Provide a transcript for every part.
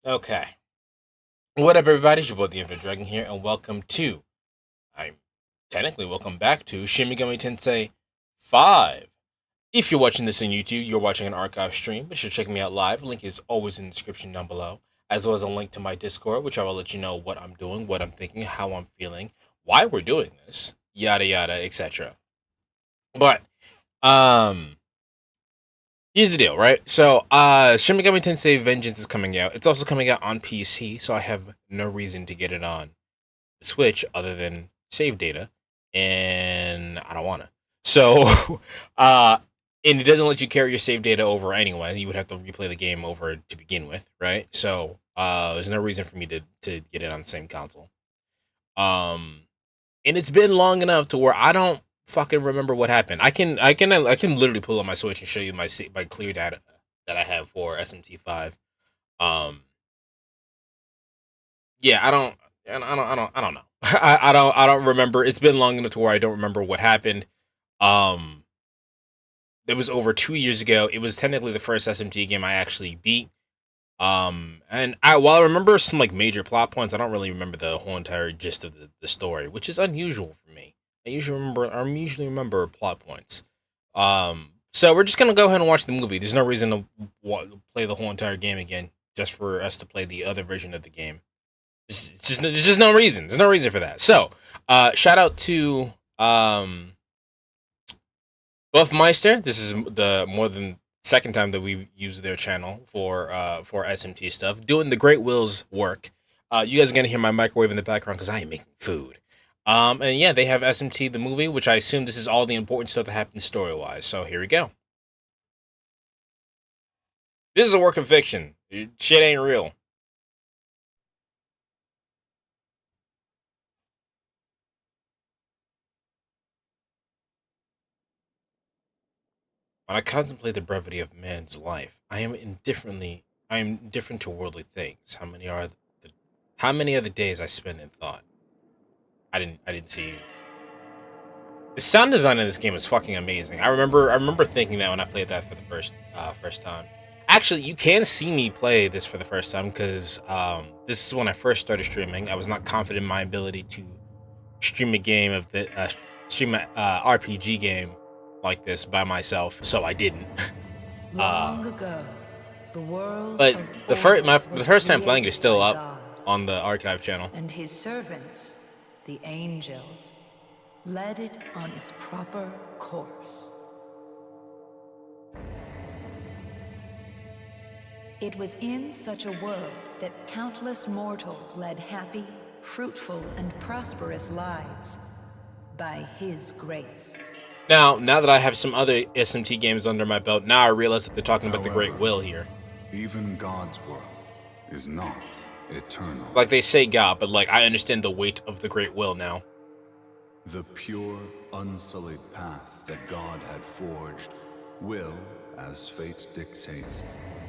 Okay. What up, everybody? It's your boy, the Infinite Dragon here, and I'm welcome back to Shin Megami Tensei 5. If you're watching this on YouTube, you're watching an archive stream, but you should check me out live. Link is always in the description down below, as well as a link to my Discord, which I will let you know what I'm doing, what I'm thinking, how I'm feeling, why we're doing this, yada yada, etc. But, um, here's the deal, right? So, Shin Megami Tensei Vengeance is coming out. It's also coming out on PC, so I have no reason to get it on Switch other than save data, and I don't want to. So, and it doesn't let you carry your save data over anyway. You would have to replay the game over to begin with, right? So, there's no reason for me to get it on the same console. Um, and it's been long enough to where I don't fucking remember what happened. I can literally pull up my Switch and show you my clear data that I have for SMT5. Um, yeah, I don't know. I don't remember. It's been long enough to where I don't remember what happened. Um, it was over 2 years ago. It was technically the first SMT game I actually beat. And while I remember some like major plot points, I don't really remember the whole entire gist of the story, which is unusual for me. I usually remember plot points. So we're just gonna go ahead and watch the movie. There's no reason to play the whole entire game again, just for us to play the other version of the game. There's just no reason. There's no reason for that. So, shout out to Buffmeister. This is the more than second time that we've used their channel for SMT stuff, doing the Great Will's work. You guys are gonna hear my microwave in the background because I am making food. And yeah, they have SMT the movie, which I assume this is all the important stuff that happens story wise. So here we go. This is a work of fiction. Shit ain't real. When I contemplate the brevity of man's life, I am indifferent to worldly things. How many are the days I spend in thought? I didn't see. The sound design in this game is fucking amazing. I remember thinking that when I played that for the first time. Actually, you can see me play this for the first time because this is when I first started streaming. I was not confident in my ability to stream a game of the stream a RPG game like this by myself, so I didn't. Long ago, the world But of the was first time playing it is created still by up God, on the archive channel. and his servants, the angels, led it on its proper course. It was in such a world that countless mortals led happy, fruitful, and prosperous lives by his grace. Now that I have some other SMT games under my belt, now I realize that they're talking about the Great However, Will here. Even God's world is not eternal. Like they say God, but like I understand the weight of the Great Will now. The pure, unsullied path that God had forged will, as fate dictates,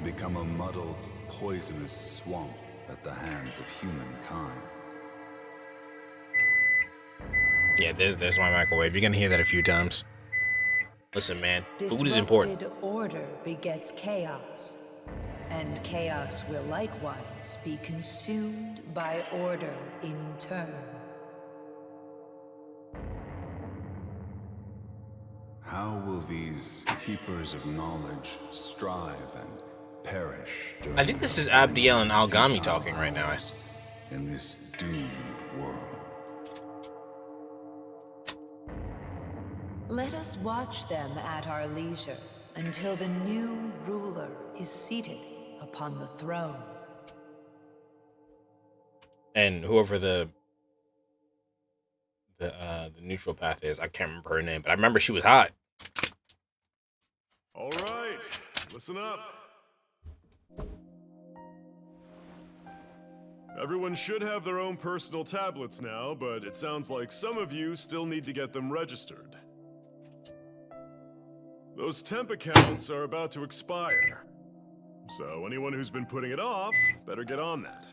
become a muddled, poisonous swamp at the hands of humankind. Yeah, there's my microwave. You're gonna hear that a few times. Listen, man, food is important. Disrupted order begets chaos, and chaos will likewise be consumed by order in turn. How will these keepers of knowledge strive and perish during I think this is the Abdiel and Algami futile talking right now. hours in this doomed world? Let us watch them at our leisure until the new ruler is seated upon the throne. And whoever the neutral path is, I can't remember her name, but I remember she was hot. All right, listen up. Everyone should have their own personal tablets now, but it sounds like some of you still need to get them registered. Those temp accounts are about to expire, so anyone who's been putting it off better get on that.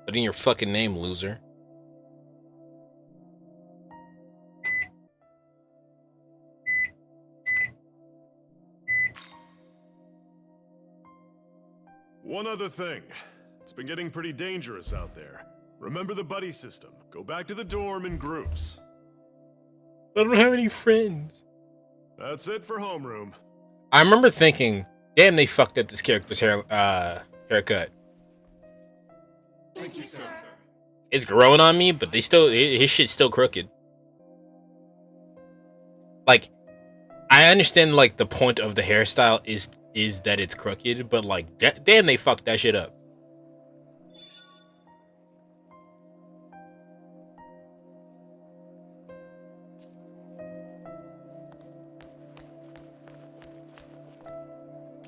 Put in your fucking name, loser. One other thing. It's been getting pretty dangerous out there. Remember the buddy system. Go back to the dorm in groups. I don't have any friends. That's it for homeroom. I remember thinking, damn, they fucked up this character's haircut. Thank you, sir. It's growing on me, but his shit's still crooked. Like, I understand, like, the point of the hairstyle is that it's crooked, but, like, damn, they fucked that shit up.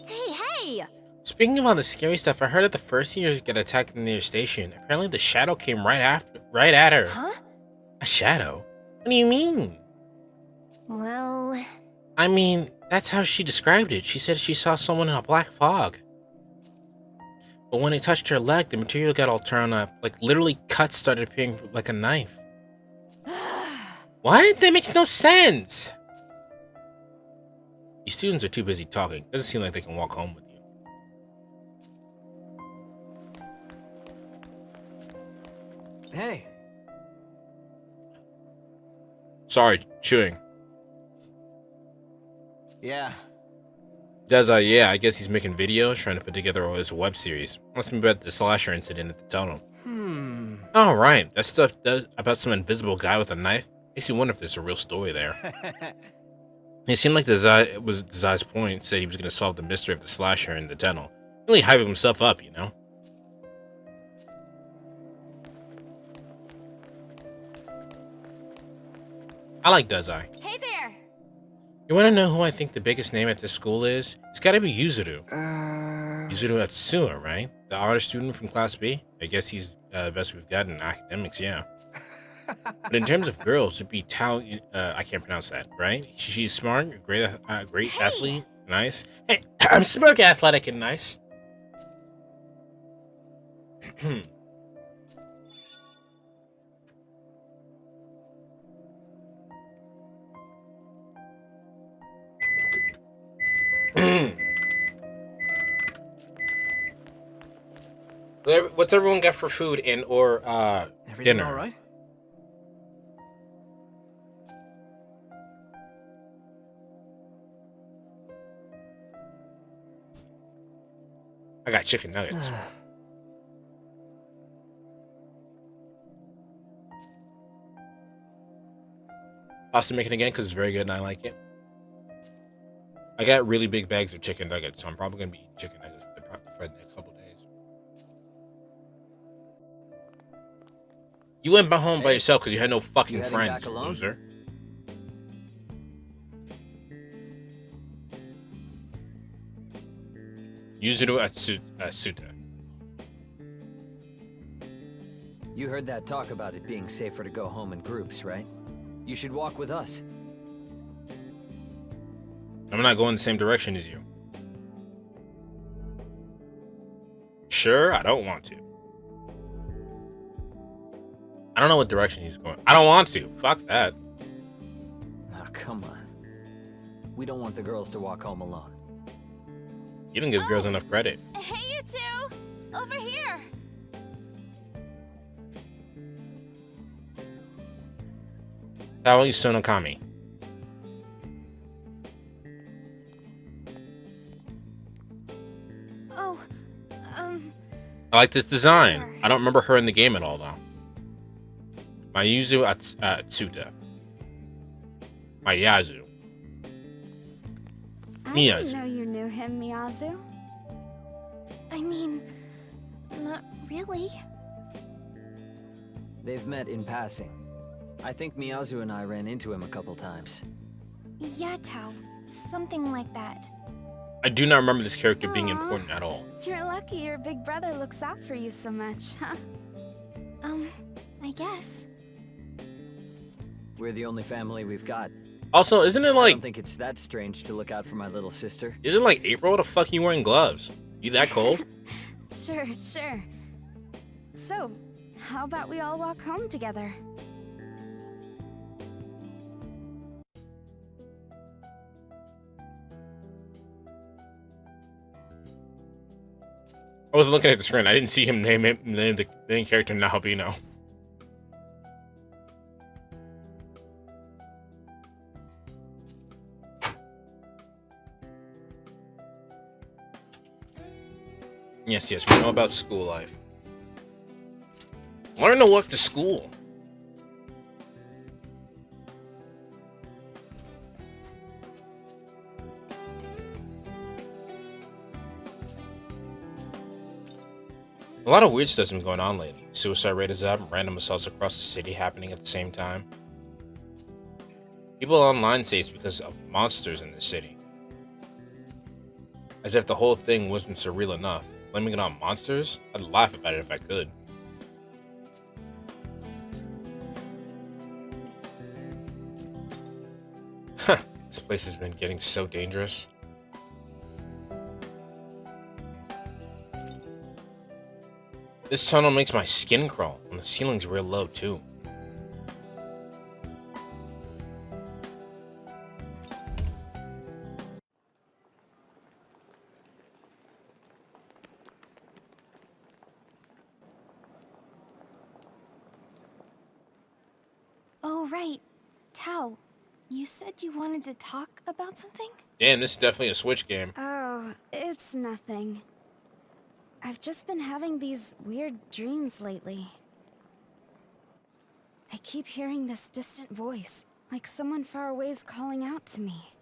Hey! Speaking of all the scary stuff, I heard that the first years get attacked near the station. Apparently, the shadow came right at her. Huh? A shadow? What do you mean? Well... I mean, that's how she described it. She said she saw someone in a black fog. But when it touched her leg, the material got all torn up. Like, literally cuts started appearing like a knife. What? That makes no sense. These students are too busy talking. Doesn't seem like they can walk home with you. Hey. Sorry, chewing. Yeah. Yeah, I guess he's making videos, trying to put together his web series. Must be about the slasher incident at the tunnel. Oh, right. That stuff about some invisible guy with a knife. Makes you wonder if there's a real story there. It seemed like Desai's point, said he was going to solve the mystery of the slasher in the tunnel. Really hyping himself up, you know? I like Desai. Hey there! You want to know who I think the biggest name at this school is? It's got to be Yuzuru. Yuzuru Atsuya, right? The honor student from Class B? I guess he's the best we've got in academics, yeah. But in terms of girls, it'd be I can't pronounce that, right? She's smart, great athlete, nice. Hey, I'm smart, athletic, and nice. What's everyone got for food and or Everything dinner? all right? I got chicken nuggets. Pasta making again because it's very good and I like it. I got really big bags of chicken nuggets, so I'm probably gonna be eating chicken nuggets for the next couple days. You went home by yourself because you had no fucking heading friends, back alone? loser. Yuzuru Atsuta. You heard that talk about it being safer to go home in groups, right? You should walk with us. I'm not going the same direction as you. Sure, I don't want to. I don't know what direction he's going. I don't want to. Fuck that. Oh, come on. We don't want the girls to walk home alone. You don't give girls enough credit. Hey, you two! Over here! Sally Sonokami. Oh, I like this design. I don't remember her in the game at all, though. Mayuzu Atsuta. Mayazu. I Miyazu. didn't know you knew him, Miyazu. I mean, not really. They've met in passing. I think Miyazu and I ran into him a couple times. Yeah, Tao. Something like that. I do not remember this character being Aw. important at all. You're lucky your big brother looks out for you so much, huh? I guess. We're the only family we've got. Also, isn't it I like don't think it's that strange to look out for my little sister. isn't it like April? What the fuck are you wearing gloves? You that cold? Sure. So, how about we all walk home together? I was looking at the screen. I didn't see him name the main character Nahabino. Yes, we know about school life. Learn to walk to school. A lot of weird stuff's been going on lately. Suicide rate is up, random assaults across the city happening at the same time. People online say it's because of monsters in the city. As if the whole thing wasn't surreal enough. Blaming it on monsters? I'd laugh about it if I could. Huh, this place has been getting so dangerous. This tunnel makes my skin crawl, and the ceiling's real low, too. Oh, right. Tao, you said you wanted to talk about something? Damn, this is definitely a Switch game. Oh, it's nothing. I've just been having these weird dreams lately. I keep hearing this distant voice, like someone far away is calling out to me.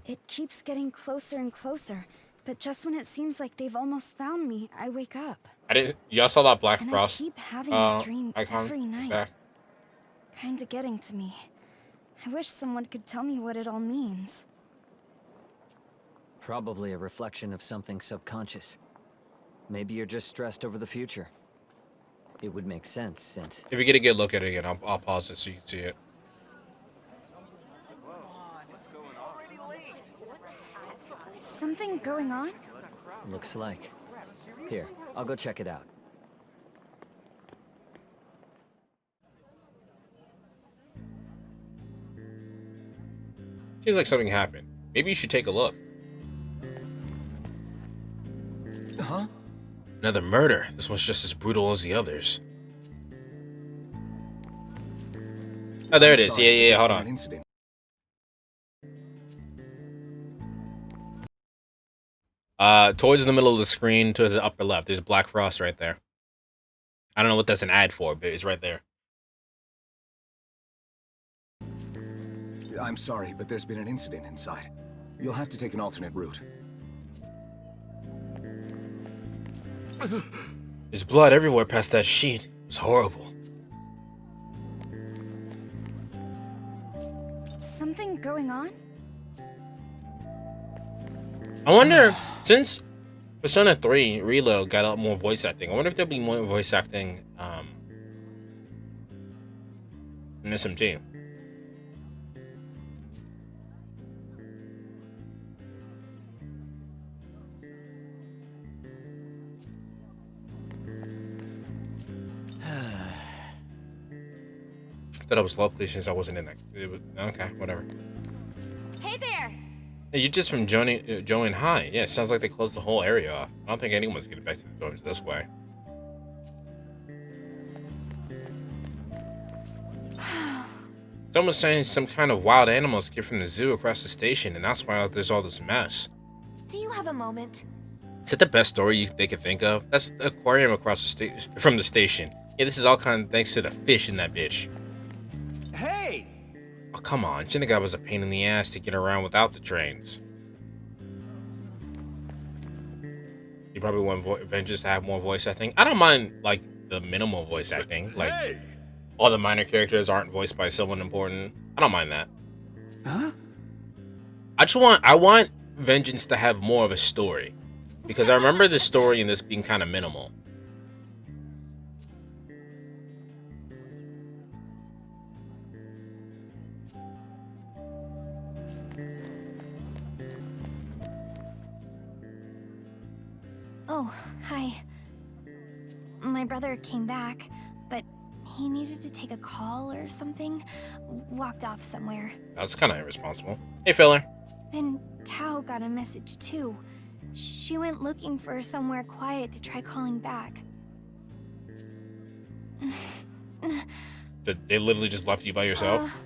It keeps getting closer and closer, but just when it seems like they've almost found me, I wake up. Y'all saw that Black And Frost I keep having that dream icon every night. back? Kinda getting to me. I wish someone could tell me what it all means. Probably a reflection of something subconscious. Maybe you're just stressed over the future. It would make sense since... If you get a good look at it again, I'll pause it so you can see it. Something going on? Looks like. Here, I'll go check it out. Seems like something happened. Maybe you should take a look. Huh? Another murder. This one's just as brutal as the others. Oh, there it is. Yeah, hold on. Towards the middle of the screen, to the upper left, there's Black Frost right there. I don't know what that's an ad for, but it's right there. I'm sorry, but there's been an incident inside. You'll have to take an alternate route. There's blood everywhere past that sheet. It's horrible. Something going on? I wonder, since Persona 3 Reload got a lot more voice acting, I wonder if there'll be more voice acting in SMT. Thought I was locally since I wasn't in that. It was, okay, whatever. Hey there! Hey, you're just from Joan High. Yeah, it sounds like they closed the whole area off. I don't think anyone's getting back to the dorms this way. Someone's saying some kind of wild animal escaped from the zoo across the station, and that's why there's all this mess. Do you have a moment? Is that the best story they could think of? That's the aquarium across the from the station. Yeah, this is all kind of thanks to the fish in that bitch. Hey! Oh, come on. Shinigami was a pain in the ass to get around without the trains. You probably want Avengers to have more voice acting. I don't mind, like, the minimal voice acting. Like, Hey! all the minor characters aren't voiced by someone important. I don't mind that. Huh? I want Vengeance to have more of a story. Because I remember the story in this being kind of minimal. Oh, hi. My brother came back, but he needed to take a call or something. Walked off somewhere. That's kind of irresponsible. Hey, filler. Then Tao got a message too. She went looking for somewhere quiet to try calling back. They literally just left you by yourself?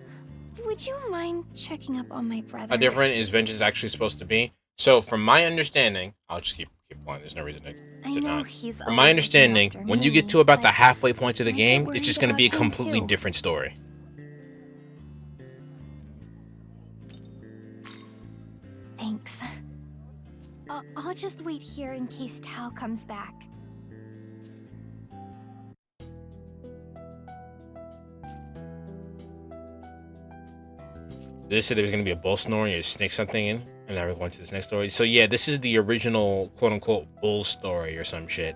Would you mind checking up on my brother? How different is vengeance actually supposed to be? So, from my understanding, I'll just keep going. There's no reason to not. From my understanding, when you get to about the halfway point of the game, it's just going to be a completely different story. Thanks. I'll just wait here in case Tao comes back. They said there was going to be a bull snoring or snake something in, and now we're going to this next story. So yeah, this is the original quote-unquote bull story or some shit.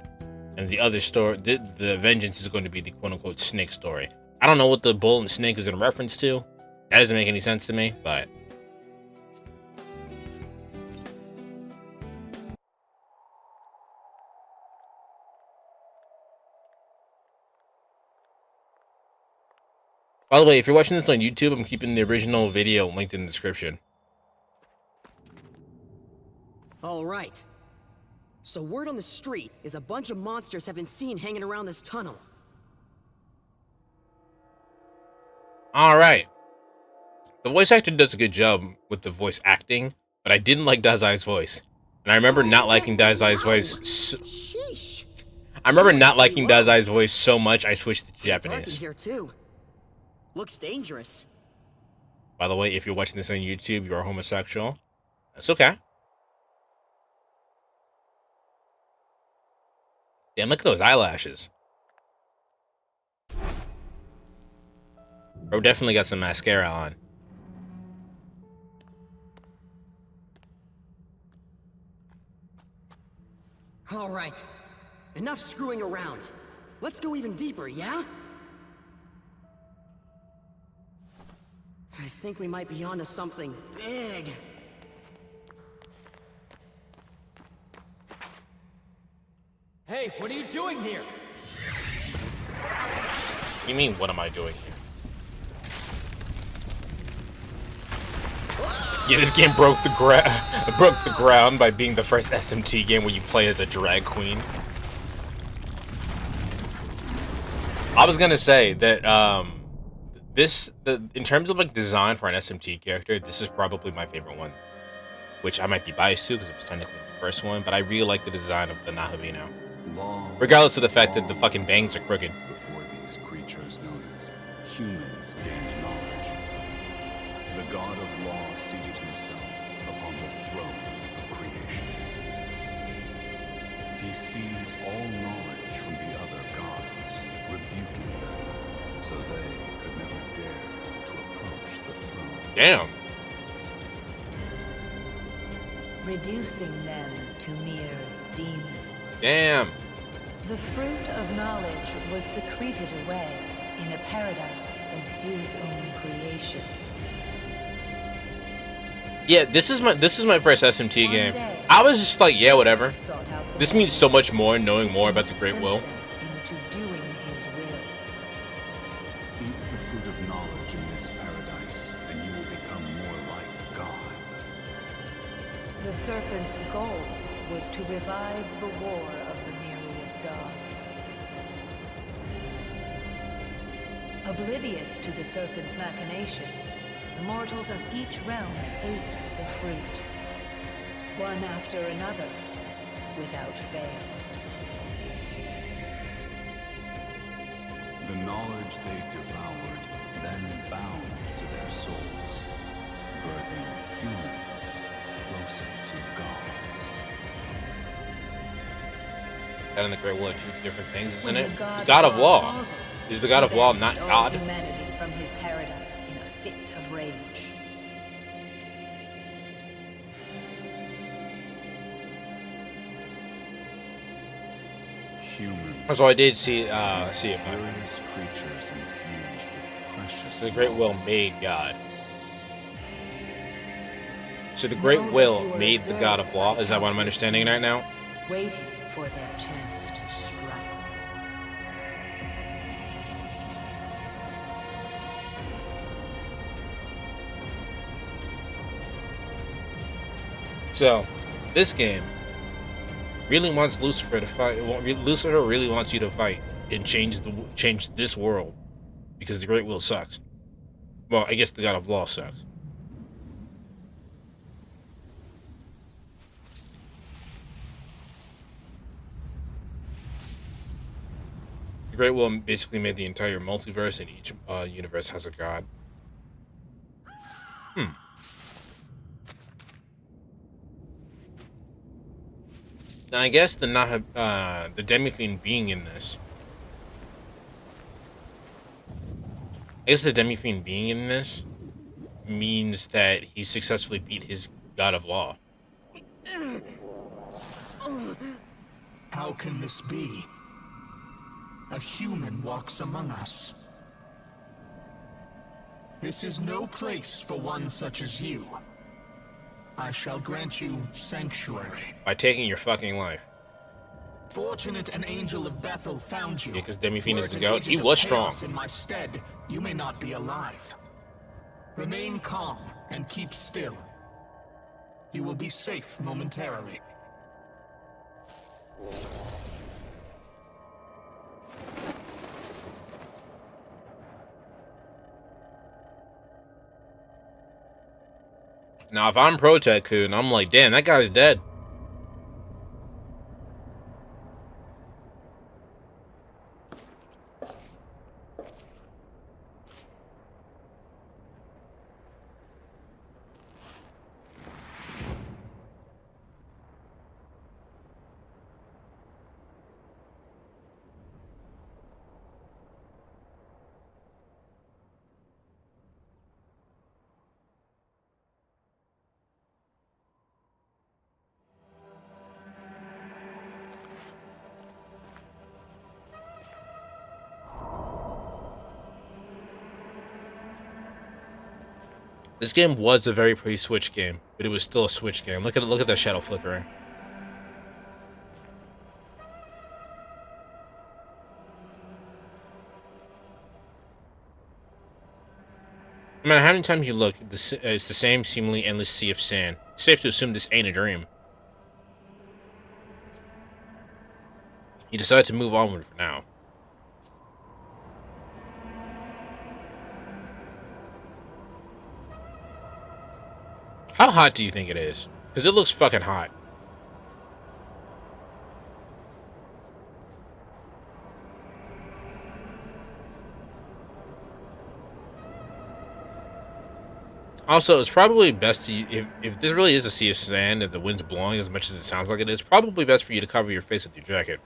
And the other story, the vengeance is going to be the quote-unquote snake story. I don't know what the bull and snake is in reference to. That doesn't make any sense to me, but... By the way, if you're watching this on YouTube, I'm keeping the original video linked in the description. All right. So word on the street is a bunch of monsters have been seen hanging around this tunnel. All right. The voice actor does a good job with the voice acting, but I didn't like Dazai's voice. And I remember not liking Dazai's voice. Sheesh. I remember not liking Dazai's voice so much I switched to Dark in Japanese. here too. Looks dangerous. By the way, if you're watching this on YouTube, you are homosexual. That's okay. Damn, look at those eyelashes. Bro definitely got some mascara on. All right. Enough screwing around. Let's go even deeper, yeah? I think we might be onto something big. Hey, what are you doing here? You mean, what am I doing here? Yeah, this game broke the ground by being the first SMT game where you play as a drag queen. I was gonna say that in terms of like design for an SMT character, this is probably my favorite one. Which I might be biased to because it was technically the first one, but I really like the design of the Nahavino. Regardless of the fact that the fucking bangs are crooked. Before these creatures known as humans gained knowledge, the god of law seated himself upon the throne of creation. He seized all knowledge from the other gods, rebuking them, so they could never dare to approach the throne. Damn. Reducing them to mere demons. Damn. The fruit of knowledge was secreted away in a paradise of his own creation. Yeah, this is my first SMT game. I was just like, yeah, whatever. This means so much more knowing more about the Great Will. Into doing his will. Eat the fruit of knowledge in this paradise, and you will become more like God. The serpent's goal was to revive the war of the myriad gods. Oblivious to the serpent's machinations, the mortals of each realm ate the fruit, one after another, without fail. The knowledge they devoured then bound to their souls, birthing humans closer to gods. That and the Great Will are two different things, isn't When it? the The God of Law. saw this, Is the God he of Law banished not all God? humanity from his paradise in a fit of rage. Humans. So I did see it. Curious creatures infused with precious. The Great Will made God. So the Great Will made the God of Law. Is that what I'm understanding right now? Waiting for their chance to strike. So, this game really wants Lucifer to fight. Lucifer really wants you to fight and change this world because the Great Will sucks. Well, I guess the God of Law sucks. The Great Will basically made the entire multiverse, and each universe has a god. Now, I guess the Demi-Fiend being in this. I guess the Demi-Fiend being in this means that he successfully beat his God of Law. How can this be? A human walks among us. This is no place for one such as you. I shall grant you sanctuary. By taking your fucking life. Fortunate an angel of Bethel found you. Yeah, because Demi-Fiend is Were the it an goat. He agent was of strong. chaos in my stead, you may not be alive. Remain calm and keep still. You will be safe momentarily. Now, if I'm Pro Tycoon, I'm like, damn, that guy's dead. This game was a very pretty Switch game, but it was still a Switch game. Look at that shadow flickering. No matter how many times you look, it's the same seemingly endless sea of sand. It's safe to assume this ain't a dream. You decide to move onward for now. How hot do you think it is? Because it looks fucking hot. Also, it's probably best to, if this really is a sea of sand and the wind's blowing as much as it sounds like it is, probably best for you to cover your face with your jacket.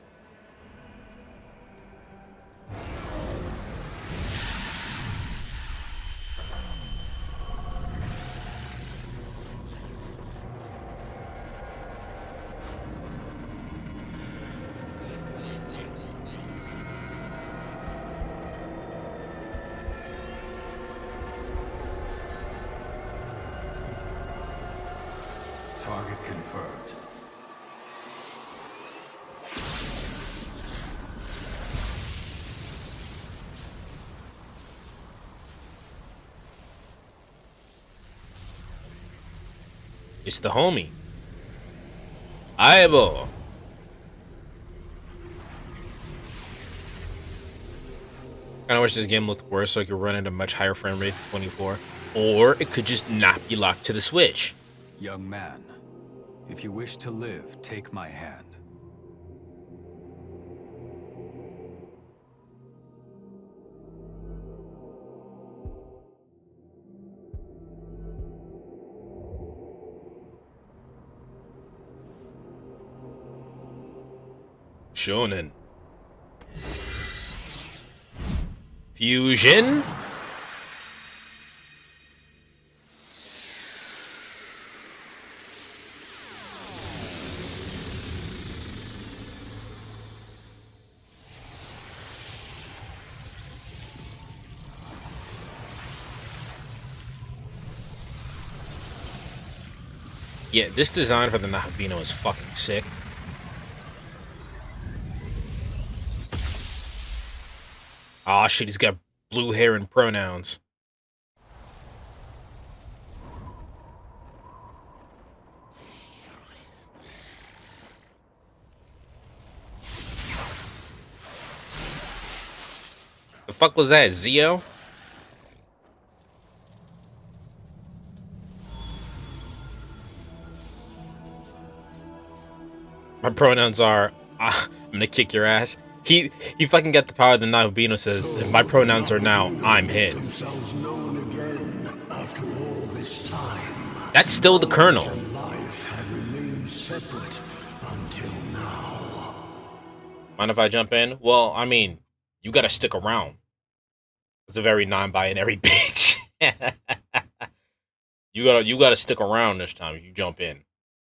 Target confirmed. It's the homie. Eyeball. Kinda wish this game looked worse so I could run at a much higher frame rate than 24. Or it could just not be locked to the Switch. Young man, if you wish to live, take my hand. Shonen. Fusion. Yeah, this design for the Nahabino is fucking sick. Aw, shit, he's got blue hair and pronouns. The fuck was that, Zio? My pronouns are, I'm gonna kick your ass. He fucking got the power of the Nine. Bino says, so my pronouns are now, I'm hit. Themselves known again after all this time. That's still the Colonel. Life had remained separate until now. Mind if I jump in? Well, I mean, you gotta stick around. It's a very non-binary bitch. you gotta stick around this time if you jump in.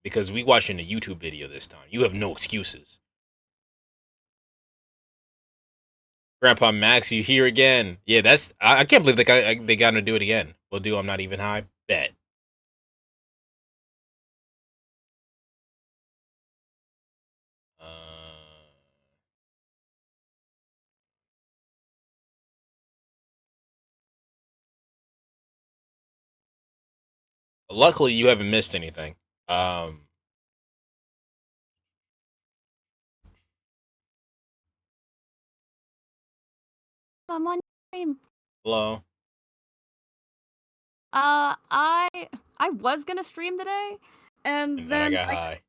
Because we watching a YouTube video this time. You have no excuses. Grandpa Max, you here again? Yeah, that's I can't believe they got to do it again. We'll do. I'm not even high. Bet. Luckily, you haven't missed anything. I'm on stream. Hello. I was gonna stream today, and then I got high.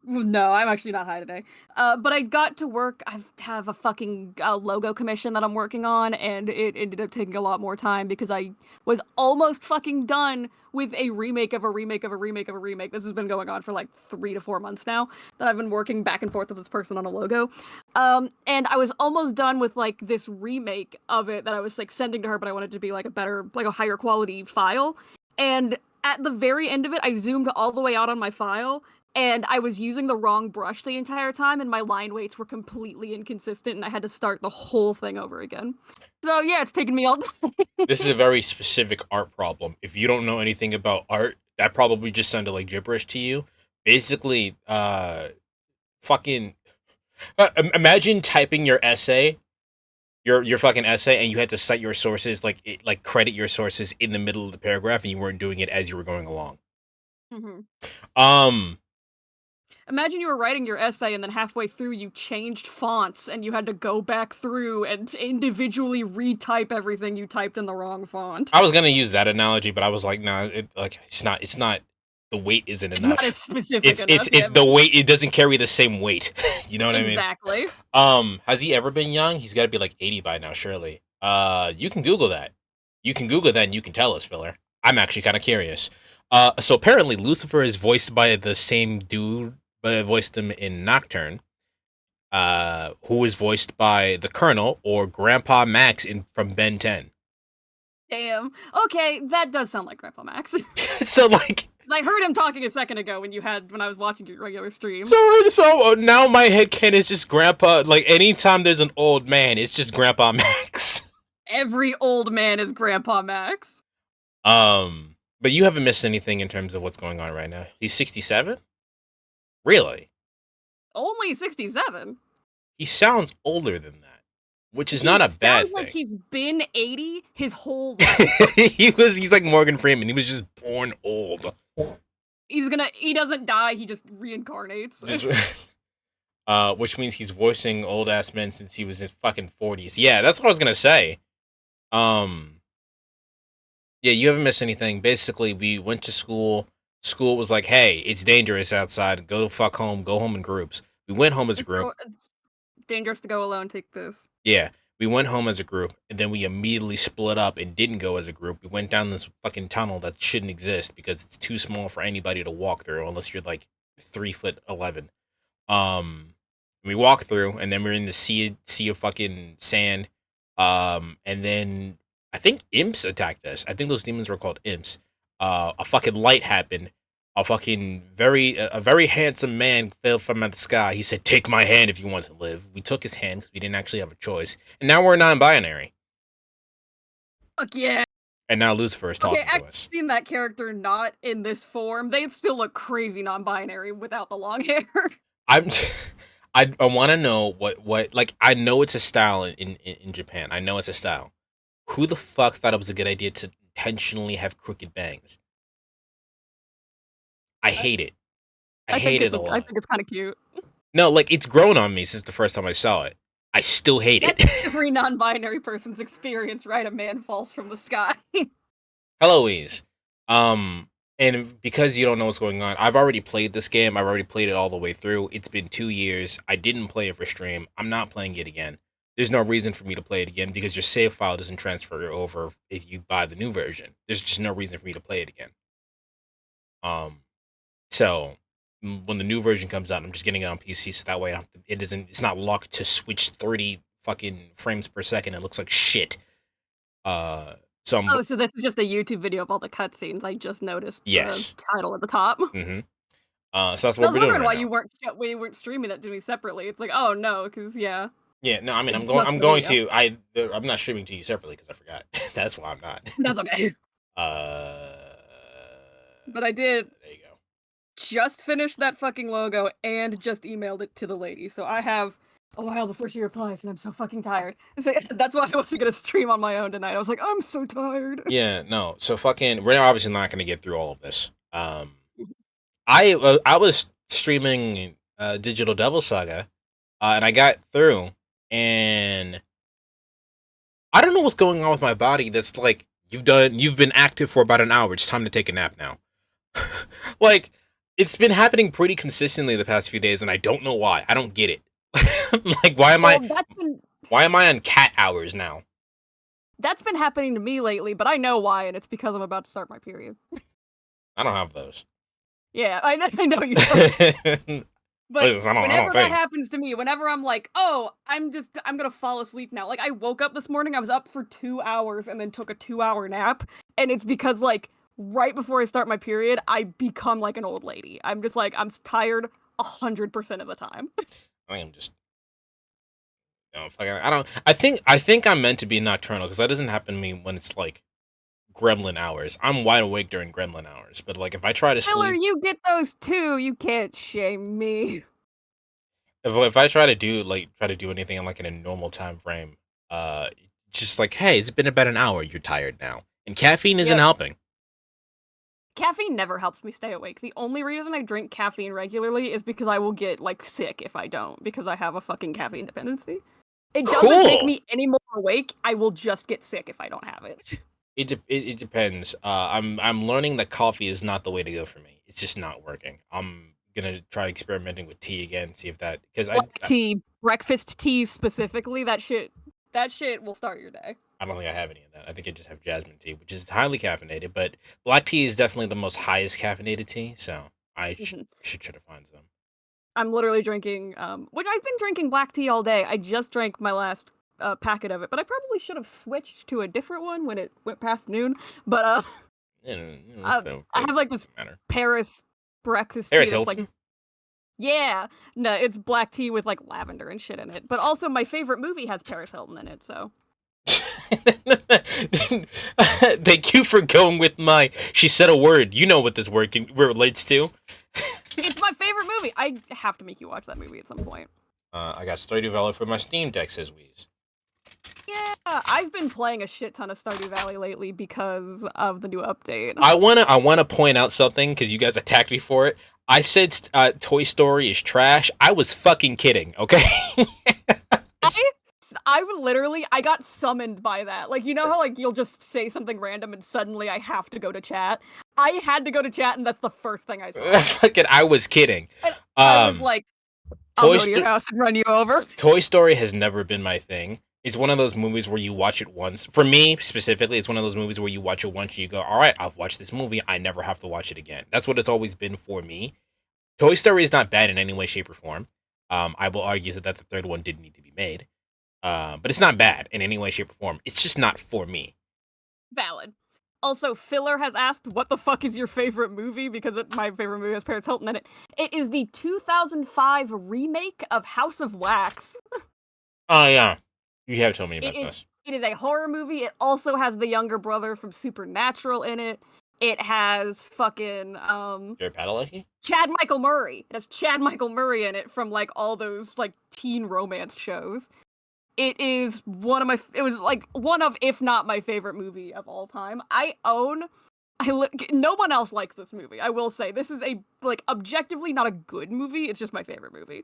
No, I'm actually not high today. But I got to work. I have a fucking logo commission that I'm working on, and it ended up taking a lot more time because I was almost fucking done with a remake of a remake of a remake of a remake. This has been going on for like 3 to 4 months now that I've been working back and forth with this person on a logo. And I was almost done with like this remake of it that I was like sending to her, but I wanted it to be like a better, like a higher quality file. And at the very end of it, I zoomed all the way out on my file, and I was using the wrong brush the entire time, and my line weights were completely inconsistent, and I had to start the whole thing over again. So yeah, it's taken me all day. This is a very specific art problem. If you don't know anything about art, that probably just sounded like gibberish to you. Basically, fucking imagine typing your essay, your fucking essay, and you had to cite your sources, like credit your sources in the middle of the paragraph, and you weren't doing it as you were going along. Imagine you were writing your essay and then halfway through you changed fonts and you had to go back through and individually retype everything you typed in the wrong font. I was gonna use that analogy, but I was like, nah, it's not. The weight isn't enough. It's not as specific enough. It's the weight. It doesn't carry the same weight. You know what I mean? Exactly. Has he ever been young? He's got to be like 80 by now, surely. You can Google that. You can Google that, and you can tell us, filler. I'm actually kind of curious. So apparently Lucifer is voiced by the same dude, but voiced him in Nocturne. Who is voiced by the Colonel or Grandpa Max from Ben 10. Damn. Okay, that does sound like Grandpa Max. So like, I heard him talking a second ago when I was watching your regular stream. So now my headcanon is just Grandpa. Like anytime there's an old man, it's just Grandpa Max. Every old man is Grandpa Max. But you haven't missed anything in terms of what's going on right now. He's 67? Really? Only 67? He sounds older than that, which is not a bad thing. Sounds like he's been 80 his whole life. He's like Morgan Freeman. He was just born old. He doesn't die, he just reincarnates. Which means he's voicing old ass men since he was in fucking 40s. Yeah, that's what I was gonna say. Yeah, you haven't missed anything. Basically, we went to school. School was like, hey, it's dangerous outside. Go the fuck home. Go home in groups. We went home as a group. It's dangerous to go alone. Take this. Yeah, we went home as a group, and then we immediately split up and didn't go as a group. We went down this fucking tunnel that shouldn't exist because it's too small for anybody to walk through unless you're like 3'11". We walked through, and then we're in the sea of fucking sand. And then I think imps attacked us. I think those demons were called imps. A fucking light happened. A very handsome man fell from the sky. He said, "Take my hand if you want to live." We took his hand because we didn't actually have a choice. And now we're non-binary. Fuck yeah. And now Lucifer is talking to us. I've seen that character not in this form. They'd still look crazy non-binary without the long hair. I want to know what like, I know it's a style in Japan. I know it's a style. Who the fuck thought it was a good idea to intentionally have crooked bangs? I hate it. I hate it a lot. I think it's kind of cute. No, like, it's grown on me since the first time I saw it. I still hate it. That's every non-binary person's experience, right? A man falls from the sky. Eloise. And because you don't know what's going on, I've already played this game. I've already played it all the way through. It's been 2 years. I didn't play it for stream. I'm not playing it again. There's no reason for me to play it again because your save file doesn't transfer over if you buy the new version. There's just no reason for me to play it again. So when the new version comes out, I'm just getting it on PC so that way it's not locked to Switch 30 fucking frames per second. It looks like shit. So this is just a YouTube video of all the cutscenes. I just noticed yes. the title at the top. Mm-hmm. So that's what we're doing right why now. you weren't streaming that to me separately. It's like, oh no, because yeah. Yeah, no, I mean, I'm not streaming to you separately because I forgot. That's why I'm not. That's okay. But I did. There you go. Just finished that fucking logo and just emailed it to the lady. So I have a while before she replies, and I'm so fucking tired. So that's why I wasn't gonna stream on my own tonight. I was like, I'm so tired. Yeah, no. So we're obviously not gonna get through all of this. I was streaming Digital Devil Saga, and I got through, and I don't know what's going on with my body. That's like you've been active for about an hour. It's time to take a nap now. Like it's been happening pretty consistently the past few days, and I don't know why. I don't get it. Like why am I on cat hours now? That's been happening to me lately, but I know why, and it's because I'm about to start my period. I don't have those. Yeah, I know you don't. But whenever that happens to me, whenever I'm like, oh, I'm gonna fall asleep now. Like, I woke up this morning, I was up for 2 hours and then took a 2-hour nap. And it's because, like, right before I start my period, I become like an old lady. I'm just like, I'm tired 100% of the time. I am just... I think I'm meant to be nocturnal because that doesn't happen to me when it's, like, gremlin hours. I'm wide awake during gremlin hours, but like if I try to Filler, sleep, you get those too. You can't shame me. If I try to do anything in like in a normal time frame, just like, hey, it's been about an hour. You're tired now, and caffeine isn't helping. Caffeine never helps me stay awake. The only reason I drink caffeine regularly is because I will get like sick if I don't, because I have a fucking caffeine dependency. It doesn't make me any more awake. I will just get sick if I don't have it. It depends. I'm learning that coffee is not the way to go for me. It's just not working. I'm gonna try experimenting with tea again, see if that tea, breakfast tea specifically. That shit will start your day. I don't think I have any of that. I think I just have jasmine tea, which is highly caffeinated. But black tea is definitely the most highest caffeinated tea, so I should try to find some. I'm literally drinking, which I've been drinking black tea all day. I just drank my last packet of it, but I probably should have switched to a different one when it went past noon. But I have like this Paris breakfast tea that's like, yeah, no, it's black tea with like lavender and shit in it. But also, my favorite movie has Paris Hilton in it, so. Thank you for going with my. She said a word. You know what this word relates to. It's my favorite movie. I have to make you watch that movie at some point. I got Stardew Valley for my Steam Deck, says Wheeze. Yeah, I've been playing a shit ton of Stardew Valley lately because of the new update. I wanna point out something because you guys attacked me for it. I said Toy Story is trash. I was fucking kidding, okay? I got summoned by that. Like, you know how like you'll just say something random and suddenly I have to go to chat? I had to go to chat and that's the first thing I saw. Fucking, I was kidding. And I was like, I'll go to your house and run you over. Toy Story has never been my thing. It's one of those movies where you watch it once. For me, specifically, it's one of those movies where you watch it once and you go, all right, I've watched this movie. I never have to watch it again. That's what it's always been for me. Toy Story is not bad in any way, shape, or form. I will argue that the third one didn't need to be made. But it's not bad in any way, shape, or form. It's just not for me. Valid. Also, Filler has asked, what the fuck is your favorite movie? Because my favorite movie has Paris Hilton in it. It is the 2005 remake of House of Wax. Oh, yeah. You have told me about this. It is a horror movie. It also has the younger brother from Supernatural in it. It has fucking, Jared Padalecki? Chad Michael Murray. It has Chad Michael Murray in it from, like, all those, like, teen romance shows. It was one of, if not my favorite movie of all time. No one else likes this movie, I will say. This is objectively not a good movie, it's just my favorite movie.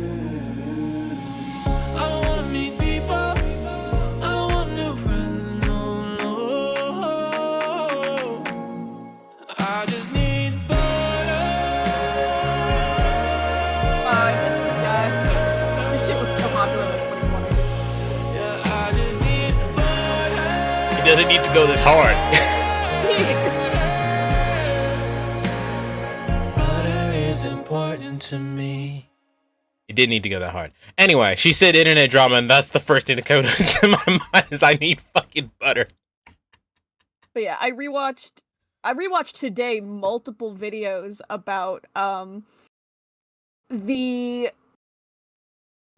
doesn't need to go this hard. Butter is important to me. It didn't need to go that hard. Anyway, she said internet drama, and that's the first thing that came to my mind is I need fucking butter. But yeah, I rewatched today multiple videos about the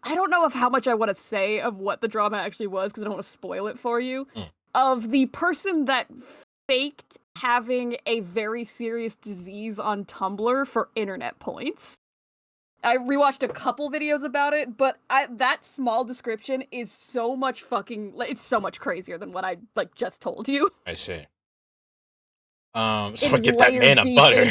I don't know of how much I want to say of what the drama actually was because I don't want to spoil it for you. Of the person that faked having a very serious disease on Tumblr for internet points. I rewatched a couple videos about it, but that small description is so much fucking it's so much crazier than what I just told you. I see. So I get that man a butter.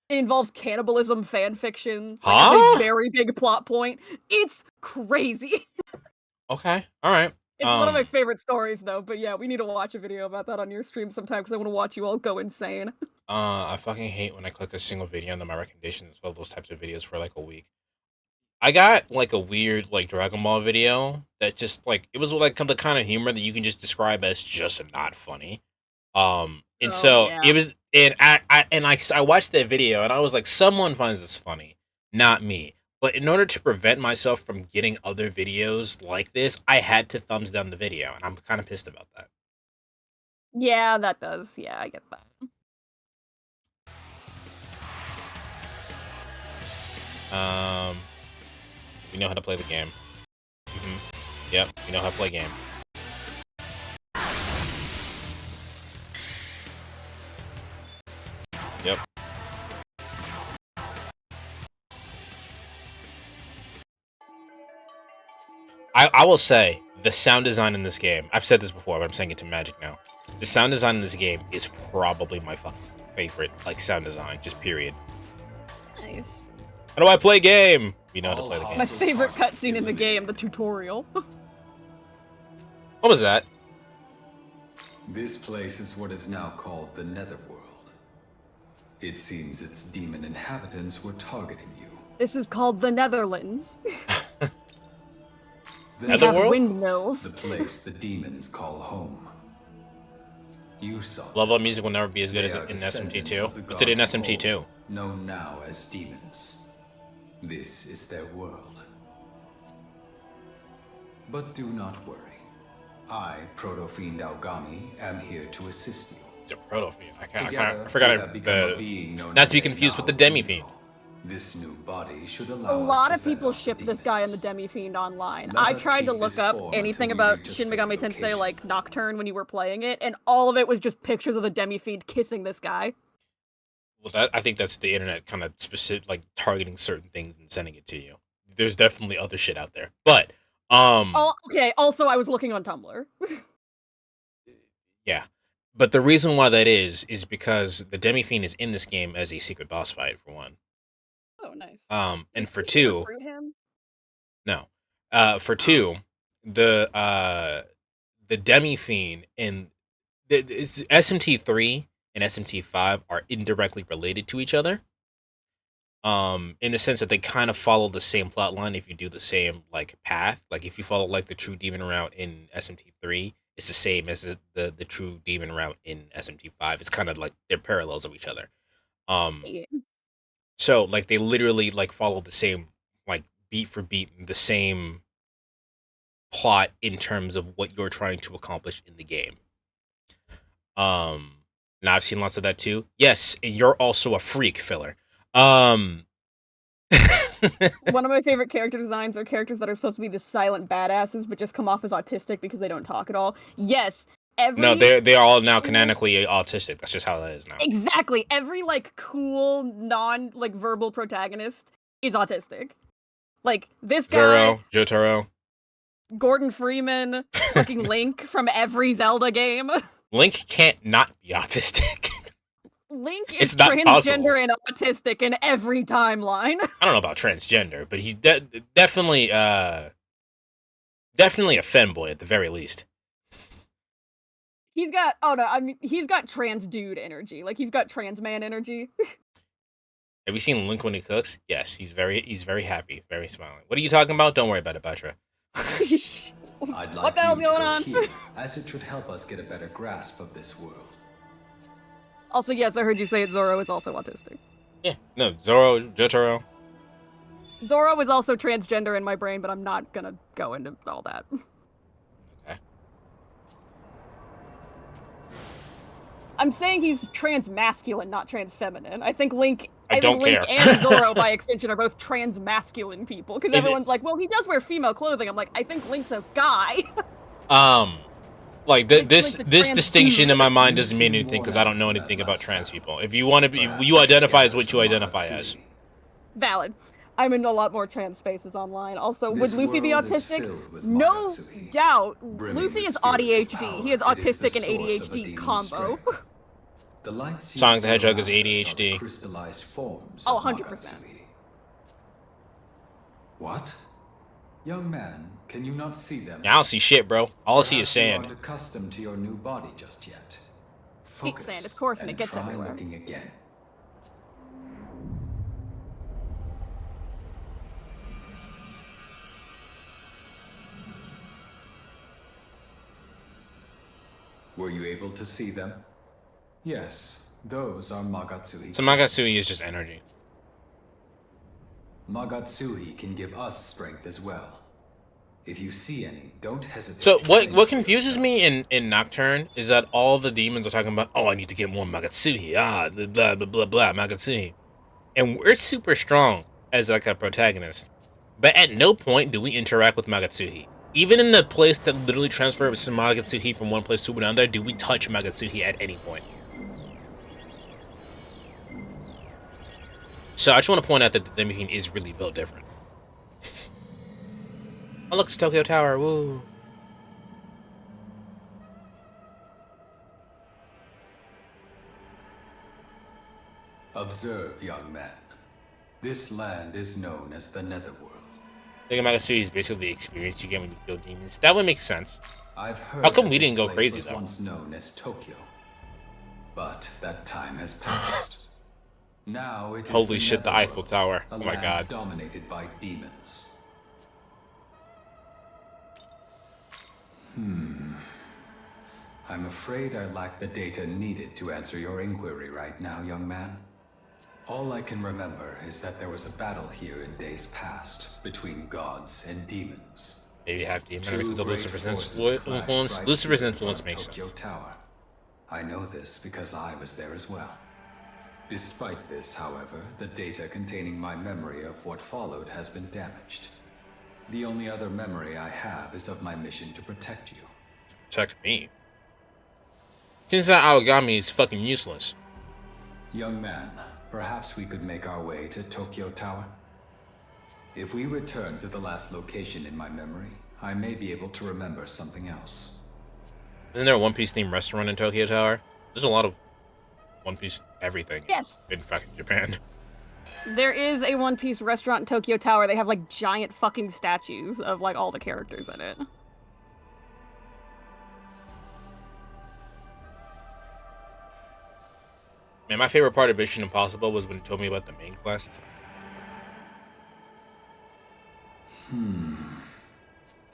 It involves cannibalism fan fiction. Huh? Like, a very big plot point. It's crazy. Okay, all right. It's one of my favorite stories, though. But yeah, we need to watch a video about that on your stream sometime because I want to watch you all go insane. I fucking hate when I click a single video and then my recommendations as well those types of videos for like a week. I got like a weird like Dragon Ball video that just like it was like the kind of humor that you can just describe as just not funny. And so yeah. it was, and I watched that video and I was like, someone finds this funny, not me. But in order to prevent myself from getting other videos like this, I had to thumbs down the video, and I'm kind of pissed about that. Yeah, that does. Yeah, I get that. We know how to play the game. Yep, we know how to play game. Yep. I will say, the sound design in this game, I've said this before, but I'm saying it to Magic now. The sound design in this game is probably my fucking favorite, like, sound design, just period. Nice. How do I play game? You know how to play the game. My favorite cutscene in the game, the tutorial. What was that? This place is what is now called the Netherworld. It seems its demon inhabitants were targeting you. This is called the Netherlands. The We have windmills. The place the demons call home. You saw Level up music will never be as good as in SMT2. What's it in SMT2? Known now as demons. This is their world. But do not worry. I, Proto-Fiend Aogami, am here to assist you. It's a Proto-Fiend. I forgot not to be confused with the Demi-Fiend. This new body should allow A lot of people ship this guy and the Demi-Fiend online. I tried to look up anything about Shin Megami Tensei, like, Nocturne when you were playing it, and all of it was just pictures of the Demi-Fiend kissing this guy. Well, I think that's the internet kind of specific, like, targeting certain things and sending it to you. There's definitely other shit out there. But, Oh, okay, also I was looking on Tumblr. Yeah. But the reason why that is because the Demi-Fiend is in this game as a secret boss fight, for one. Oh, nice. And for two, no, for two, the Demi-Fiend and the SMT3 and SMT5 are indirectly related to each other. In the sense that they kind of follow the same plot line if you do the same like path. Like if you follow like the true demon route in SMT3, it's the same as the true demon route in SMT5. It's kind of like they're parallels of each other. So like they literally like follow the same like beat for beat the same plot in terms of what you're trying to accomplish in the game. Now I've seen lots of that too. Yes, and you're also a freak, filler. One of my favorite character designs are characters that are supposed to be the silent badasses, but just come off as autistic because they don't talk at all. Yes, No, they're all now canonically autistic. That's just how that is now. Exactly. Every like cool non like verbal protagonist is autistic. Like this guy, Zoro, Jotaro, Gordon Freeman, fucking Link from every Zelda game. Link can't not be autistic. Link is transgender and autistic in every timeline. I don't know about transgender, but he's definitely a femboy at the very least. He's got trans dude energy. Like he's got trans man energy. Have you seen Link when he cooks? Yes, he's very happy, very smiling. What are you talking about? Don't worry about it, Batra. I'd like What the hell's you to going go on? here, as it should help us get a better grasp of this world. Also, yes, I heard you say it. Zoro is also autistic. Yeah, no, Jotaro. Zoro is also transgender in my brain, but I'm not gonna go into all that. Okay. I'm saying he's trans-masculine, not trans-feminine. I think Link I don't Link care. and Zoro, by extension, are both trans-masculine people. Because everyone's like, well, he does wear female clothing. I'm like, I think Link's a guy. Like this distinction in my mind doesn't mean anything because I don't know anything about trans people. If you want to be, you identify as what you identify as. Valid. I'm in a lot more trans spaces online. Also, would Luffy be autistic? No doubt. Luffy is ADHD. He is autistic and ADHD combo. Sonic the Hedgehog is ADHD. Oh, 100%. What? Young man, can you not see them? Yeah, I don't see shit, bro. All I see is sand. You aren't accustomed to your new body just yet. It's sand, of course, and it gets try everywhere. looking again. Were you able to see them? Yes, those are Magatsuhi. So Magatsuhi is just energy. Magatsuhi can give us strength as well. If you see any, don't hesitate. So what confuses me in Nocturne is that all the demons are talking about, oh, I need to get more Magatsuhi, blah blah blah blah Magatsuhi, and we're super strong as like a protagonist, but at no point do we interact with Magatsuhi. Even in the place that literally transfers some Magatsuhi from one place to another, do we touch Magatsuhi at any point? So I just want to point out that the Demi is really built different. Oh, look, it's Tokyo Tower, woo. Observe, young man. This land is known as the Netherworld. Thinking Magatsuhi is basically the experience you get when you kill demons. That would make sense. I've heard How come that we this didn't go place crazy was though? once known as Tokyo, but that time has passed. Now it is Holy shit, the Eiffel Netherworld, Tower. a Oh my land god. dominated by demons. I'm afraid I lack the data needed to answer your inquiry right now, young man. All I can remember is that there was a battle here in days past between gods and demons. Maybe half demon Two because of great Lucifer's forces influence. clashed right Lucifer's here influence in front makes of Tokyo sense. Tower. I know this because I was there as well. Despite this, however, the data containing my memory of what followed has been damaged. The only other memory I have is of my mission to protect you. Protect me. Since that Aogami is fucking useless. Young man, perhaps we could make our way to Tokyo Tower? If we return to the last location in my memory, I may be able to remember something else. Isn't there a One Piece themed restaurant in Tokyo Tower? There's a lot of One Piece everything. Yes. In fucking Japan. There is a One Piece restaurant in Tokyo Tower. They have like giant fucking statues of like all the characters in it. Man, my favorite part of Mission Impossible was when it told me about the main quest.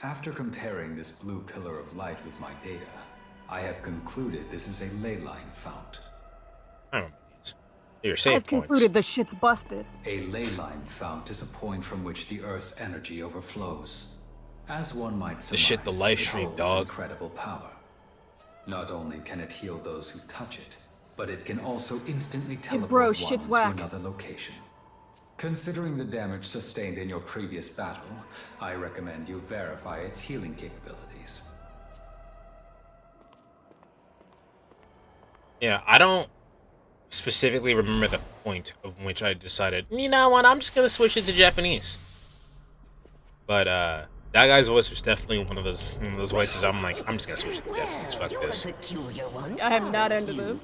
After comparing this blue pillar of light with my data, I have concluded this is a ley line fount. I don't know these. They're save I've points. concluded this shit's busted. A ley line fount is a point from which the Earth's energy overflows. As one might surmise, The shit, the live it stream, holds dog. incredible power. Not only can it heal those who touch it, but it can also instantly teleport bro, one shit's to whack. another location. Considering the damage sustained in your previous battle, I recommend you verify its healing capabilities. Yeah, I don't specifically remember the point of which I decided, you know what, I'm just gonna switch it to Japanese. But that guy's voice was definitely one of those voices I'm like, I'm just gonna switch it to Japanese. Fuck this. I am not into this.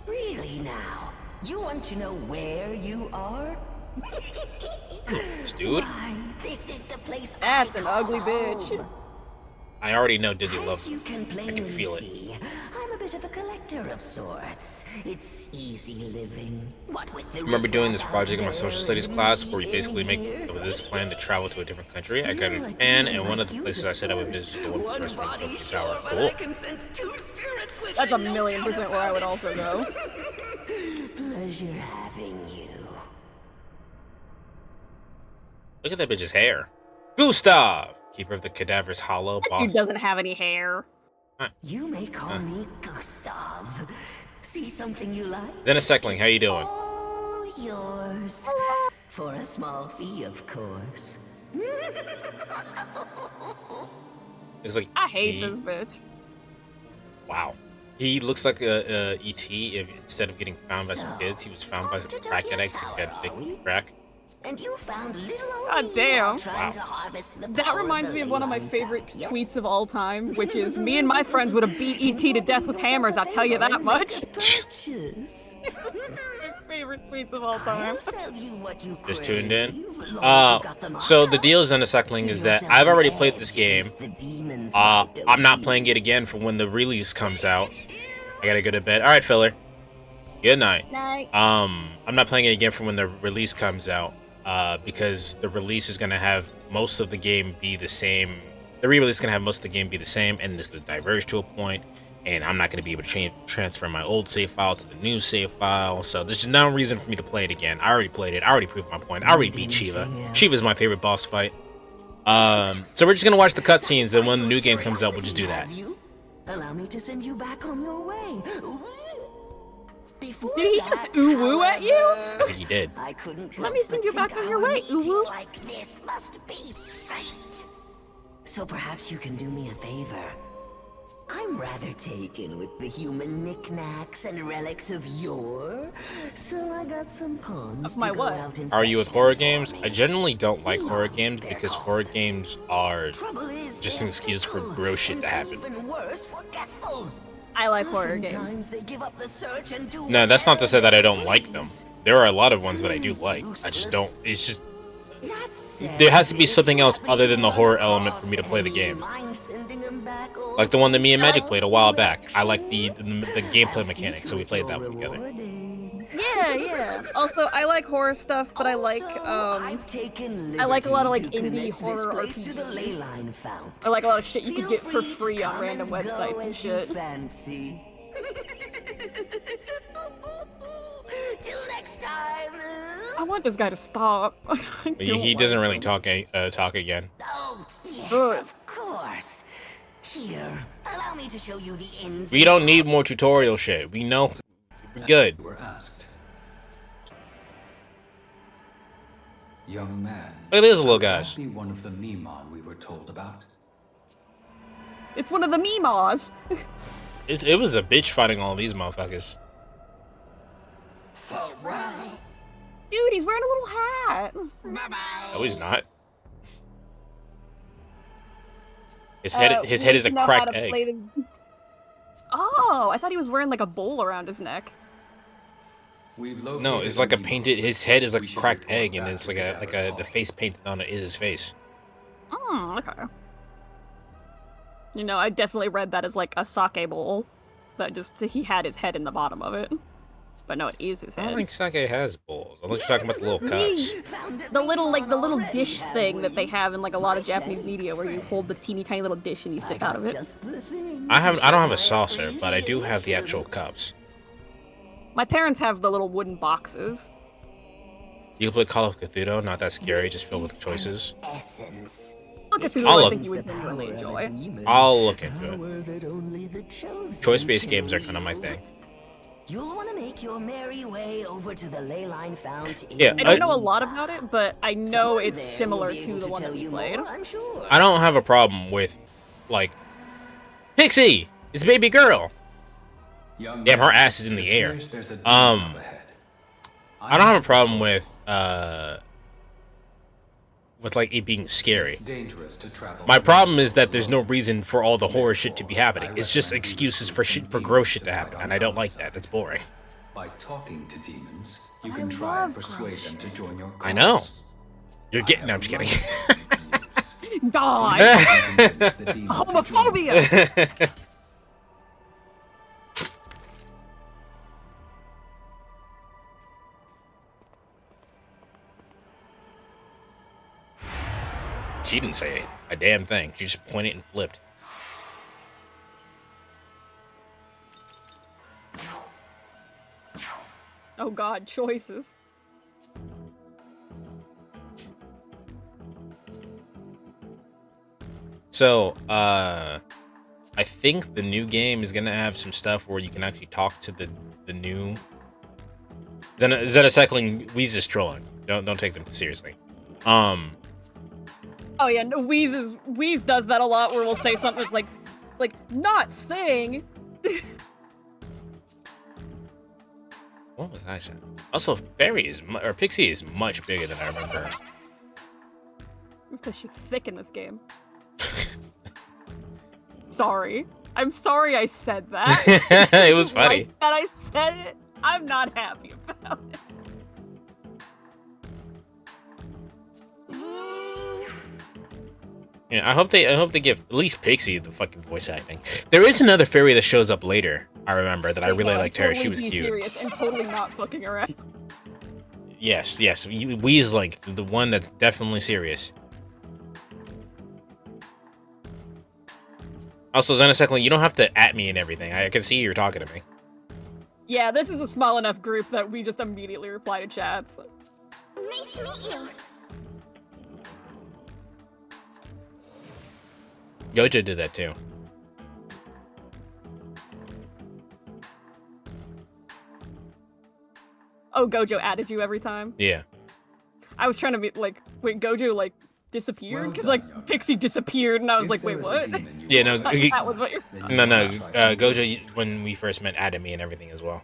Really now? You want to know where you are? Dude, Why, this is the place That's I an call ugly home. bitch. I already know Dizzy As loves you it. can I can plainly feel it. see, I'm a bit of a collector of sorts. It's easy living. What with the I remember doing this project in my social studies class where we basically make this plan to travel to a different country. I got to Japan, and one of the places I said I would visit is the one restaurant in Tokyo Tower. Cool. That's 1,000,000% where I would also go. Pleasure having you. Look at that bitch's hair. Gustav, keeper of the cadaver's hollow boss. He doesn't have any hair. You may call me Gustav. See something you like? Zenesekling, how you doing? All yours. For a small fee, of course. It's like I hate E.T. this bitch. Wow. He looks like a E.T. if instead of getting found by some kids, he was found by some crack addicts and got a big crack. And you found little old God me damn. while trying to harvest the That power reminds the me of one of my Leyline favorite found, yes? tweets of all time, which is me and my friends would have beat E.T. to death with hammers, I'll tell you that much. Purchase. My favorite tweets of all time. I'll sell you what you Just tuned in. crave. So the deal is Zenesekling is that I've already played this game. I'm not playing it again for when the release comes out. I gotta go to bed. All right, filler. Good night. Night. I'm not playing it again for when the release comes out. Because the release is gonna have most of the game be the same. The re-release is gonna have most of the game be the same, and it's gonna diverge to a point. And I'm not gonna be able to transfer my old save file to the new save file. So there's just no reason for me to play it again. I already played it. I already proved my point. I already beat Shiva. Shiva's my favorite boss fight. So we're just gonna watch the cutscenes, and when the new game comes out, we'll just do that. Allow me to send you back on your way. Before Did he just ooh-woo at you? I think he did. I couldn't Let me send you back on your way, ooh-woo. like this must be fate. So perhaps you can do me a favor. I'm rather taken with the human knickknacks and relics of yore, so I got some pawns my to go what? out and Are you with fetch horror them for games? me. I generally don't like horror games because horror games are just an excuse for gross shit to happen. Even worse, forgetful. I like horror games. Oftentimes they give up the search and do No, that's not to say that I don't whatever like they them. please. There are a lot of ones that I do like. I just don't. It's just That said, there has to be if something you else happen other to than the run horror element for across me to play the any, game. mind sending them back over Like the one that me and Magic played a while back. directions? I like the gameplay I'll see mechanics, to so we it played you're that one together. rewarded. Yeah. Also, I like horror stuff, but I like I've taken I like a lot of like liberty to indie connect this horror place to the RPGs. ley line fount. I like a lot of shit you Feel could get for free to free on come random and go websites and as you shit. fancy. Till next time. I want this guy to stop. He doesn't really talk again. Oh, yes, Good. of course. Here, allow me to show you the ins. We don't need more tutorial shit. We know we're good. Were asked. Young man. Look at this little could that guys. be one of the Memon we were told about? It's one of the Meemaws. It was a bitch fighting all these motherfuckers. Dude, he's wearing a little hat. No, he's not. His head is a we know how cracked to egg. play this- Oh, I thought he was wearing like a bowl around his neck. No, it's like a painted. His head is like a cracked egg, and it's like the face painted on it is his face. Oh, okay. You know, I definitely read that as like a sake bowl, that just he had his head in the bottom of it. But no, it is his I don't head. think sake has bowls. Unless you're talking about the little cups. The little dish thing that they have in like a lot of Japanese media, where you hold the teeny tiny little dish and you sip out of it. I don't have a saucer, but I do have the actual cups. My parents have the little wooden boxes. You can play Call of Cthulhu, not that scary, just filled with choices. Essence. Look at who I'll I look- think you would genuinely enjoy. I'll look into it. That only the chosen Choice-based can games are kind of my thing. You'll want to make your merry way over to the ley line fount. Yeah, I don't know a lot about it, but I know it's similar to the one that we played. I'm sure. I don't have a problem with, like, Pixie, it's baby girl. Young Damn, her man, ass is in it the air. appears there's a demon up ahead. I don't have a problem with like it being scary. It's dangerous to travel. My problem is that there's no reason for all the horror shit to be happening. It's just excuses for gross shit to happen, and I don't like that. That's boring. By talking to demons, you can try and persuade them to join your cause. I know. You're getting. No, I'm just kidding. God! Homophobia! Homophobia! She didn't say a damn thing. She just pointed and flipped. Oh god, choices. So, I think the new game is gonna have some stuff where you can actually talk to the new Zetacycling. Wheeze is trolling. Don't take them seriously. Oh yeah, no, Wheeze does that a lot, where we'll say something that's like not thing. What was I saying? Also, Fairy is or Pixie is much bigger than I remember. It's because she's thick in this game. Sorry. I'm sorry I said that. It was funny. Like that I said it. I'm not happy about it. Yeah, I hope they give at least Pixie the fucking voice acting. There is another fairy that shows up later. I remember that I really liked her. She was cute. Serious and totally not fucking around. Yes. Wee's like the one that's definitely serious. Also, Zetacycling, you don't have to at me and everything. I can see you're talking to me. Yeah, this is a small enough group that we just immediately reply to chats. Nice to meet you. Gojo did that too. Oh, Gojo added you every time? Yeah. I was trying to be like, wait, Gojo like disappeared? Because like Pixie disappeared and I was like, wait, what? Yeah, no. That was what you're... No. Gojo, when we first met, added me and everything as well.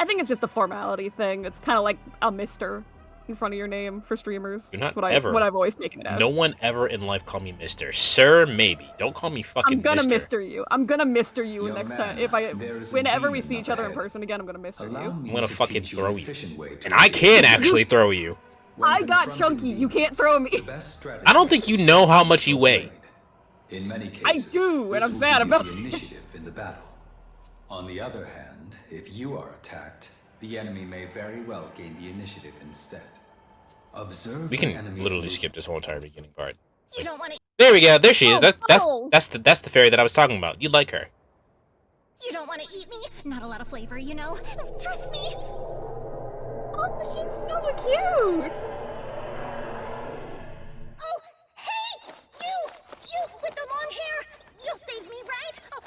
I think it's just a formality thing. It's kind of like a Mr. in front of your name for streamers. Do not That's what I've always taken it as. No one ever in life called me Mr. Sir, maybe. Don't call me fucking I'm gonna Mr. you. I'm gonna Mr. you next time. Whenever we see each other in person again, I'm gonna Mr. you. I'm gonna fucking throw you. And I can actually throw you. I got chunky. You can't throw me. I don't think you know how much you weigh. In many cases, I do, and I'm sad about the initiative in the battle. On the other hand, if you are attacked, the enemy may very well gain the initiative instead. Observe. We can literally skip this whole entire beginning part. You don't want to. There we go. There she is. Oh, That's the fairy that I was talking about. You like her. You don't want to eat me? Not a lot of flavor, you know. Trust me. Oh, she's so cute. Oh, hey, you with the long hair. You'll save me, right? Oh,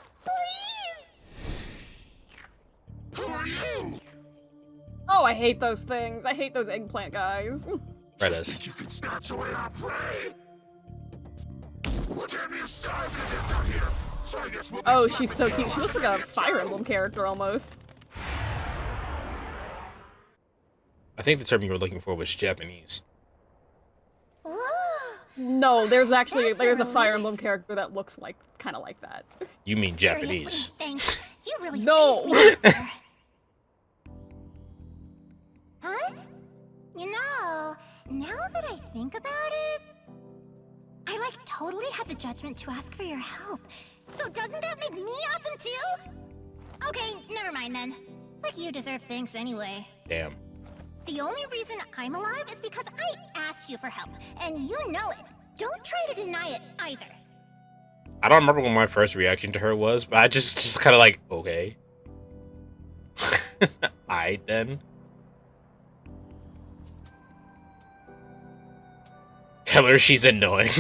please. Who are you? Oh, I hate those things. I hate those eggplant guys. Right us. You can snatch away our prey. What have you started down here? So I guess we'll be Oh, she's so cute. She looks like a Fire Emblem character almost. I think the term you were looking for was Japanese. No, there's a Fire Emblem character that looks like kind of like that. You mean Japanese? Thanks. You really No. saved me. Huh? You know, now that I think about it, I like totally had the judgment to ask for your help. So doesn't that make me awesome too? Okay, never mind then. Like you deserve thanks anyway. Damn. The only reason I'm alive is because I asked you for help, and you know it. Don't try to deny it either. I don't remember what my first reaction to her was, but I just kind of like, okay. Alright then. Tell her she's annoying.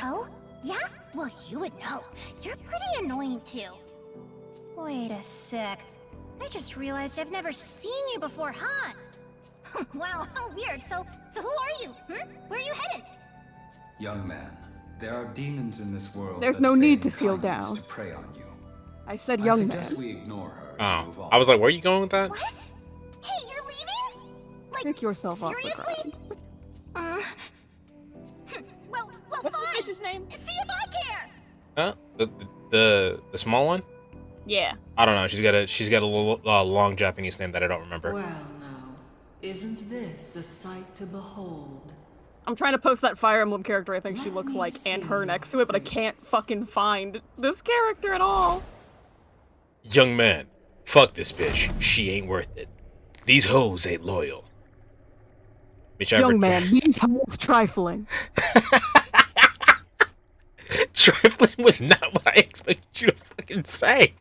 Oh? Yeah? Well, you would know. You're pretty annoying too. Wait a sec. I just realized I've never seen you before, huh? Wow, how weird. So who are you? Where are you headed? Young man, there are demons in this world. There's that no feign need to feel kindness down. To prey on you. I said I young man. suggest we ignore her. Oh, Move on. I was like, where are you going with that? What? Hey, you're leaving? Like, Pick yourself off the seriously? ground. Well, What's fine. this bitch's name? See if I care. Huh? The small one? Yeah. I don't know. She's got a little long Japanese name that I don't remember. Well, now, isn't this a sight to behold? I'm trying to post that Fire Emblem character I think she looks like and her next to it, but I can't fucking find this character at all. Young man, fuck this bitch. She ain't worth it. These hoes ain't loyal. Young man, these hoes trifling. Trifling was not what I expected you to fucking say.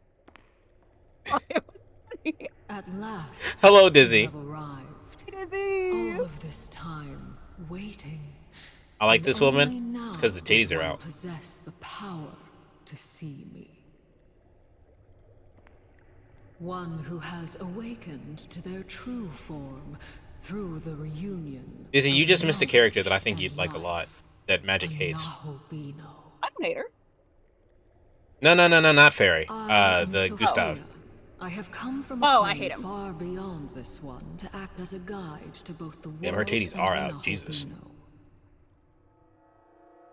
At last, hello, Dizzy. you have arrived. Dizzy. All of this time waiting. I like this Only woman now because the titties does are one out. Possess the power to see me. One who has awakened to their true form through the reunion. Dizzy, you of just missed a character that I knowledge think you'd like a lot. That Magic hates. Nahobino. I don't hate her. No, not Fairy. I am The Sophia. Gustav. I have come from a I plane hate him. far beyond this one to act as a guide to both the world Damn, her titties and are the out. Jesus. Nahobino.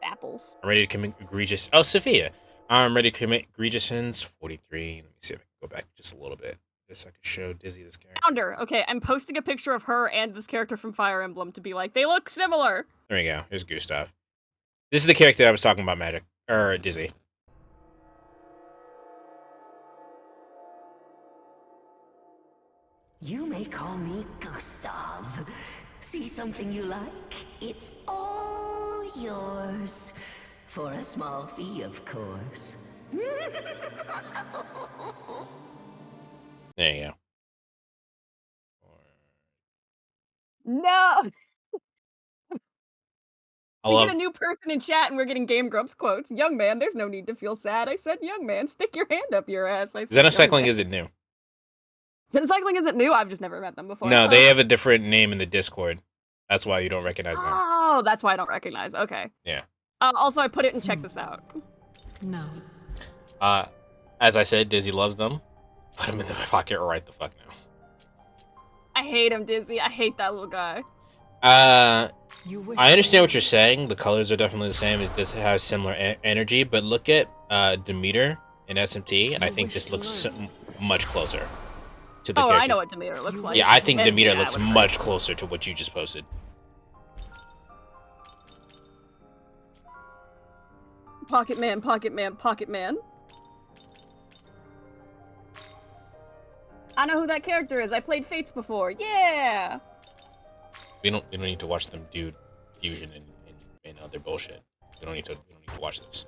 Apples. I'm ready to commit egregious. Oh, Sophia. I'm ready to commit egregious sins. 43. Let me see if I can go back just a little bit. Just so I can show Dizzy this character. Found her. Okay, I'm posting a picture of her and this character from Fire Emblem to be like, they look similar. There we go. Here's Gustav. This is the character I was talking about, Magic. Or Dizzy. You may call me Gustav. See something you like? It's all yours. For a small fee, of course. There you go. No. I We love get a new person in chat and we're getting Game Grumps quotes. Young man, there's no need to feel sad. I said, young man, stick your hand up your ass. I said, Xenocycling isn't new. Xenocycling isn't new? I've just never met them before. No, they have a different name in the Discord. That's why you don't recognize them. Oh, that's why I don't recognize. Okay. Yeah. Also, I put it and check this out. No. As I said, Dizzy loves them. Put them in the pocket right the fuck now. I hate him, Dizzy. I hate that little guy. I understand what you're saying. The colors are definitely the same. It does have similar energy, but look at Demeter in SMT, and I think this looks much closer to the character. I know what Demeter looks like. Yeah, I think Demeter yeah, looks much closer to what you just posted. Pocket man, pocket man, pocket man. I know who that character is. I played Fates before. Yeah. We don't need to watch them do fusion and other bullshit. We don't need to watch this.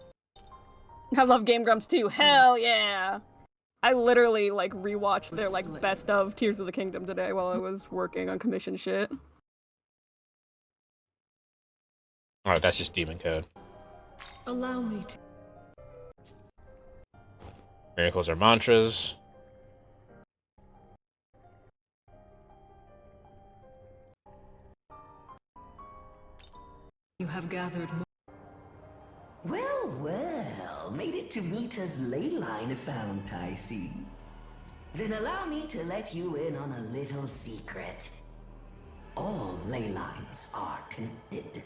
I love Game Grumps too. Hell yeah. I literally like rewatched their like best of Tears of the Kingdom today while I was working on commission shit. Alright, that's just demon code. Allow me to. Miracles are mantras. You have gathered more. Well, made it to Mita's ley line fount, I see. Then allow me to let you in on a little secret. All ley lines are connected.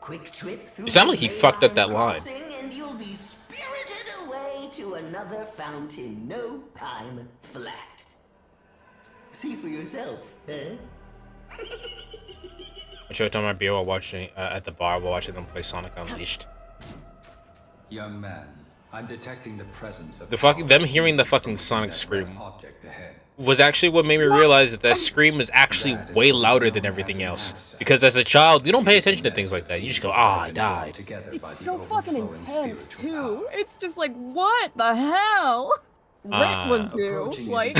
Quick trip through. It sounded like he fucked up that line. And you'll be spirited away to another fountain no time flat. See for yourself, eh? I showed on my beer while watching at the bar while watching them play Sonic Unleashed. Young man, I'm detecting the presence of them hearing the fucking Sonic scream object ahead. was actually what made me realize that scream was actually way louder than everything else. Because as a child, you don't pay attention to things like that. You just go, "Ah, I died." It's so fucking intense too. It's just like, what the hell? Rent was due. Like,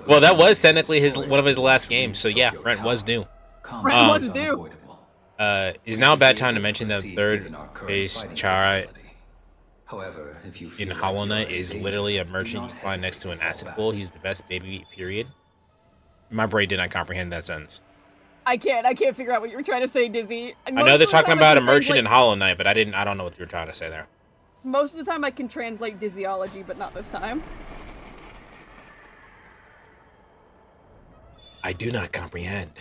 well, that was technically one of his last games. So yeah, Rent was due. Rent was due. Is now a bad time to mention that third base Chara However, if you in Hollow Knight is literally a merchant you find next to an acid pool. He's the best baby, period. My brain did not comprehend that sentence. I can't figure out what you were trying to say, Dizzy. I know they're talking about a merchant in Hollow Knight, but I don't know what you were trying to say there. Most of the time I can translate Dizzyology, but not this time. I do not comprehend.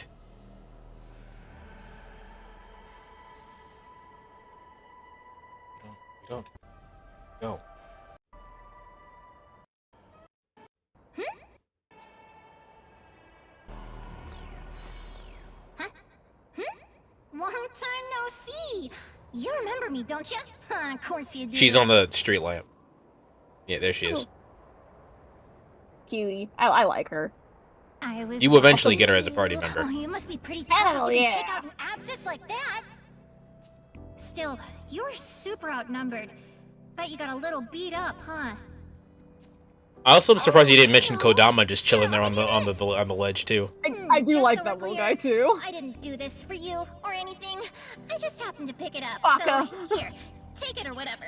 We don't. Go. Long time no see. You remember me, don't you? Of course you do. She's on the street lamp. Yeah, there she is. Cutie. I like her. I was You eventually get her as a party member. Oh, you must be pretty tough if you can take out an abscess like that. Still, you were super outnumbered. Bet you got a little beat up, huh? I also am surprised you didn't mention Kodama just chilling there on the ledge too. I do like that little guy too. I didn't do this for you or anything. I just happened to pick it up. Baka. So here, take it or whatever.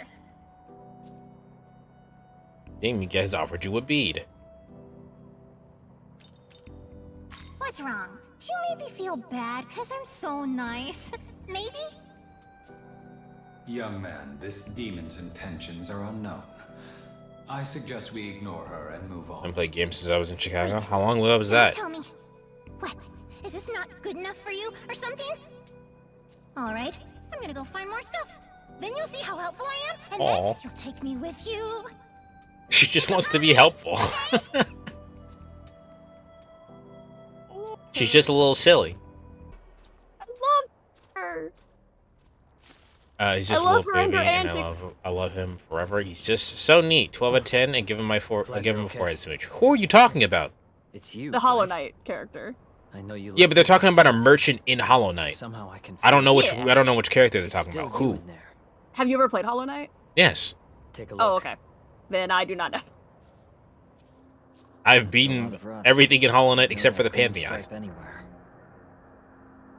Damn, you guys offered you a bead. What's wrong? Do you maybe feel bad because I'm so nice? Maybe? Young man, this demon's intentions are unknown. I suggest we ignore her and move on. I played games since I was in Chicago. How long ago was that? Tell me. What? Is this not good enough for you or something? All right, I'm gonna go find more stuff. Then you'll see how helpful I am, and then you'll take me with you. She just wants to be helpful. She's just a little silly. I love her. He's just a little baby, and I love him forever. He's just so neat. 12 out of 10, and give him a forehead smooch. Who are you talking about? It's you. The Hollow Knight character. I know you. Yeah, but they're talking about a merchant in Hollow Knight. Somehow I can. I don't know which. I don't know which character they're talking about. Who? Have you ever played Hollow Knight? Yes. Take a look. Oh, okay. Then I do not know. I've beaten everything in Hollow Knight except for the Pantheon.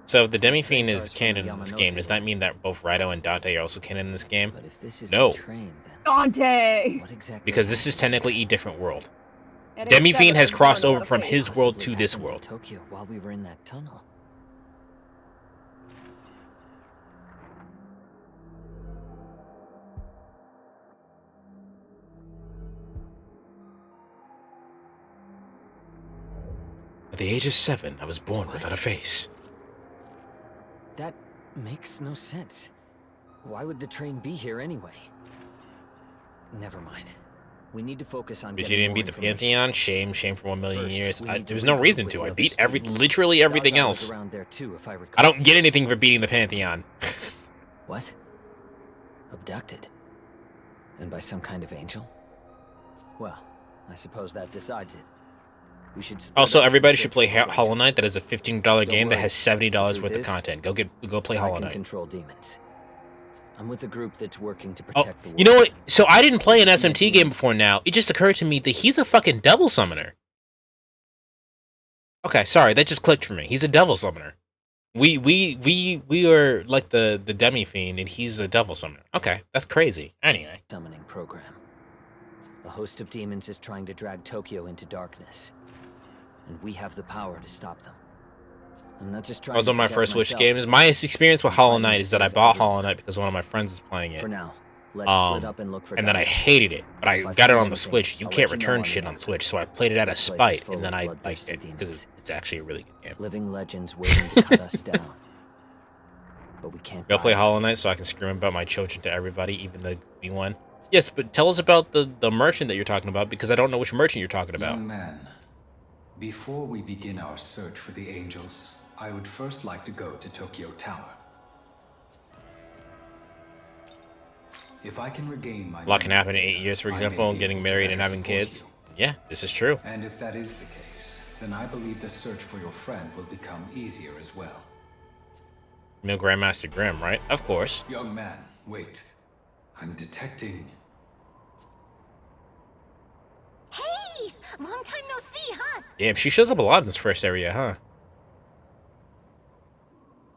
So if the Demi-Fiend is canon in this game, does that mean that both Raito and Dante are also canon in this game? No. Dante! Because this is technically a different world. Demi-Fiend has crossed over from his world to this world. Tokyo while we were in that tunnel. At the age of 7, I was born without a face. That makes no sense. Why would the train be here anyway? Never mind. We need to focus on. Because you didn't beat the Pantheon? Shame for 1 million years. There was no reason to. I beat literally everything else. I don't get anything for beating the Pantheon. What? Abducted? And by some kind of angel? Well, I suppose that decides it. We should also, everybody should play Hollow Knight. That is a $15 game that has $70 worth of content. Go play Hollow Knight. Control demons. I'm with a group that's working to protect the world. You know what? So I didn't play an SMT game before now. It just occurred to me that he's a fucking devil summoner. Okay, sorry, that just clicked for me. He's a devil summoner. We are like the Demi-Fiend, and he's a devil summoner. Okay, that's crazy. Anyway. Summoning program. A host of demons is trying to drag Tokyo into darkness. And we have the power to stop them. I'm not just trying. That was one of my first Switch games. My experience with Hollow Knight is that I bought Hollow Knight because one of my friends was playing it. For now, let's split up and look for. And then I hated it, but I got it on the Switch. You can't return shit on Switch, so I played it out of spite, and then I liked it because it's actually a really good game. Living legends waiting to cut us down. But we can't. Go play Hollow Knight so I can scream about my children to everybody, even the goofy one. Yes, but tell us about the merchant that you're talking about, because I don't know which merchant you're talking about. Young man, before we begin our search for the angels, I would first like to go to Tokyo Tower. If I can regain my... A lot can happen in 8 years, for example, getting married and having kids. Yeah, this is true. And if that is the case, then I believe the search for your friend will become easier as well. You know Grandmaster Grimm, right? Of course. Young man, wait. I'm detecting... Hey! Long time no see, huh? Damn, she shows up a lot in this first area, huh?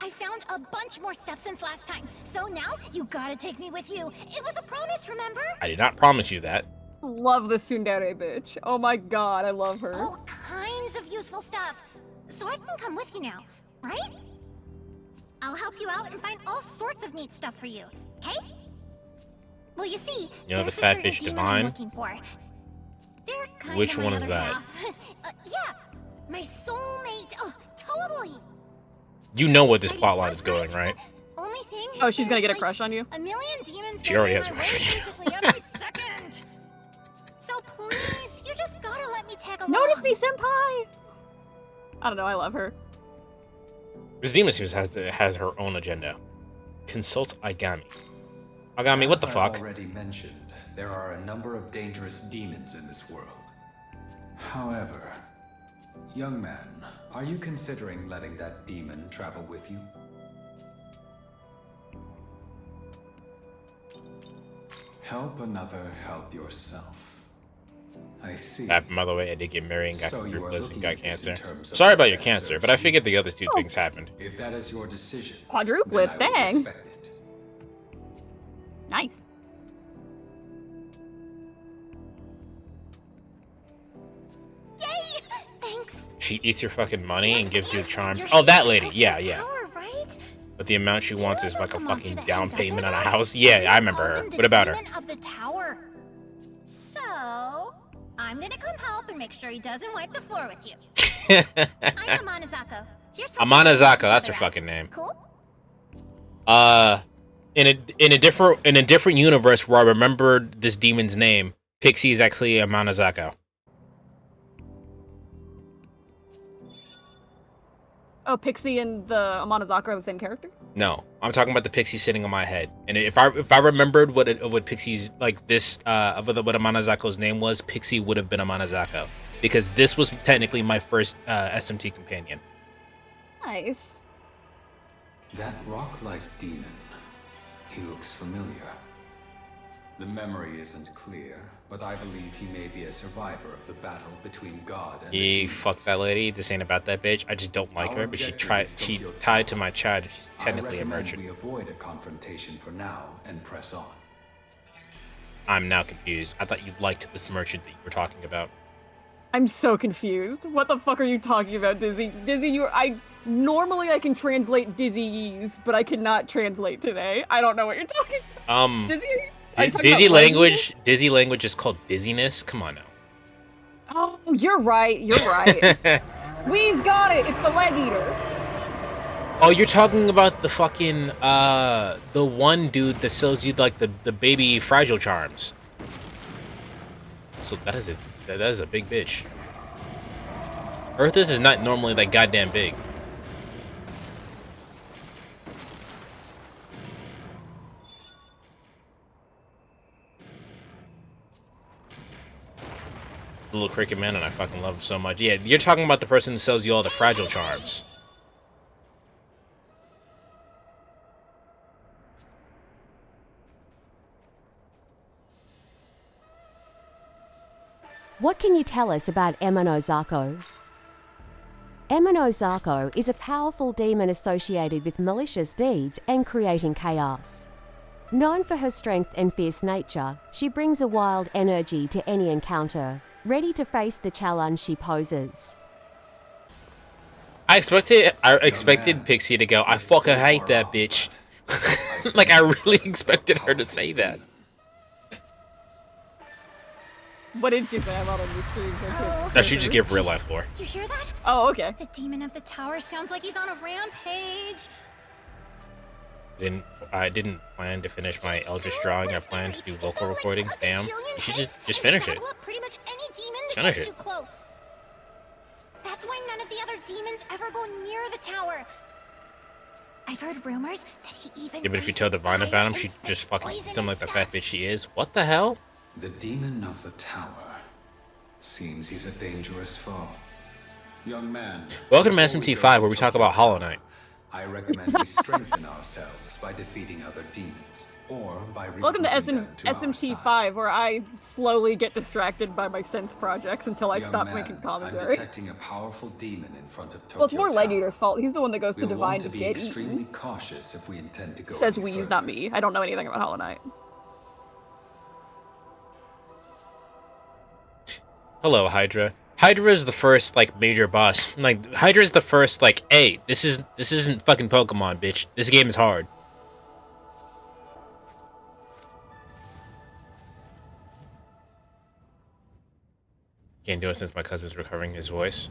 I found a bunch more stuff since last time, so now you gotta take me with you. It was a promise, remember? I did not promise you that. Love the tsundere bitch. Oh my god, I love her. All kinds of useful stuff. So I can come with you now, right? I'll help you out and find all sorts of neat stuff for you, okay? Well, you see, you know the there's fat a certain bitch demon Divine? I'm looking for. They're kind Which of my one is other that? half. Yeah, my soulmate. Oh, totally. You know what this plotline is going, right? Only thing Oh, she's gonna get a like crush on you? A million demons She already get has in a my crush way on you. basically every second. So please, you just gotta let me tag along. Notice me, senpai! I don't know, I love her. This demon seems has her own agenda. Consult Agami. Agami, what the fuck? As I've already mentioned, there are a number of dangerous demons in this world. However, Young man, are you considering letting that demon travel with you? Help another, help yourself. I see. Happened, by the way, I did get married and got So you are quadruplets and got looking at this cancer. in terms of Sorry what about your best cancer, serves but I you. figured the other two things happened. If that is your decision, Quadruplets, then I will dang. respect it. Nice. Yay! Thanks. She eats your fucking money and gives you charms. Oh, that lady. Yeah, yeah. Tower, right? But the amount she wants is like a monster fucking that down hangs out payment there, on a though? house. Yeah, I remember Calls her. him the What about her? demon of the tower. So, I'm gonna come help and make sure he doesn't wipe the floor with you. I'm Amana Zako. Here's something Amana to help Zako, each that's her other out. fucking name. Cool? In a different universe where I remembered this demon's name, Pixie is actually Amana Zako. Oh, Pixie and the Amanazaka are the same character? No, I'm talking about the Pixie sitting on my head. And if I remembered what Pixie's like this what Amana Zako's name was, Pixie would have been Amana Zako, because this was technically my first SMT companion. Nice. That rock-like demon, he looks familiar. The memory isn't clear, but I believe he may be a survivor of the battle between God and the Fuck that lady. This ain't about that bitch. I just don't like her, but she tied to my child. She's technically a merchant. we avoid a confrontation for now and press on. I'm now confused. I thought you liked this merchant that you were talking about. I'm so confused. What the fuck are you talking about, Dizzy? Dizzy, normally I can translate Dizzy-ease, but I cannot translate today. I don't know what you're talking about. Dizzy? Dizzy language. Dizzy language is called dizziness. Come on now. Oh, you're right. You're right. We's got it. It's the leg eater. Oh, you're talking about the fucking the one dude that sells you like the baby fragile charms. So that is a big bitch. Earthus is not normally that goddamn big. Little cricket man, and I fucking love him so much. Yeah, you're talking about the person who sells you all the fragile charms. What can you tell us about Amano Zako? Amano Zako is a powerful demon associated with malicious deeds and creating chaos. Known for her strength and fierce nature, she brings a wild energy to any encounter, ready to face the challenge she poses. I expected Pixie to go, I fucking hate that bitch. Like, I really expected her to say that. What did she say? I'm not on the screen. No, she just gave real life lore. You hear that? Oh, okay. The demon of the tower sounds like he's on a rampage. I didn't plan to finish my Eldritch drawing. I planned to do vocal recordings. Damn, you should just finish it. Pretty much any demon that Finish gets it. too close. That's why none of the other demons ever go near the tower. I've heard rumors that he even. Yeah, but if you tell Divine about him, she just fucking eats him like the fat bitch she is. What the hell? The demon of the tower. Seems he's a dangerous foe. Young man. Welcome to SMT5, where we talk about Hollow Knight. I recommend we strengthen ourselves by defeating other demons, or by Welcome to recruiting them to our side. SMT5, where I slowly get distracted by my synth projects until I Young stop man, making I'm commentary. detecting a powerful demon in front of Tokyo Well, it's more Leg Tower. Eater's fault. He's the one that goes to We'll Divine want to to be get extremely eaten. cautious if we intend to go Says any Weeze, further. not me. I don't know anything about Hollow Knight. Hello, Hydra. Hydra is the first like major boss. Like Hydra is the first like, hey, this isn't fucking Pokemon, bitch. This game is hard. Can't do it since my cousin's recovering his voice.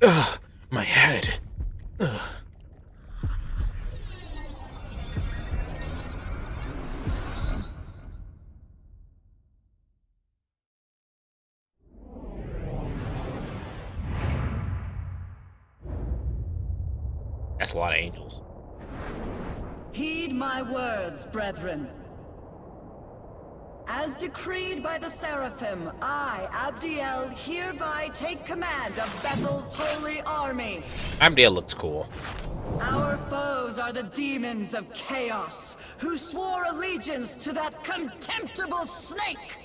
Ugh, my head. Ugh. That's a lot of angels. Heed my words, brethren. As decreed by the Seraphim, I, Abdiel, hereby take command of Bethel's holy army. Abdiel looks cool. Our foes are the demons of chaos, who swore allegiance to that contemptible snake.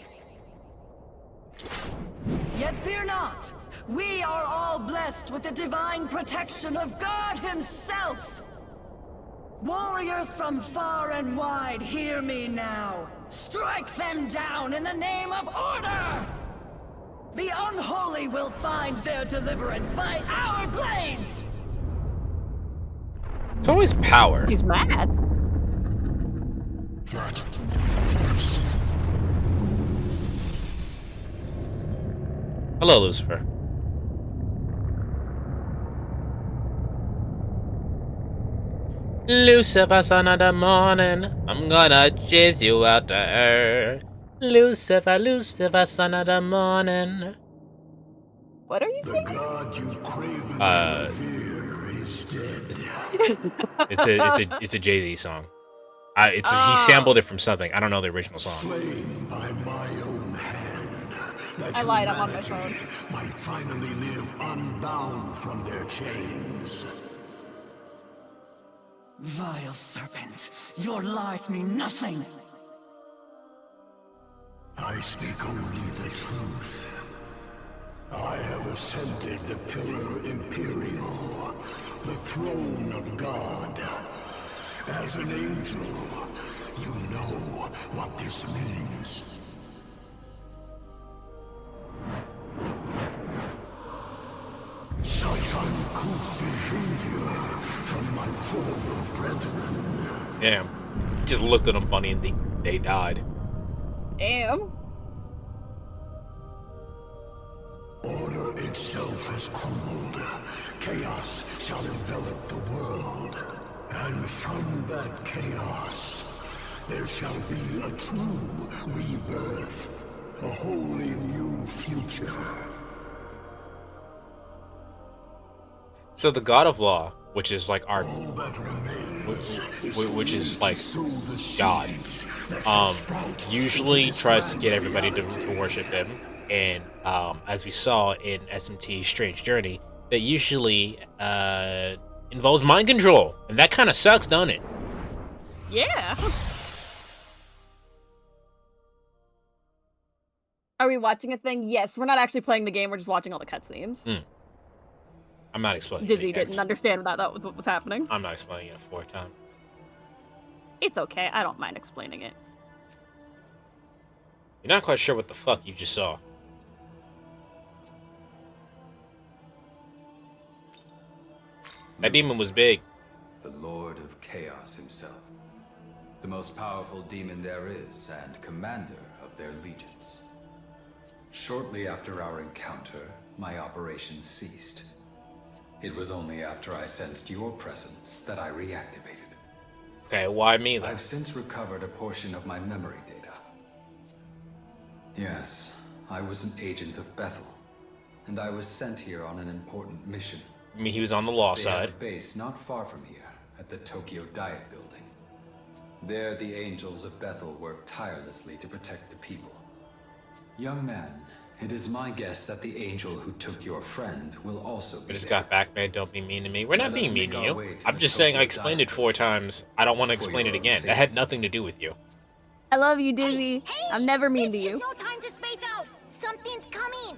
Yet fear not, we are all blessed with the divine protection of God himself. Warriors from far and wide, hear me now. Strike them down in the name of order! The unholy will find their deliverance by our blades! It's always power. He's mad. Hello, Lucifer. Lucifer, son of the morning, I'm gonna chase you out to earth. Lucifer, Lucifer, son of the morning. What are you saying? The god you crave and revere is dead. It's a Jay-Z song. He sampled it from something. I don't know the original song. Slain by my own hand, that I lied, I'm on my phone. might finally live unbound from their chains. Vile serpent, your lies mean nothing. I speak only the truth. I have ascended the Pillar Imperial, the throne of God. As an angel, you know what this means. Such uncouth behavior from my former brethren. Damn. Just looked at them funny and they died. Damn. Order itself has crumbled. Chaos shall envelop the world. And from that chaos, there shall be a true rebirth. A wholly new future. So the God of Law, which is like our, which is like God, usually tries to get everybody to worship him. And as we saw in SMT's Strange Journey, that usually involves mind control, and that kind of sucks, don't it? Yeah. Are we watching a thing? Yes, we're not actually playing the game. We're just watching all the cutscenes. I'm not explaining. Dizzy didn't understand that was what was happening. I'm not explaining it for a time. It's okay. I don't mind explaining it. You're not quite sure what the fuck you just saw. That demon was big. The Lord of Chaos himself. The most powerful demon there is, and commander of their legions. Shortly after our encounter, my operation ceased. It was only after I sensed your presence that I reactivated. Okay, why me then? I've since recovered a portion of my memory data. Yes, I was an agent of Bethel, and I was sent here on an important mission. I mean, he was on the law They side. have a base not far from here, at the Tokyo Diet Building. There, the angels of Bethel work tirelessly to protect the people. Young man, it is my guess that the angel who took your friend will also be I just there. got back, man. Don't be mean to me. We're not Let us being mean make to our way you. to I'm the just saying I Tokyo explained it Diet 4 times. I don't want to explain it your own again. That had nothing to do with you. I love you, Dizzy. I'm never mean to This you. is no time to space out. Something's coming.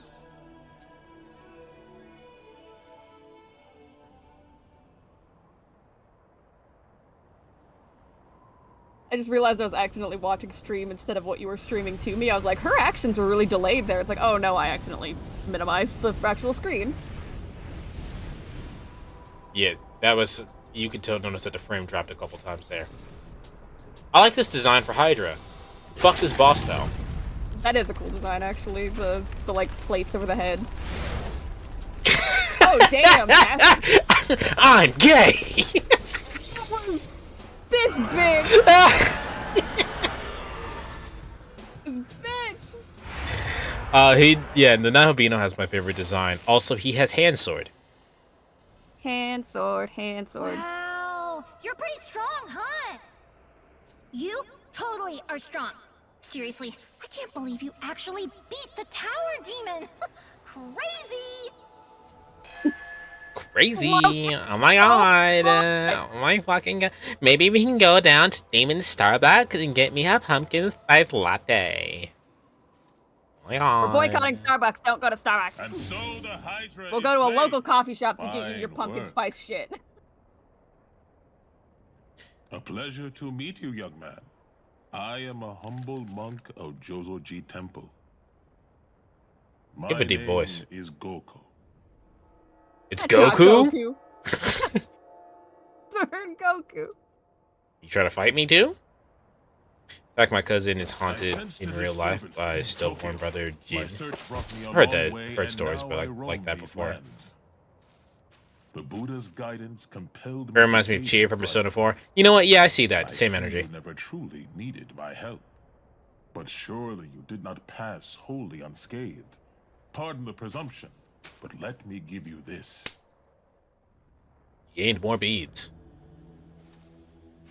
I just realized I was accidentally watching stream instead of what you were streaming to me. I was like, her actions were really delayed there. It's like, oh no, I accidentally minimized the actual screen. Yeah, that was... You could notice that the frame dropped a couple times there. I like this design for Hydra. Fuck this boss, though. That is a cool design, actually. The like, plates over the head. Oh, damn, Cassie. I'm gay! This bitch! This bitch! Yeah, the Nahobino has my favorite design. Also, he has hand sword. Hand sword, hand sword. Wow, you're pretty strong, huh? You totally are strong. Seriously, I can't believe you actually beat the tower demon. Crazy. Crazy. Oh my god. Oh my fucking god. Maybe we can go down to Demon Starbucks and get me a pumpkin spice latte. Oh my god. We're boycotting Starbucks. Don't go to Starbucks. And so the Hydra We'll go to a local coffee shop to get you your Fine pumpkin work. spice shit. A pleasure to meet you, young man. I am a humble monk of Jozoji Temple. My You have a deep name voice. is Goku. It's That's not Goku? Goku. Goku. You try to fight me too? In fact, my cousin is haunted in real life by his stillborn brother Jin. I've heard that, heard stories, but like that before. The Buddha's guidance compelled It reminds me of Chia from Persona 4. You know what? Yeah, I see that. Same energy. You never truly needed my help. But surely you did not pass wholly unscathed. Pardon the presumption, but let me give you this. Gained more beads.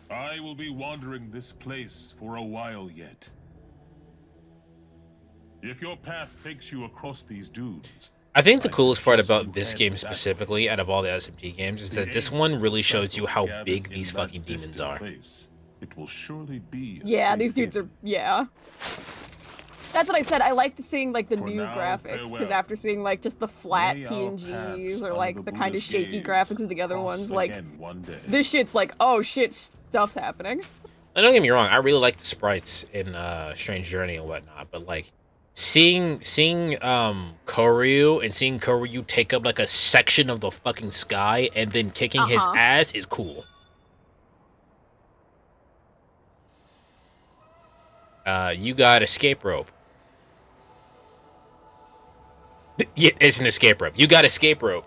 I will be wandering this place for a while yet. If your path takes you across these dunes, I think the coolest part about this game specifically, out of all the SMT games, is that this one really shows you how big these fucking demons are. it will surely be a Yeah, safe these dudes are. Yeah. That's what I said. I like seeing like the new now, graphics because farewell. after seeing like just the flat May our PNGs paths or under like the the kind of Buddha's shaky gaze graphics of the other cross ones, like again one day. this shit's like, oh shit, stuff's happening. And don't get me wrong, I really like the sprites in Strange Journey and whatnot, but like seeing Koryu and seeing Koryu take up like a section of the fucking sky and then kicking his ass is cool. You got escape rope. Yeah, it's an escape rope. You got escape rope.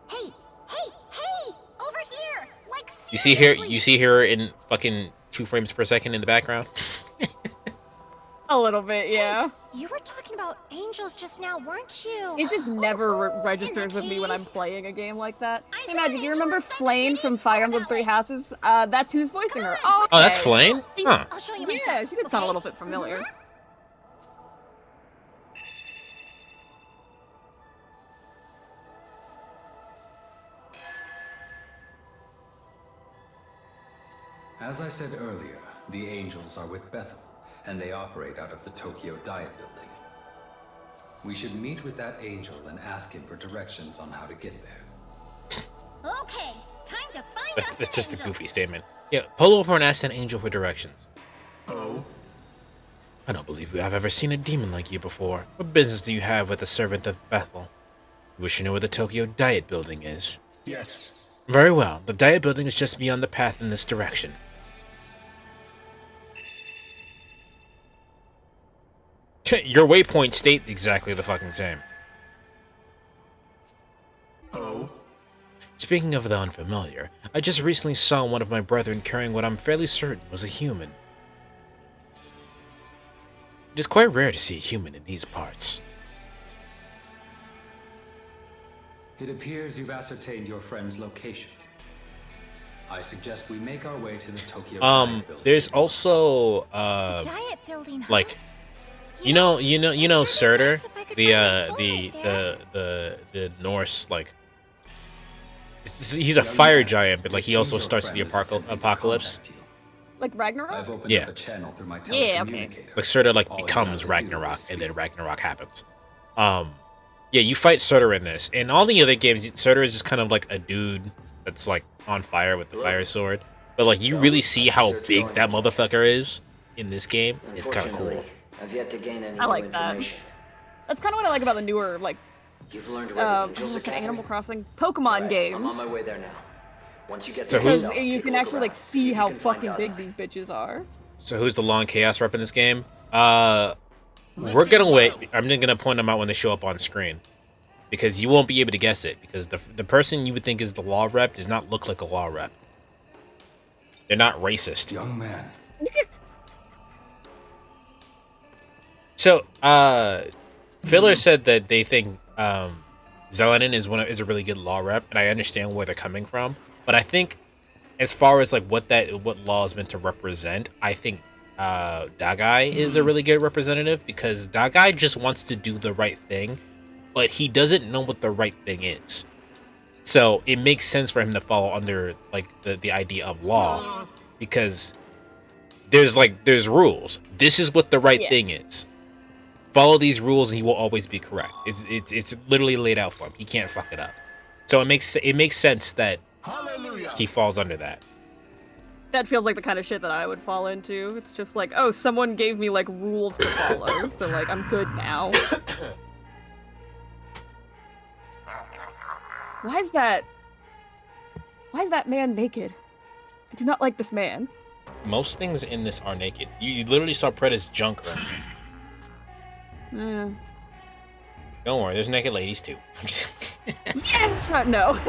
Hey, over here. Like You see here, you see her in fucking 2 frames per second in the background. A little bit, yeah. You were talking about angels just now, weren't you? It just never registers with me when I'm playing a game like that. Hey Magic, you remember Flame from Fire Emblem Three Houses? That's who's voicing her. Oh, Oh, that's Flame? Huh. I'll show you Yeah, myself. she did sound a little bit familiar. As I said earlier, the angels are with Bethel, and they operate out of the Tokyo Diet Building. We should meet with that angel and ask him for directions on how to get there. Okay, time to find us That's an just a angel. goofy statement. Yeah, pull over and ask an angel for directions. Oh? I don't believe I've ever seen a demon like you before. What business do you have with the servant of Bethel? You wish you knew where the Tokyo Diet Building is. Yes. Very well. The Diet Building is just beyond the path in this direction. Your waypoints state exactly the fucking same. Oh? Speaking of the unfamiliar, I just recently saw one of my brethren carrying what I'm fairly certain was a human. It is quite rare to see a human in these parts. It appears you've ascertained your friend's location. I suggest we make our way to the Tokyo Diet Building. There's also Diet building, huh? like you know Surtur, the Norse, like he's a fire giant, but like he also starts the apocalypse. Like Ragnarok? I've opened Yeah. up a channel through my Yeah, okay. telecommunicator. Like Surtur like All you becomes have to do Ragnarok, is and speak. then Ragnarok happens. Yeah, you fight Surtur in this. In all the other games, Surtur is just kind of like a dude that's like on fire with the fire sword. But like you really see how big that motherfucker is in this game. It's kind of cool. I've yet to gain any I like that. information. That's kind of what I like about the newer, like, You've learned where the angels are what's it, gathering? Animal Crossing, Pokemon games. I'm on my way there now. Once you get So there who's- Because yourself, you take a can look actually like around. see if how you can find fucking us. big these bitches are. So who's the long chaos rep in this game? We're gonna wait. I'm just gonna point them out when they show up on screen, because you won't be able to guess it. Because the person you would think is the law rep does not look like a law rep. They're not racist. Young man, So, Filler said that they think Zelenin is a really good law rep, and I understand where they're coming from. But I think as far as like what law is meant to represent, I think Dagai is a really good representative, because Dagai just wants to do the right thing, but he doesn't know what the right thing is. So it makes sense for him to fall under like the idea of law, because there's rules. This is what the right thing is. Follow these rules and he will always be correct. It's literally laid out for him. He can't fuck it up. So it makes sense that he falls under that. That feels like the kind of shit that I would fall into. It's just like, oh, someone gave me like rules to follow, so like I'm good now. Why is that man naked? I do not like this man. Most things in this are naked. You literally saw Preda's junk right now. Don't worry, there's naked ladies too. No.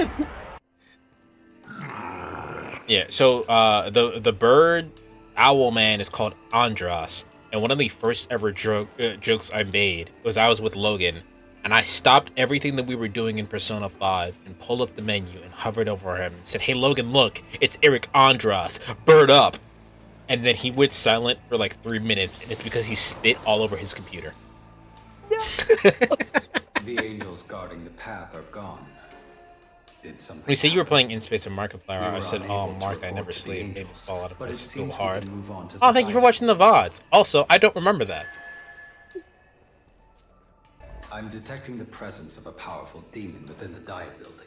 Yeah, so the bird owl man is called Andras, and one of the first ever jokes I made was I was with Logan, and I stopped everything that we were doing in Persona 5 and pulled up the menu and hovered over him and said, "Hey Logan, look, it's Eric Andras, bird up." And then he went silent for like 3 minutes, and it's because he spit all over his computer. The angels guarding the path are gone. Did something We say you were happen? playing in Space with Markiplier. I said, "Oh, Mark, I never sleep. Maybe fall out of bed so hard." Oh, thank you for watching the VODs. Also, I don't remember that. I'm detecting the presence of a powerful demon within the diet building.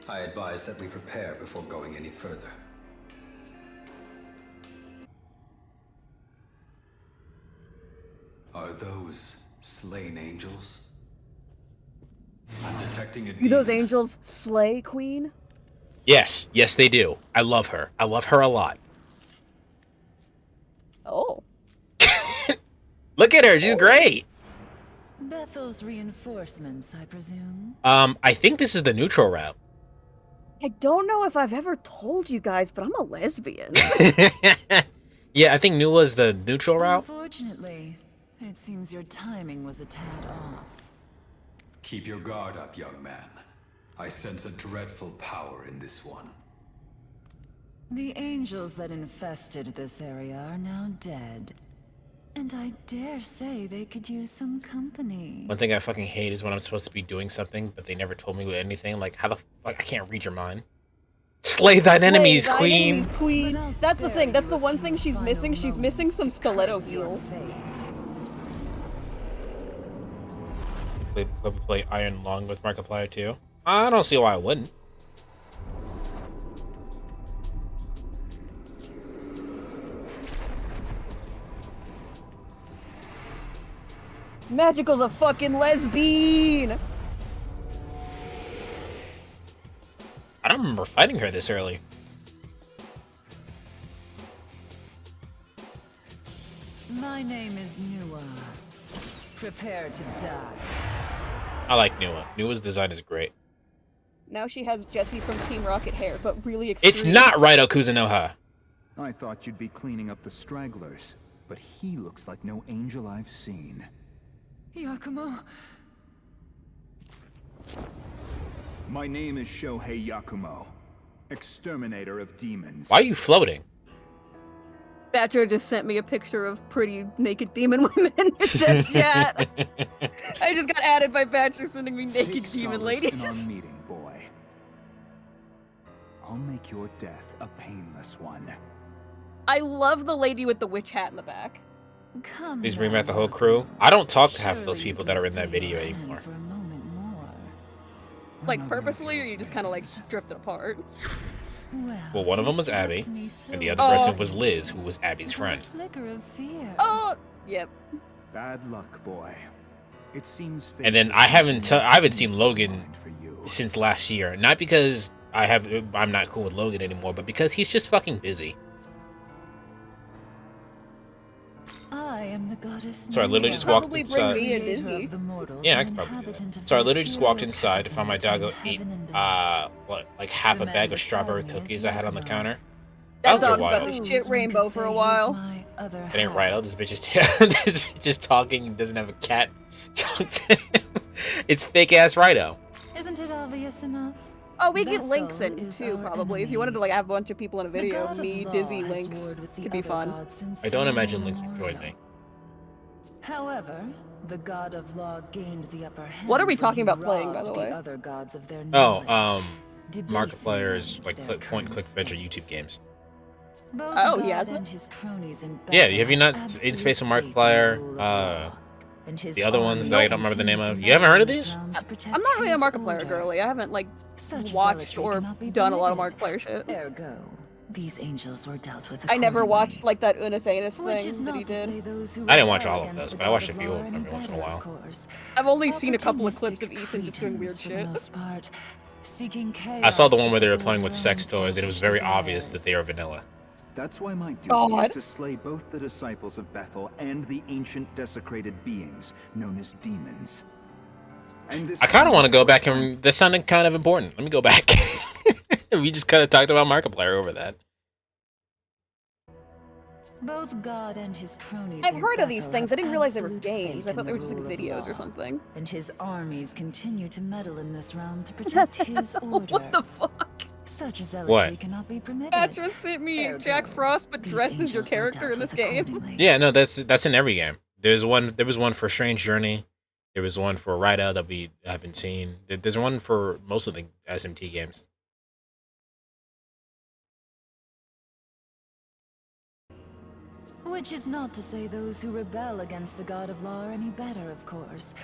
I advise that we prepare before going any further. Are those slain angels? I'm detecting a Do those angels slay Queen? Yes, they do. I love her. I love her a lot. Oh. Look at her. She's great. Bethel's reinforcements, I presume. I think this is the neutral route. I don't know if I've ever told you guys, but I'm a lesbian. Yeah, I think Nua's the neutral route. Unfortunately, it seems your timing was a tad off. Keep your guard up, young man. I sense a dreadful power in this one. The angels that infested this area are now dead. And I dare say they could use some company. One thing I fucking hate is when I'm supposed to be doing something, but they never told me anything. Like, how the fuck? I can't read your mind. Slay thine enemies, Queen! That's the thing. That's the one thing she's missing. She's missing some stiletto heels. Would we play Iron Lung with Markiplier too? I don't see why I wouldn't. Magical's a fucking lesbian! I don't remember fighting her this early. My name is Nua. Prepare to die. I like Nua. Nua's design is great. Now she has Jessie from Team Rocket hair, but really extreme. It's not Raito Kuzunoha. I thought you'd be cleaning up the stragglers, but he looks like no angel I've seen. Yakumo. My name is Shohei Yakumo, exterminator of demons. Why are you floating? Batcher just sent me a picture of pretty naked demon women in the chat. I just got added by Batcher sending me naked demon ladies. In our meeting, boy. I'll make your death a painless one. I love the lady with the witch hat in the back. Please bring back the whole crew. I don't talk to half of those people that are in that video anymore. Like purposefully, or you just kind of like drifted apart? Well, one of them was Abby, and the other person was Liz, who was Abby's friend. Oh, yep. Bad luck, boy. It seems. And then I haven't seen Logan since last year. Not because I'm not cool with Logan anymore, but because he's just fucking busy. I am the goddess. So I literally just walked probably inside. bring me and Izzy. Yeah, I could probably do that. So I literally just walked inside to find my doggo ate like half a bag of strawberry cookies I had on the counter. That was a dog's while. about to shit Rainbow for a while. It ain't right. This bitch is this bitch is talking. He doesn't have a cat. Talk to him. It's fake ass Rido. Isn't it obvious enough? Oh, we get links Bethel in is too, our probably. If you wanted to like have a bunch of people in a video, me, Dizzy, links, could be fun. I don't imagine links would join me. However, the god of law gained the upper hand. What are we when talking he about playing, by robbed the way? other gods of their Oh, knowledge, Markiplier's like their point-and-click adventure YouTube games. Both Oh, God he has and his cronies in Yeah, Bethel have you not had in Space with absolute faith in the Markiplier? rule of law, and his The other ones that I don't remember the name armies of. You haven't heard of these? continued to protect I'm not really a his Markiplier order. girly. I haven't like Such watched zealotry or cannot be done a lot of permitted. Markiplier shit. Ergo, these angels were dealt with I never accordingly. watched like that Unus Annus Which is thing that he not to say did. those who I didn't watch rebel all of against those, the but I God watched a of few law of them any every once in a better, while. of course. I've only seen a couple of clips of Opportunistic Ethan just doing weird cretins, for the shit. most part, seeking I saw the chaos one to where they were fulfill playing with their sex own toys, and it was selfish very obvious that desires. they are vanilla. That's why my duty God. is to slay both the disciples of Bethel and the ancient desecrated beings known as demons. And this I kind of want to go back and this sounded kind of important. Let me go back. We just kind of talked about Markiplier over that. Both God and his cronies I've in heard of these Bethel things. I have didn't realize they were absolute games. faith I in thought they the were just like rule of videos or law. something. And his armies continue to meddle in this realm to protect his order. What the fuck? Such zealotry What? cannot be permitted. Patcha sent me Jack Frost, but these dressed as your angels were character dealt in this with game. accordingly. Yeah, no, that's in every game. There was one for Strange Journey. There was one for Rida that we haven't seen. There's one for most of the SMT games. Which is not to say those who rebel against the god of law are any better, of course.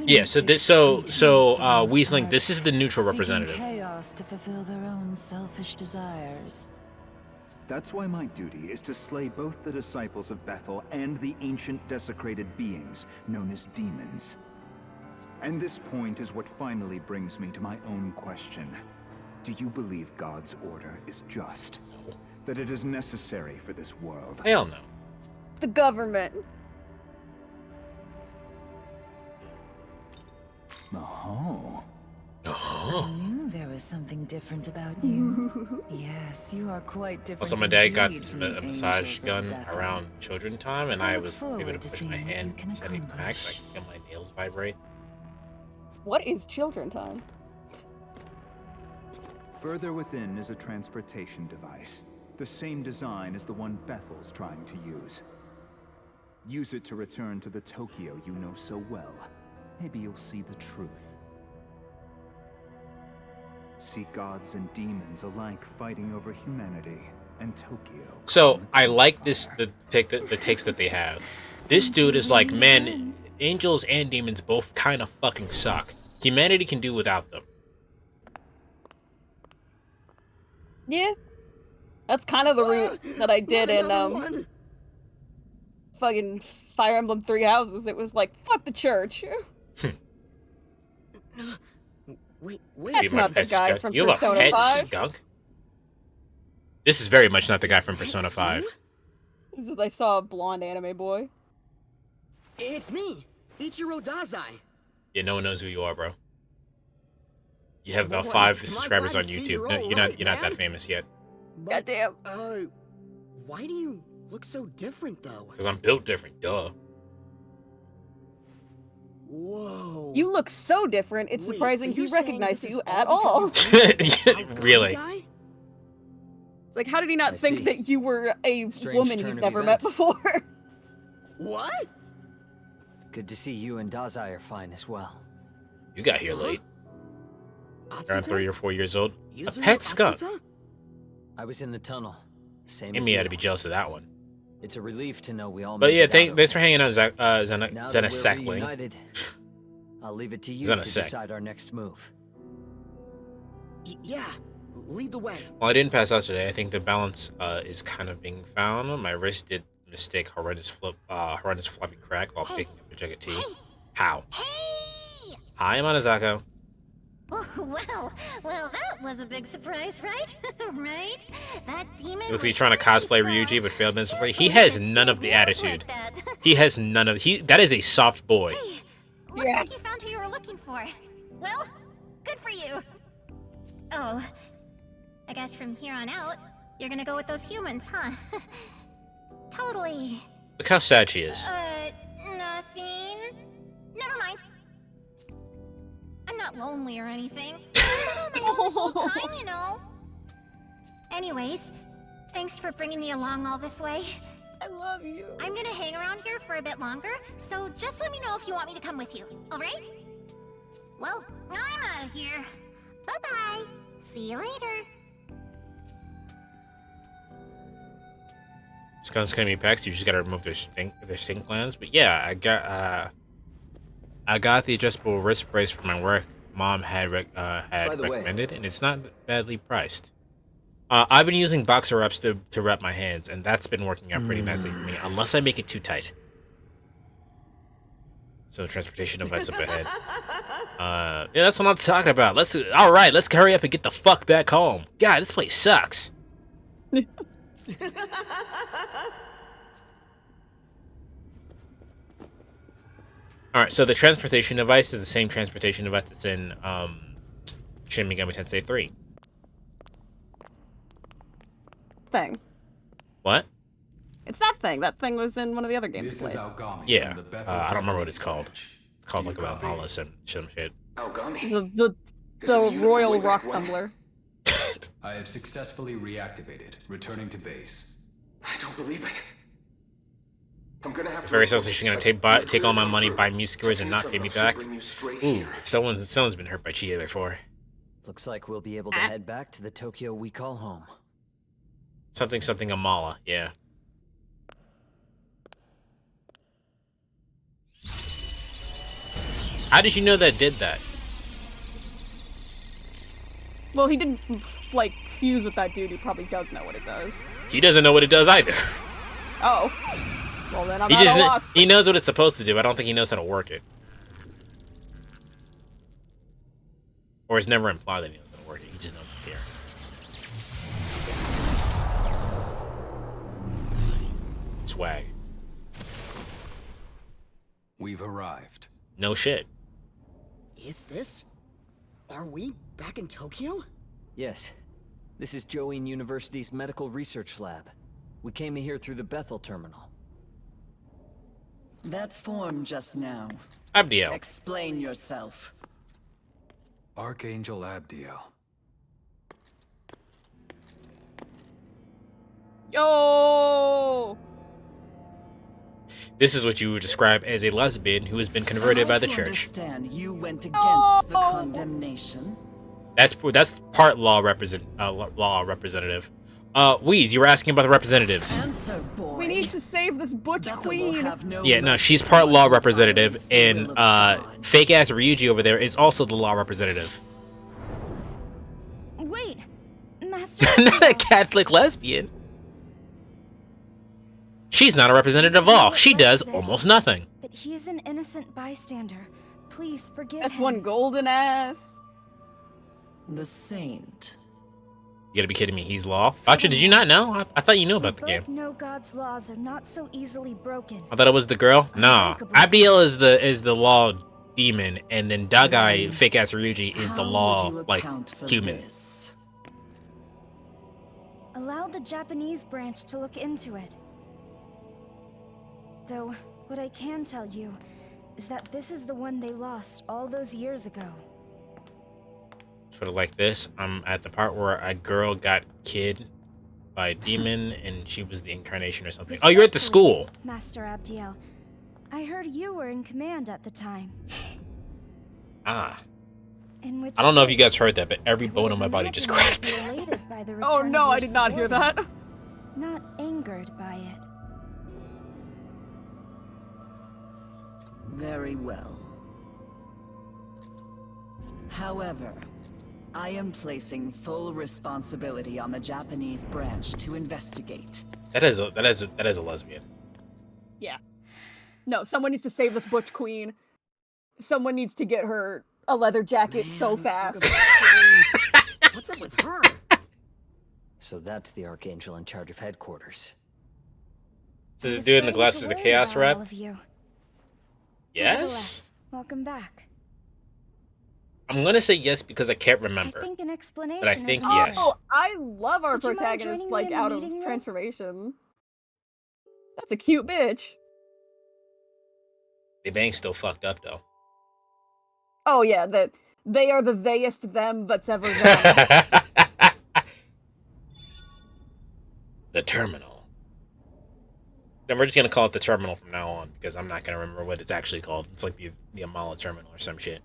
Yeah, so this Weasling, this is the neutral representative. Chaos to fulfill their own selfish desires. That's why my duty is to slay both the disciples of Bethel and the ancient desecrated beings known as demons. And this point is what finally brings me to my own question. Do you believe God's order is just? That it is necessary for this world? Hell no. The government. Oh. I knew there was something different about you. Yes, you are quite different. Also, my dad got indeed from the a massage angels of gun Bethel. around children time, and I look was able forward to to push seeing my what you hand can setting max. I accomplish. can feel my nails vibrate. What is children time? Further within is a transportation device. The same design as the one Bethel's trying to use. Use it to return to the Tokyo you know so well. Maybe you'll see the truth. See gods and demons alike fighting over humanity and Tokyo. So I like this the takes that they have. This dude is like, man, angels and demons both kind of fucking suck. Humanity can do without them. Yeah. That's kind of the route that I did in fucking Fire Emblem Three Houses. It was like, fuck the church. Wait. That's not the guy from You have a Persona pet 5. skunk? This is very much not the guy from Persona 5. This is, I saw a blonde anime boy. It's me, Ichiro Dazai. Yeah, no one knows who you are, bro. You have about Boy, 5 am I subscribers glad on to see YouTube. you're No, all you're not right, that man. famous yet. But, Goddamn. Why do you look so different, though? Because I'm built different, duh. Whoa. You look so different, it's Wait, surprising so you're he saying recognized this is you all at because all. Really? It's like, how did he not I think see. that you were a Strange woman turn he's of never met events. before? What? Good to see you and Dazai are fine as well. You got here late. Around 3 or 4 years old. A pet skunk. I was in the tunnel. Same And as me you. had to be jealous of that one. It's a relief to know we all But made yeah, it out thanks for hanging out, now that Zena we're Sackling. reunited, I'll leave it to you Zena to Sack. decide our next move. Yeah, lead the way. Well, I didn't pass out today. I think the balance is kind of being found. My wrist did mistake horrendous floppy crack while picking up a jug of tea. How? Hi, Monozako. Well, that was a big surprise, right? Right? That demon Looks like was he's trying to pretty cosplay strong. Ryuji, but failed miserably. He has none of the attitude. He has none of. That is a soft boy. Looks like you found who you were looking for. Well, good for you. Oh, I guess from here on out, you're gonna go with those humans, huh? Totally. Look how sad she is. Nothing. Never mind. I'm not lonely or anything. my own this whole time, you know. Anyways, thanks for bringing me along all this way. I love you. I'm gonna hang around here for a bit longer, so just let me know if you want me to come with you, alright? Well, I'm out of here. Bye-bye. See you later. Skunks can be packs. You just gotta remove their stink glands. But yeah, I got the adjustable wrist brace for my work. Mom had recommended, and it's not badly priced. I've been using boxer wraps to wrap my hands, and that's been working out pretty nicely for me, unless I make it too tight. So transportation device up ahead. Yeah, that's what I'm talking about. All right, let's hurry up and get the fuck back home. God, this place sucks. All right, so the transportation device is the same transportation device that's in Shin Megami Tensei 3. Thing. What? It's that thing. That thing was in one of the other games. This is Algami. Yeah, I don't remember what it's called. It's called like about all this some shit. The Royal Rock Tumbler. I have successfully reactivated, returning to base. I don't believe it. I'm gonna have If Fairy says she's gonna take all my money, buy me skewers, and not pay me back. Ooh, someone's been hurt by Chie before. Looks like we'll be able to head back to the Tokyo we call home. Something Amala, yeah. How did you know that did that? Well, he didn't, like, fuse with that dude. He probably does know what it does. He doesn't know what it does either. Oh. Well, then I'm at a loss. He knows what it's supposed to do. I don't think he knows how to work it. Or it's never implied that he knows how to work it. He just knows it's here. Swag. We've arrived. No shit. Is this? Are we back in Tokyo? Yes. This is Join University's medical research lab. We came here through the Bethel terminal. That form just now. Abdiel. Explain yourself. Archangel Abdiel. Yo! This is what you would describe as a lesbian who has been converted by the church. You went against the condemnation. That's part law representative. Wheeze, you were asking about the representatives. Answer, boy. We need to save this butch queen. Yeah, no, she's part law representative, and fake ass Ryuji over there is also the law representative. Wait, Master. Not a Catholic lesbian. She's not a representative at all. She does almost nothing. But he is an innocent bystander. Please forgive That's him. one golden ass. The saint. You gotta be kidding me. He's law. Gotcha, did you not know? I thought you knew about the game. Both know God's laws are not so easily broken. I thought it was the girl. Nah, Abdiel is the law demon, and then Dagai fake ass Ryuji is the law like human. Allow the Japanese branch to look into it. Though, what I can tell you is that this is the one they lost all those years ago. Put it like this. I'm at the part where a girl got killed by a demon, and she was the incarnation or something. Oh, you're at the school. Master Abdiel, I heard you were in command at the time. Ah. In which I don't know if you guys heard that, but every bone in my body just cracked. Oh no, I did not hear that. Not angered by it. Very well. However, I am placing full responsibility on the Japanese branch to investigate. That is a lesbian. Yeah. No, someone needs to save this butch queen. Someone needs to get her a leather jacket so fast. What's up with her? So that's the Archangel in charge of headquarters. Does the dude in the glasses the chaos rep? Yes? Yes? Welcome back. I'm gonna say yes because I can't remember. I think an explanation but I think is yes. Oh, I love our Would you mind protagonist, joining me like, in the out of meeting room? transformation. That's a cute bitch. The bang's still fucked up though. Oh yeah, They are the theyest them that's ever them. The terminal. Then we're just gonna call it the terminal from now on because I'm not gonna remember what it's actually called. It's like the Amala terminal or some shit.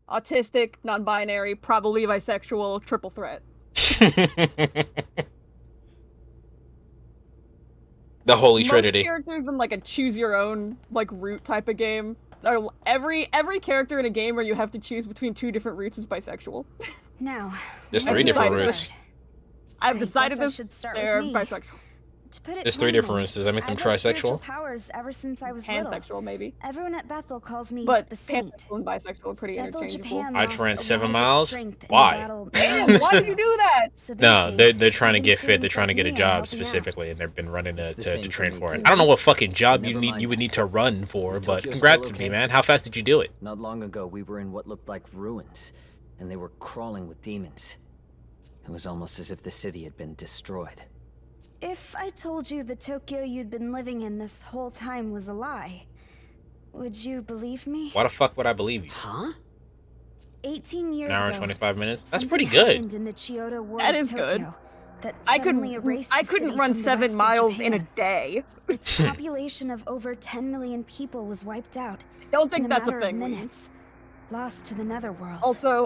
Autistic, non-binary, probably bisexual, triple threat. The Holy Trinity. Most characters in like a choose-your-own like route type of game. Every character in a game where you have to choose between 2 different routes is bisexual. Now, there's 3 different routes. I've decided this. They're bisexual. To put it There's 3 different plainly, routes. Does that make them I've had spiritual trisexual? powers ever since I was little. Pansexual, maybe. Everyone at Bethel calls me But the Saint. pansexual and bisexual are pretty Bethel, interchangeable. Japan I lost ran a 7 lot of its miles. strength in Why? battle Why did you do that? So these No, days, they're trying to I've get been fit. They're students trying to like get a me are job helping out. specifically, and they've been running to same train for me, for it. too. I don't know what fucking job Never mind. you would need to run for, Is but Tokyo congrats still to me, okay? man. How fast did you do it? Not long ago, we were in what looked like ruins, and they were crawling with demons. It was almost as if the city had been destroyed. If I told you the Tokyo you'd been living in this whole time was a lie, would you believe me? Why the fuck would I believe you? Huh? 18 years An hour ago, and 25 minutes? That's something pretty good. happened in the Chiyoda world That of is good. Tokyo that I suddenly erased the couldn't city run from the 7 rest of miles in a Japan. day. Its population of over 10 million people was wiped out. Don't think in that's a matter of thing, Louise. minutes, lost to the netherworld. Also,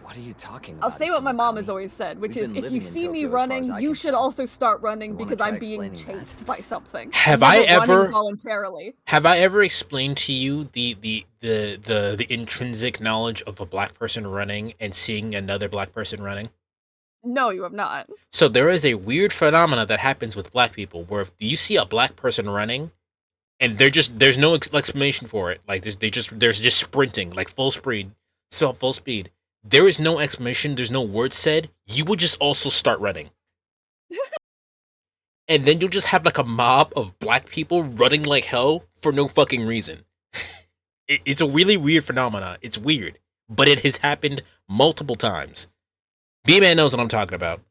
What are you talking I'll about? say what my mom Isama-kami? has always said, which We've is been if living you in see me Tokyo as far running, as I you can should tell. also start running You wanna because try I'm being explaining that? chased by something. Have I'm I never running ever- voluntarily? Have I ever explained to you the intrinsic knowledge of a black person running and seeing another black person running? No, you have not. So there is a weird phenomena that happens with black people where if you see a black person running and there's no explanation for it, like they're just sprinting like full speed. There is no explanation, there's no word said. You would just also start running. And then you'll just have like a mob of black people running like hell for no fucking reason. It's a really weird phenomena. It's weird, but it has happened multiple times. B-Man knows what I'm talking about.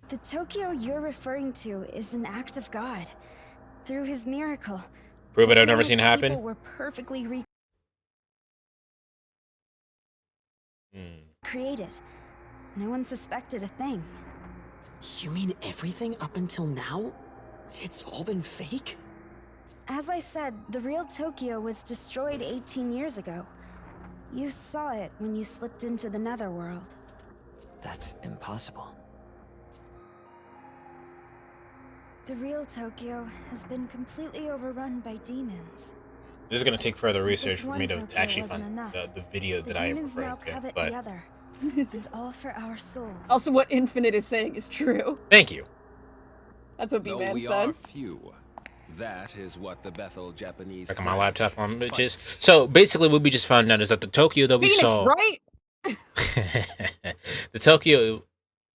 The Tokyo you're referring to is an act of God. Through his miracle, Prove it, I've Tokyo never and seen it its happen. people were perfectly recreated. No one suspected a thing. You mean everything up until now? It's all been fake? As I said, the real Tokyo was destroyed 18 years ago. You saw it when you slipped into the netherworld. That's impossible. The real Tokyo has been completely overrun by demons. This is going to take further As if research for one me to Tokyo actually wasn't find enough, the video the that I am demons now referring to. covet But the other, and all for our souls. Also, what Infinite is saying is true. thank you. That's what Though B-Man we said. are few, that is what the Bethel Japanese. Back on my laptop on bitches. So basically what we just found out is that the Tokyo that we Phoenix, saw... right? The Tokyo...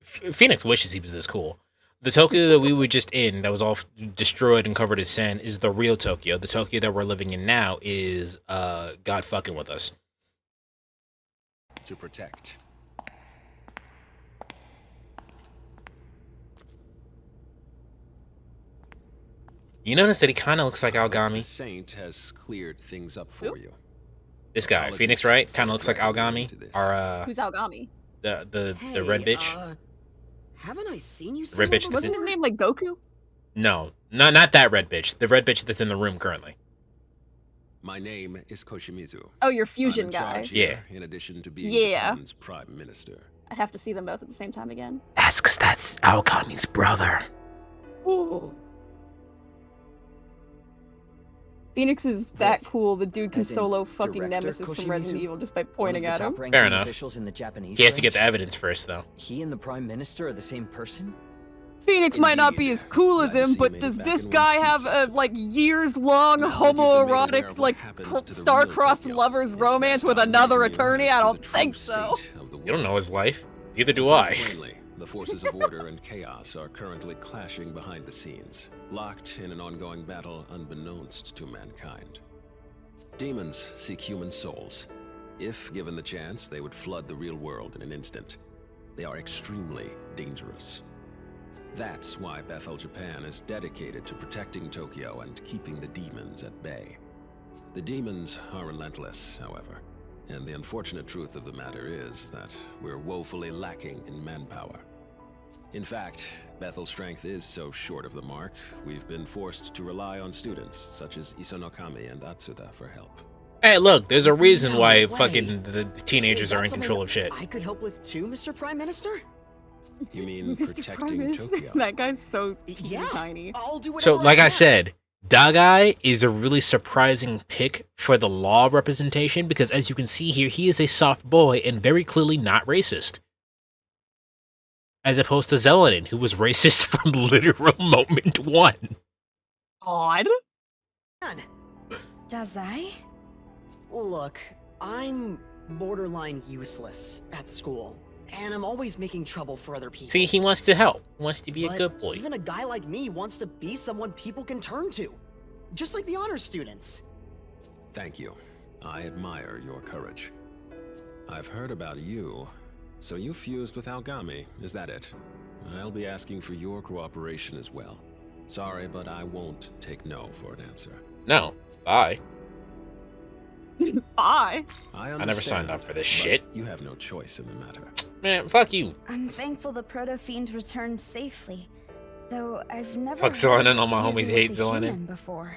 Phoenix wishes he was this cool. The Tokyo that we were just in, that was all destroyed and covered in sand, is the real Tokyo. The Tokyo that we're living in now is God fucking with us. To protect. You notice that he kind of looks like The Algami? Saint has cleared things up for you. This guy, Phoenix, right? Kind of looks like Algami. Or, Who's Algami? the red bitch? Haven't I seen you Red bitch. Wasn't his name like Goku? No, not that red bitch. The red bitch that's in the room currently. My name is Koshimizu. Oh, your fusion I'm in guy. charge here, in addition to being Yeah. Japan's prime minister. I'd have to see them both at the same time again. That's because that's Algami's brother. Ooh. Phoenix is that cool, the dude can As in solo fucking Director Nemesis from Resident Koshimizu? Evil just by One of pointing the at him. top-ranking Fair enough. officials in the Japanese He has to get the branch? evidence first, though. He and the Prime Minister are the same person? Phoenix might not be as cool as him, but does this guy have a, like, years-long homoerotic, like, star-crossed lovers romance with another attorney? I don't think so. You don't know his life. Neither do I. Plainly, the forces of order and chaos are currently clashing behind the scenes, locked in an ongoing battle unbeknownst to mankind. Demons seek human souls. If given the chance, they would flood the real world in an instant. They are extremely dangerous. That's why Bethel, Japan is dedicated to protecting Tokyo and keeping the demons at bay. The demons are relentless, however, and the unfortunate truth of the matter is that we're woefully lacking in manpower. In fact, Bethel's strength is so short of the mark, we've been forced to rely on students such as Isanokami and Atsuda for help. Hey, look, there's a reason why fucking the teenagers are in control of shit. I could help with too, Mr. Prime Minister? You mean Mr. protecting Tokyo? That guy's so tiny. I'll do So, whatever like I can. said, Dagai is a really surprising pick for the law representation because, as you can see here, he is a soft boy and very clearly not racist. As opposed to Zelenin, who was racist from literal moment one. Odd. Dazai? Look, I'm borderline useless at school, and I'm always making trouble for other people. See, he wants to help. He wants to be a But good boy. even a guy like me wants to be someone people can turn to, just like the honor students. Thank you. I admire your courage. I've heard about you. So you fused with Algami, is that it? I'll be asking for your cooperation as well. Sorry, but I won't take no for an answer. No. Bye. Bye. I never signed up for this shit. You have no choice in the matter. Man, fuck you. I'm thankful the Proto-Fiend returned safely, though I've never Fuck heard Zelenin, of all my homies fusing hate with a Zelenin. human before.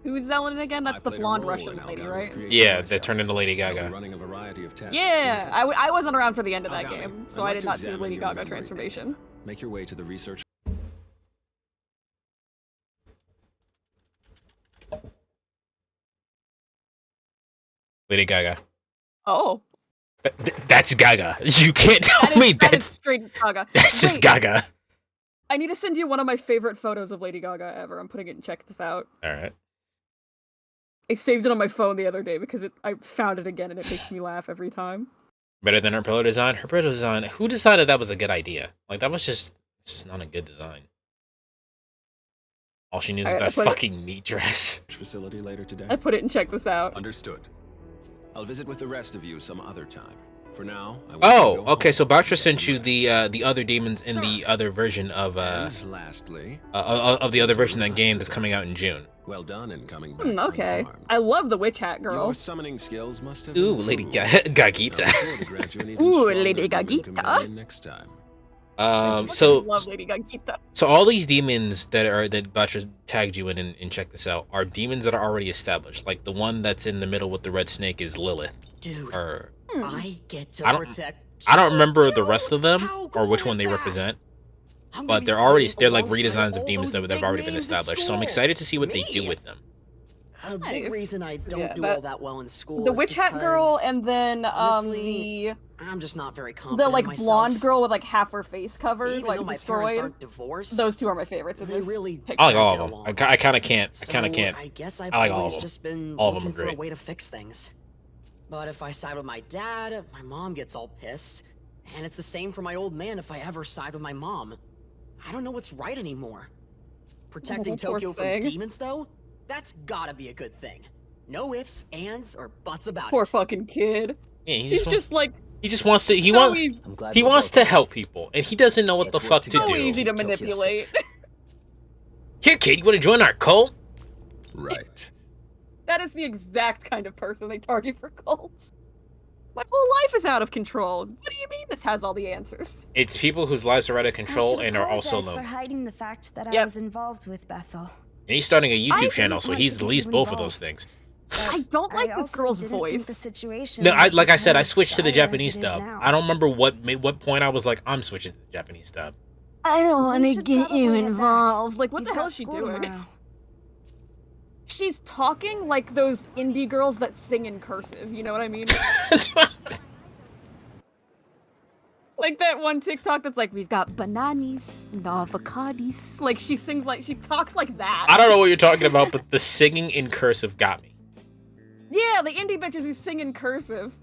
Who's Zelenin again? That's the blonde Russian lady, right? Yeah, that turned into Lady Gaga. Running a variety of tests. Yeah, I wasn't around for the end of that Algami, game, so I'd I like did to not see the examine Lady your Gaga memory transformation. data. Make your way to the research. Lady Gaga. Oh. That's Gaga. You can't tell me that is that's straight Gaga. that's just Wait, Gaga. I need to send you one of my favorite photos of Lady Gaga ever. I'm putting it in. Check this out. All right. I saved it on my phone the other day because I found it again and it makes me laugh every time. Better than her pillow design. Her pillow design. Who decided that was a good idea? Like that was just not a good design. All she needs is that fucking meat dress. Facility later today. I put it in. Check this out. Understood. I'll visit with the rest of you some other time. For now, I want Oh, to go okay. home. So Batra sent you the other demons in the other version of And lastly, of the other version of that game that's coming out in June. well done in coming back. Okay. unharmed. I love the witch hat girl. Your summoning skills must have Ooh, Lady improved. Gagita. I'll be sure to grant you an even Ooh, stronger Lady demon Gagita. companion next time. I So love Lady Gagita. so all these demons that Batra tagged you in and check this out are demons that are already established. Like the one that's in the middle with the red snake is Lilith. Dude, Or I get to I don't- protect. I don't remember the rest of them How or cool which one is they that? represent. I'm gonna But be they're already fighting they're like alongside redesigns of all demons those that have big already been names at established. So I'm school. excited to see what they do Me. with them. A big Nice. reason I don't Yeah, do that- all that well in school. The is witch hat girl because, and then honestly, I'm just not very confident the in like myself. blonde girl with like half her face covered, Even like though my parents destroyed. aren't divorced, Those two are my favorites in they this really picture. I like all of get them. along. I kind of can't. I So kind of can't. I guess I've I like all always of them. just been All of them looking are for a great. way to fix things. But if I side with my dad, my mom gets all pissed. And it's the same for my old man if I ever side with my mom. I don't know what's right anymore. Protecting Oh, poor Tokyo from thing. demons, though? That's gotta be a good thing. No ifs, ands, or buts about Poor it. fucking kid. Yeah, he He's just like he just wants to. He so wants. easy, He wants to help people, and he doesn't know what the fuck to so do. easy to manipulate. Here, kid, you want to join our cult? Right. That is the exact kind of person they target for cults. My whole life is out of control. What do you mean this has all the answers? It's people whose lives are out of control I should and are also apologize alone. for hiding the fact that I Yep. was involved with Bethel. And he's starting a I YouTube didn't channel, so want he's to at get least you both of those involved. things. I don't like this also girl's didn't think voice. the situation No, would like I said, I become switched to the as dire as Japanese it is dub. now. I don't remember what point I was like, I'm switching to the Japanese dub. I don't want to should get you probably head back. involved. Like, what You've the hell got is she school doing? tomorrow. She's talking like those indie girls that sing in cursive. You know what I mean? Like that one TikTok that's like, we've got bananas and avocados. Like she sings like, she talks like that. I don't know what you're talking about, but the singing in cursive got me. Yeah, the indie bitches who sing in cursive.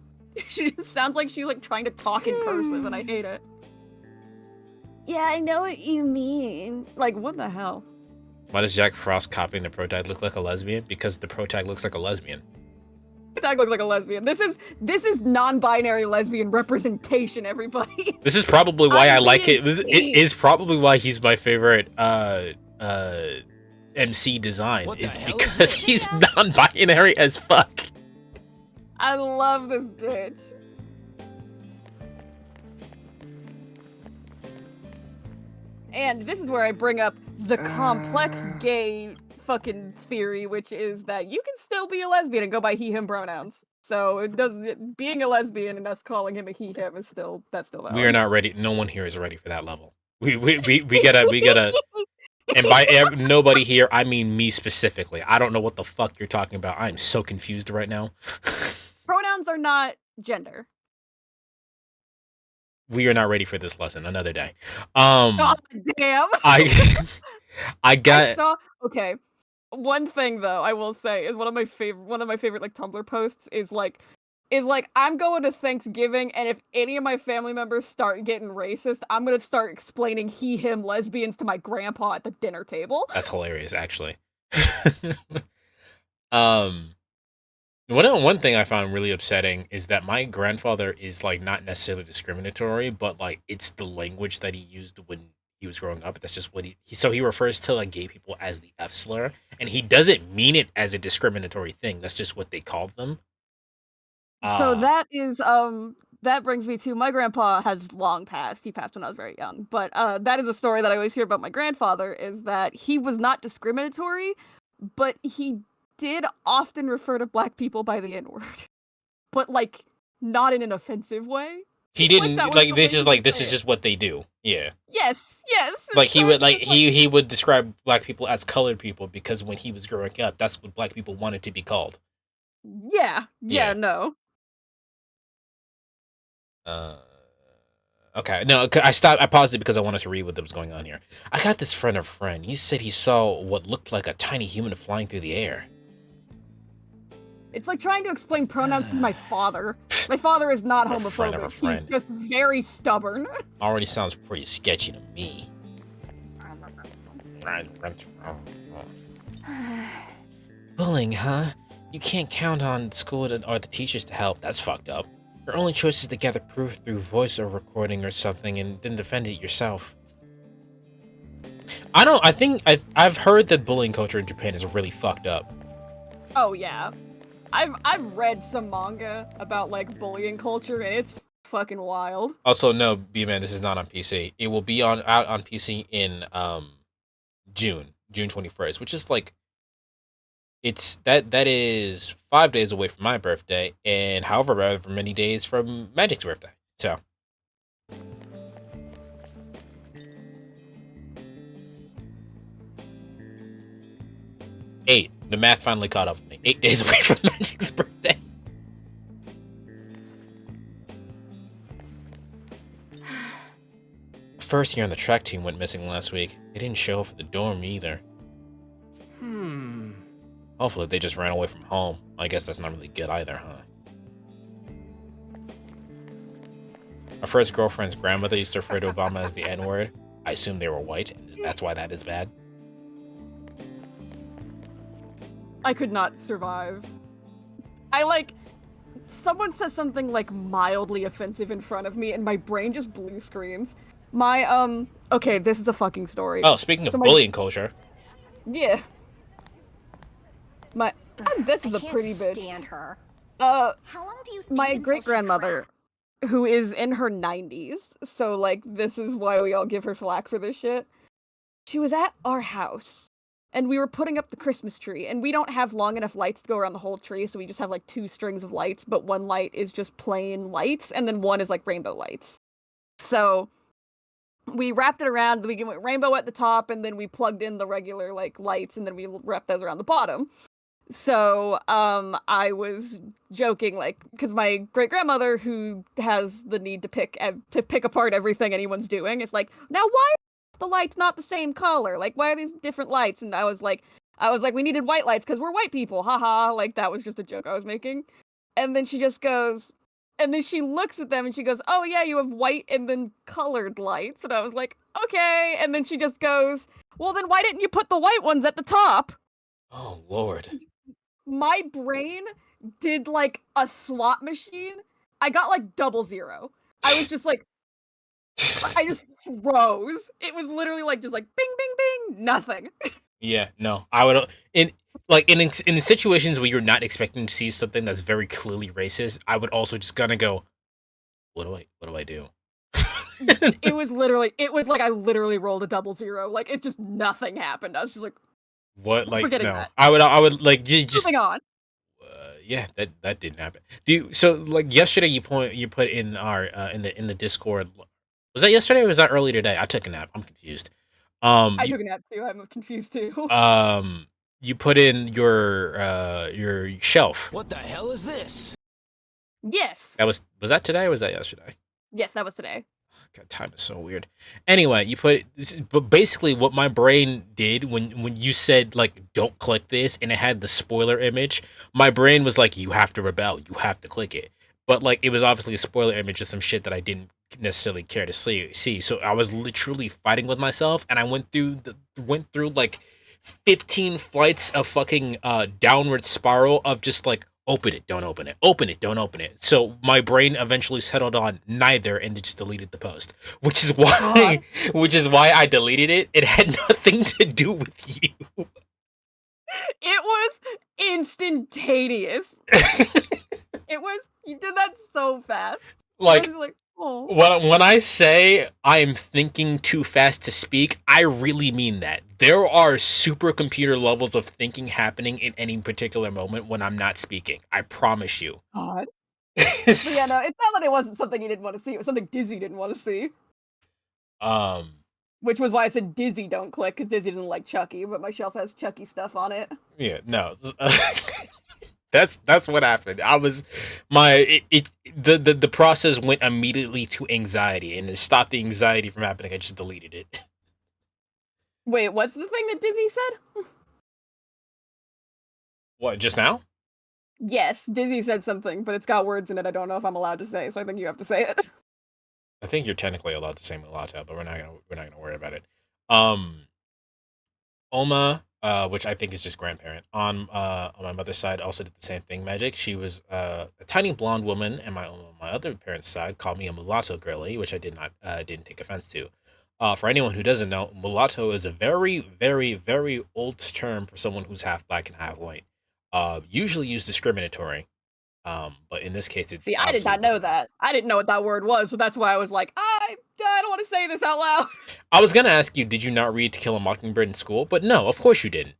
She just sounds like she's like trying to talk in cursive and I hate it. Yeah, I know what you mean. Like, what the hell? Why does Jack Frost copying the protag look like a lesbian? Because the protag looks like a lesbian. Tag looks like a lesbian. This is non-binary lesbian representation, everybody. This is probably why I like it. This insane. is probably why he's my favorite MC design. It's because he's non-binary as fuck. I love this bitch. And this is where I bring up the complex gay fucking theory, which is that you can still be a lesbian and go by he, him pronouns. So it doesn't, being a lesbian and us calling him a he, him is still, that's still valid. We are not ready. No one here is ready for that level. We gotta, and by nobody here, I mean me specifically. I don't know what the fuck you're talking about. I'm so confused right now. Pronouns are not gender. We are not ready for this lesson. Another day. Oh, damn. Okay. One thing though, I will say is one of my favorite like Tumblr posts is like I'm going to Thanksgiving, and if any of my family members start getting racist, I'm gonna start explaining he, him, lesbians to my grandpa at the dinner table. That's hilarious, actually. One thing I found really upsetting is that my grandfather is like not necessarily discriminatory, but like it's the language that he used when he was growing up. That's just what he refers to like gay people as the F slur, and he doesn't mean it as a discriminatory thing. That's just what they called them. So that is that brings me to my grandpa has long passed. He passed when I was very young. But that is a story that I always hear about my grandfather, is that he was not discriminatory, but he did often refer to black people by the N-word. But like not in an offensive way. He didn't like this is just what they do. Yeah. Yes. Like he would he would describe black people as colored people because when he was growing up, that's what black people wanted to be called. Yeah, no. Okay. No, I paused it because I wanted to read what was going on here. I got this friend of friend. He said he saw what looked like a tiny human flying through the air. It's like trying to explain pronouns to my father. My father is not homophobic. He's just very stubborn. Already sounds pretty sketchy to me. Bullying, huh? You can't count on school or the teachers to help. That's fucked up. Your only choice is to gather proof through voice or recording or something and then defend it yourself. I think I've heard that bullying culture in Japan is really fucked up. Oh yeah. I've read some manga about like bullying culture and it's fucking wild. Also, no, B-Man, this is not on PC. It will be out on PC in June 21st, which is like that is 5 days away from my birthday, and however many days from Magic's birthday. So 8. The math finally caught up with me. 8 days away from Magic's birthday. First year on the track team went missing last week. They didn't show up for the dorm either. Hopefully they just ran away from home. I guess that's not really good either, huh? My first girlfriend's grandmother used to refer to Obama as the N-word. I assume they were white, and that's why that is bad. I could not survive. Someone says something like mildly offensive in front of me and my brain just blue screens. Okay, this is a fucking story. Oh, speaking of bullying culture. Yeah. This is a pretty bitch. Stand her. How long do you think my until great-grandmother, who is in her 90s, so like this is why we all give her flack for this shit. She was at our house. And we were putting up the Christmas tree, and we don't have long enough lights to go around the whole tree, so we just have like 2 strings of lights, but one light is just plain lights, and then one is like rainbow lights. So we wrapped it around, we went rainbow at the top, and then we plugged in the regular like lights, and then we wrapped those around the bottom. So I was joking, like, because my great-grandmother, who has the need to pick apart everything anyone's doing, is like, now why the lights not the same color? Like, why are these different lights? And I was like, we needed white lights because we're white people. Haha. Like, that was just a joke I was making. And then she just goes, and then she looks at them and she goes, oh yeah, you have white and then colored lights. And I was like, okay. And then she just goes, well then why didn't you put the white ones at the top? Oh, Lord. My brain did like a slot machine, I got like 00. I was just like, I just froze. It was literally like just like bing, bing, bing, nothing. Yeah, no, I would in situations where you're not expecting to see something that's very clearly racist. I would also just kind of go, what do I do? It was like I literally rolled a 00. Like it just nothing happened. I was just like, What like forgetting no? that. I would like just Moving on. yeah, that didn't happen. Do you, so like yesterday you put in our in the Discord. Was that yesterday or was that early today? I took a nap. I'm confused. I You, took a nap too. I'm confused too. you put in your shelf. What the hell is this? Yes. That was that today or was that yesterday? Yes, that was today. God, time is so weird. Anyway, you put but basically what my brain did when you said like don't click this and it had the spoiler image, my brain was like you have to rebel, you have to click it. But like it was obviously a spoiler image of some shit that I didn't necessarily care to see. So I was literally fighting with myself and I went through like 15 flights of fucking downward spiral of just like open it, don't open it, open it, don't open it. So my brain eventually settled on neither and just deleted the post, which is why I deleted it. It had nothing to do with you. It was instantaneous. You did that so fast. Like, I was like, oh. When I say I'm thinking too fast to speak, I really mean that. There are supercomputer levels of thinking happening in any particular moment when I'm not speaking. I promise you. God. But yeah, no, it's not that it wasn't something you didn't want to see. It was something Dizzy didn't want to see. Which was why I said Dizzy don't click, because Dizzy doesn't like Chucky, but my shelf has Chucky stuff on it. Yeah, no. That's what happened. I was the process went immediately to anxiety, and to stop the anxiety from happening, I just deleted it. Wait, what's the thing that Dizzy said? What, just now? Yes, Dizzy said something, but it's got words in it I don't know if I'm allowed to say, so I think you have to say it. I think you're technically allowed to say mulatto, but we're not gonna worry about it. Oma, which I think is just grandparent, on my mother's side also did the same thing. Magic. She was a tiny blonde woman, and my other parents' side called me a mulatto girly, which I didn't take offense to. For anyone who doesn't know, mulatto is a very, very, very old term for someone who's half black and half white. Usually used discriminatory. But in this case, it's See, I did not know that. I didn't know what that word was, so that's why I was like, I don't want to say this out loud. I was gonna ask you, did you not read To Kill a Mockingbird in school? But no, of course you didn't.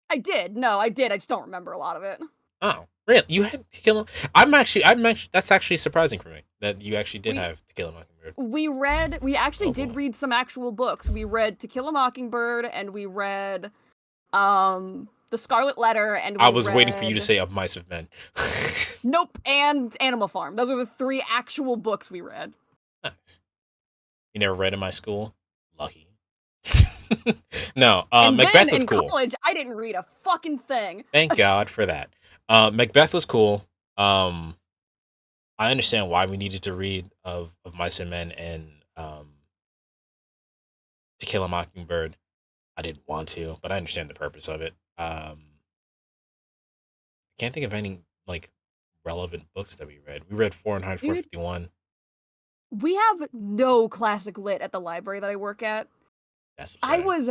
I did. No, I did. I just don't remember a lot of it. Oh, really? You had To Kill a... I'm actually... That's actually surprising for me that you actually did have To Kill a Mockingbird. We actually did read some actual books. We read To Kill a Mockingbird, and we read, The Scarlet Letter, and I was waiting for you to say Of Mice of Men. Nope, and Animal Farm. Those are the 3 actual books we read. Nice. You never read in my school? Lucky. No, and Macbeth then was in cool. college, I didn't read a fucking thing. Thank God for that. Macbeth was cool. I understand why we needed to read of Mice and Men and To Kill a Mockingbird. I didn't want to, but I understand the purpose of it. I can't think of any like relevant books that we read. We read Fahrenheit 451. We have no classic lit at the library that I work at. That's I was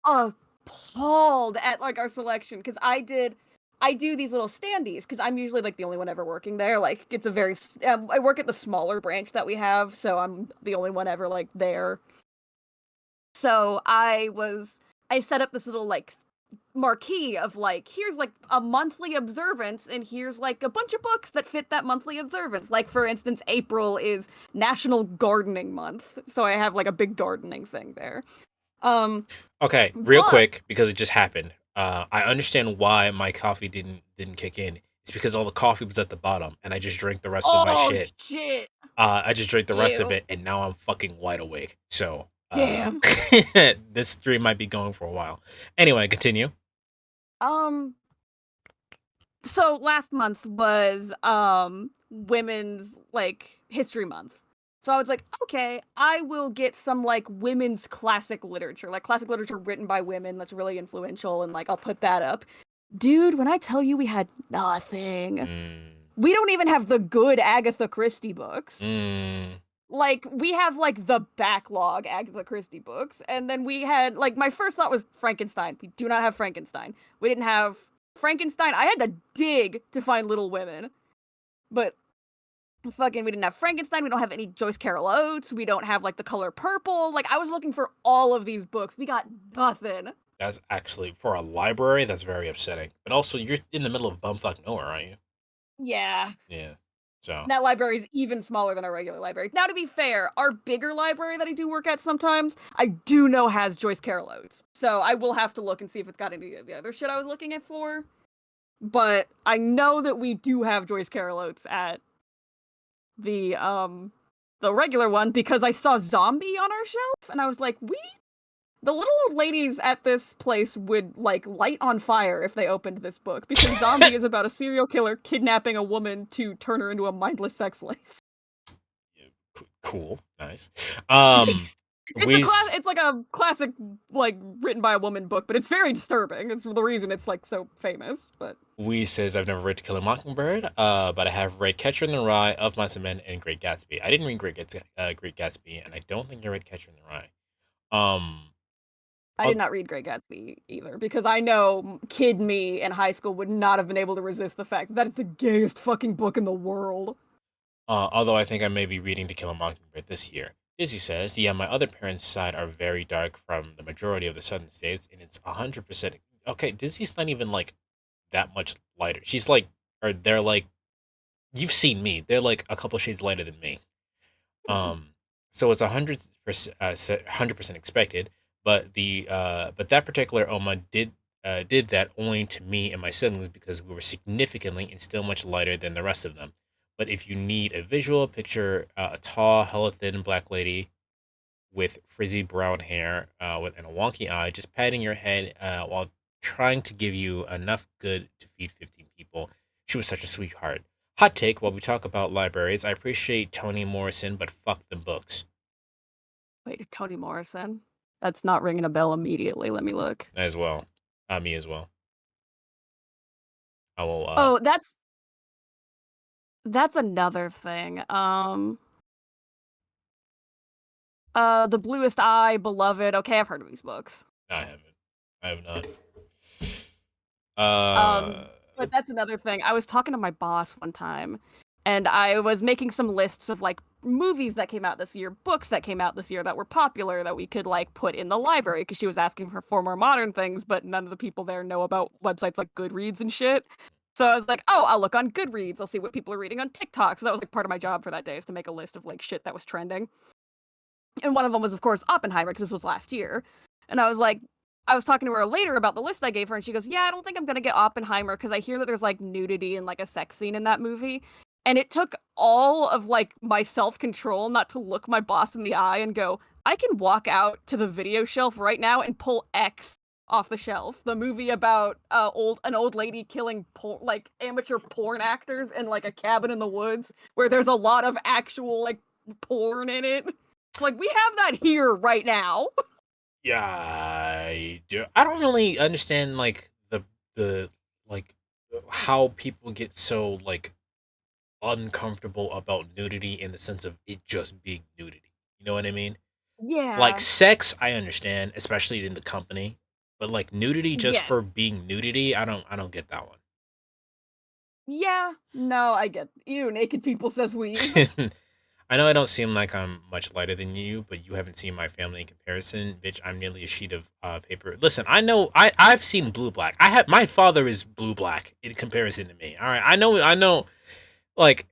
appalled at like our selection because I do these little standees because I'm usually like the only one ever working there. Like it's a very I work at the smaller branch that we have, so I'm the only one ever like there. So I set up this little like marquee of like, here's like a monthly observance and here's like a bunch of books that fit that monthly observance. Like for instance, April is National Gardening Month, so I have like a big gardening thing there. Okay, real quick, because it just happened. I understand why my coffee didn't kick in. It's because all the coffee was at the bottom and I just drank the rest of my shit. I just drank the rest of it and now I'm fucking wide awake. So damn. This stream might be going for a while. Anyway, continue. So last month was Women's like History Month. So I was like, okay, I will get some like women's classic literature written by women that's really influential, and like I'll put that up. Dude, when I tell you we had nothing. Mm. We don't even have the good Agatha Christie books. Mm. Like, we have, like, the backlog Agatha Christie books, and then we had, like, my first thought was Frankenstein. We do not have Frankenstein. We didn't have Frankenstein. I had to dig to find Little Women. But, fucking, we didn't have Frankenstein. We don't have any Joyce Carol Oates. We don't have, like, The Color Purple. Like, I was looking for all of these books. We got nothing. That's actually, for a library, that's very upsetting. But also, you're in the middle of bumfuck nowhere, aren't you? Yeah. Yeah. So. That library is even smaller than our regular library. Now, to be fair, our bigger library that I do work at sometimes, I do know has Joyce Carol Oates. So I will have to look and see if it's got any of the other shit I was looking at for. But I know that we do have Joyce Carol Oates at the regular one because I saw Zombie on our shelf and I was like, the little old ladies at this place would, like, light on fire if they opened this book, because Zombie is about a serial killer kidnapping a woman to turn her into a mindless sex slave. Cool. Nice. It's like a classic, like, written by a woman book, but it's very disturbing. It's the reason it's, like, so famous, but... Wee says, I've never read To Kill a Mockingbird, but I have read Catcher in the Rye, Of Mice and Men, and Great Gatsby. I didn't read Great Gatsby, and I don't think I read Catcher in the Rye. I did not read Great Gatsby either, because I know kid me in high school would not have been able to resist the fact that it's the gayest fucking book in the world. Although I think I may be reading To Kill a Mockingbird this year. Dizzy says, yeah, my other parents' side are very dark from the majority of the southern states, and it's 100%... Okay, Dizzy's not even, like, that much lighter. She's, like... Or they're, like... You've seen me. They're, like, a couple shades lighter than me. So it's 100% expected, but that particular Oma did that only to me and my siblings because we were significantly and still much lighter than the rest of them. But if you need a visual picture, a tall, hella thin black lady with frizzy brown hair and a wonky eye, just patting your head while trying to give you enough good to feed 15 people. She was such a sweetheart. Hot take, while we talk about libraries, I appreciate Toni Morrison, but fuck them books. Wait, Toni Morrison? That's not ringing a bell immediately. Let me look. As well. Me as well. I will, Oh, that's another thing. The Bluest Eye, Beloved. Okay, I've heard of these books. I haven't. I have not. But that's another thing. I was talking to my boss one time, and I was making some lists of, like, movies that came out this year, books that came out this year that were popular that we could, like, put in the library, because she was asking for more modern things, but none of the people there know about websites like Goodreads and shit. So I was like, oh, I'll look on Goodreads. I'll see what people are reading on TikTok. So that was, like, part of my job for that day, is to make a list of, like, shit that was trending. And one of them was, of course, Oppenheimer, because this was last year. And I was talking to her later about the list I gave her, and she goes, yeah, I don't think I'm gonna get Oppenheimer, because I hear that there's, like, nudity and, like, a sex scene in that movie. And it took all of, like, my self-control not to look my boss in the eye and go, I can walk out to the video shelf right now and pull X off the shelf. The movie about an old lady killing like amateur porn actors in, like, a cabin in the woods where there's a lot of actual, like, porn in it. Like, we have that here right now. Yeah, I do. I don't really understand, like, the like how people get so, like, uncomfortable about nudity in the sense of it just being nudity. You know what I mean? Yeah. Like, sex, I understand, especially in the company, but, like, nudity just Yes. for being nudity, I don't get that one. Yeah, no, I get ew, naked people says we. I know I don't seem like I'm much lighter than you, but you haven't seen my family in comparison. Bitch, I'm nearly a sheet of paper. Listen, I know I've seen blue black. My father is blue black in comparison to me. All right, I know. Like,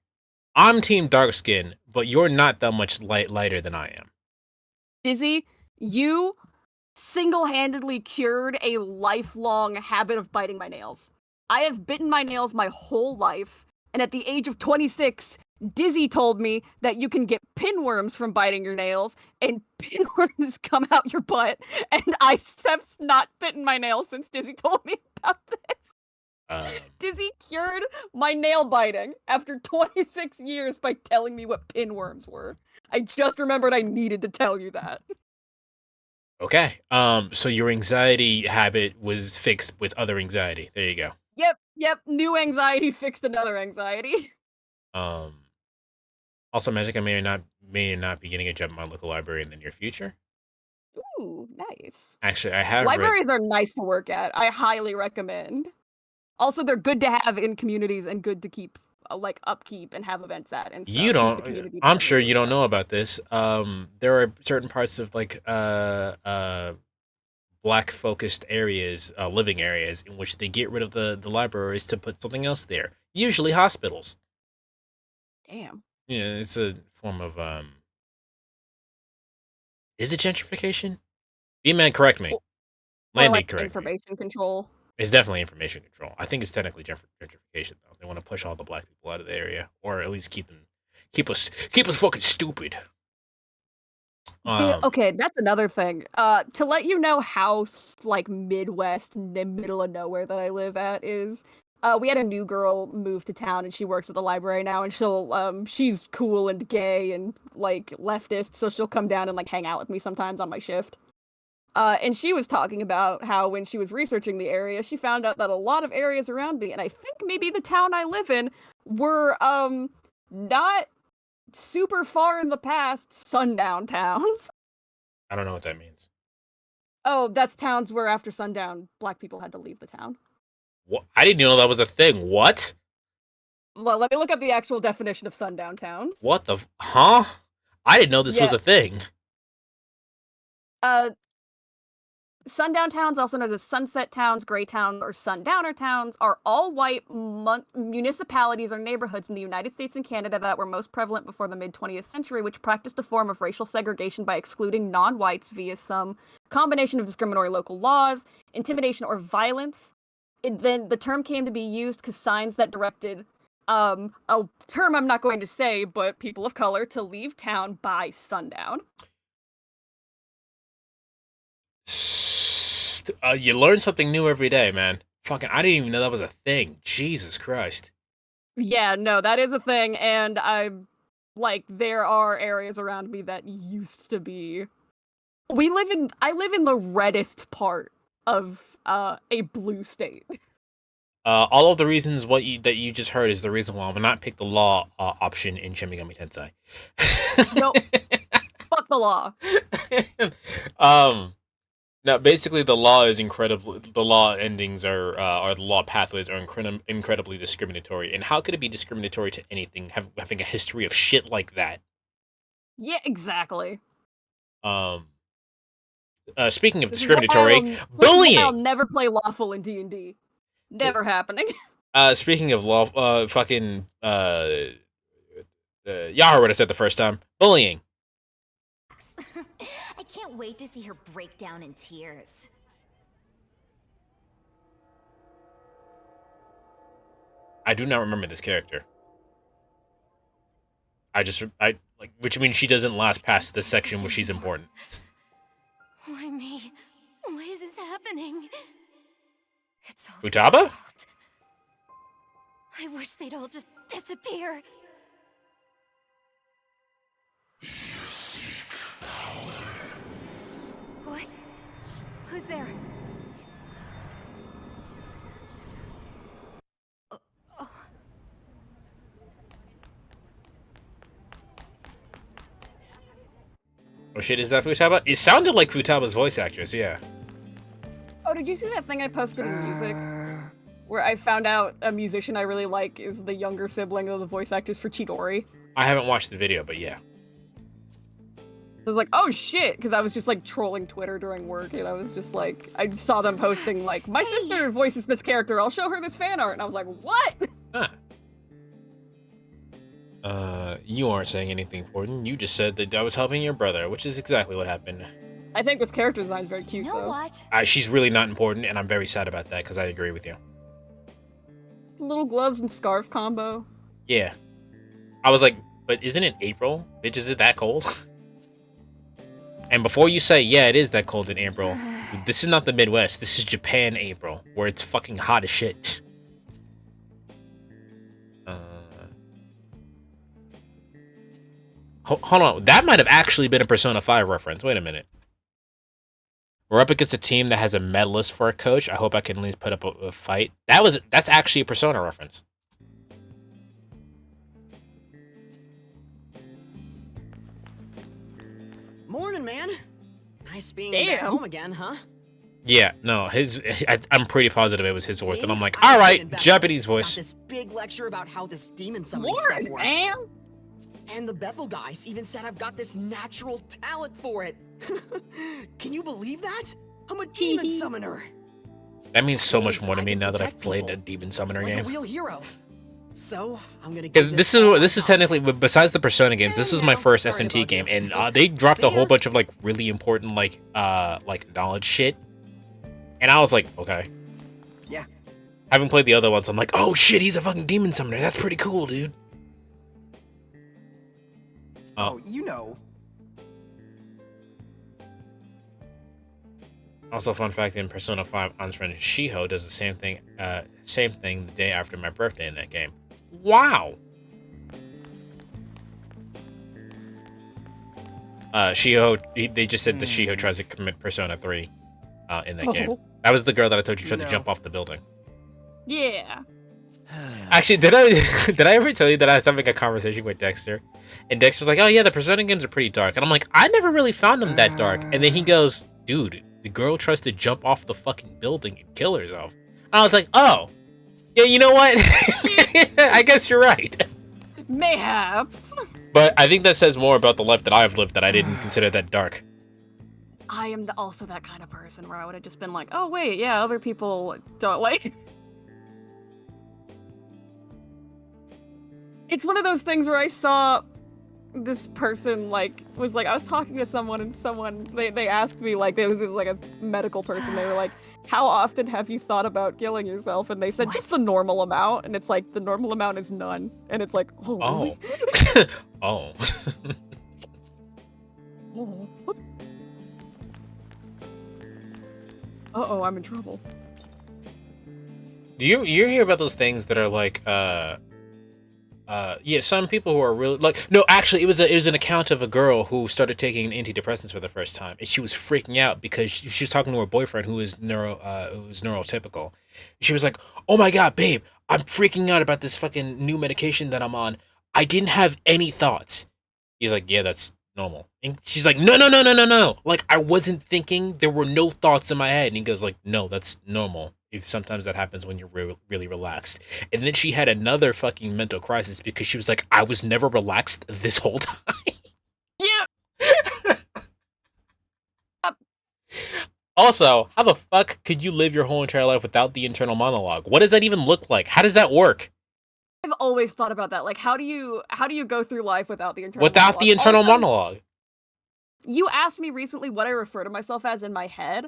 I'm team dark skin, but you're not that much lighter than I am. Dizzy, you single-handedly cured a lifelong habit of biting my nails. I have bitten my nails my whole life, and at the age of 26, Dizzy told me that you can get pinworms from biting your nails, and pinworms come out your butt, and I have not bitten my nails since Dizzy told me about this. Dizzy cured my nail biting after 26 years by telling me what pinworms were. I just remembered I needed to tell you that. Okay. So your anxiety habit was fixed with other anxiety. There you go. Yep. New anxiety fixed another anxiety. Um. Also, Magic, I may or not be getting a job at my local library in the near future. Ooh, nice. Actually, I have read. Libraries are nice to work at. I highly recommend. Also, they're good to have in communities and good to keep like upkeep and have events at and You stuff. Keep the don't. community I'm friendly sure with you don't stuff. know about this. There are certain parts of like black focused areas, living areas, in which they get rid of the libraries to put something else there. Usually hospitals. Damn. Yeah, it's a form of Is it gentrification? B-Man, correct me. Or like Landy, correct me. information control. It's definitely information control. I think it's technically gentrification though. They want to push all the black people out of the area, or at least keep us fucking stupid. Okay, that's another thing. To let you know how like Midwest, middle of nowhere that I live at is. We had a new girl move to town, and she works at the library now. And she's cool and gay and like leftist, so she'll come down and like hang out with me sometimes on my shift. And she was talking about how when she was researching the area, she found out that a lot of areas around me, and I think maybe the town I live in, were not super far in the past sundown towns. I don't know what that means. Oh, that's towns where after sundown, black people had to leave the town. What? I didn't know that was a thing. What? Well, let me look up the actual definition of sundown towns. What the? Huh? I didn't know this was Yeah. a thing. Sundown towns, also known as sunset towns, gray towns, or sundowner towns, are all white municipalities or neighborhoods in the United States and Canada that were most prevalent before the mid-20th century, which practiced a form of racial segregation by excluding non-whites via some combination of discriminatory local laws, intimidation, or violence. Then the term came to be used because signs that directed a term I'm not going to say, but people of color to leave town by sundown. You learn something new every day, man. Fucking, I didn't even know that was a thing. Jesus Christ. Yeah, no, that is a thing, and there are areas around me that used to be. I live in the reddest part of a blue state. All of the reasons that you just heard is the reason why I will not pick the law option in Shin Megami Tensei. Nope. Fuck the law. Now basically the law is incredibly. The law endings are the law pathways are incredibly discriminatory. And how could it be discriminatory to anything having a history of shit like that? Yeah, exactly. Speaking of This is why discriminatory, bullying. I'll never play lawful in D&D. Never happening. Speaking of law, fucking y'all heard what I said the first time. Bullying. I can't wait to see her break down in tears. I do not remember this character. Which means she doesn't last past the section where she's important. Why me? Why is this happening? It's all Futaba? my fault. I wish they'd all just disappear. What? Who's there? Oh shit, is that Futaba? It sounded like Futaba's voice actress, yeah. Oh, did you see that thing I posted in music? Where I found out a musician I really like is the younger sibling of the voice actors for Chidori. I haven't watched the video, but yeah. I was like, oh shit, because I was just like trolling Twitter during work, and I was just like, I saw them posting like, my sister voices this character, I'll show her this fan art, and I was like, what? Huh. You aren't saying anything important. You just said that I was helping your brother, which is exactly what happened. I think this character design is very cute, You know though. what? She's really not important, and I'm very sad about that, because I agree with you. Little gloves and scarf combo. Yeah. I was like, but isn't it April? Bitch, is it that cold? And before you say, yeah, it is that cold in April, this is not the Midwest. This is Japan, April, where it's fucking hot as shit. Hold on. That might have actually been a Persona 5 reference. Wait a minute. We're up against a team that has a medalist for a coach. I hope I can at least put up a fight. That's actually a Persona reference. Morning, man. Nice being back home again, huh? Yeah, no, I'm pretty positive it was his voice, and I'm like, all right, Japanese voice. Got this big lecture about how this demon summoning stuff works. Man. And the Bethel guys even said I've got this natural talent for it. Can you believe that? I'm a demon summoner. That means so much more to me now that I've played a demon summoner game. A real hero. So I'm gonna. Because this is technically, besides the Persona games, this is my first SMT game, and they dropped a whole bunch of like really important like knowledge shit, and I was like, okay. Yeah. I haven't played the other ones. I'm like, oh shit, he's a fucking demon summoner. That's pretty cool, dude. Oh, you know. Also, fun fact: in Persona 5, An's friend Shiho does the same thing the day after my birthday in that game. Wow. Shiho, they just said that Shiho tries to commit Persona 3 in that game. That was the girl that I told you tried to jump off the building. Yeah. Actually, did I ever tell you that I was having a conversation with Dexter? And Dexter's like, oh yeah, the Persona games are pretty dark. And I'm like, I never really found them that dark. And then he goes, dude, the girl tries to jump off the fucking building and kill herself. And I was like, oh. Yeah, you know what? I guess you're right. Mayhaps. But I think that says more about the life that I've lived that I didn't consider that dark. I am also that kind of person where I would have just been like, oh wait, yeah, other people don't like. It's one of those things where I saw this person I was talking to someone and they asked me it was like a medical person. They were like, how often have you thought about killing yourself? And they said just the normal amount, and it's like the normal amount is none. And it's like, oh, really? Oh. Uh-oh, I'm in trouble. Do you hear about those things that are like yeah, some people who are really no, actually it was an account of a girl who started taking antidepressants for the first time, and she was freaking out because she was talking to her boyfriend who is neurotypical. She was like, oh my god, babe, I'm freaking out about this fucking new medication that I'm on. I didn't have any thoughts. He's like, yeah, that's normal. And she's like, no, like I wasn't thinking, there were no thoughts in my head. And he goes like, no, that's normal. If sometimes that happens when you're really relaxed. And then she had another fucking mental crisis because she was like, I was never relaxed this whole time. Yeah. Also, how the fuck could you live your whole entire life without the internal monologue? What does that even look like? How does that work? I've always thought about that. Like, how do you go through life without the internal monologue? You asked me recently what I refer to myself as in my head.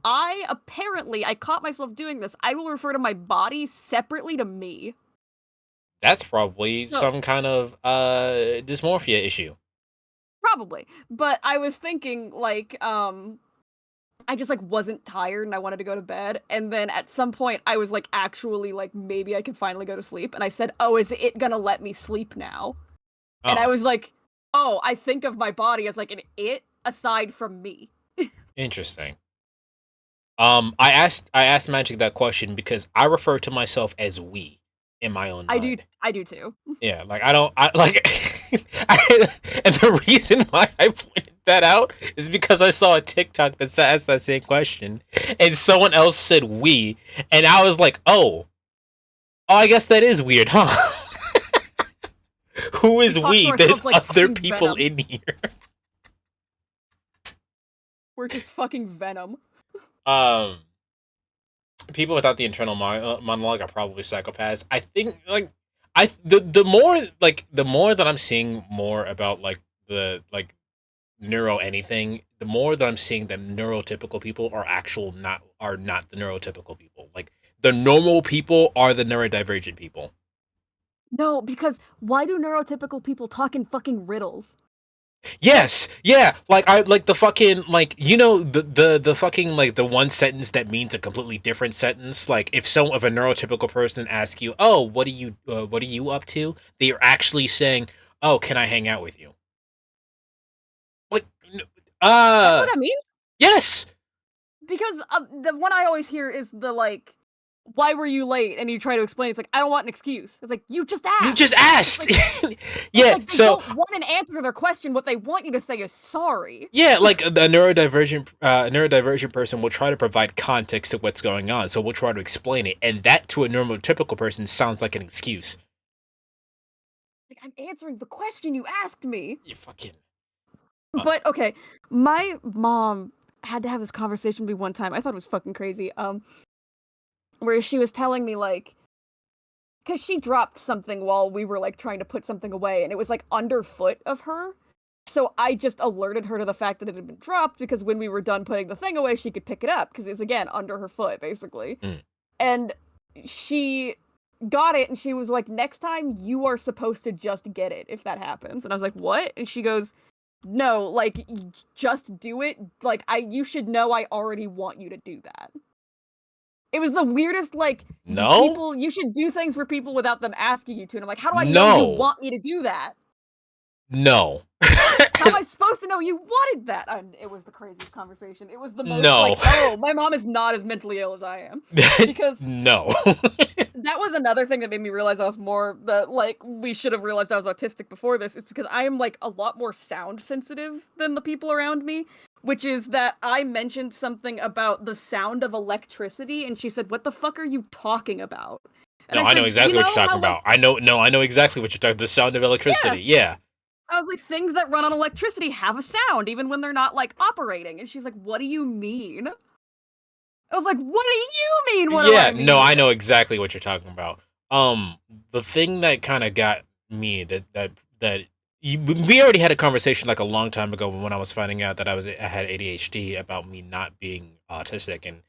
I caught myself doing this. I will refer to my body separately to me. That's probably some kind of dysmorphia issue. Probably. But I was thinking I just wasn't tired and I wanted to go to bed, and then at some point I was actually maybe I could finally go to sleep, and I said, oh, is it gonna let me sleep now? And I was like, oh, I think of my body as an it aside from me. Interesting. I asked Magic that question because I refer to myself as we in my own mind. I do too. Yeah, and the reason why I pointed that out is because I saw a TikTok that asked that same question, and someone else said we, and I was like, oh, I guess that is weird, huh? Who is we? There's other people in here. We're just fucking Venom. People without the internal monologue are probably psychopaths. I think the more that I'm seeing more about the neuro anything, the more that I'm seeing that neurotypical people are not the neurotypical people. Like the normal people are the neurodivergent people. No, because why do neurotypical people talk in fucking riddles? Yes, yeah, the fucking the fucking the one sentence that means a completely different sentence. Like if a neurotypical person asks you, "Oh, what are you up to?" They are actually saying, "Oh, can I hang out with you?" That's what that means? Yes. because the one I always hear is the like, why were you late? And you try to explain. It's like, I don't want an excuse. It's like, you just asked. You just asked. Like, yeah. like, they So don't want an answer to their question. What they want you to say is sorry. yeah, like a neurodivergent person will try to provide context to what's going on. So we'll try to explain it, and that to a neurotypical person sounds like an excuse. Like, I'm answering the question you asked me. You fucking. But okay, my mom had to have this conversation with me one time. I thought it was fucking crazy. Where she was telling me like, because she dropped something while we were like trying to put something away, and it was like underfoot of her. So I just alerted her to the fact that it had been dropped because when we were done putting the thing away, she could pick it up because it's again under her foot basically. And she got it, and she was like, "Next time you are supposed to just get it if that happens." And I was like, "What?" And she goes, "No, like just do it. Like you should know I already want you to do that." It was the weirdest, like, No? you should do things for people without them asking you to. And I'm like, how do I know No. you want me to do that? No. How am I supposed to know you wanted that? And it was the craziest conversation. It was the most like, oh, my mom is not as mentally ill as I am. Because no. that was another thing that made me realize I was more like we should have realized I was autistic before this. It's because I am like a lot more sound sensitive than the people around me. Which is that I mentioned something about the sound of electricity, and she said, "What the fuck are you talking about?" And No, I know exactly what you're talking about. I know exactly what you're talking about. The sound of electricity. Yeah. I was like, things that run on electricity have a sound, even when they're not, like, operating. And she's like, what do you mean? I was like, what do you mean? What do I mean? No, I know exactly what you're talking about. The thing that kind of got me we already had a conversation like a long time ago when I was finding out that I had ADHD about me not being autistic, and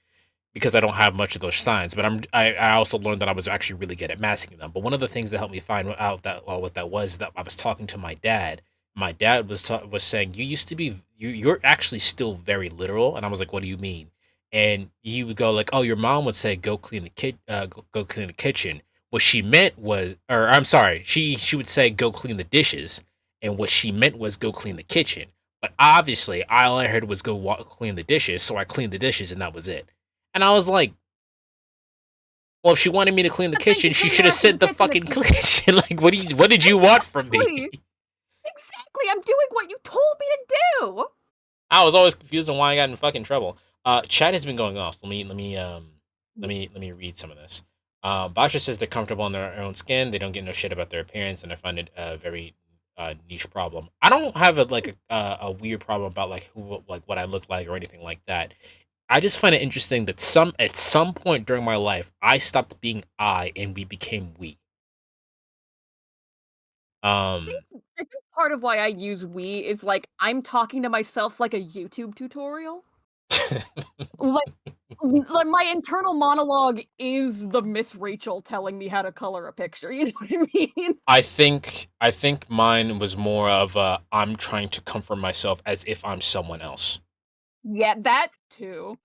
because I don't have much of those signs, but I also learned that I was actually really good at masking them. But one of the things that helped me find out what that was that I was talking to my dad. My dad was saying, you used to be you're actually still very literal, and I was like, what do you mean? And he would go like, oh, your mom would say go clean go clean the kitchen. What she meant was, or I'm sorry, she would say go clean the dishes, and what she meant was go clean the kitchen. But obviously, all I heard was go clean the dishes, so I cleaned the dishes, and that was it. And I was like, well, if she wanted me to clean the kitchen, she should have said the fucking kitchen. Like, what did you want from me? Exactly, I'm doing what you told me to do. I was always confused on why I got in fucking trouble. Chat has been going off. So let me read some of this. Basha says they're comfortable in their own skin. They don't get no shit about their appearance, and I find it a very niche problem. I don't have a weird problem about like what I look like or anything like that. I just find it interesting that at some point during my life, I stopped being I and we became we. I think part of why I use we is like I'm talking to myself like a YouTube tutorial. like my internal monologue is the Miss Rachel telling me how to color a picture. You know what I mean? I think mine was more of I'm trying to comfort myself as if I'm someone else. Yeah, that too.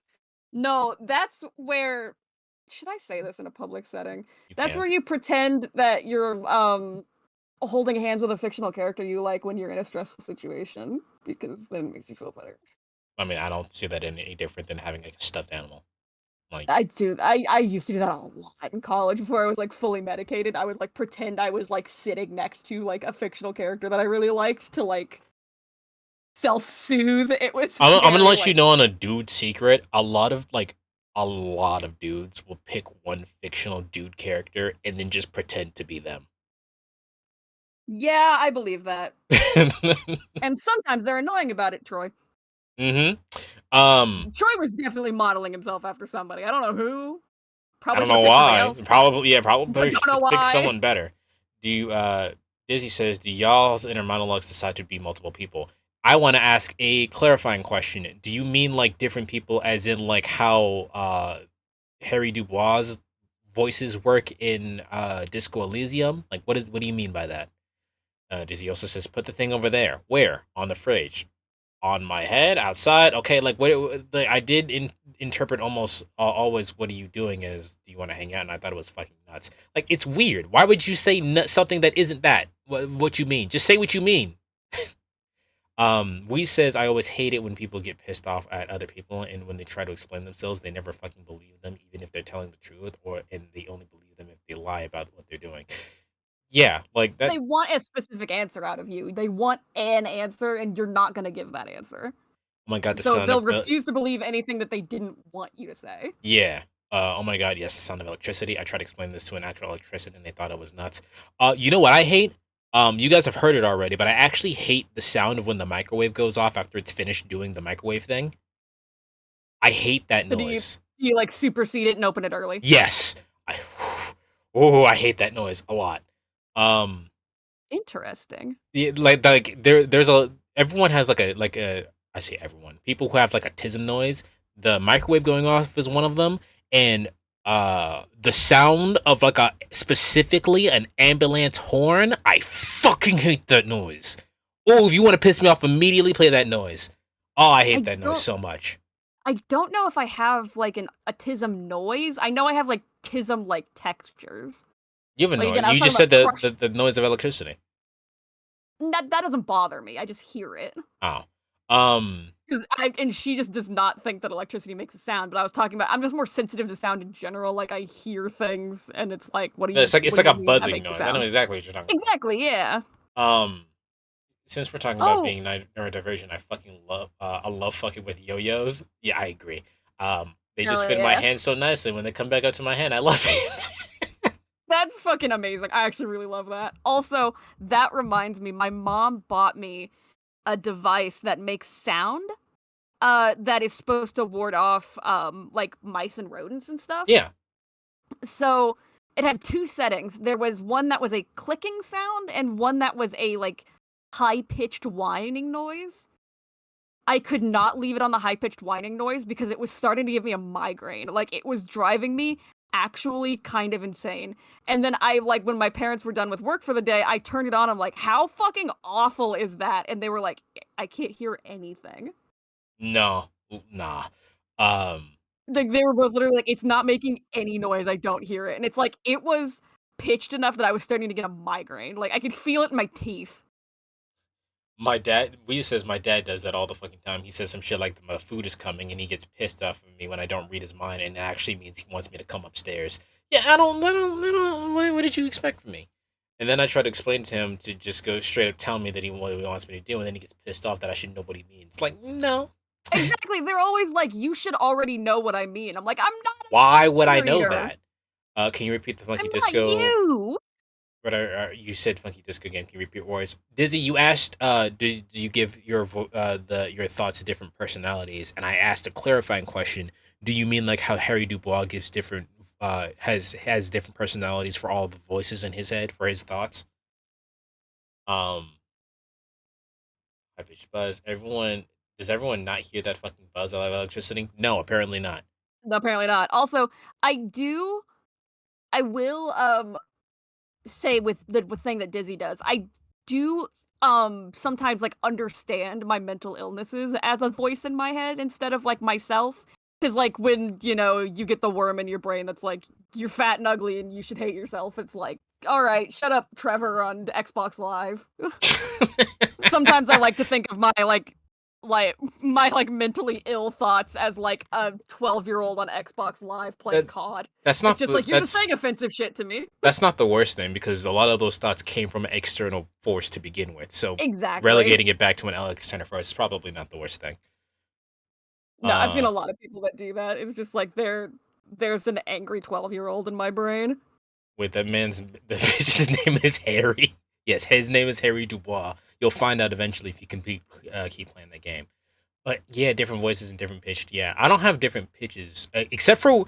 No, that's where should I say this in a public setting? That's where you pretend that you're holding hands with a fictional character you like when you're in a stressful situation because then it makes you feel better. I mean, I don't see that any different than having like a stuffed animal. Like I used to do that a lot in college before I was like fully medicated. I would like pretend I was like sitting next to like a fictional character that I really liked to like self-soothe. It was I'm gonna let like, you know on a dude secret. A lot of dudes will pick one fictional dude character and then just pretend to be them. Yeah, I believe that. And sometimes they're annoying about it, Troy. Mm-hmm. Troy was definitely modeling himself after somebody. I don't know who. Probably I don't know why. Probably pick why. someone better. Do you Dizzy says, do y'all's inner monologues decide to be multiple people? I want to ask a clarifying question. Do you mean like different people as in like how Harry Dubois' voices work in Disco Elysium? Like what do you mean by that? Dizzy also says, put the thing over there. Where? On the fridge. On my head? Outside? Okay, like what I did interpret almost always what are you doing as do you want to hang out? And I thought it was fucking nuts. Like it's weird. Why would you say something that isn't that? What you mean? Just say what you mean. We says I always hate it when people get pissed off at other people and when they try to explain themselves, they never fucking believe them, even if they're telling the truth, and they only believe them if they lie about what they're doing. Yeah, like that. They want a specific answer out of you. They want an answer, and you're not gonna give that answer. Oh my god, the So sound they'll of refuse to believe anything that they didn't want you to say. yeah. Oh my god, yes, the sound of electricity. I tried to explain this to an actual electrician and they thought it was nuts. You know what I hate? You guys have heard it already, but I actually hate the sound of when the microwave goes off after it's finished doing the microwave thing. I hate that So noise. do you like supersede it and open it early? Yes. I hate that noise a lot. Interesting. Yeah, there's a everyone has like a I say everyone. People who have like a tism noise. The microwave going off is one of them, and the sound of like a specifically an ambulance horn. I fucking hate that noise. Oh, if you want to piss me off immediately, play that noise. Oh, I hate that noise so much. I don't know if I have like a tism noise. I know I have like tism like textures. You have a Like, noise. again, I was You just talking said about the noise of electricity. That doesn't bother me. I just hear it. Oh. And she just does not think that electricity makes a sound, but I was talking about I'm just more sensitive to sound in general. Like I hear things and it's like, what do you It's like what do a you mean that buzzing makes a noise. I know sound? exactly what you're talking about. Exactly, yeah. Since we're talking about Oh. being neurodivergent, I love fucking with yo-yos. Yeah, I agree. They just Oh, fit in my yeah. hand so nicely. When they come back up to my hand, I love it. That's fucking amazing. I actually really love that. Also, that reminds me, my mom bought me a device that makes sound that is supposed to ward off like mice and rodents and stuff. Yeah. So it had two settings. There was one that was a clicking sound and one that was a like high-pitched whining noise. I could not leave it on the high-pitched whining noise because it was starting to give me a migraine. Like it was driving me actually kind of insane. And then I like when my parents were done with work for the day, I turned it on. I'm like, how fucking awful is that? And they were like, I can't hear anything. No, nah. Like they were both literally like, it's not making any noise. I don't hear it. And it's like it was pitched enough that I was starting to get a migraine. Like I could feel it in my teeth. My dad, says my dad does that all the fucking time. He says some shit like my food is coming, and he gets pissed off at me when I don't read his mind, and it actually means he wants me to come upstairs. Yeah, I don't. What did you expect from me? And then I try to explain to him to just go straight up tell me that what he wants me to do, and then he gets pissed off that I should know what he means. Like, no. Exactly. They're always like, you should already know what I mean. I'm like, I'm not. Why would I know reader. that? Can you repeat the funky I'm disco? not you. But you said funky disco again. Can you repeat words? Dizzy, you asked, do you give your your thoughts different personalities? And I asked a clarifying question. Do you mean like how Harry Dubois gives different has different personalities for all the voices in his head for his thoughts? High pitched buzz. Does everyone not hear that fucking buzz of electricity? No, apparently not. Apparently not. Also, I will say with the thing that Dizzy does, I do sometimes like understand my mental illnesses as a voice in my head instead of like myself. Because like when you get the worm in your brain that's like you're fat and ugly and you should hate yourself, it's like, all right, shut up, Trevor on Xbox Live. Sometimes I like to think of my mentally ill thoughts as like a 12-year-old on Xbox Live playing COD. That's not It's just like you're just saying offensive shit to me. That's not the worst thing because a lot of those thoughts came from an external force to begin with. So Exactly. relegating it back to an external force is probably not the worst thing. No, I've seen a lot of people that do that. It's just like there's an angry 12-year-old in my brain. Wait, his name is Harry. Yes, his name is Harry Dubois. You'll find out eventually if you can keep playing the game. But yeah, different voices and different pitched. Yeah, I don't have different pitches except for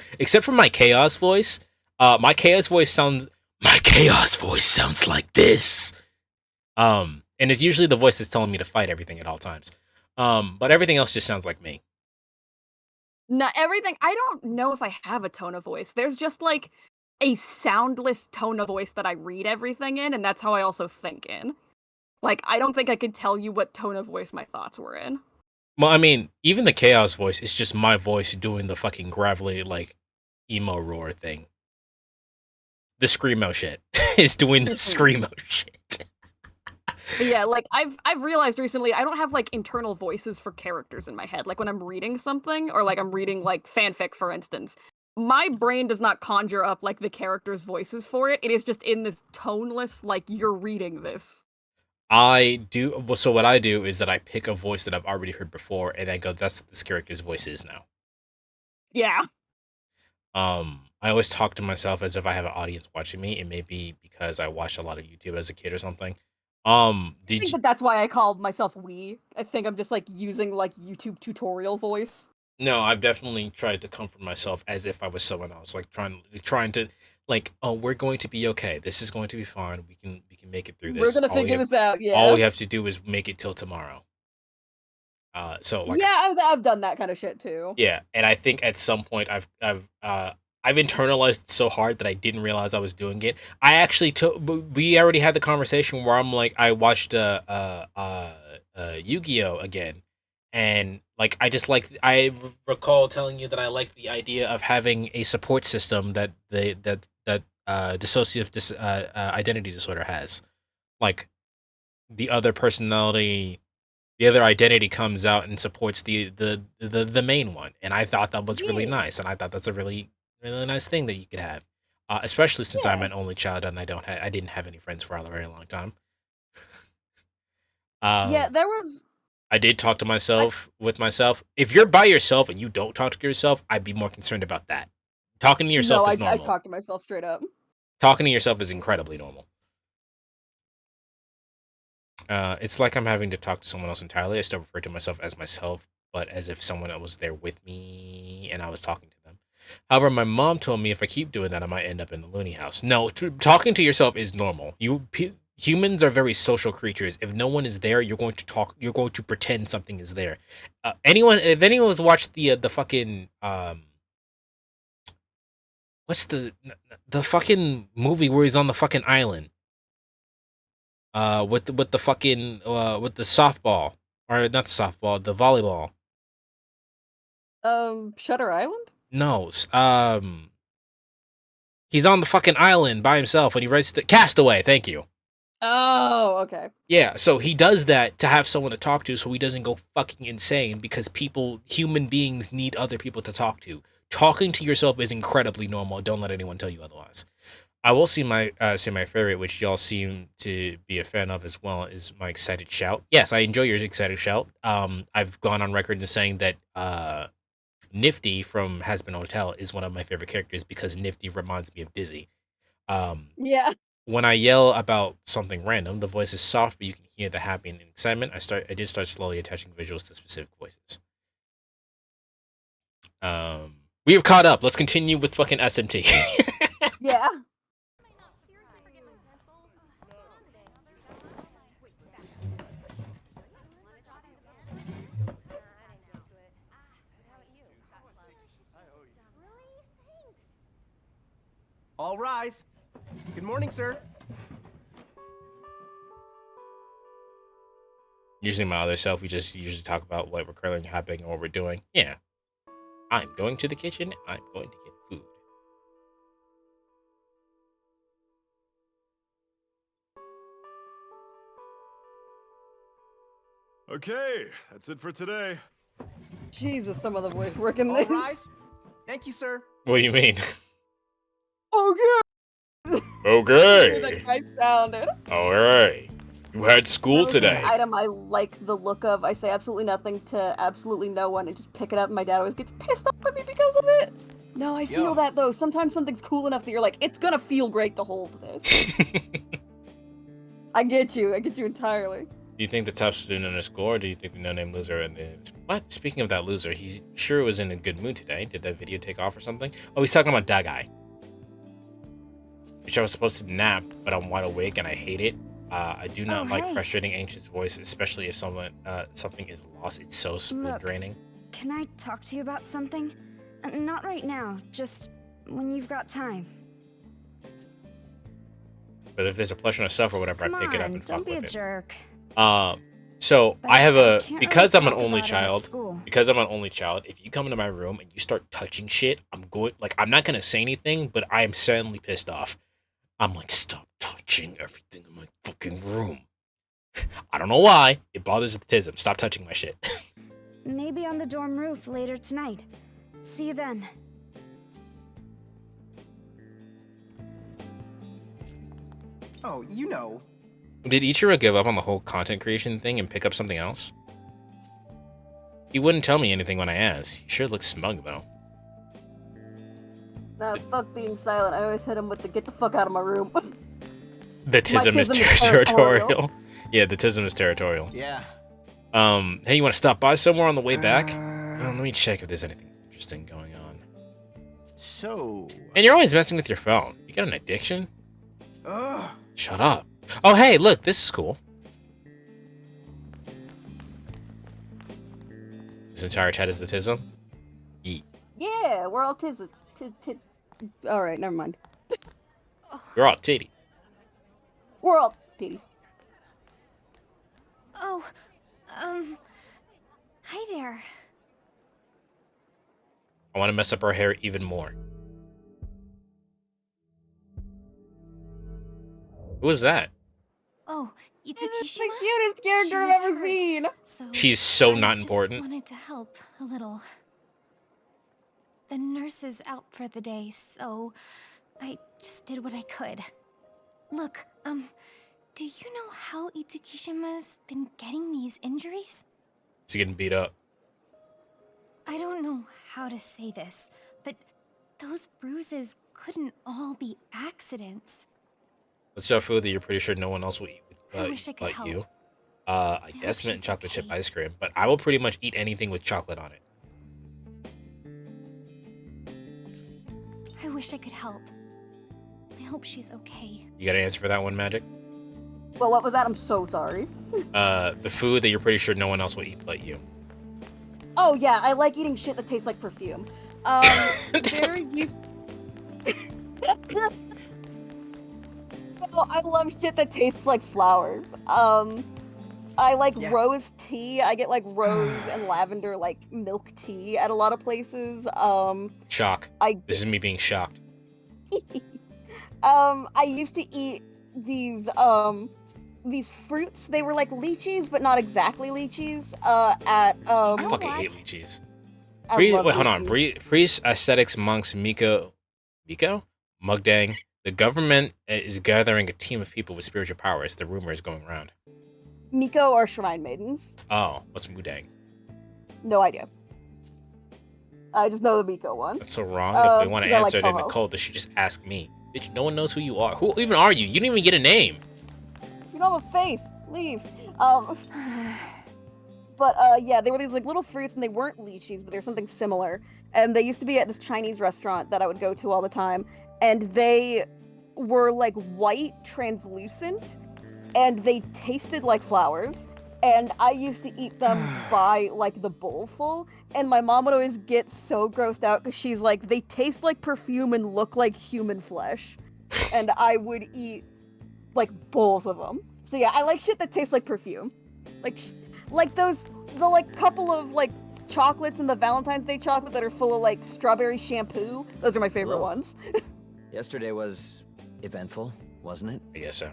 my chaos voice. My chaos voice sounds like this. And it's usually the voice that's telling me to fight everything at all times. But everything else just sounds like me. Not everything. I don't know if I have a tone of voice. There's just like a soundless tone of voice that I read everything in, and that's how I also think in. Like, I don't think I could tell you what tone of voice my thoughts were in. Well, I mean, even the chaos voice is just my voice doing the fucking gravelly, like, emo roar thing. The screamo shit. It's doing the screamo shit. But yeah, like I've realized recently I don't have like internal voices for characters in my head. Like when I'm reading something or like I'm reading like fanfic, for instance, my brain does not conjure up like the characters' voices for it. It is just in this toneless, like you're reading this. I do. Well, so what I do is that I pick a voice that I've already heard before, and I go, "That's what this character's voice is now." Yeah. I always talk to myself as if I have an audience watching me. It may be because I watched a lot of YouTube as a kid or something. I think that that's why I called myself "we." I think I'm just like using like YouTube tutorial voice. No, I've definitely tried to comfort myself as if I was someone else, like trying to like, oh, we're going to be okay. This is going to be fine. We can make it through We're this. gonna figure this out, All yeah. we have to do is make it till tomorrow. So like, Yeah, I've done that kind of shit too. yeah, and I think at some point I've internalized it so hard that I didn't realize I was doing it. I actually took. We already had the conversation where I'm like, I watched Yu-Gi-Oh again, and like I recall telling you that I like the idea of having a support system that dissociative identity disorder has, like the other personality, the other identity comes out and supports the main one, and I thought that was really nice, and I thought that's a really nice thing that you could have, especially since I'm an only child and I didn't have any friends for a very long time. Yeah, there was. I did talk to myself with myself. If you're by yourself and you don't talk to yourself, I'd be more concerned about that. Talking to yourself No, is I normal. talk to myself straight up. Talking to yourself is incredibly normal. It's like I'm having to talk to someone else entirely. I still refer to myself as myself, but as if someone else was there with me and I was talking to them. However, my mom told me if I keep doing that, I might end up in the loony house. No, talking to yourself is normal. Humans are very social creatures. If no one is there, you're going to talk. You're going to pretend something is there. If anyone's watched the fucking what's the fucking movie where he's on the fucking island? With the fucking with the softball, or not the softball, the volleyball. Shutter Island? No, he's on the fucking island by himself and he writes the Castaway. Thank you. Oh, okay. Yeah, so he does that to have someone to talk to, so he doesn't go fucking insane because human beings need other people to talk to. Talking to yourself is incredibly normal. Don't let anyone tell you otherwise. I will say my favorite, which y'all seem to be a fan of as well, is my excited shout. Yes, I enjoy your excited shout. I've gone on record as saying that Nifty from Has Been Hotel is one of my favorite characters because Nifty reminds me of Dizzy. Yeah. When I yell about something random, the voice is soft, but you can hear the happy and excitement. I did start slowly attaching visuals to specific voices. We have caught up. Let's continue with fucking SMT. Yeah. All rise. Good morning, sir. Usually my other self, we just usually talk about what we're currently happening and what we're doing. Yeah. I'm going to the kitchen. I'm going to get food. Okay, that's it for today. Jesus, some of the voice work in All this. rise. Thank you, sir. What do you mean? Okay. Okay. That guy sounded. All right. You had school That was an today. item I like the look of. I say absolutely nothing to absolutely no one and just pick it up, and my dad always gets pissed off at me because of it. No, I feel that though. Sometimes something's cool enough that you're like, it's gonna feel great to hold this. I get you entirely. Do you think the top student in the school, or do you think the no-name loser? What? Speaking of that loser, he sure was in a good mood today. Did that video take off or something? Oh, he's talking about that guy. Which I was supposed to nap, but I'm wide awake and I hate it. I do not like frustrating, anxious voice, especially if something is lost. It's so draining. Can I talk to you about something? Not right now, just when you've got time. But if there's a pleasure of self or whatever, I pick it up and don't fuck be with a it. jerk. So But I have I can't because really I'm an talk only about it at child. school. Because I'm an only child, if you come into my room and you start touching shit, I'm not gonna say anything, but I am suddenly pissed off. I'm like, stop touching everything in my fucking room. I don't know why. It bothers the tism. Stop touching my shit. Maybe on the dorm roof later tonight. See you then. Oh, you know. Did Ichiro give up on the whole content creation thing and pick up something else? He wouldn't tell me anything when I asked. He sure looks smug, though. Nah, fuck being silent. I always hit him with the get the fuck out of my room. The tism is territorial. Yeah, the tism is territorial. Yeah. Hey, you want to stop by somewhere on the way back? Let me check if there's anything interesting going on. So... And you're always messing with your phone. You got an addiction? Ugh. Shut up. Oh, hey, look, this is cool. This entire chat is the tism? Yeet. Yeah, we're all Alright, never mind. You're all titties. We're all titties. Oh, hi there. I want to mess up her hair even more. Who was that? Oh, Itsukishima? It's the cutest character I've ever seen. So She's so I not just important. wanted to help a little. The nurse is out for the day, so I just did what I could. Look, do you know how Itsukishima's been getting these injuries? She's getting beat up. I don't know how to say this, but those bruises couldn't all be accidents. What's that food that you're pretty sure no one else will eat I wish I could but help. you? I guess mint chocolate chip ice cream, but I will pretty much eat anything with chocolate on it. I wish I could help. I hope she's okay. You got an answer for that one, Magic? Well, what was that? I'm so sorry. The food that you're pretty sure no one else will eat but you. Oh yeah, I like eating shit that tastes like perfume. There used. Oh, I love shit that tastes like flowers. I like rose tea. I get like rose and lavender like milk tea at a lot of places. Shock. This is me being shocked. I used to eat these fruits. They were like lychees, but not exactly lychees. I fucking hate lychees. I love Wait, hold on. lychees. Priests, ascetics, monks, Miko, Mugdang. The government is gathering a team of people with spiritual powers. The rumor is going around. Miko are shrine maidens. Oh, what's Mudang? No idea. I just know the Miko one. That's so wrong. If we want to yeah, answer like it in the Toho. code, they should just ask me. Bitch, no one knows who you are. Who even are you? You didn't even get a name. You don't have a face. Leave. But yeah, they were these like little fruits, and they weren't lychees, but they're something similar. And they used to be at this Chinese restaurant that I would go to all the time, and they were like white, translucent, and they tasted like flowers. And I used to eat them by like the bowlful, and my mom would always get so grossed out because she's like, they taste like perfume and look like human flesh, and I would eat like bowls of them. So yeah, I like shit that tastes like perfume, like those the couple of like chocolates in the Valentine's Day chocolate that are full of like strawberry shampoo. Those are my favorite Hello. ones. Yesterday was eventful, wasn't it? I guess so.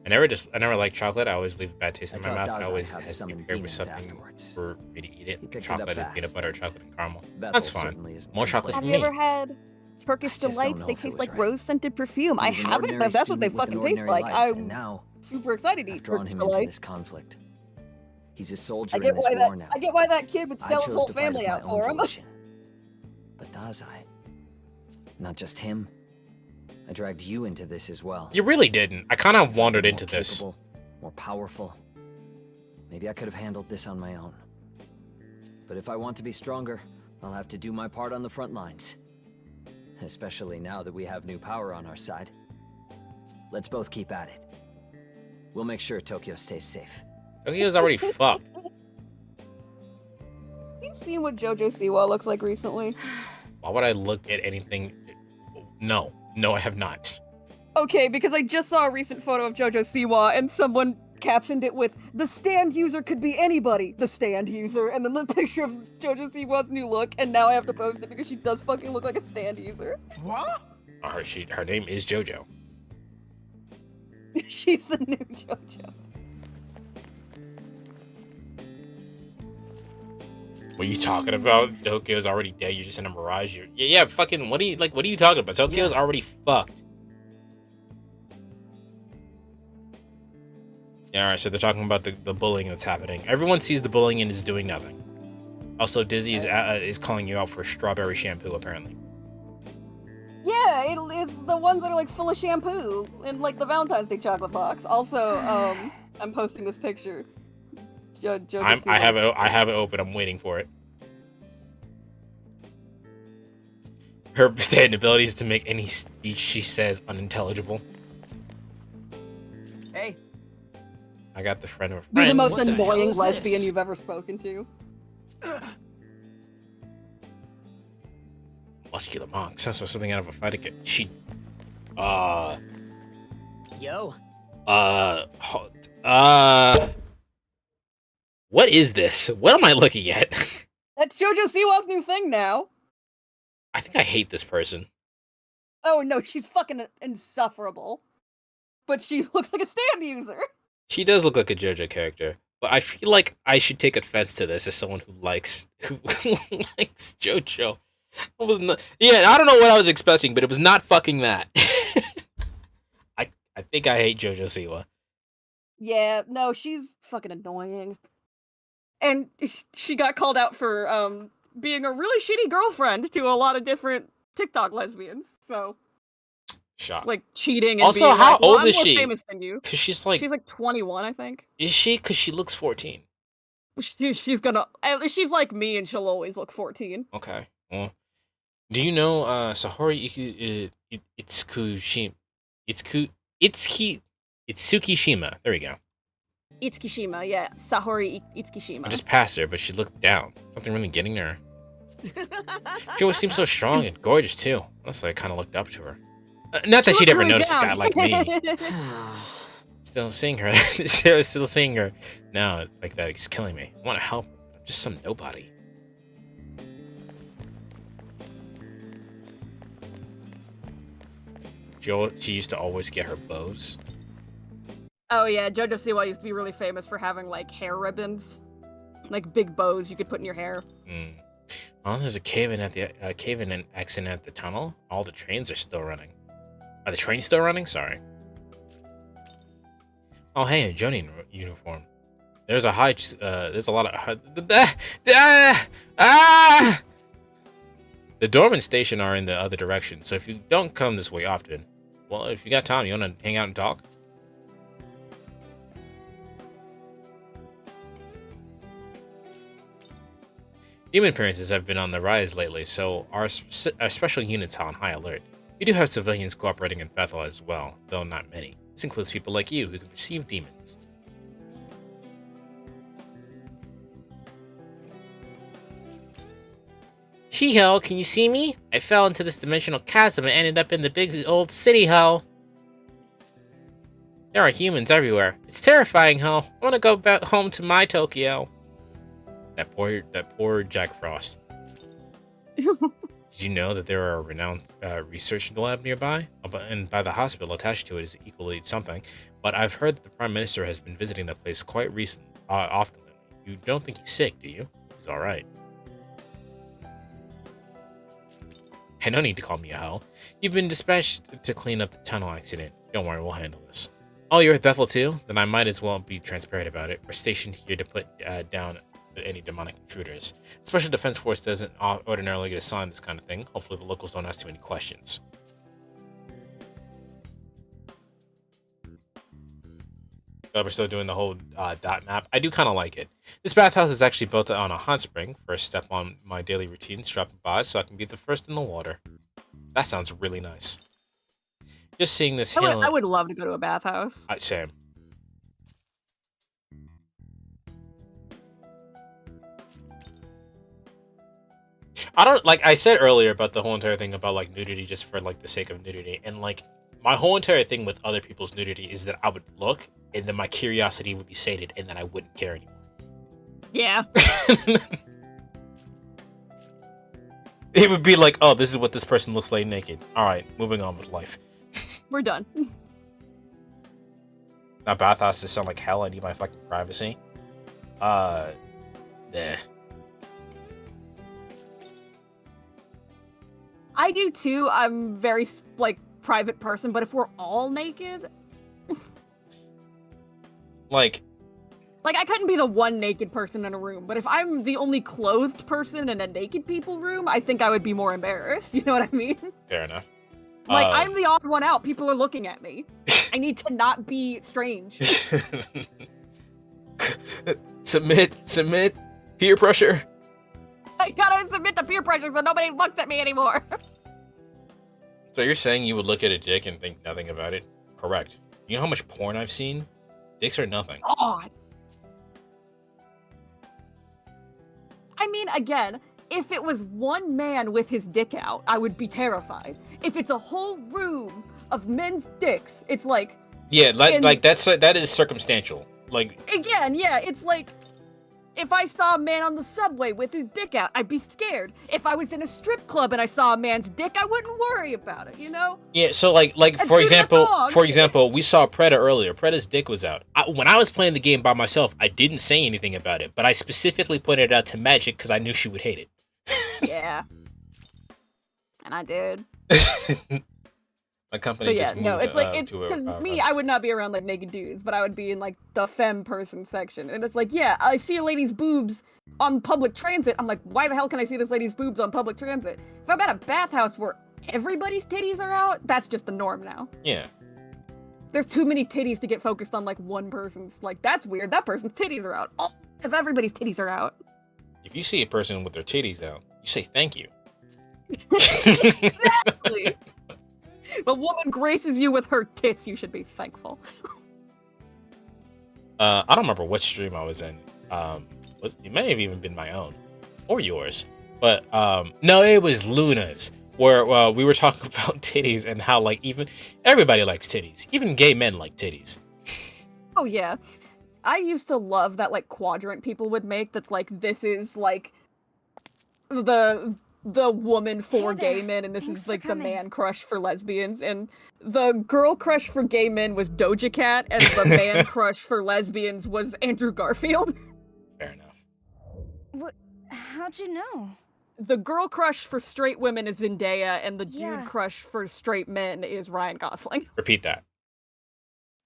I never liked chocolate. I always leave a bad taste in my taught mouth. I Dazai always how to has to summon be paired with demons something afterwards. for me to eat it. picked it up Chocolate and peanut fast, butter, and chocolate and caramel. Bethel That's fine. certainly isn't More chocolate Have for you me. ever had Turkish just don't delights? know They if it taste was like right. rose-scented perfume. He I was an haven't, ordinary but that's what they student with an fucking taste ordinary like. life, and I'm now super excited to I've eat drawn Turkish him into delights. this conflict. He's a soldier I in get this why war that now. I get why that kid would I sell his chose whole to fight family of my out own for him. volition. But Dazai, not just him. I dragged you into this as well. You really didn't. I kind of wandered More into this. capable, more powerful. Maybe I could have handled this on my own. But if I want to be stronger, I'll have to do my part on the front lines. Especially now that we have new power on our side. Let's both keep at it. We'll make sure Tokyo stays safe. Tokyo's already fucked. You seen what JoJo Siwa looks like recently? Why would I look at anything? No, I have not. Okay, because I just saw a recent photo of JoJo Siwa, and someone captioned it with, "The stand user could be anybody, the stand user," and then the picture of JoJo Siwa's new look, and now I have to post it because she does fucking look like a stand user. What? Her name is JoJo. She's the new JoJo. What are you talking about? Tokyo's already dead. You're just in a mirage. Yeah. Fucking. What are you talking about? Tokyo's already fucked. Yeah. All right. So they're talking about the bullying that's happening. Everyone sees the bullying and is doing nothing. Also, Dizzy is calling you out for strawberry shampoo apparently. Yeah, it's the ones that are like full of shampoo in like the Valentine's Day chocolate box. Also, I'm posting this picture. I have it open. I'm waiting for it. Her standing ability is to make any speech she says unintelligible. Hey. I got the friend of a friend. Be the most annoying lesbian you've ever spoken to. Muscular monk. Sounds like something out of a fight again. Yo. What is this? What am I looking at? That's JoJo Siwa's new thing now. I think I hate this person. Oh no, she's fucking insufferable. But she looks like a stand user. She does look like a JoJo character, but I feel like I should take offense to this as someone who likes JoJo. I don't know what I was expecting, but it was not fucking that. I think I hate JoJo Siwa. Yeah, no, she's fucking annoying. And she got called out for being a really shitty girlfriend to a lot of different TikTok lesbians. So, shock. Like cheating. And Also, being how like, well, old I'm is more she? Famous than you. Because she's like 21, I think. Is she? Because she looks 14. She's she's like me, and she'll always look 14. Okay. Well, do you know Sahori Itsukishima? There we go. Itsukishima, yeah. Sahori Itsukishima. I just passed her, but she looked down. Something really getting to her. She always seems so strong and gorgeous, too. Honestly, I kind of looked up to her. Not that she'd ever notice a guy like me. Still seeing her now like that. It's killing me. I want to help her. I'm just some nobody. She used to always get her bows. Oh yeah, JoJo Siwa used to be really famous for having like hair ribbons, like big bows you could put in your hair. Oh, there's a cave-in accident at the tunnel. All the trains are still running. Are the trains still running? Sorry. Oh hey, a Jonin uniform. There's a lot of The Dorman station are in the other direction, so if you don't come this way often, well, if you got time, you wanna hang out and talk? Demon appearances have been on the rise lately, so our special units are on high alert. We do have civilians cooperating in Bethel as well, though not many. This includes people like you who can perceive demons. She-ho, can you see me? I fell into this dimensional chasm and ended up in the big old city, ho. There are humans everywhere. It's terrifying, ho. I want to go back home to my Tokyo. That poor Jack Frost. Did you know that there are a renowned research lab nearby? And by the hospital attached to it is equally something. But I've heard that the Prime Minister has been visiting that place quite often. You don't think he's sick, do you? He's alright. Hey, no need to call me a hell. You've been dispatched to clean up the tunnel accident. Don't worry, we'll handle this. Oh, you're at Bethel too? Then I might as well be transparent about it. We're stationed here to put down any demonic intruders. The Special Defense Force doesn't ordinarily get assigned this kind of thing. Hopefully the locals don't ask too many questions. But we're still doing the whole dot map. I do kind of like it. This bathhouse is actually built on a hot spring. First step on my daily routine is dropping by so I can be the first in the water. That sounds really nice. Just seeing this hill... I would love to go to a bathhouse. Same. I don't, like I said earlier about the whole entire thing about like nudity just for like the sake of nudity, and like my whole entire thing with other people's nudity is that I would look and then my curiosity would be sated and then I wouldn't care anymore. Yeah. It would be like, oh, this is what this person looks like naked. All right, moving on with life. We're done. Now bathhouses sound like hell. I need my fucking privacy. Nah. I do too. I'm very like private person, but if we're all naked, like I couldn't be the one naked person in a room. But if I'm the only clothed person in a naked people room, I think I would be more embarrassed. You know what I mean? Fair enough. Like I'm the odd one out. People are looking at me. I need to not be strange. Submit. Peer pressure. I gotta submit to peer pressure so nobody looks at me anymore. So you're saying you would look at a dick and think nothing about it? Correct. You know how much porn I've seen? Dicks are nothing. God. I mean, again, if it was one man with his dick out, I would be terrified. If it's a whole room of men's dicks, it's like... Yeah, that is circumstantial. Like... Again, yeah, it's like... If I saw a man on the subway with his dick out, I'd be scared. If I was in a strip club and I saw a man's dick, I wouldn't worry about it, you know? Yeah, so like for example, we saw Preda earlier. Preda's dick was out. When I was playing the game by myself, I didn't say anything about it, but I specifically pointed it out to Magic because I knew she would hate it. Yeah. And I did. My company just moved. No, it's like it's because I would not be around like naked dudes, but I would be in like the femme person section, and it's like, yeah, I see a lady's boobs on public transit. I'm like, why the hell can I see this lady's boobs on public transit? If I'm at a bathhouse where everybody's titties are out, that's just the norm now. Yeah. There's too many titties to get focused on like one person's. Like that's weird. That person's titties are out. Oh, if everybody's titties are out. If you see a person with their titties out, you say thank you. Exactly. The woman graces you with her tits, you should be thankful. I don't remember what stream I was in. It may have even been my own. Or yours. But, no, it was Luna's. Where we were talking about titties and how, like, even... Everybody likes titties. Even gay men like titties. Oh, yeah. I used to love that, like, quadrant people would make that's like, this is, like, the woman for gay men, and this is like the man crush for lesbians, and the girl crush for gay men was Doja Cat, and the man crush for lesbians was Andrew Garfield. Fair enough. What? How'd you know? The girl crush for straight women is Zendaya, and the dude crush for straight men is Ryan Gosling. Repeat that.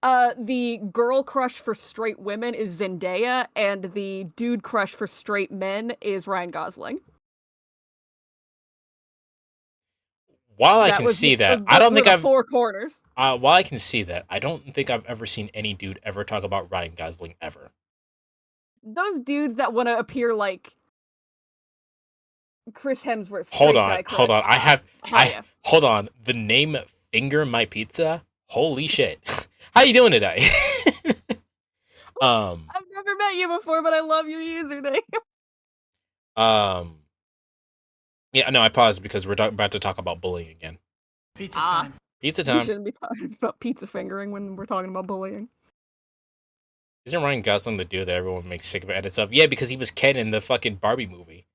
The girl crush for straight women is Zendaya, and the dude crush for straight men is Ryan Gosling. While I can see that, I don't think I've four corners. While I can see that, I don't think I've ever seen any dude ever talk about Ryan Gosling ever. Those dudes that want to appear like Chris Hemsworth. Hold on. Hold on. The name Finger My Pizza. Holy shit! How you doing today? I've never met you before, but I love your username. Yeah, no, I paused because we're about to talk about bullying again. Pizza time. Pizza time. We shouldn't be talking about pizza fingering when we're talking about bullying. Isn't Ryan Gosling the dude that everyone makes sick of edits of? Yeah, because he was Ken in the fucking Barbie movie.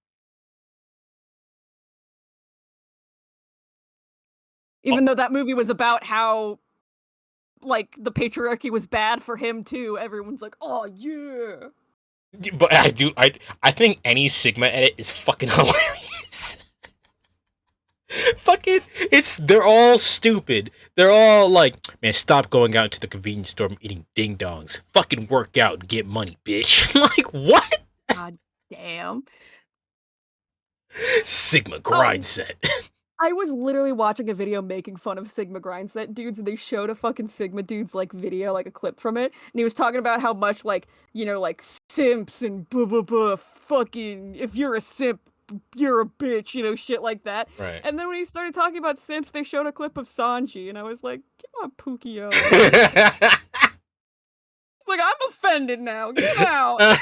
Even though that movie was about how, like, the patriarchy was bad for him too, everyone's like, oh yeah. But I think any Sigma edit is fucking hilarious. Fucking, they're all stupid. They're all like, man, stop going out to the convenience store and eating ding dongs. Fucking work out and get money, bitch. Like, what? God damn. Sigma grind set. I was literally watching a video making fun of Sigma grind set dudes, and they showed a fucking Sigma dude's like video, like a clip from it, and he was talking about how much like, you know, like simps and blah blah blah, fucking, if you're a simp, you're a bitch, you know, shit like that. Right. And then when he started talking about simps, they showed a clip of Sanji, and I was like, get my Pookie out. It's like, I'm offended now. Get out.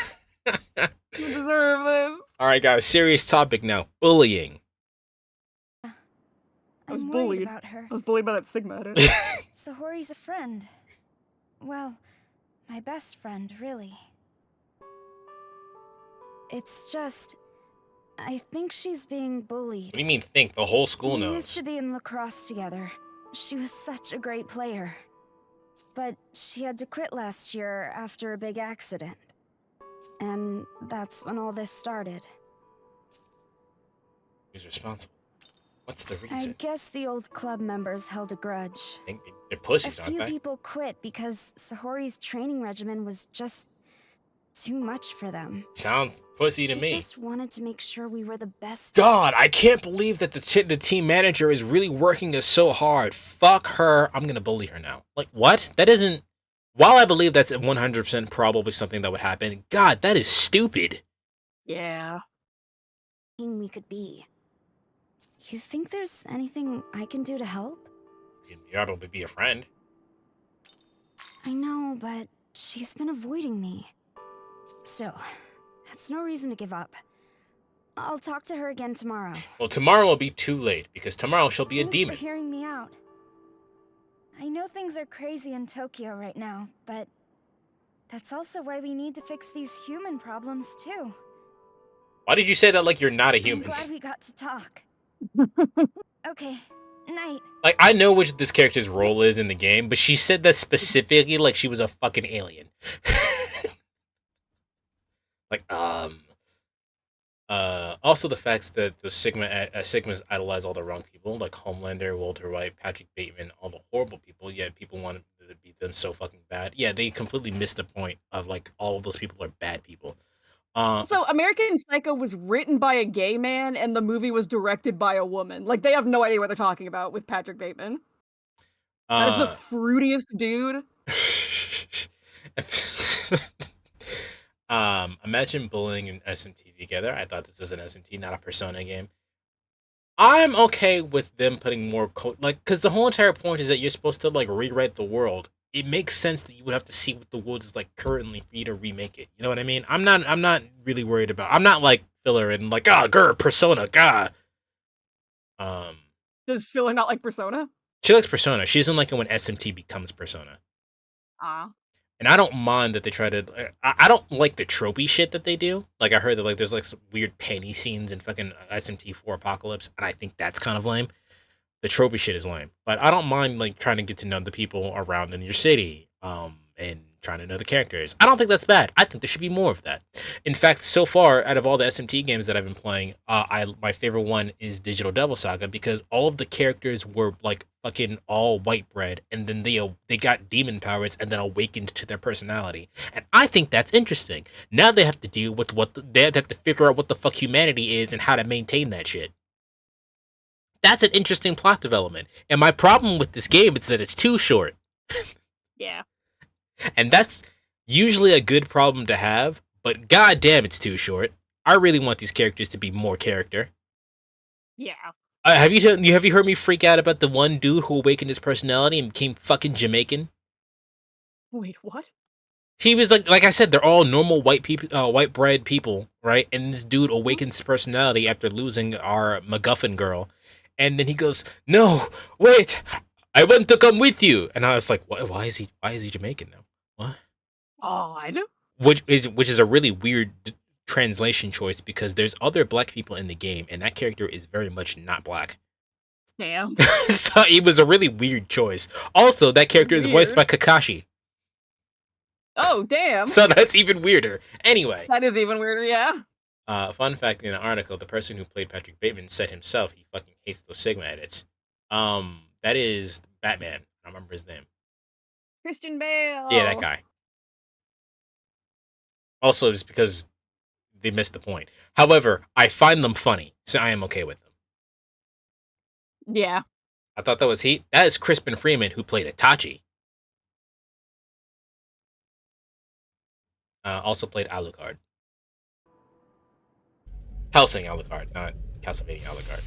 You deserve this. Alright, guys, serious topic now. Bullying. I was I'm bullied. worried about her. I was bullied by that Sigma edit. Sahori's a friend. Well, my best friend, really. It's just, I think she's being bullied. What do you mean think? The whole school We knows. used to be in lacrosse together. She was such a great player. But she had to quit last year after a big accident. And that's when all this started. Who's responsible? What's the I reason? guess the old club members held a grudge. They're pussies, A aren't few they? people quit because Sahori's training regimen was just too much for them. Sounds pussy to She me. just wanted to make sure we were the best. God, I can't believe that the team manager is really working us so hard. Fuck her. I'm gonna bully her now. Like, what? That isn't... While I believe that's 100% probably something that would happen, God, that is stupid. Yeah. We could be. You think there's anything I can do to help? You'd probably be a friend. I know, but she's been avoiding me. Still, that's no reason to give up. I'll talk to her again tomorrow. Well, tomorrow will be too late, because tomorrow she'll be a Thanks demon. for hearing me out. I know things are crazy in Tokyo right now, but that's also why we need to fix these human problems too. Why did you say that like you're not a human? I'm glad we got to talk. Okay, night. Like, I know which this character's role is in the game, but she said that specifically like she was a fucking alien. Like, also the facts that the Sigmas idolize all the wrong people, like Homelander, Walter White, Patrick Bateman, all the horrible people, yet people want to beat them so fucking bad. Yeah, they completely missed the point of, like, all of those people are bad people. So American Psycho was written by a gay man and the movie was directed by a woman. Like, they have no idea what they're talking about with Patrick Bateman. That is the fruitiest dude. Imagine bullying and SMT together. I thought this was an SMT, not a Persona game. I'm okay with them putting more because the whole entire point is that you're supposed to, like, rewrite the world. It makes sense that you would have to see what the world is like currently for you to remake it. You know what I mean? I'm not really worried about. I'm not like filler and like, Persona, God. Does filler not like Persona? She likes Persona. She doesn't like it when SMT becomes Persona. And I don't mind that they try to... I don't like the tropey shit that they do. Like, I heard that, like, there's, like, some weird panty scenes in fucking SMT4 Apocalypse, and I think that's kind of lame. The tropey shit is lame. But I don't mind, like, trying to get to know the people around in your city, and trying to know the characters. I don't think that's bad. I think there should be more of that. In fact, so far, out of all the SMT games that I've been playing, my favorite one is Digital Devil Saga, because all of the characters were, like, fucking all white bread, and then they got demon powers and then awakened to their personality. And I think that's interesting. Now they have to deal with they have to figure out what the fuck humanity is and how to maintain that shit. That's an interesting plot development. And my problem with this game is that it's too short. Yeah. And that's usually a good problem to have, but goddamn, it's too short. I really want these characters to be more character. Yeah. Have you heard me freak out about the one dude who awakened his personality and became fucking Jamaican? Wait, what? He was like I said, they're all normal white people, white bread people, right? And this dude awakens his personality after losing our MacGuffin girl, and then he goes, "No, wait, I want to come with you." And I was like, why is he Jamaican now? What? Odd. Which is a really weird translation choice, because there's other black people in the game, and that character is very much not black. Damn. So it was a really weird choice. Also, that character is voiced by Kakashi. Oh, damn. So that's even weirder. Anyway. That is even weirder, yeah. Fun fact, in an article, the person who played Patrick Bateman said himself he fucking hates those Sigma edits. That is Batman. I remember his name. Christian Bale. Yeah, that guy. Also, just because they missed the point. However, I find them funny, so I am okay with them. Yeah. I thought that was heat. That is Crispin Freeman, who played Itachi. Also played Alucard. Hellsing Alucard, not Castlevania Alucard.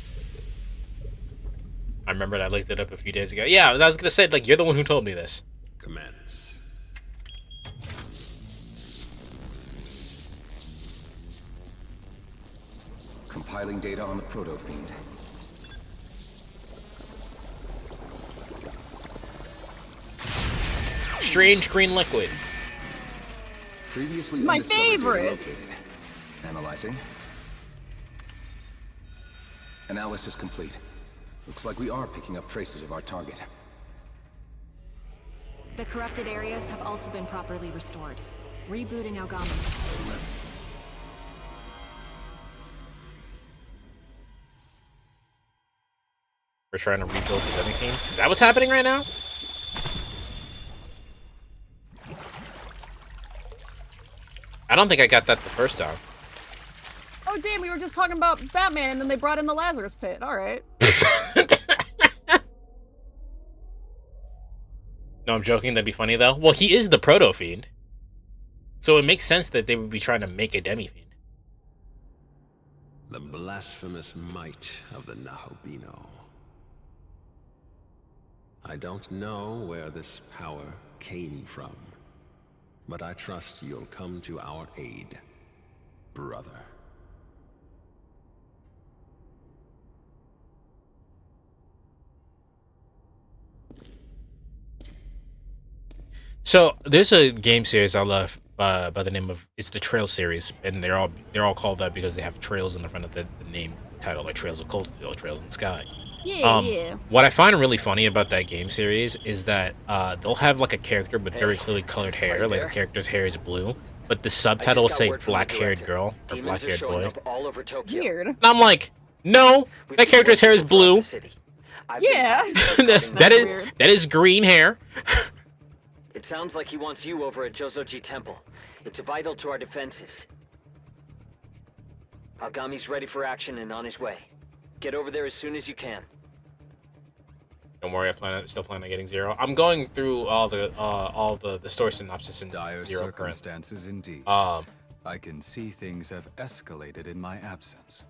I remembered I looked it up a few days ago. Yeah, I was gonna say, like, you're the one who told me this. Commence. Compiling data on the proto-fiend. Strange green liquid. Previously my undiscovered data favorite. located. Analyzing. Analysis complete. Looks like we are picking up traces of our target. The corrupted areas have also been properly restored. Rebooting Algama. We're trying to rebuild the Demi Fiend. Is that what's happening right now? I don't think I got that the first time. Oh damn, we were just talking about Batman and then they brought in the Lazarus Pit. Alright. No, I'm joking. That'd be funny, though. Well, he is the Proto-Fiend. So it makes sense that they would be trying to make a Demi-Fiend. The blasphemous might of the Nahobino. I don't know where this power came from, but I trust you'll come to our aid, brother. So there's a game series I love by the name of, it's the Trail series, and they're all called that because they have trails in the front of the name title, like Trails of Coldsteel, Trails in the Sky. Yeah. What I find really funny about that game series is that they'll have like a character with very clearly colored hair, like the character's hair is blue, but the subtitle will say black-haired girl or black-haired boy. Weird. And I'm like, no, that character's hair is blue. Yeah. that is green hair. It sounds like he wants you over at Jozoji Temple. It's vital to our defenses. Agami's ready for action and on his way. Get over there as soon as you can. Don't worry, I still plan on getting 0. I'm going through all the story synopsis in Dire 0 circumstances indeed. I can see things have escalated in my absence.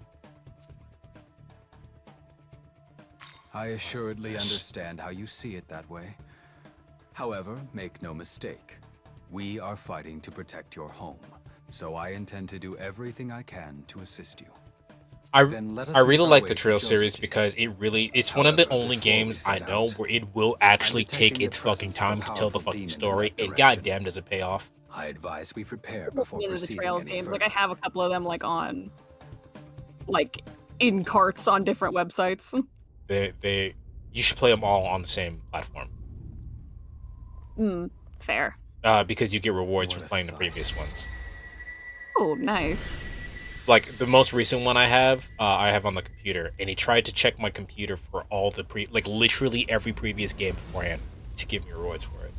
I assuredly understand how you see it that way. However, make no mistake, we are fighting to protect your home, so I intend to do everything I can to assist you. I really like the Trail series because it's one of the only games I know where it will actually take its fucking time to tell the fucking story. And goddamn does it pay off. I advise we prepare before proceeding the Trails any games. further. Like I have a couple of them like in carts on different websites. You should play them all on the same platform. Fair. Because you get rewards for playing the previous ones. Oh, nice. Like the most recent one I have on the computer, and he tried to check my computer for all the literally every previous game beforehand to give me rewards for it.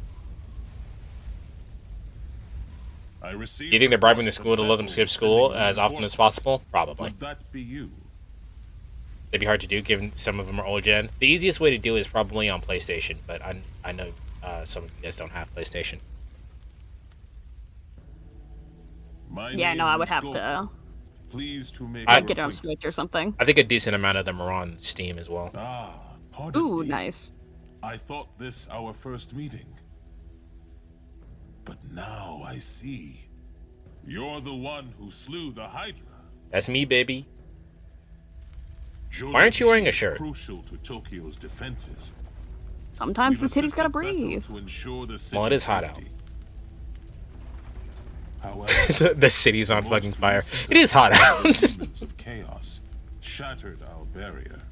You think they're bribing the school to let them skip school as often as possible? Probably. Would that be you? It'd be hard to do, given some of them are old gen. The easiest way to do is probably on PlayStation, but I know some of you guys don't have PlayStation. Yeah, no, I would have to. Pleased to make I'd get it on Switch or something. I think a decent amount of them are on Steam as well. Ooh, nice. I thought this our first meeting. But now I see. You're the one who slew the Hydra. That's me, baby. Why aren't you wearing a shirt? Crucial to Tokyo's defenses. Sometimes the titties gotta breathe. Well, it is hot out. However, the city's on fucking fire. It is hot out. Demons of chaos shattered our barrier.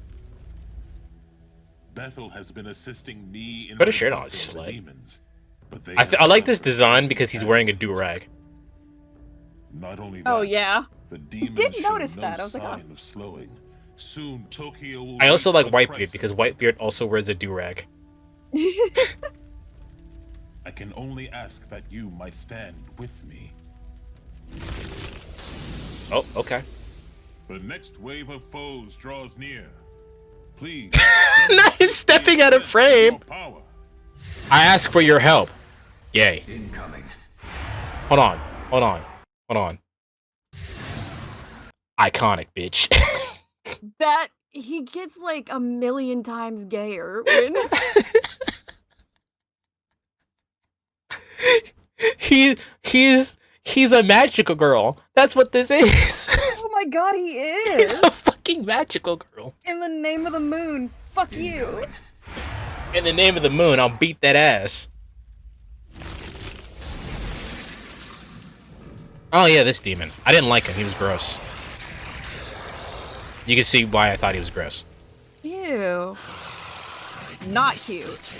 Bethel has been assisting me in Put a shirt on, rebuffing the slut. demons, but they I like this design because he's wearing a do-rag. Not only that, Oh yeah. the demons Did show notice no that. I was like, sign of slowing. Soon Tokyo will I also wake like up Whitebeard crisis. because Whitebeard also wears a do-rag. I can only ask that you might stand with me. Oh, okay. The next wave of foes draws near. Please. Not him stepping out of frame. Power. I ask for your help. Yay. Incoming. Hold on. Iconic, bitch. That he gets like a million times gayer when he's a magical girl. That's what this is. oh my god, he is. He's a fucking magical girl. In the name of the moon, fuck you. In the name of the moon, I'll beat that ass. Oh yeah, this demon. I didn't like him. He was gross. You can see why I thought he was gross. Ew. Not cute.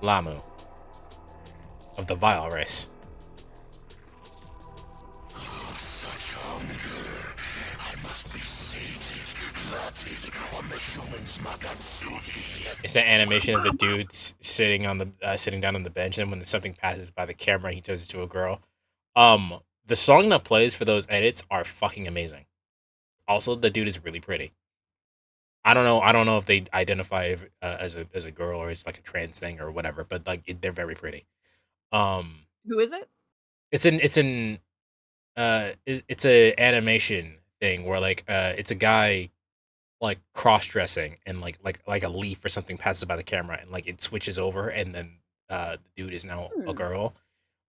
Lamu. Of the vile race. Such hunger. I must be It's the animation of the dude sitting on the sitting down on the bench, and when something passes by the camera, he turns into a girl. The song that plays for those edits are fucking amazing. Also, the dude is really pretty. I don't know. I don't know if they identify as a girl or it's like a trans thing or whatever, but like they're very pretty. Who is it? It's a animation thing where like it's a guy like cross dressing and like a leaf or something passes by the camera and like it switches over and then the dude is now a girl.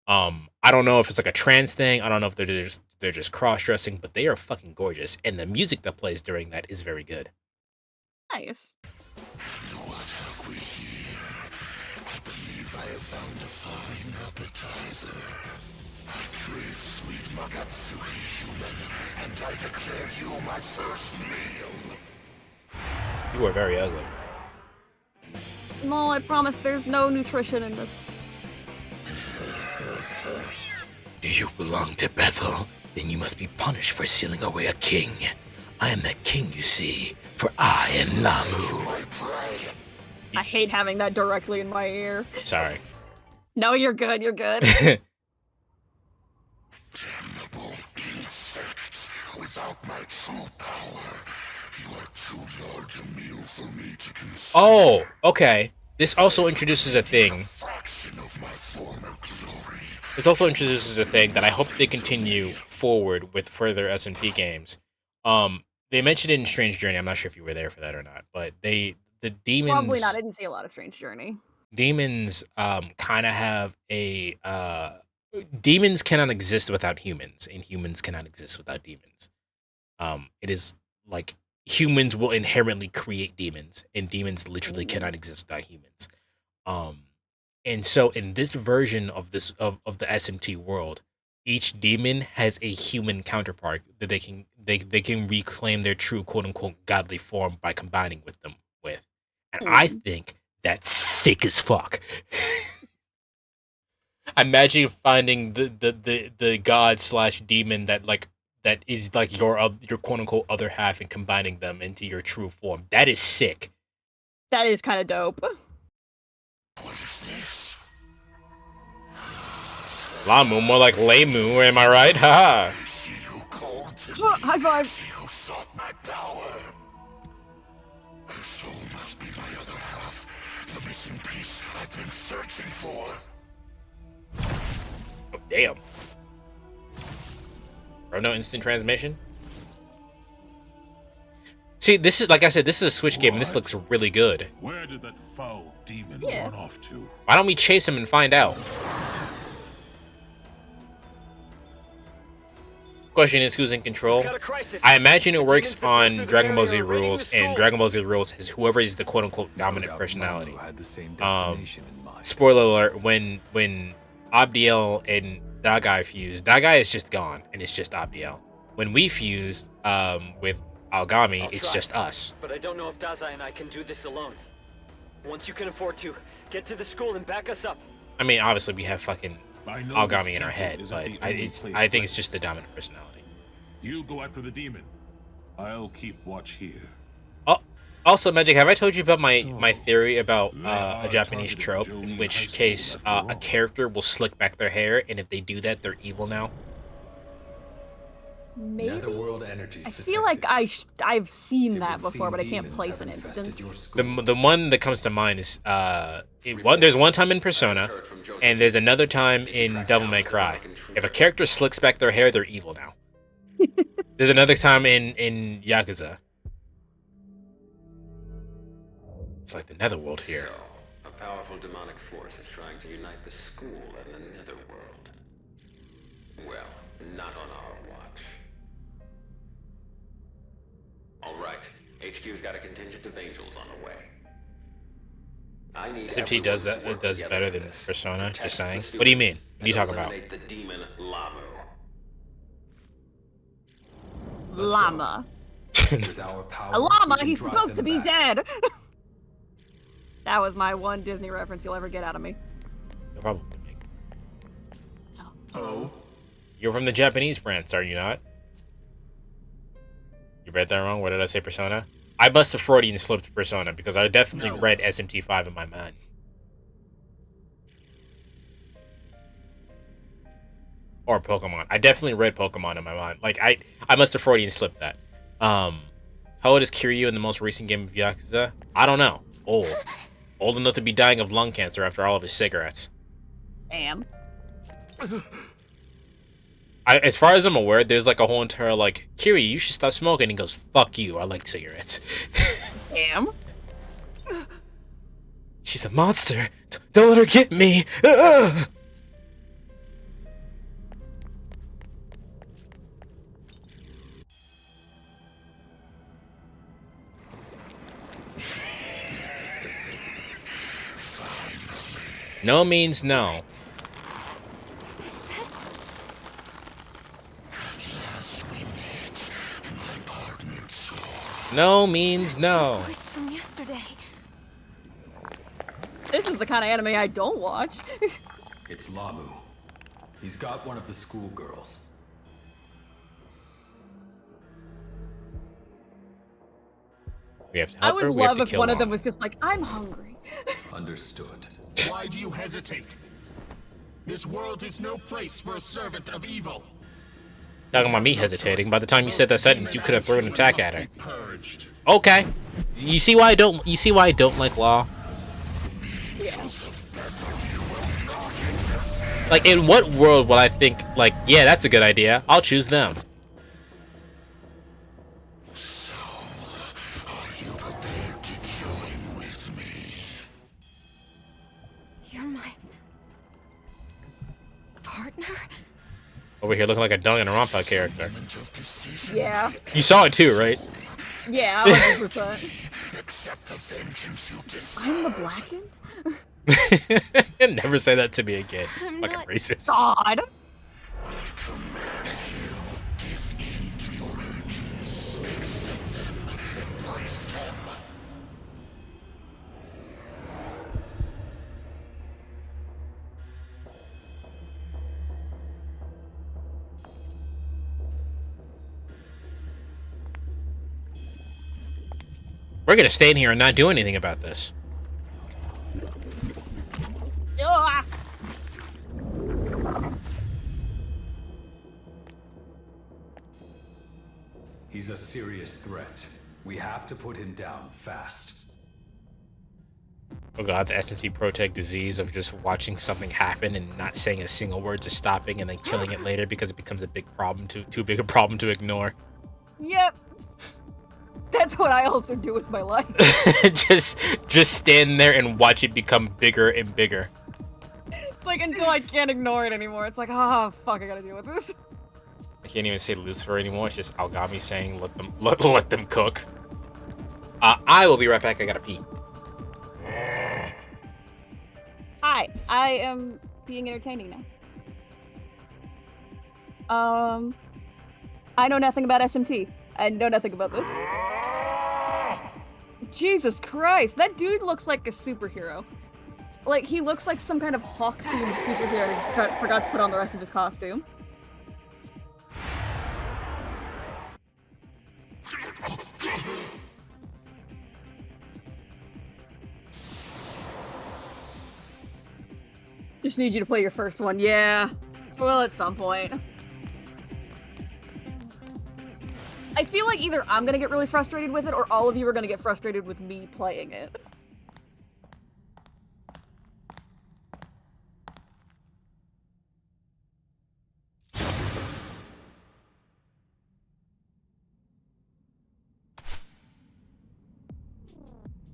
I don't know if it's like a trans thing. I don't know if they're just cross dressing, but they are fucking gorgeous, and the music that plays during that is very good. Nice. What have we here? I believe I have found a fine appetizer. I crave sweet Magatsuki human, and I declare you my first meal. You are very ugly. No, I promise there's no nutrition in this. Do you belong to Bethel? Then you must be punished for sealing away a king. I am that king, you see, for I am Lamu. I hate having that directly in my ear. Sorry. No, you're good, you're good. Damnable insects, without my true power, you are too large a meal for me to consume. Oh, okay. This also introduces a thing. This also introduces a thing that I hope they continue forward with further SMT games. They mentioned it in Strange Journey. I'm not sure if you were there for that or not, but the demons Probably not. I didn't see a lot of Strange Journey. Demons kind of have a demons cannot exist without humans, and humans cannot exist without demons. It is like humans will inherently create demons, and demons literally cannot exist without humans. And so in this version of the SMT world, each demon has a human counterpart that they can reclaim their true quote unquote godly form by combining with them with. And I think that's sick as fuck. Imagine finding the god / demon that is like your quote unquote other half and combining them into your true form. That is sick. That is kind of dope. Lamu, more like Lemu, am I right? Haha. High five. You sought my power. Her soul must be my other half, the missing piece I've been searching for. Oh, damn. Bro, no instant transmission? See, this is, like I said, this is a Switch game, and this looks really good. Where did that foul demon run off to? Why don't we chase him and find out? Question is, who's in control? I imagine it works on Dragon Ball Z Rules, and Dragon Ball Z Rules is whoever is the quote-unquote dominant personality. Spoiler alert, when Abdiel and Dagai fused, Dagai is just gone, and it's just Abdiel. When we fused with Algami, it's just us. But I don't know if Dazai and I can do this alone. Once you can afford to, get to the school and back us up. I mean, obviously we have fucking Algami in our head, but I think it's just the dominant personality. You go after the demon. I'll keep watch here. Oh, also, Magic, have I told you about my theory about a Japanese trope, in which case a character will slick back their hair, and if they do that, they're evil now? Maybe? Netherworld energies I feel like I've seen that before, but I can't place an instance. The one that comes to mind is there's one time in Persona, and there's another time in Devil May Cry. If a character slicks back their hair, they're evil now. There's another time in Yakuza. It's like the Netherworld here. So, a powerful demonic force is trying to unite the school and the Netherworld. Well, not on our watch. Alright, HQ's got a contingent of angels on the way. I need SMT does better than Persona, just saying. What do you mean? What are you talking about? The demon Lamu. Llama. A llama? He's supposed to be dead. That was my one Disney reference you'll ever get out of me. No problem. Oh. You're from the Japanese branch, are you not? You read that wrong? What did I say, Persona? I must have Freudian slipped Persona because I definitely read SMT5 in my mind. Or Pokemon. I definitely read Pokemon in my mind. Like, I must have Freudian slipped that. How old is Kiryu in the most recent game of Yakuza? I don't know. Old. Old enough to be dying of lung cancer after all of his cigarettes. Damn. As far as I'm aware, there's like a whole entire like, Kiryu, you should stop smoking. He goes, fuck you, I like cigarettes. Damn. She's a monster. Don't let her get me. No means no. No means no. Voice from yesterday. This is the kind of anime I don't watch. It's Lamu. He's got one of the schoolgirls. We have to I help would her. We have love to if kill one of Lamu. them was just like, I'm hungry. Understood. Why do you hesitate? This world is no place for a servant of evil. Talking about me hesitating. By the time you said that sentence, you could have thrown an attack at her. Okay. You see why I don't. You see why I don't like law. Like, in what world would I think, like, yeah, that's a good idea. I'll choose them. You're my partner? Over here looking like a Danganronpa character. Yeah. You saw it too, right? Yeah, 100%. I'm the Blackened? Never say that to me again. I'm Fucking not- racist. God. We're gonna stay in here and not do anything about this. Ugh. He's a serious threat. We have to put him down fast. Oh god, the SMT Protect disease of just watching something happen and not saying a single word to stopping and then killing it later because it becomes a big problem, too big a problem to ignore. Yep. That's what I also do with my life. just stand there and watch it become bigger and bigger. It's like until I can't ignore it anymore. It's like, oh fuck, I gotta deal with this. I can't even say Lucifer anymore. It's just Algami saying let them cook. I will be right back. I gotta pee. Hi, I am being entertaining now. I know nothing about SMT. I know nothing about this. Jesus Christ, that dude looks like a superhero. Like, he looks like some kind of hawk-themed superhero and just forgot to put on the rest of his costume. Just need you to play your first one. Yeah. Well, at some point. I feel like either I'm gonna get really frustrated with it, or all of you are gonna get frustrated with me playing it.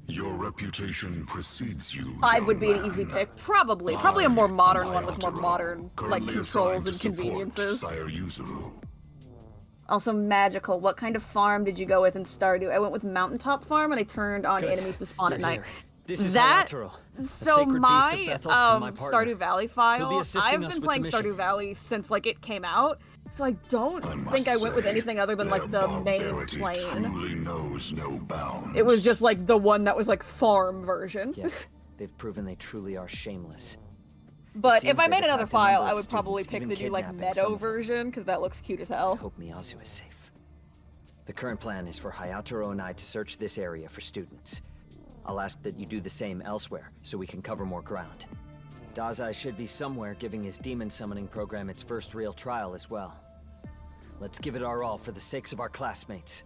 Your reputation precedes you. 5 would be an easy pick. Probably a more modern one with more modern, like, controls and conveniences. Sire Yuzuru. Also magical. What kind of farm did you go with in Stardew? I went with Mountaintop Farm and I turned on enemies to spawn at night. This is that Hayato, a so sacred my beast of Bethel and my partner. Stardew Valley He'll file. be assisting I've us been with playing the mission. Stardew Valley since like it came out, so I don't must think I went with say, anything other than like the main barbarity plane. truly knows no bounds. It was just like the one that was like farm version. Yes, they've proven they truly are shameless. But seems if I they've made another attacked a number file, of I would probably students, pick even the new like kidnapping some Meadow of them. version because that looks cute as hell. I hope Miyazu is safe. The current plan is for Hayataro and I to search this area for students. I'll ask that you do the same elsewhere, so we can cover more ground. Dazai should be somewhere giving his demon summoning program its first real trial as well. Let's give it our all for the sakes of our classmates.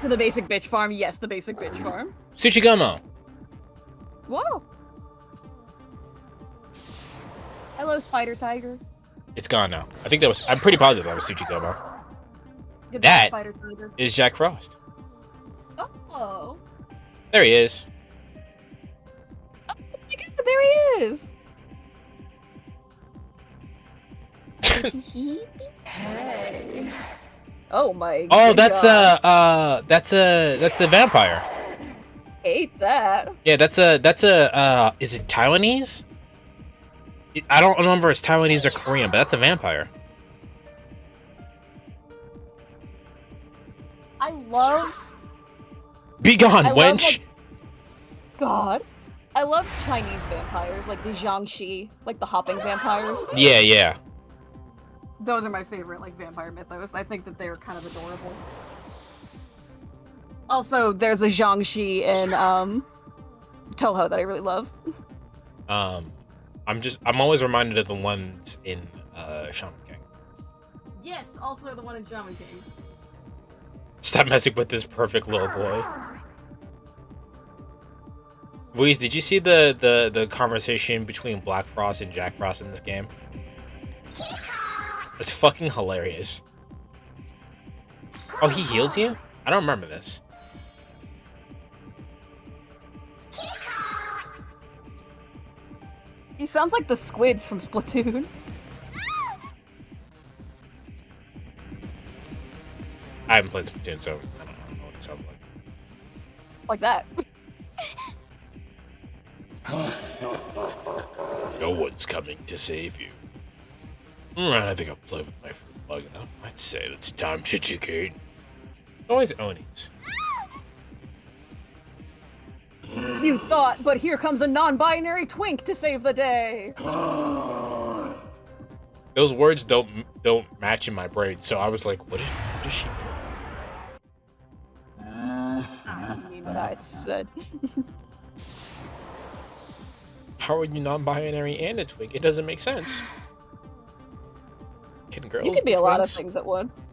To the basic bitch farm, yes, the basic bitch farm. Tsuchigamo. Whoa. Hello, Spider Tiger. It's gone now. I think that was. I'm pretty positive that was Tsuchigamo. Good That Spider Tiger. is Jack Frost. Oh. There he is. Oh my god, there he is. Hey. Oh my. Oh, good that's God. that's a vampire. Hate that. Yeah, that's a is it Taiwanese? I don't remember if it's Taiwanese or Korean, but that's a vampire. I love. Be gone, I love, wench. like, God. I love Chinese vampires, like the Jiangxi, like the hopping vampires. Yeah, yeah. Those are my favorite, like, vampire mythos. I think that they're kind of adorable. Also, there's a Jiangxi in, Toho that I really love. I'm always reminded of the ones in, Shaman King. Yes, also the one in Shaman King. Stop messing with this perfect little boy. Louise, did you see the conversation between Black Frost and Jack Frost in this game? It's fucking hilarious. Oh, he heals you? I don't remember this. He sounds like the squids from Splatoon. I haven't played Splatoon, so I don't know what it sounds like. Like that. No one's coming to save you. Alright, I think I'll play with my fruit long enough. I'd say it's time to educate. Always Onis. You thought, but here comes a non-binary twink to save the day. Those words don't match in my brain, so I was like, what is she doing? I mean what I said. How are you non-binary and a twink? It doesn't make sense. Can girls You can be a lot of twins? things at once.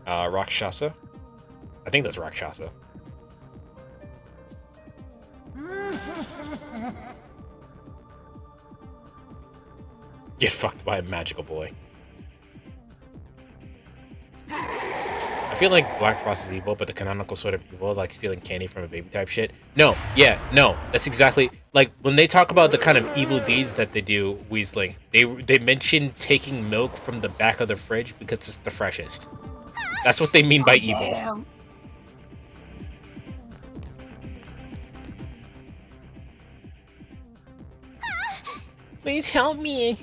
Rakshasa? I think that's Rakshasa. Get fucked by a magical boy. I feel like Black Frost is evil, but the canonical sort of evil, like stealing candy from a baby type shit. No, yeah, no, that's exactly like when they talk about the kind of evil deeds that they do. Weasling, they mention taking milk from the back of the fridge because it's the freshest. That's what they mean by evil. Damn. Please help me.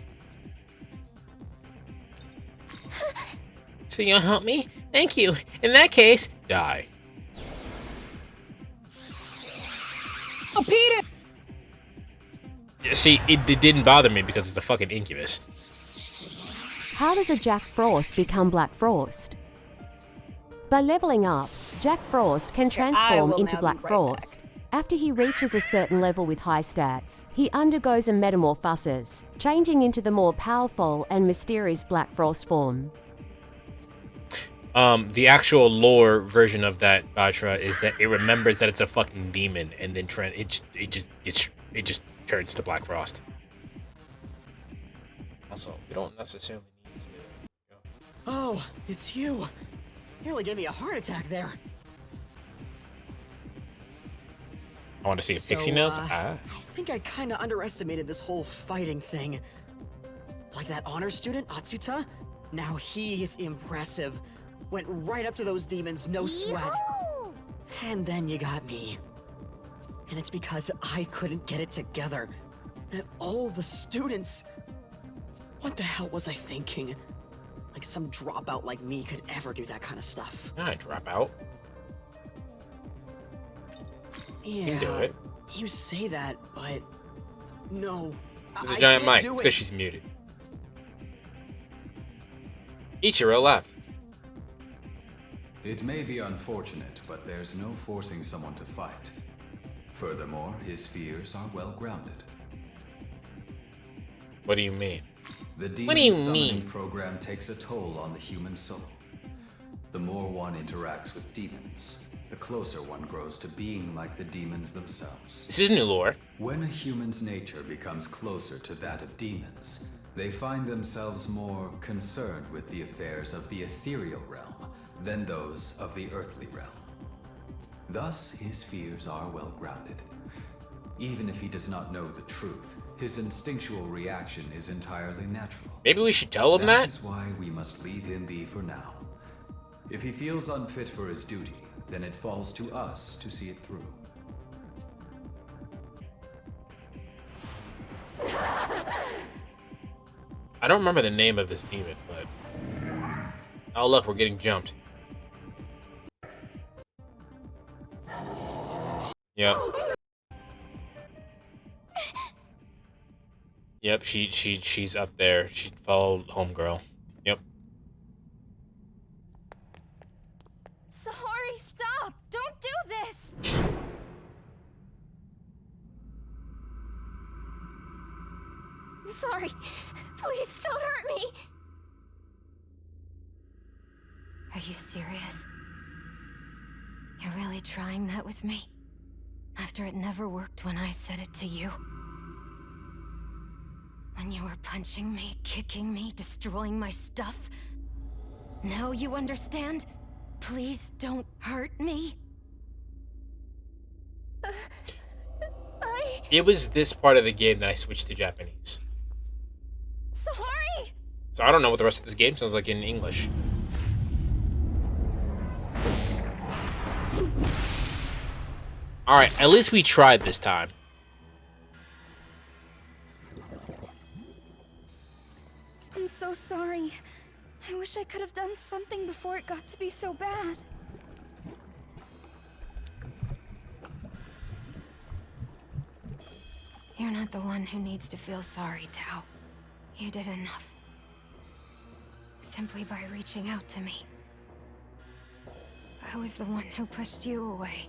So you'll help me? Thank you. In that case, die. Oh, Peter! Yeah, see, it didn't bother me because it's a fucking incubus. How does a Jack Frost become Black Frost? By leveling up, Jack Frost can transform into Black Frost. After he reaches a certain level with high stats, he undergoes a metamorphosis, changing into the more powerful and mysterious Black Frost form. The actual lore version of that Batra is that it remembers that it's a fucking demon, and then it just turns to Black Frost. Also, you don't necessarily need to. Oh, it's you. Nearly gave me a heart attack there. I want to see a pixie nails. I think I kind of underestimated this whole fighting thing. Like that honor student, Atsuta? Now he's impressive. Went right up to those demons, no sweat. And then you got me. And it's because I couldn't get it together. And all the students, What the hell was I thinking? Like some dropout like me could ever do that kind of stuff. I drop out. Yeah, You can do it. you say that, but no. There's a I giant can't mic. do It's it. because she's muted. Ichiro left. It may be unfortunate, but there's no forcing someone to fight. Furthermore, his fears are well grounded. What do you mean? The What do you demon summoning mean? program takes a toll on the human soul. The more one interacts with demons, the closer one grows to being like the demons themselves. This is new lore. When a human's nature becomes closer to that of demons, they find themselves more concerned with the affairs of the ethereal realm than those of the earthly realm. Thus, his fears are well grounded. Even if he does not know the truth, his instinctual reaction is entirely natural. Maybe we should tell him that? That is why we must leave him be for now. If he feels unfit for his duty, then it falls to us to see it through. I don't remember the name of this demon, but... Oh, look, we're getting jumped. Yep. Yep, she's up there. She followed homegirl. Yep. Sorry, stop! Don't do this! Sorry. Please don't hurt me! Are you serious? You're really trying that with me? After it never worked when I said it to you? When you were punching me, kicking me, destroying my stuff? Now you understand? Please don't hurt me. It was this part of the game that I switched to Japanese. Sorry! So I don't know what the rest of this game sounds like in English. Alright, at least we tried this time. I'm so sorry. I wish I could have done something before it got to be so bad. You're not the one who needs to feel sorry, Tao. You did enough. Simply by reaching out to me. I was the one who pushed you away.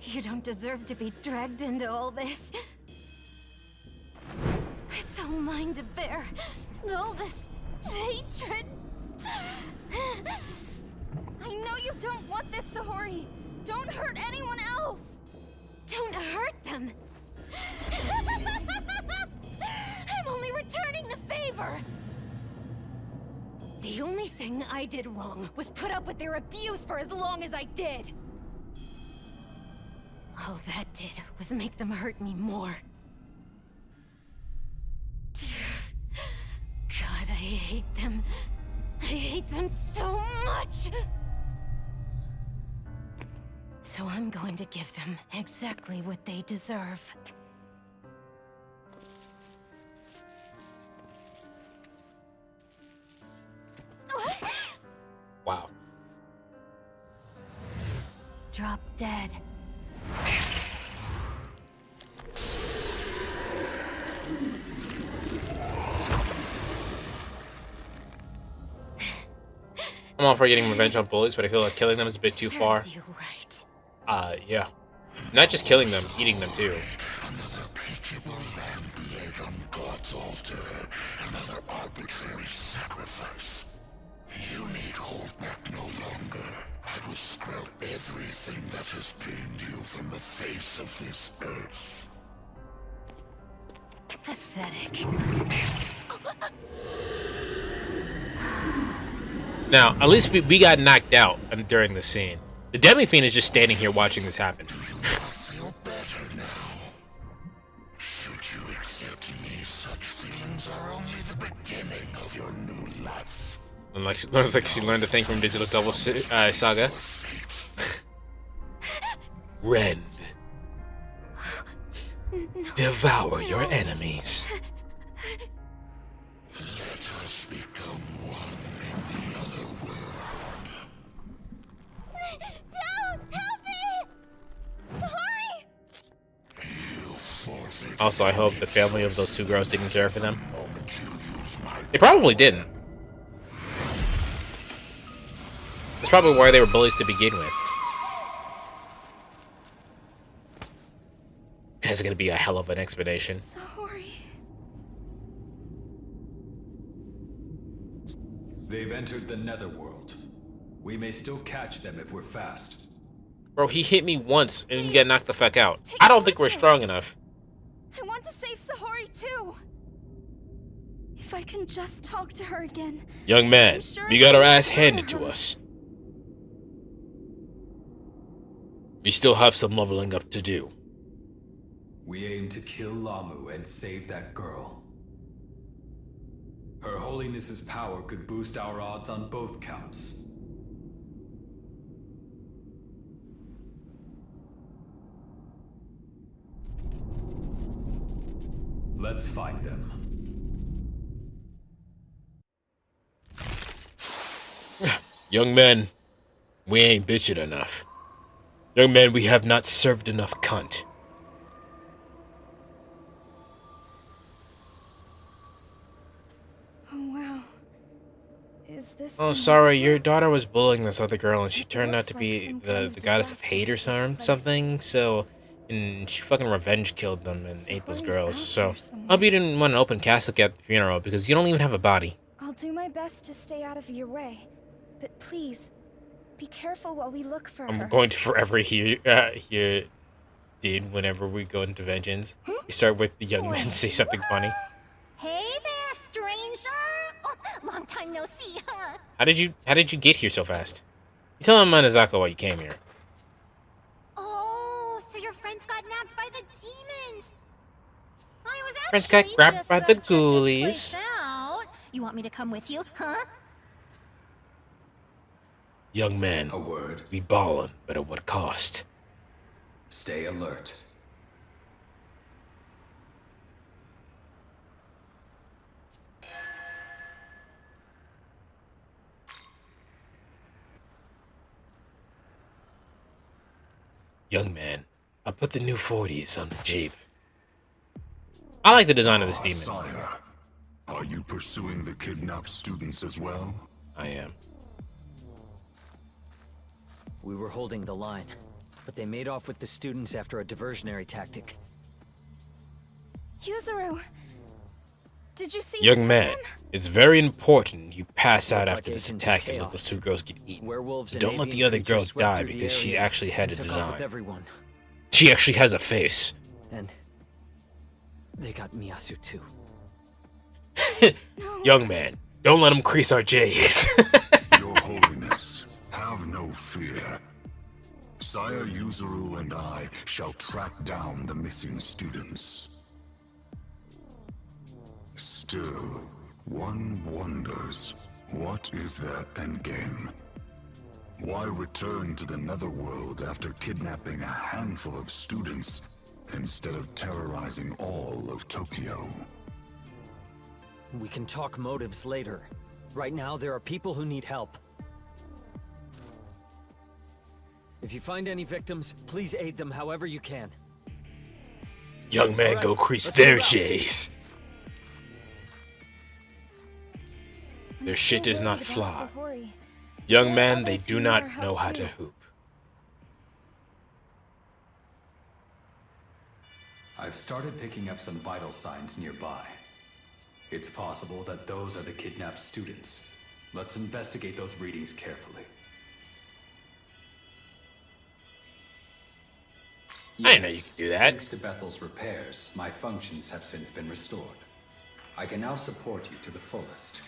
You don't deserve to be dragged into all this. It's all mine to bear. All this hatred. I know you don't want this, Sahori. Don't hurt anyone else. Don't hurt them. I'm only returning the favor. The only thing I did wrong was put up with their abuse for as long as I did. All that did was make them hurt me more. God, I hate them. I hate them so much. So I'm going to give them exactly what they deserve. Wow. Drop dead. I'm all for getting revenge on bullies, but I feel like killing them is a bit too far. Serves you right. Yeah. Not just killing them, eating them too. Another pitiable lamb laid on God's altar. Another arbitrary sacrifice. You need hold back no longer. I will scrub everything that has pinned you from the face of this earth. Pathetic. Now, at least we got knocked out during the scene. The Demi-Fiend is just standing here watching this happen. Feel better now. Should you accept me, such feelings are only the beginning of your new life. And like, looks like she learned a thing from Digital Double Saga. Rend. No. Devour your enemies. Also, I hope the family of those two girls didn't care for them. They probably didn't. That's probably why they were bullies to begin with. That's gonna be a hell of an expedition. Sorry. They've entered the netherworld. We may still catch them if we're fast. Bro, he hit me once and get knocked the fuck out. I don't think we're strong enough. I want to save Sahori too. If I can just talk to her again. Young man, we got our ass handed to us. We still have some leveling up to do. We aim to kill Lamu and save that girl. Her Holiness's power could boost our odds on both counts. Let's find them. Young men, we ain't bitchin' enough. Young men, we have not served enough cunt. Oh wow. Is this Oh, sorry, your daughter was bullying this other girl and she turned out to be the goddess of hate or something, so... And she fucking revenge killed them and ate those girls, so... I hope you didn't want an open casket at the funeral, because you don't even have a body. I'll do my best to stay out of your way. But please, be careful while we look for her. I'm going to forever hear Dean whenever we go into Vengeance. We start with the young men say something funny. Hey there, stranger! Oh, long time no see, huh? How did you get here so fast? You tell him Manazako why you came here. Oh, so your friends got nabbed by the demons. I was Friends got actually grabbed just by about the to check this ghoulies. place out. You want me to come with you, huh? Young man, a word. We ballin', but at what cost? Stay alert. Young man, I put the new 40s on the Jeep. I like the design of this demon. Sire, are you pursuing the kidnapped students as well? I am. We were holding the line, but they made off with the students after a diversionary tactic. Yuzuru! Did you see Young man, it's very important you pass out after this attack and let those two girls get eaten. Werewolves and Don't let the other girl die because she actually had a took off design. with everyone. She actually has a face. And they got Miyasu too. Young man, don't let them crease our J's. Your Holiness, have no fear. Sire Yuzuru and I shall track down the missing students. Still, one wonders, what is their endgame? Why return to the netherworld after kidnapping a handful of students instead of terrorizing all of Tokyo? We can talk motives later. Right now, there are people who need help. If you find any victims, please aid them however you can. Young man, go crease their J's. Their shit does not fly. Young man, they do not know how to hoop. I've started picking up some vital signs nearby. It's possible that those are the kidnapped students. Let's investigate those readings carefully. I didn't know you could do that. Thanks to Bethel's repairs, my functions have since been restored. I can now support you to the fullest.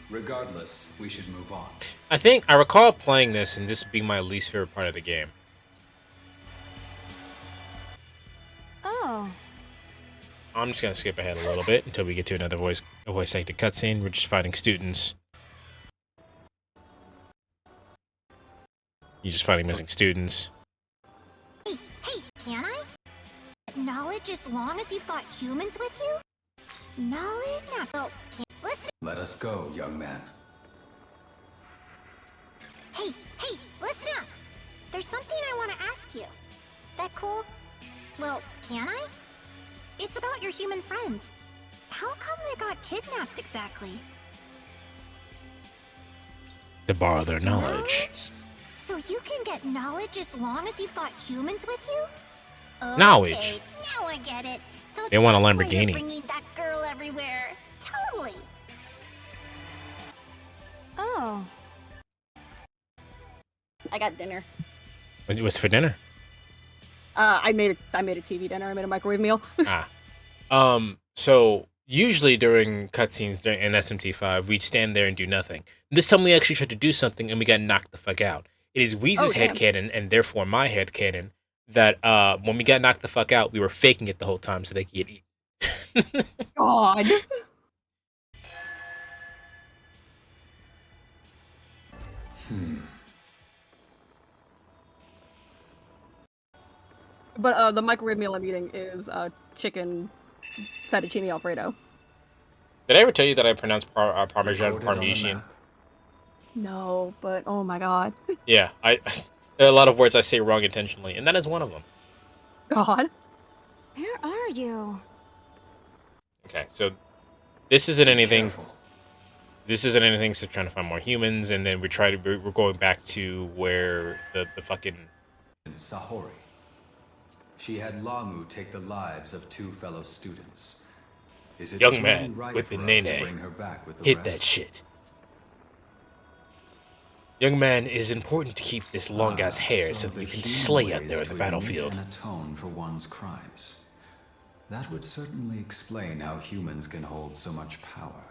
Regardless, we should move on. I think I recall playing this and this being my least favorite part of the game. Oh. I'm just gonna skip ahead a little bit until we get to another voice acted cutscene. We're just fighting students. You're just fighting missing students. Hey, can I? Knowledge as long as you've got humans with you? Knowledge? Not built. Listen. Let us go, young man. Hey, listen up. There's something I want to ask you. That cool? Well, can I? It's about your human friends. How come they got kidnapped exactly? To borrow their knowledge. So you can get knowledge as long as you've got humans with you? Knowledge. Okay, now I get it. So They want a that's why you're Lamborghini. bringing that girl everywhere. Totally. Oh. I got dinner. What was for dinner? I made a TV dinner. I made a microwave meal. So usually during cutscenes in SMT5, we'd stand there and do nothing. This time we actually tried to do something and we got knocked the fuck out. It is Wheeze's headcanon, and therefore my headcanon, that when we got knocked the fuck out, we were faking it the whole time so they could get eaten. God. But the microwave meal I'm eating is chicken fettuccine alfredo. Did I ever tell you that I pronounce Parmesan Parmesan? No, but oh my god. Yeah, there are a lot of words I say wrong intentionally, and that is one of them. God. Where are you? Okay, so this isn't anything. This isn't anything except trying to find more humans, and then we're going back to where the fucking Sahori. She had Langu take the lives of 2 fellow students. Is it young man right with the for us to nene. bring her back with the Hit rest? that shit. Young man, it is important to keep this long ass hair so that you can slay out there on the battlefield. And atone for one's crimes. That would certainly explain how humans can hold so much power.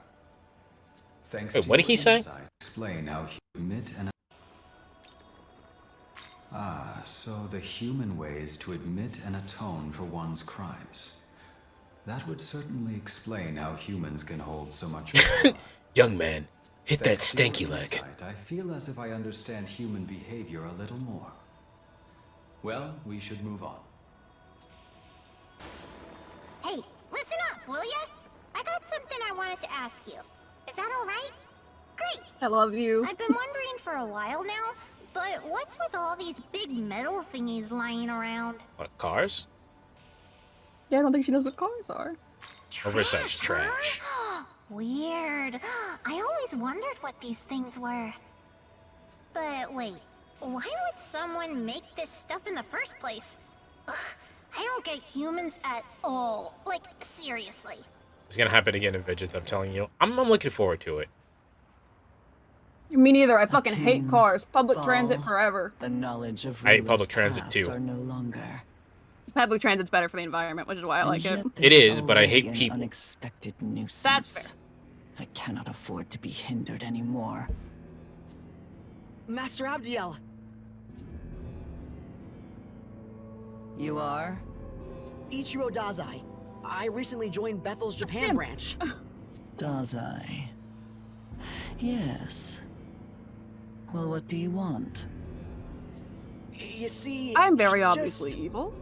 Thanks Wait, to what did your he say? insight, explain how admit and so the human way is to admit and atone for one's crimes. That would certainly explain how humans can hold so much power. Young man, hit that Thanks to your stanky leg. insight, I feel as if I understand human behavior a little more. Well, we should move on. Hey, listen up, will ya? I got something I wanted to ask you. Is that alright? Great! I love you. I've been wondering for a while now, but what's with all these big metal thingies lying around? What, cars? Yeah, I don't think she knows what cars are. Oversized trash. Weird. I always wondered what these things were. But wait, why would someone make this stuff in the first place? Ugh, I don't get humans at all. Like, seriously. It's gonna happen again in Vegeta, I'm telling you. I'm looking forward to it. Me neither. I fucking hate cars. Public transit forever. The knowledge of I hate public transit past too. are no longer. Public transit's better for the environment, which is why I like it. It is, but I hate people. Unexpected nuisance. That's fair. I cannot afford to be hindered anymore. Master Abdiel. You are? Ichiro Dazai. I recently joined Bethel's Japan branch. Dazai. Yes. Well, what do you want? You see, I'm very it's obviously just- evil.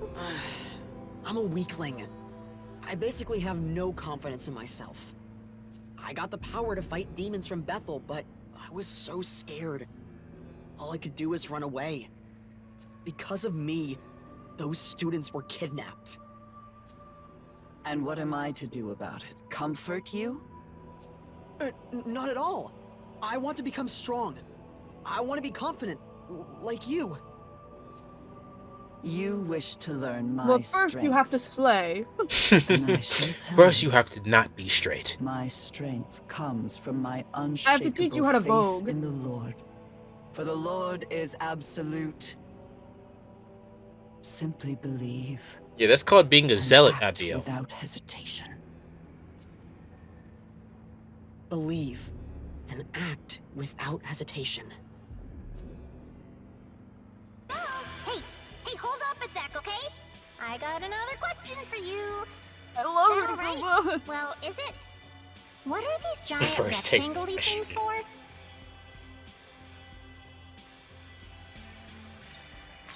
I'm a weakling. I basically have no confidence in myself. I got the power to fight demons from Bethel, but I was so scared. All I could do was run away. Because of me, those students were kidnapped. And what am I to do about it? Comfort you? Not at all. I want to become strong. I want to be confident, like you. You wish to learn my Well, first strength. you have to slay. Then I shall tell First, you have to not be straight. My strength comes from my I have to unshakable teach you how to faith vogue. in the Lord. For the Lord is absolute. Simply believe. Yeah, that's called being a zealot, act Abdiel. without hesitation. Believe and act without hesitation. Hey, hold up a sec, okay? I got another question for you. I love Is her that so all much. Well, is it? What are these giant First, take this rectangle-y things shit. for?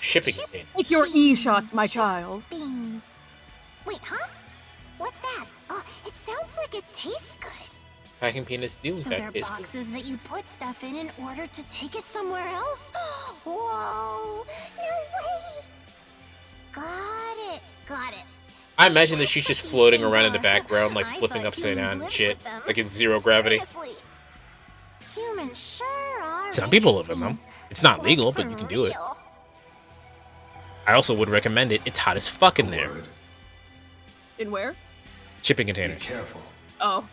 Shipping containers. Take your E-shots, my child. Bing. Wait, huh? What's that? Oh, it sounds like it tastes good. Packing peanuts do in So they're fact taste good. boxes that you put stuff in order to take it somewhere else? Whoa! No way! Got it. I imagine that she's just floating around in the background, like flipping upside down and shit, like in zero gravity. Humans sure are. Some people live in them. It's not legal, but you can do it. I also would recommend it. It's hot as fuck in there. In where? Shipping containers. Be careful. Oh.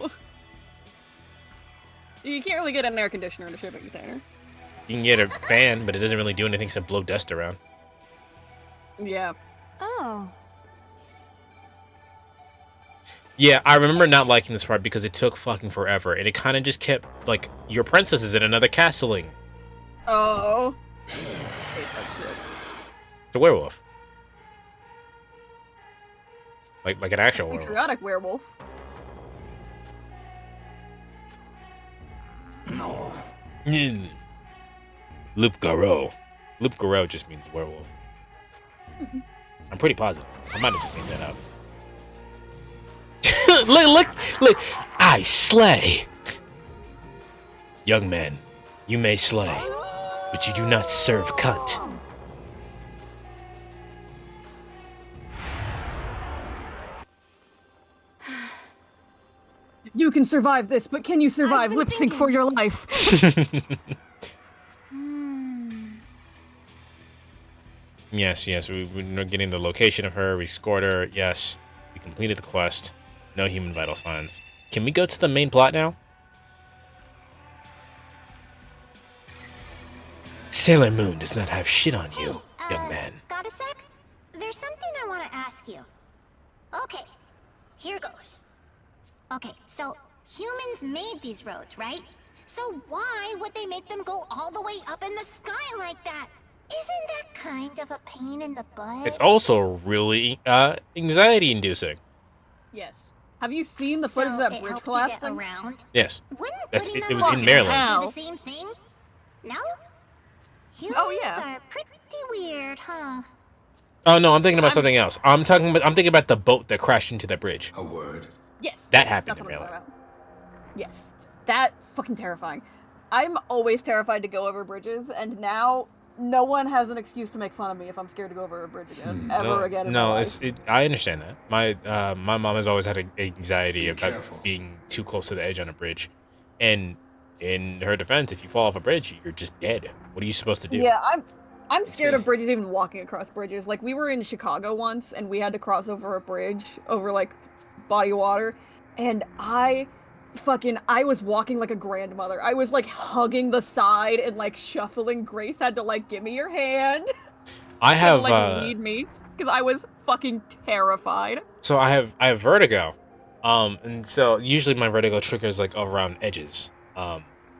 You can't really get an air conditioner in a shipping container. You can get a fan, but it doesn't really do anything except blow dust around. Yeah. Oh. Yeah, I remember not liking this part because it took fucking forever, and it kind of just kept, like, your princess is in another castling. Oh. It's a werewolf. Like an actual werewolf. Patriotic werewolf. No. Loup Garou. Loup Garou just means werewolf. I'm pretty positive. I might have just made that up. Look! I slay! Young man, you may slay, but you do not serve cunt. You can survive this, but can you survive lip sync for your life? Yes, we're getting the location of her. We scored her. Yes, we completed the quest. No human vital signs. Can we go to the main plot now? Sailor Moon does not have shit on you, young man. Got a sec? There's something I want to ask you. Okay, here goes. Okay, so humans made these roads, right? So why would they make them go all the way up in the sky like that? Isn't that kind of a pain in the butt? It's also really anxiety-inducing. Yes. Have you seen the footage of that bridge collapsing? Around? Yes. That's it was in Maryland. Do the same thing? No? Humans are pretty weird, huh? Oh no, I'm thinking about something else. I'm thinking about the boat that crashed into the bridge. A word. Yes. That happened in That's what I'm Maryland. talking about. Yes. That fucking terrifying. I'm always terrified to go over bridges, and now no one has an excuse to make fun of me if I'm scared to go over a bridge again, again. In my life. I understand that. My mom has always had anxiety about being too close to the edge on a bridge, and in her defense, if you fall off a bridge, you're just dead. What are you supposed to do? Yeah, I'm scared of bridges, even walking across bridges. Like, we were in Chicago once, and we had to cross over a bridge over, like, body of water, and I was walking like a grandmother. I was, like, hugging the side and, like, shuffling. Grace had to, like, give me your hand. I have, like, lead me, because I was fucking terrified. So I have vertigo, and so usually my vertigo triggers, like, around edges,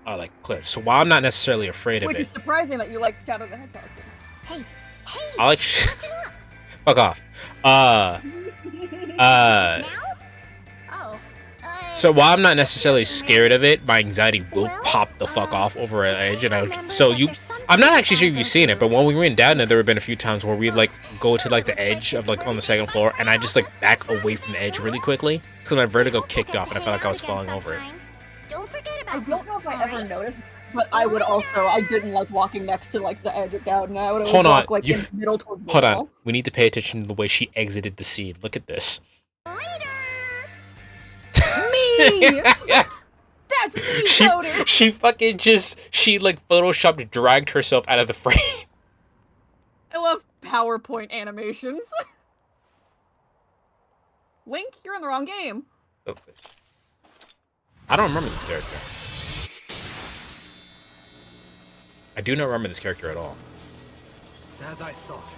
like cliffs. So while I'm not necessarily afraid of Which is surprising that you liked Shadow the Hedgehog. Hey, I like fuck off. So while I'm not necessarily scared of it, my anxiety will pop the fuck off over an edge, and I'm not actually sure if you've seen it, but when we were in Downton, there have been a few times where we'd like go to like the edge of like on the second floor, and I just like back away from the edge really quickly because my vertigo kicked off and I felt like I was falling over it. I don't know if I ever noticed, but I didn't like walking next to like the edge of Downton. I would always walk like in the middle towards the wall. Hold on. We need to pay attention to the way she exited the scene. Look at this. Me! That's me, Cody! She fucking she like photoshopped dragged herself out of the frame. I love PowerPoint animations. Link, you're in the wrong game. Okay. I don't remember this character. I do not remember this character at all. As I thought.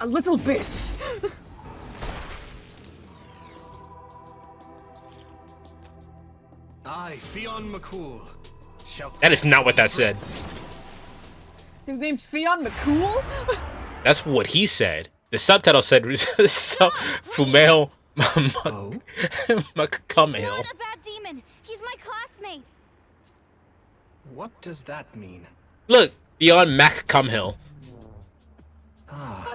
A little bit. I, Fionn McCool, shall... That is not what that said. His name's Fionn McCool? That's what he said. The subtitle said Fumeo McCumhill. Not a bad demon. He's my classmate. What does that mean? Look, beyond McCumhill. Ah,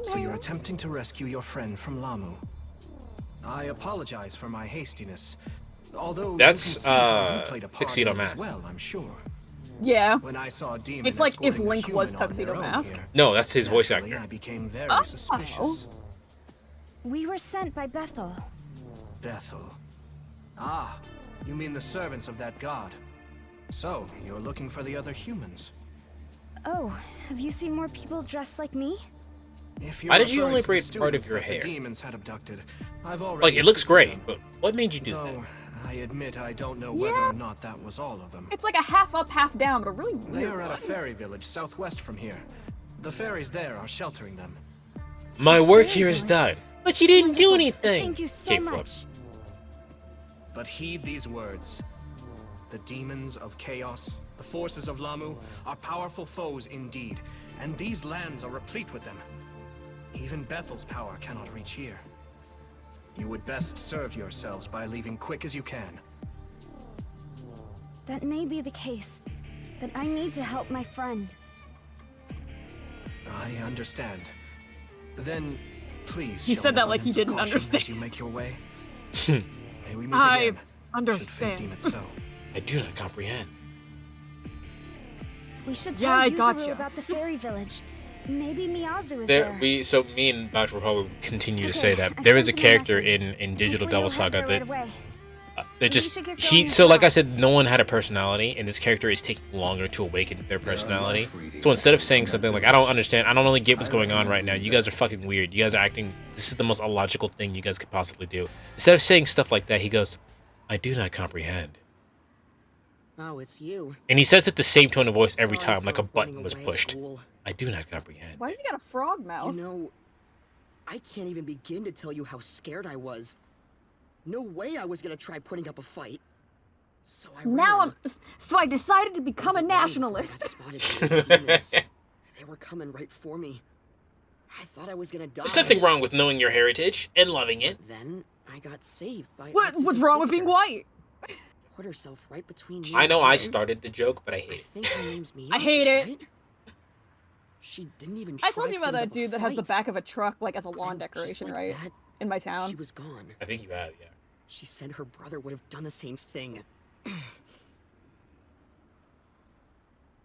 so you're attempting to rescue your friend from Lamu. I apologize for my hastiness. Although that's you played a part Tuxedo in it as Mask. well, I'm sure. Yeah. When I saw a demon it's like if escorting a Link was human on Tuxedo their own Mask. here, No, that's his voice naturally, actor. I became very Oh. suspicious. We were sent by Bethel. Bethel. Ah, you mean the servants of that god. So, you're looking for the other humans. Oh, have you seen more people dressed like me? If Why did you referring only to the braid part of students your that the hair? demons had abducted, I've already Like, it looks assisted great, them. but what made you do that? Though, I admit I don't know whether Yeah. or not that was all of them. It's like a half up, half down, but a really They weird are at a one. fairy village southwest from here. The fairies there are sheltering them. My work here is done. But you didn't do anything. Thank you so Kickflip. much. But heed these words. The demons of chaos, the forces of Lamu, are powerful foes indeed, and these lands are replete with them. Even Bethel's power cannot reach here. You would best serve yourselves by leaving quick as you can. That may be the case, but I need to help my friend. I understand. Then, please. He show said an that like he abundance of didn't caution understand. As you make your way. May we meet I again. understand. Should fate deem it so. I do not comprehend. We should Yeah, tell I Yuzuru gotcha. about the fairy village. Maybe Miyazu is There, there. so me and Bash will probably continue to Okay, say that I there is a sent him a character message. in Digital Hopefully Devil he'll head Saga there that right away. that We just should get he. going So as like I well. said, no one had a personality, and this character is taking longer to awaken their personality. So instead of saying something like I don't understand, I don't really get what's going on right now. You guys are fucking weird. You guys are acting. This is the most illogical thing you guys could possibly do. Instead of saying stuff like that, he goes, "I do not comprehend." Oh, it's you. And he says it the same tone of voice every Sorry time, like for a button running was away, pushed. school. I do not comprehend. Why does he got a frog mouth? You know, I can't even begin to tell you how scared I was. No way I was gonna try putting up a fight. So I ran. So I decided to become a Wasn't long before I nationalist. got spotted by those demons. They were coming right for me. I thought I was gonna die. There's nothing wrong with knowing your heritage and loving it. Then I got saved by What's Atsuka's wrong with being sister. white? Put herself right between you I know and I me. started the joke, but I hate I it. think her name's Miyazu, I hate it. right? She didn't even I try told you about putting that up a dude that has the fight. back of a truck like as a lawn Then, just decoration, like right? that, In my town. She was gone. I think you have, yeah. She said her brother would have done the same thing.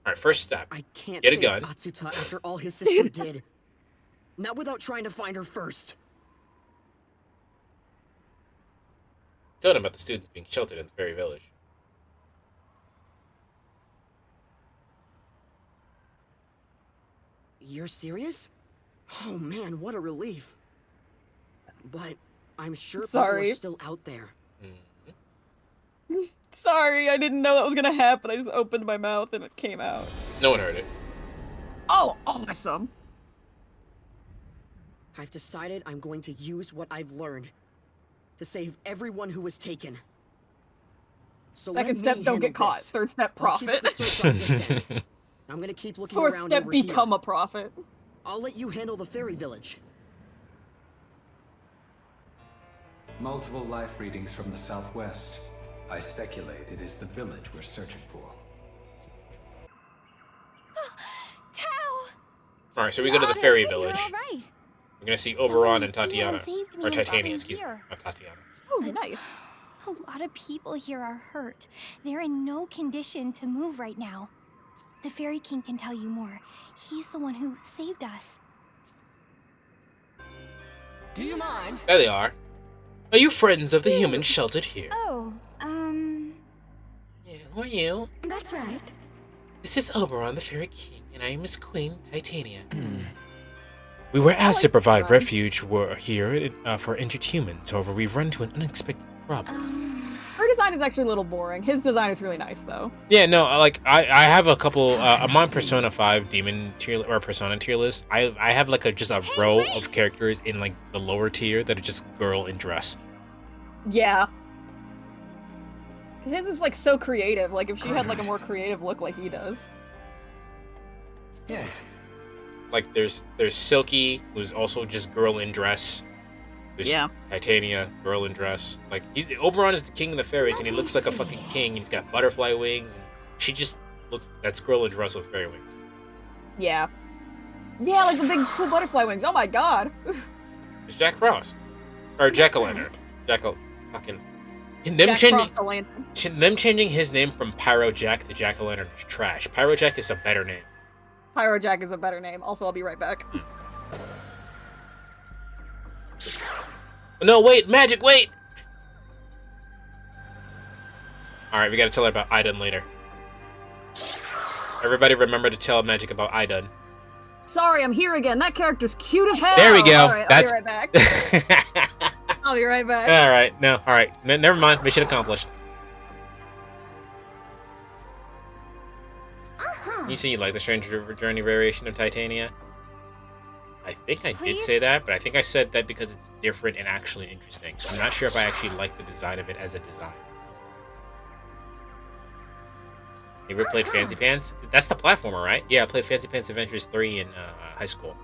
Alright, first step. I can't Get a face gun. Atsuta after all his sister did. Not without trying to find her first. Told him about the students being sheltered in the fairy village. You're serious? Oh man, what a relief. But I'm sure people Sorry. are still out there. Sorry, I didn't know that was gonna happen. I just opened my mouth and it came out. No one heard it. Oh, awesome. I've decided I'm going to use what I've learned to save everyone who was taken. So Second let step, me don't handle get caught. this. Third step, I'll keep up profit. the search on this end. I'm gonna keep looking Fourth around step, over become here. a prophet. I'll let you handle the fairy village. Multiple life readings from the southwest. I speculate it is the village we're searching for. Tao! Alright, so we go to the fairy village. You're all right. We're gonna see Someone Oberon and in Tatiana. saved me Or and brought Titania, me excuse me. here. Not Tatiana. Oh, nice. A lot of people here are hurt. They're in no condition to move right now. The Fairy King can tell you more. He's the one who saved us. Do you mind? There they are. Are you friends of the humans sheltered here? Oh, Who are you? that's right. This is Oberon, the Fairy King, and I am his queen, Titania. We were asked to provide refuge here for injured humans. However, we've run into an unexpected problem. Her design is actually a little boring. His design is really nice, though. Yeah, no, like I have a couple. I'm on Persona 5 Demon tier or Persona tier list. I have like just a row of characters in like the lower tier that are just girl in dress. Yeah. Because his is like so creative. Like if she had like a more creative look like he does. Yes. Like there's Silky, who's also just girl in dress. There's Yeah. Titania, girl in dress. Like Oberon is the king of the fairies, and he looks like a fucking king. And he's got butterfly wings. And she just looks. That's girl in dress with fairy wings. Yeah. Yeah, like the big cool butterfly wings. Oh my god. It's Jack Frost or Jack-o'-lantern. Fucking. Jack Frost a lantern. Them changing his name from Pyro Jack to Jack-o'-lantern is trash. Pyro Jack is a better name. Pyro Jack is a better name. Also, I'll be right back. No, wait, magic, wait! Alright, we gotta tell her about Idun later. Everybody remember to tell Magic about Idun. Sorry, I'm here again. That character's cute as hell. There we go. Alright, That's... I'll be right back. I'll be right back. Alright, no, alright. Never mind. Mission accomplished. You see, like the Strange Journey variation of Titania? I think I did say that, but I think I said that because it's different and actually interesting. I'm not sure if I actually like the design of it as a design. You ever played Fancy Pants? That's the platformer, right? Yeah, I played Fancy Pants Adventures 3 in high school.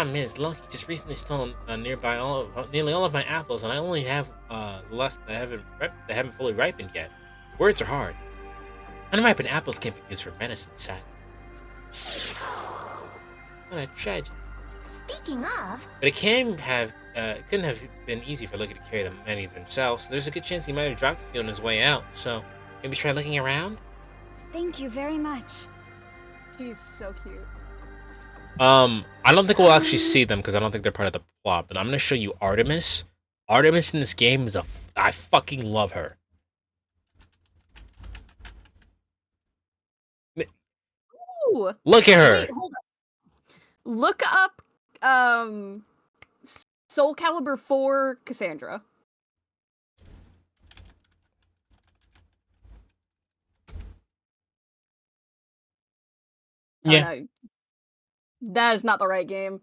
Miss Lucky just recently stole nearly all of my apples, and I only have left that haven't fully ripened yet. Words are hard. Unripened apples can't be used for medicine, sad. What a tragedy. Speaking of... But it couldn't have been easy for Lucky to carry them many themselves. So there's a good chance he might have dropped the field on his way out. So maybe try looking around? Thank you very much. She's so cute. I don't think we'll actually see them because I don't think they're part of the plot. But I'm gonna show you Artemis. Artemis in this game is I fucking love her. Ooh, look at her. Wait, hold up. Look up Soul Calibur 4 Cassandra. Yeah. That is not the right game.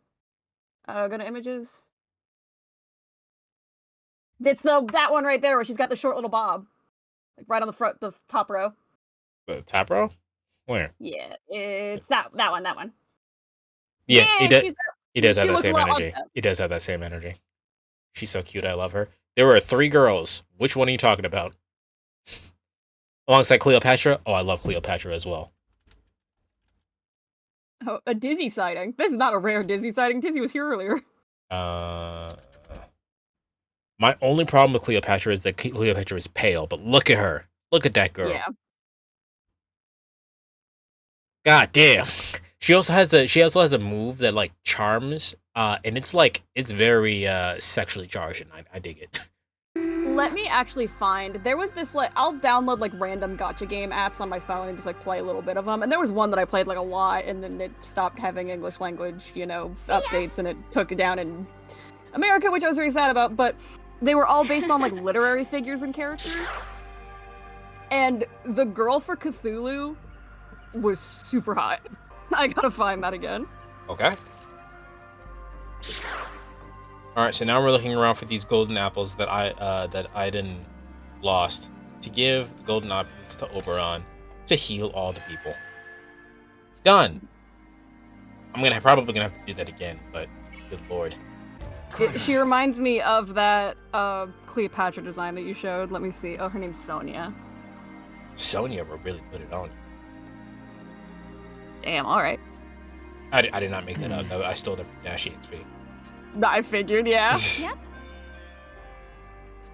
Go to images. It's that one right there where she's got the short little bob. Like right on the top row. The top row? Where? Yeah, it's that one. Yeah, he does. He does she have that looks same a lot like energy. that. He does have that same energy. She's so cute. I love her. There were 3 girls. Which one are you talking about? Alongside Cleopatra? Oh, I love Cleopatra as well. Oh, a Dizzy sighting. This is not a rare Dizzy sighting. Dizzy was here earlier. My only problem with Cleopatra is that Cleopatra is pale, but look at her. Look at that girl. Yeah. God damn. She also has a move that like charms, and it's very sexually charged, and I dig it. Let me actually find. There was this I'll download like random gacha game apps on my phone and just like play a little bit of them. And there was one that I played like a lot, and then it stopped having English language, updates, and it took it down in America, which I was very sad about. But they were all based on like literary figures and characters. And the girl for Cthulhu was super hot. I gotta find that again. Okay. All right, so now we're looking around for these golden apples that Idun lost to give the golden apples to Oberon to heal all the people. Done. I'm probably gonna have to do that again, but good lord. She reminds me of that Cleopatra design that you showed. Let me see. Oh, her name's Sonia. Sonia will really put it on. Damn. All right. I did not make that up. I stole that from Dash EXP. I figured, yeah. Yep.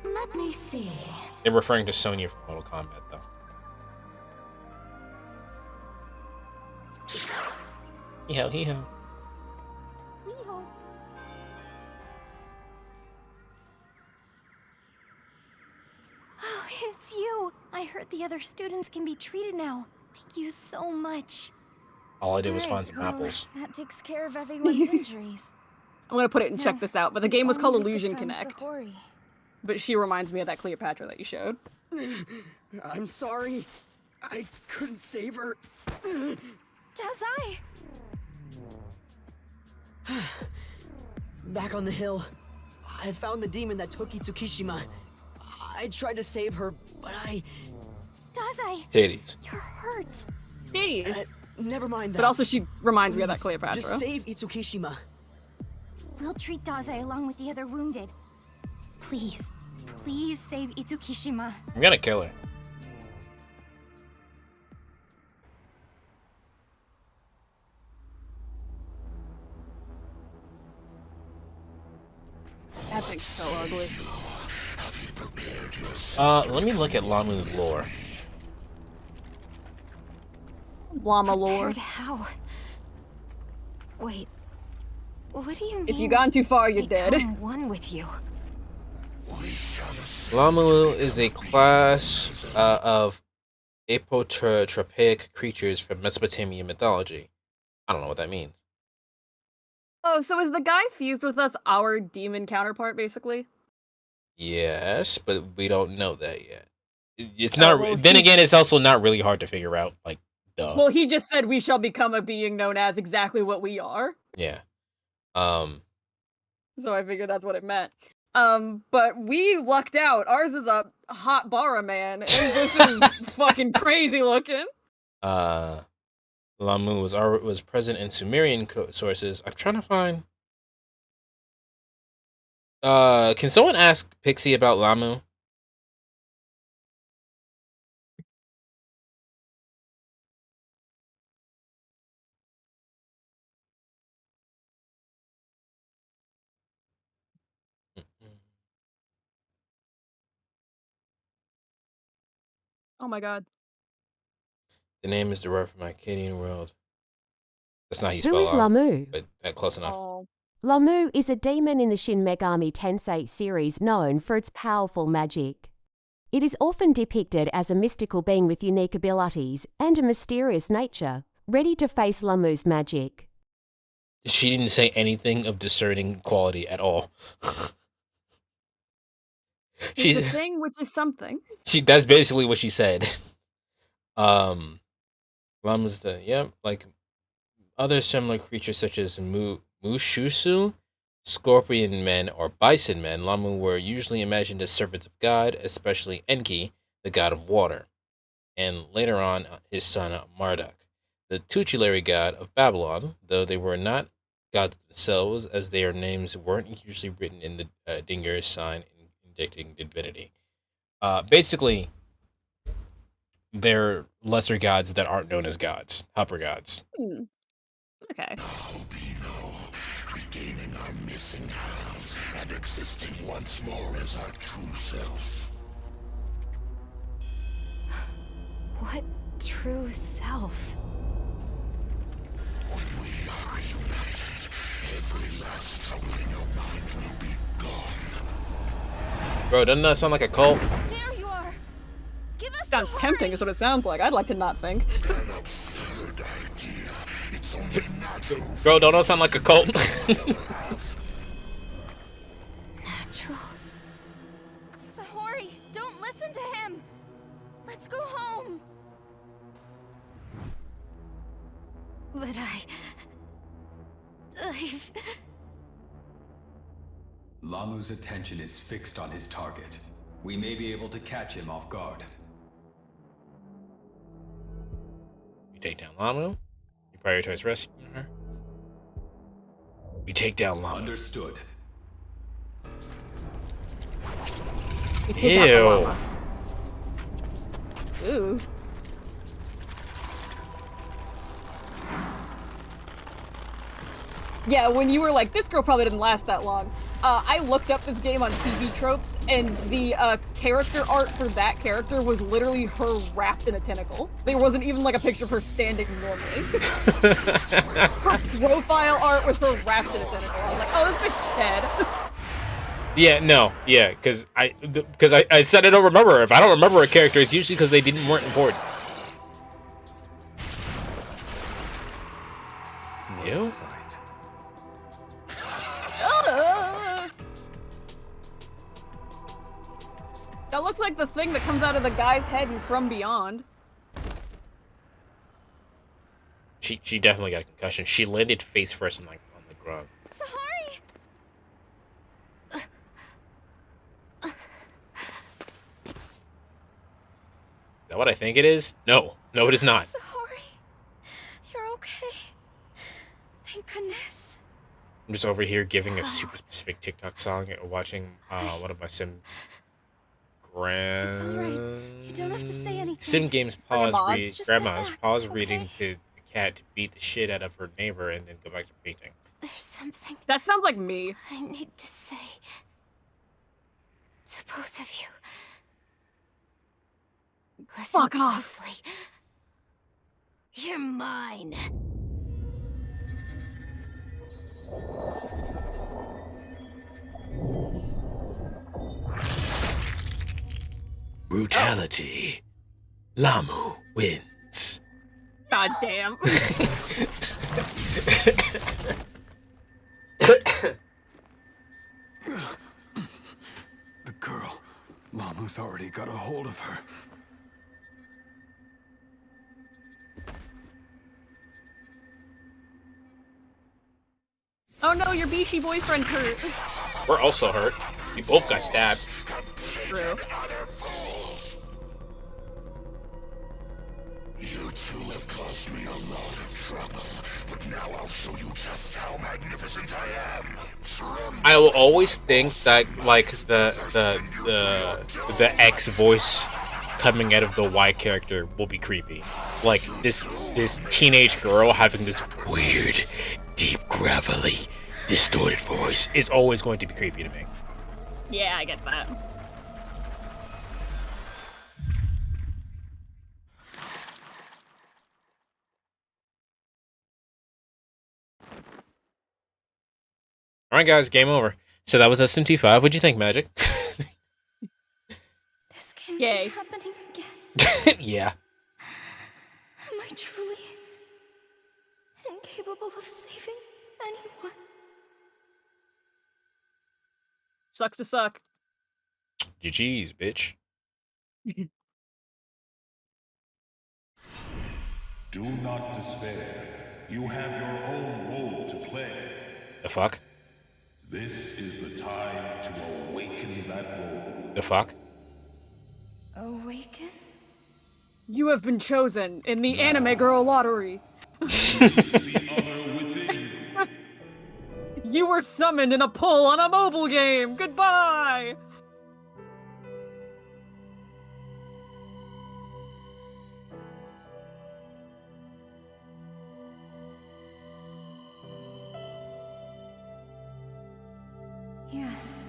Let me see. They're referring to Sonya from Mortal Kombat, though. Hee-ho, hee-ho. Oh, it's you. I heard the other students can be treated now. Thank you so much. All I did was find some apples. That takes care of everyone's injuries. I'm gonna put it and check this out, but the game was called Illusion friend Connect. Sahori. But she reminds me of that Cleopatra that you showed. I'm sorry. I couldn't save her. Does I? Back on the hill, I found the demon that took Itsukishima. I tried to save her, but Does I? Titties. You're hurt. Titties. Never mind that. But also she reminds me of that Please, Cleopatra. Just save Itsukishima. We'll treat Daze along with the other wounded. Please, please save Itsukishima. I'm gonna kill her. That thing's so ugly. Let me look at Lamu's lore. Llama lore. Prepared how? Wait, what do you mean? If you've gone too far, you're dead. Become one with you. Lamu is a class of apotropaic creatures from Mesopotamian mythology. I don't know what that means. Oh, so is the guy fused with us our demon counterpart, basically? Yes, but we don't know that yet. It's Oh, not. well, Then again, it's also not really hard to figure out. Like, duh. Well, he just said we shall become a being known as exactly what we are. Yeah. So I figured that's what it meant. But we lucked out. Ours is a hot bara man, and this is fucking crazy looking. Lamu was present in Sumerian sources. I'm trying to find. Can someone ask Pixie about Lamu? Oh my god. The name is derived from Akkadian world. That's not how you Who spell is Lamu? but close enough. Oh. Lamu is a demon in the Shin Megami Tensei series known for its powerful magic. It is often depicted as a mystical being with unique abilities and a mysterious nature, ready to face Lamu's magic. She didn't say anything of discerning quality at all. It's a thing, which is something. That's basically what she said. Lamu's like other similar creatures such as Mushusu, scorpion men, or bison men, Lamu were usually imagined as servants of God, especially Enki, the god of water, and later on his son Marduk, the tutelary god of Babylon, though they were not gods themselves, as their names weren't usually written in the Dinger sign indicating divinity. Basically, they're lesser gods that aren't known as gods, upper gods. Okay. Regaining our missing halves and existing once more as our true selves. What true self? When we are reunited, every last trouble in your mind will be gone. Bro, doesn't that sound like a cult? There you are. Give us Sounds tempting is what it sounds like. I'd like to not think. An absurd idea. It's only natural. Bro, don't that sound like a cult? Natural. Sahori, don't listen to him. Let's go home. But I've... Lamu's attention is fixed on his target. We may be able to catch him off guard. We take down Lamu. You prioritize rescuing her. We take down Lamu. Understood. We take out the Ew. llama. Ooh. Yeah, when you were like, this girl probably didn't last that long. I looked up this game on TV Tropes, and the character art for that character was literally her wrapped in a tentacle. There wasn't even like a picture of her standing normally. Her profile art was her wrapped in a tentacle. I was like, oh, this bitch dead. Yeah, because I said I don't remember her. If I don't remember a character, it's usually because they weren't important. Ew. That looks like the thing that comes out of the guy's head in From Beyond. She definitely got a concussion. She landed face first on the ground. Sahari! Is that what I think it is? No, it is not. Sahari, you're okay. Thank goodness. I'm just over here giving a super specific TikTok song and watching one of my Sims. It's all right. You don't have to say anything. Sim games Grandma's grandma's just pause okay? reading to the cat to beat the shit out of her neighbor and then go back to painting. There's something That sounds like me. I need to say to both of you. Listen Fuck off. closely. You're mine. Brutality. Lamu wins. God damn. The girl. Lamu's already got a hold of her. Oh no, your Bishi boyfriend's hurt. We're also hurt. We both got stabbed. True. You two have caused me a lot of trouble, but now I'll show you just how magnificent I am. I will always think that like the X voice coming out of the Y character will be creepy. Like this teenage girl having this weird, deep, gravelly, distorted voice is always going to be creepy to me. Yeah, I get that. All right, guys, game over. So that was SMT5. What'd you think, Magic? This can't Yay. be happening again. Yeah. Am I truly incapable of saving anyone? Sucks to suck. GG's, bitch. Do not despair. You have your own role to play. The fuck? This is the time to awaken that role. The fuck? Awaken? You have been chosen in the Anime Girl lottery. You were summoned in a poll on a mobile game. Goodbye. Yes.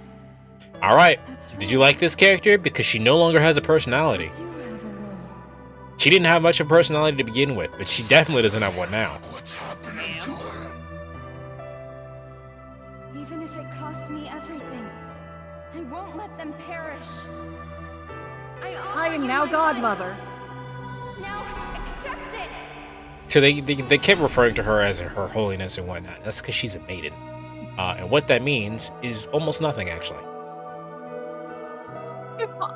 All right. Did you like this character? Because she no longer has a personality. Do have a role. She didn't have much of a personality to begin with, but she definitely doesn't have one now. Even if it costs me everything, I won't let them perish. I am now godmother. Now accept it. So they kept referring to her as her holiness and whatnot. That's because she's a maiden. And what that means is almost nothing, actually.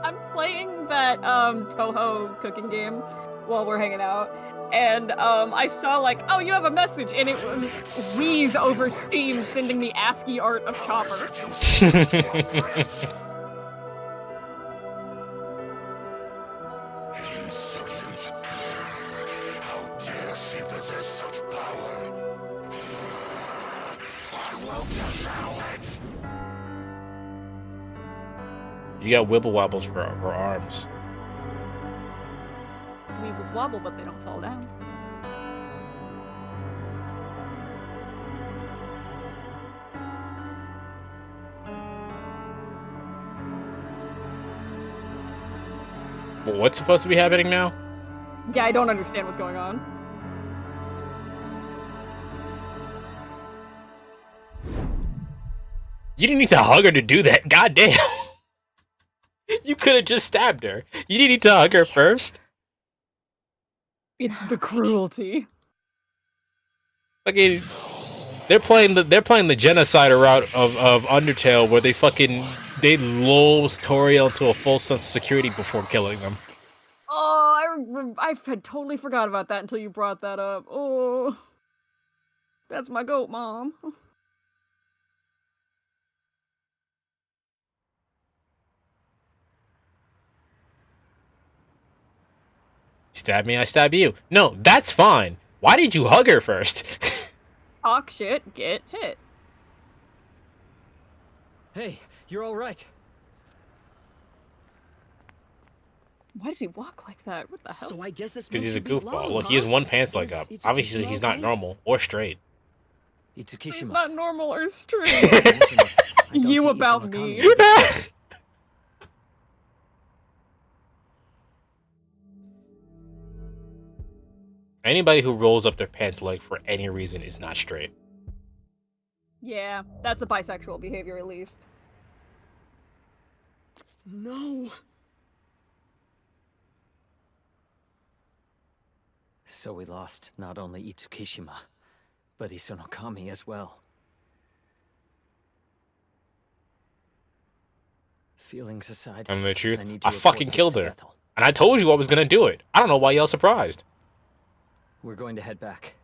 I'm playing that Toho cooking game while we're hanging out, and I saw like, oh, you have a message, and it was Wheeze over Steam sending me ASCII art of Chopper. Insolent. How dare she possess such power? I won't allow it. You got wibble wobbles for arms. Weebles wobble, but they don't fall down. But what's supposed to be happening now? Yeah, I don't understand what's going on. You didn't need to hug her to do that. God damn. You could have just stabbed her. You didn't need to hug her first. It's the cruelty. Fucking, they're playing the genocide route of Undertale, where they lull Toriel into a full sense of security before killing them. Oh, I had totally forgot about that until you brought that up. Oh, that's my goat, Mom. Stab me, I stab you. No, that's fine. Why did you hug her first? Talk shit, get hit. Hey, you're all right. Why does he walk like that? What the hell? So I guess this Because he's a means you beat goofball. Lamu, Look, he has huh? one pants leg Is up. Itsukishima Obviously, he's not okay? normal or straight. He's not normal or straight. don't You see about Isuma me. coming. Anybody who rolls up their pants leg for any reason is not straight. Yeah, that's a bisexual behavior at least. No. So we lost not only Itsukishima, but Isonokami as well. Feelings aside, And the truth, need to I report fucking this killed to her. Bethel. And I told you I was gonna do it. I don't know why y'all surprised. We're going to head back.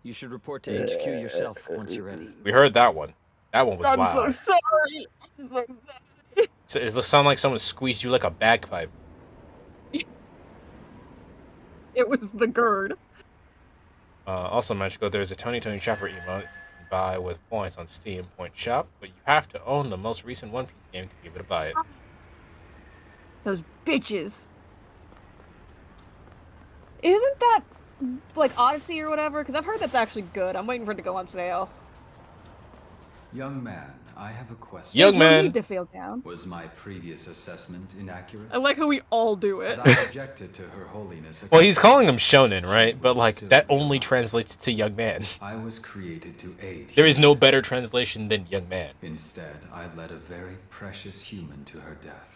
You should report to HQ yourself once you're ready. We heard that one. That one was I'm loud. so sorry. I'm so sorry. So it sound like someone squeezed you like a bagpipe. It was the GERD. Also, Magical, there's a Tony Chopper emote you can buy with points on Steam Point Shop, but you have to own the most recent One Piece game to be able to buy it. Those bitches. Isn't that like Odyssey or whatever? Because I've heard that's actually good. I'm waiting for it to go on sale. Young man, I have a question. Young man. No need to feel down. Was my previous assessment inaccurate? I like how we all do it. Had I objected to Her Holiness? Well, he's calling him shonen, right? But like that only translates to young man. I was created to aid. There is no better translation than young man. Instead, I led a very precious human to her death.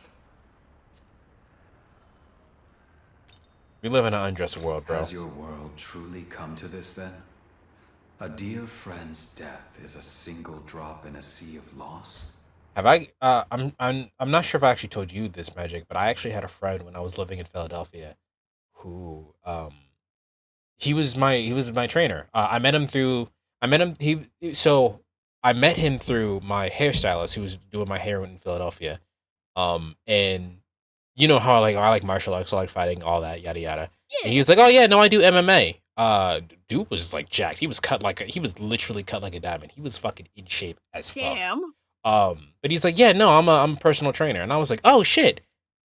We live in an unjust world, bro. Has your world truly come to this then? A dear friend's death is a single drop in a sea of loss? Have I? I'm not sure if I actually told you this, Magic, but I actually had a friend when I was living in Philadelphia, who he was my trainer. I met him through my hairstylist who was doing my hair in Philadelphia, and you know how I like martial arts, I like fighting, all that, yada yada. Yeah. And he was like, "Oh yeah, no, I do MMA." Dude was like jacked. He was literally cut like a diamond. He was fucking in shape as fuck. Damn. But he's like, "Yeah, no, I'm a personal trainer," and I was like, "Oh shit."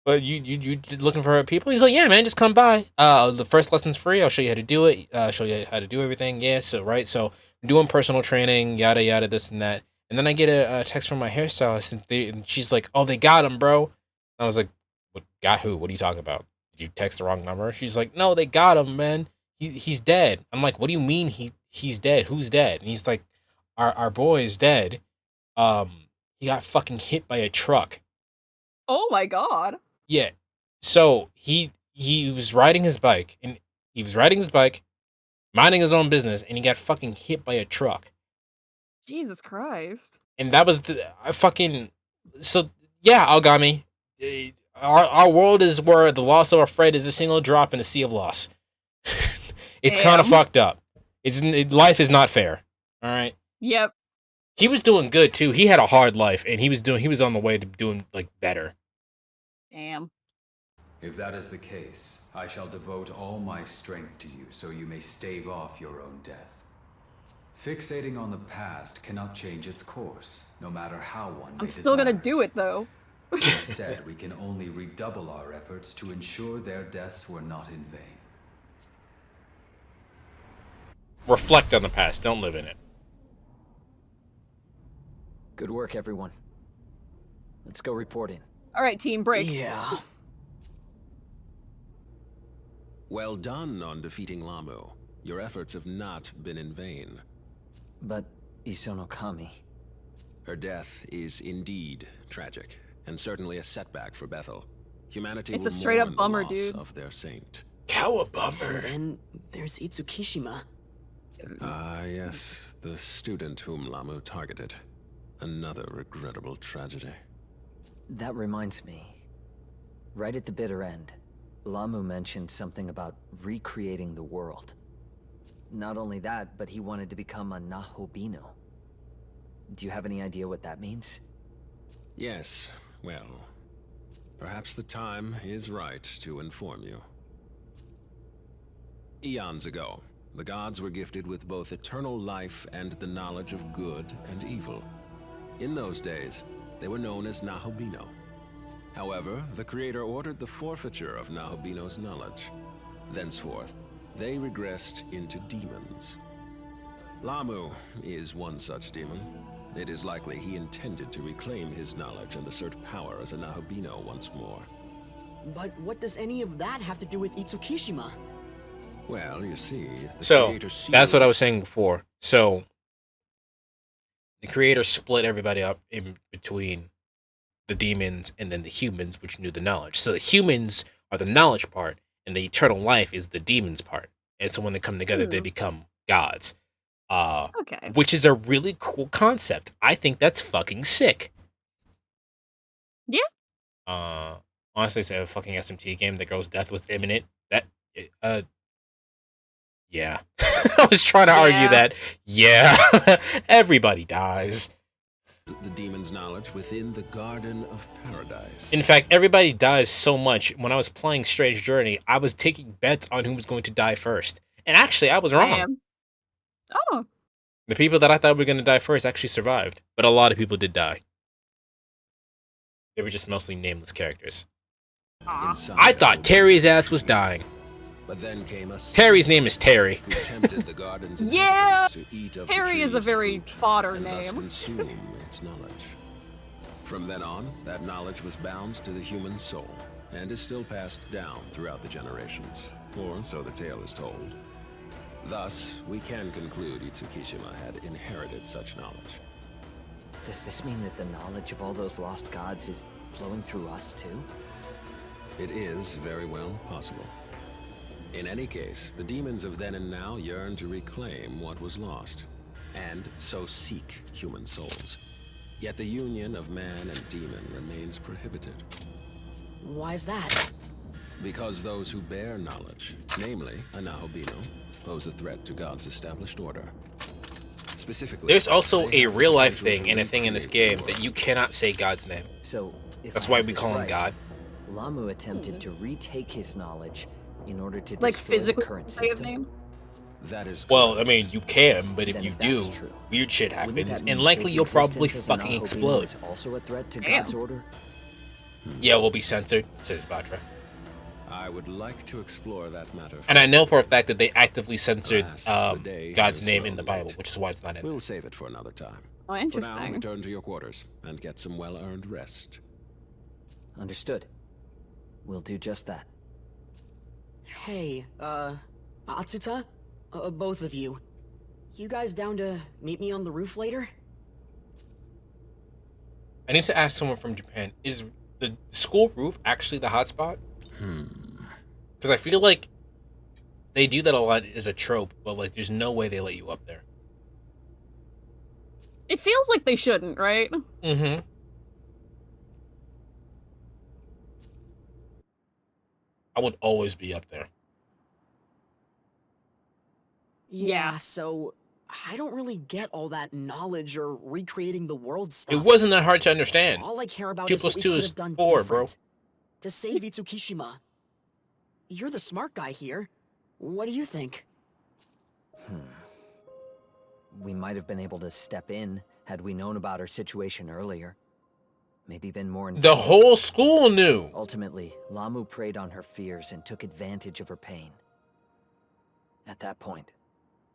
But you looking for people? He's like, "Yeah, man, just come by. The first lesson's free. I'll show you how to do it. Show you how to do everything." Yeah, so I'm doing personal training, yada yada, this and that. And then I get a text from my hairstylist, and she's like, "Oh, they got him, bro." And I was like, "What? Got who? What are you talking about? Did you text the wrong number?" She's like, "No, they got him, man. He's dead." I'm like, "What do you mean he's dead? Who's dead?" And he's like, "Our boy is dead. He got fucking hit by a truck." Oh my god. Yeah. So he was riding his bike, minding his own business, and he got fucking hit by a truck. Jesus Christ. And that was so yeah, Algami. Our world is where the loss of a friend is a single drop in a sea of loss. It's kind of fucked up. Life is not fair. All right. Yep. He was doing good too. He had a hard life, and he was on the way to doing like better. Damn. If that is the case, I shall devote all my strength to you so you may stave off your own death. Fixating on the past cannot change its course, no matter how one may I'm still gonna do it though. Instead, we can only redouble our efforts to ensure their deaths were not in vain. Reflect on the past. Don't live in it. Good work, everyone. Let's go reporting. All right, team, break. Yeah. Well done on defeating Lamu. Your efforts have not been in vain. But Isonokami... Her death is indeed tragic, and certainly a setback for Bethel. Humanity It's will a straight up mourn bummer, the loss dude. of their saint. Cowabummer. And there's Itsukishima. Ah, yes, the student whom Lamu targeted. Another regrettable tragedy. That reminds me. Right at the bitter end, Lamu mentioned something about recreating the world. Not only that, but he wanted to become a Nahobino. Do you have any idea what that means? Yes, well, perhaps the time is right to inform you. Eons ago, the gods were gifted with both eternal life and the knowledge of good and evil. In those days, they were known as Nahobino. However, the Creator ordered the forfeiture of Nahobino's knowledge. Thenceforth, they regressed into demons. Lamu is one such demon. It is likely he intended to reclaim his knowledge and assert power as a Nahobino once more. But what does any of that have to do with Itsukishima? Well, you see, the So creator that's what I sealed- was saying before. So the creator split everybody up in between the demons and then the humans, which knew the knowledge. So the humans are the knowledge part, and the eternal life is the demons part. And so when they come together, they become gods. Okay. Which is a really cool concept. I think that's fucking sick. Yeah. Honestly, it's a fucking SMT game. The girl's death was imminent. Yeah. I was trying to argue that. Yeah. Everybody dies. the demon's knowledge within the Garden of Paradise. In fact, everybody dies so much. When I was playing Strange Journey, I was taking bets on who was going to die first. And actually, I was wrong. Damn. Oh. The people that I thought were going to die first actually survived. But a lot of people did die. They were just mostly nameless characters. I thought Terry's ass was dying. But then came a Terry's name is Terry. who tempted the garden's Yeah. inhabitants to eat of the Harry is a tree's very fruit fodder and thus name. consume its knowledge. From then on, that knowledge was bound to the human soul, and is still passed down throughout the generations, or so the tale is told. Thus, we can conclude Itsukishima had inherited such knowledge. Does this mean that the knowledge of all those lost gods is flowing through us too? It is very well possible. In any case, the demons of then and now yearn to reclaim what was lost, and so seek human souls. Yet the union of man and demon remains prohibited. Why is that? Because those who bear knowledge, namely a Nahobino, pose a threat to God's established order. Specifically, There's also they a have real life potential thing to and a thing in this game recreate that you cannot say God's name. So, if That's I why have we this call him right, God. Lamu attempted to retake his knowledge in order to Like destroy the physically current say his system. name? That is Well, I mean, you can, but if Then you if do, that's true, weird shit Wouldn't happens, that mean and likely his you'll probably existence as a fucking Nahobino explode. is also a threat to Damn. God's order? Yeah, we'll be censored, says Batra. I would like to explore that matter. And I know for a fact that they actively censored Alas, the day God's has name in the grown Bible, late. which is why it's not in. We'll save it for another time. Oh, For now, interesting. return to your quarters and get some well-earned rest. Understood. We'll do just that. Hey, Atsuta? Both of you. You guys down to meet me on the roof later? I need to ask someone from Japan: is the school roof actually the hotspot? Because I feel like they do that a lot as a trope, but like, there's no way they let you up there. It feels like they shouldn't, right? Mm-hmm. I would always be up there. Yeah, so I don't really get all that knowledge or recreating the world stuff. It wasn't that hard to understand. All I care about 2 is plus what we 2 could is have done 4, different to save Itsukishima. You're the smart guy here. What do you think? We might have been able to step in had we known about her situation earlier. Maybe been more The informed. whole school knew. Ultimately, Lamu preyed on her fears and took advantage of her pain. At that point,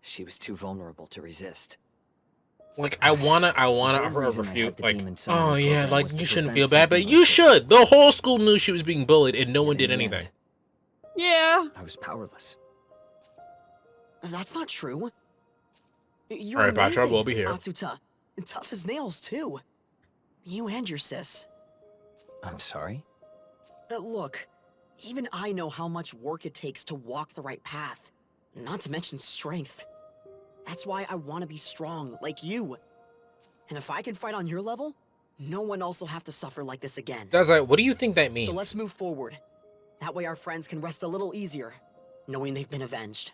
she was too vulnerable to resist. Like, I wanna The whole reason I refute, had the like, demon summoning oh yeah, program like, was to you shouldn't prevent feel bad, but something you like should. The whole school knew she was being bullied, and no one Yet did in the anything. end, Yeah. I was powerless. That's not true. You're Alright, Patra, amazing, we'll be here. Atsuta. And tough as nails, too. You and your sis. I'm sorry? Look, even I know how much work it takes to walk the right path. Not to mention strength. That's why I want to be strong, like you. And if I can fight on your level, no one else will have to suffer like this again. Dazai, what do you think that means? So let's move forward. That way our friends can rest a little easier, knowing they've been avenged.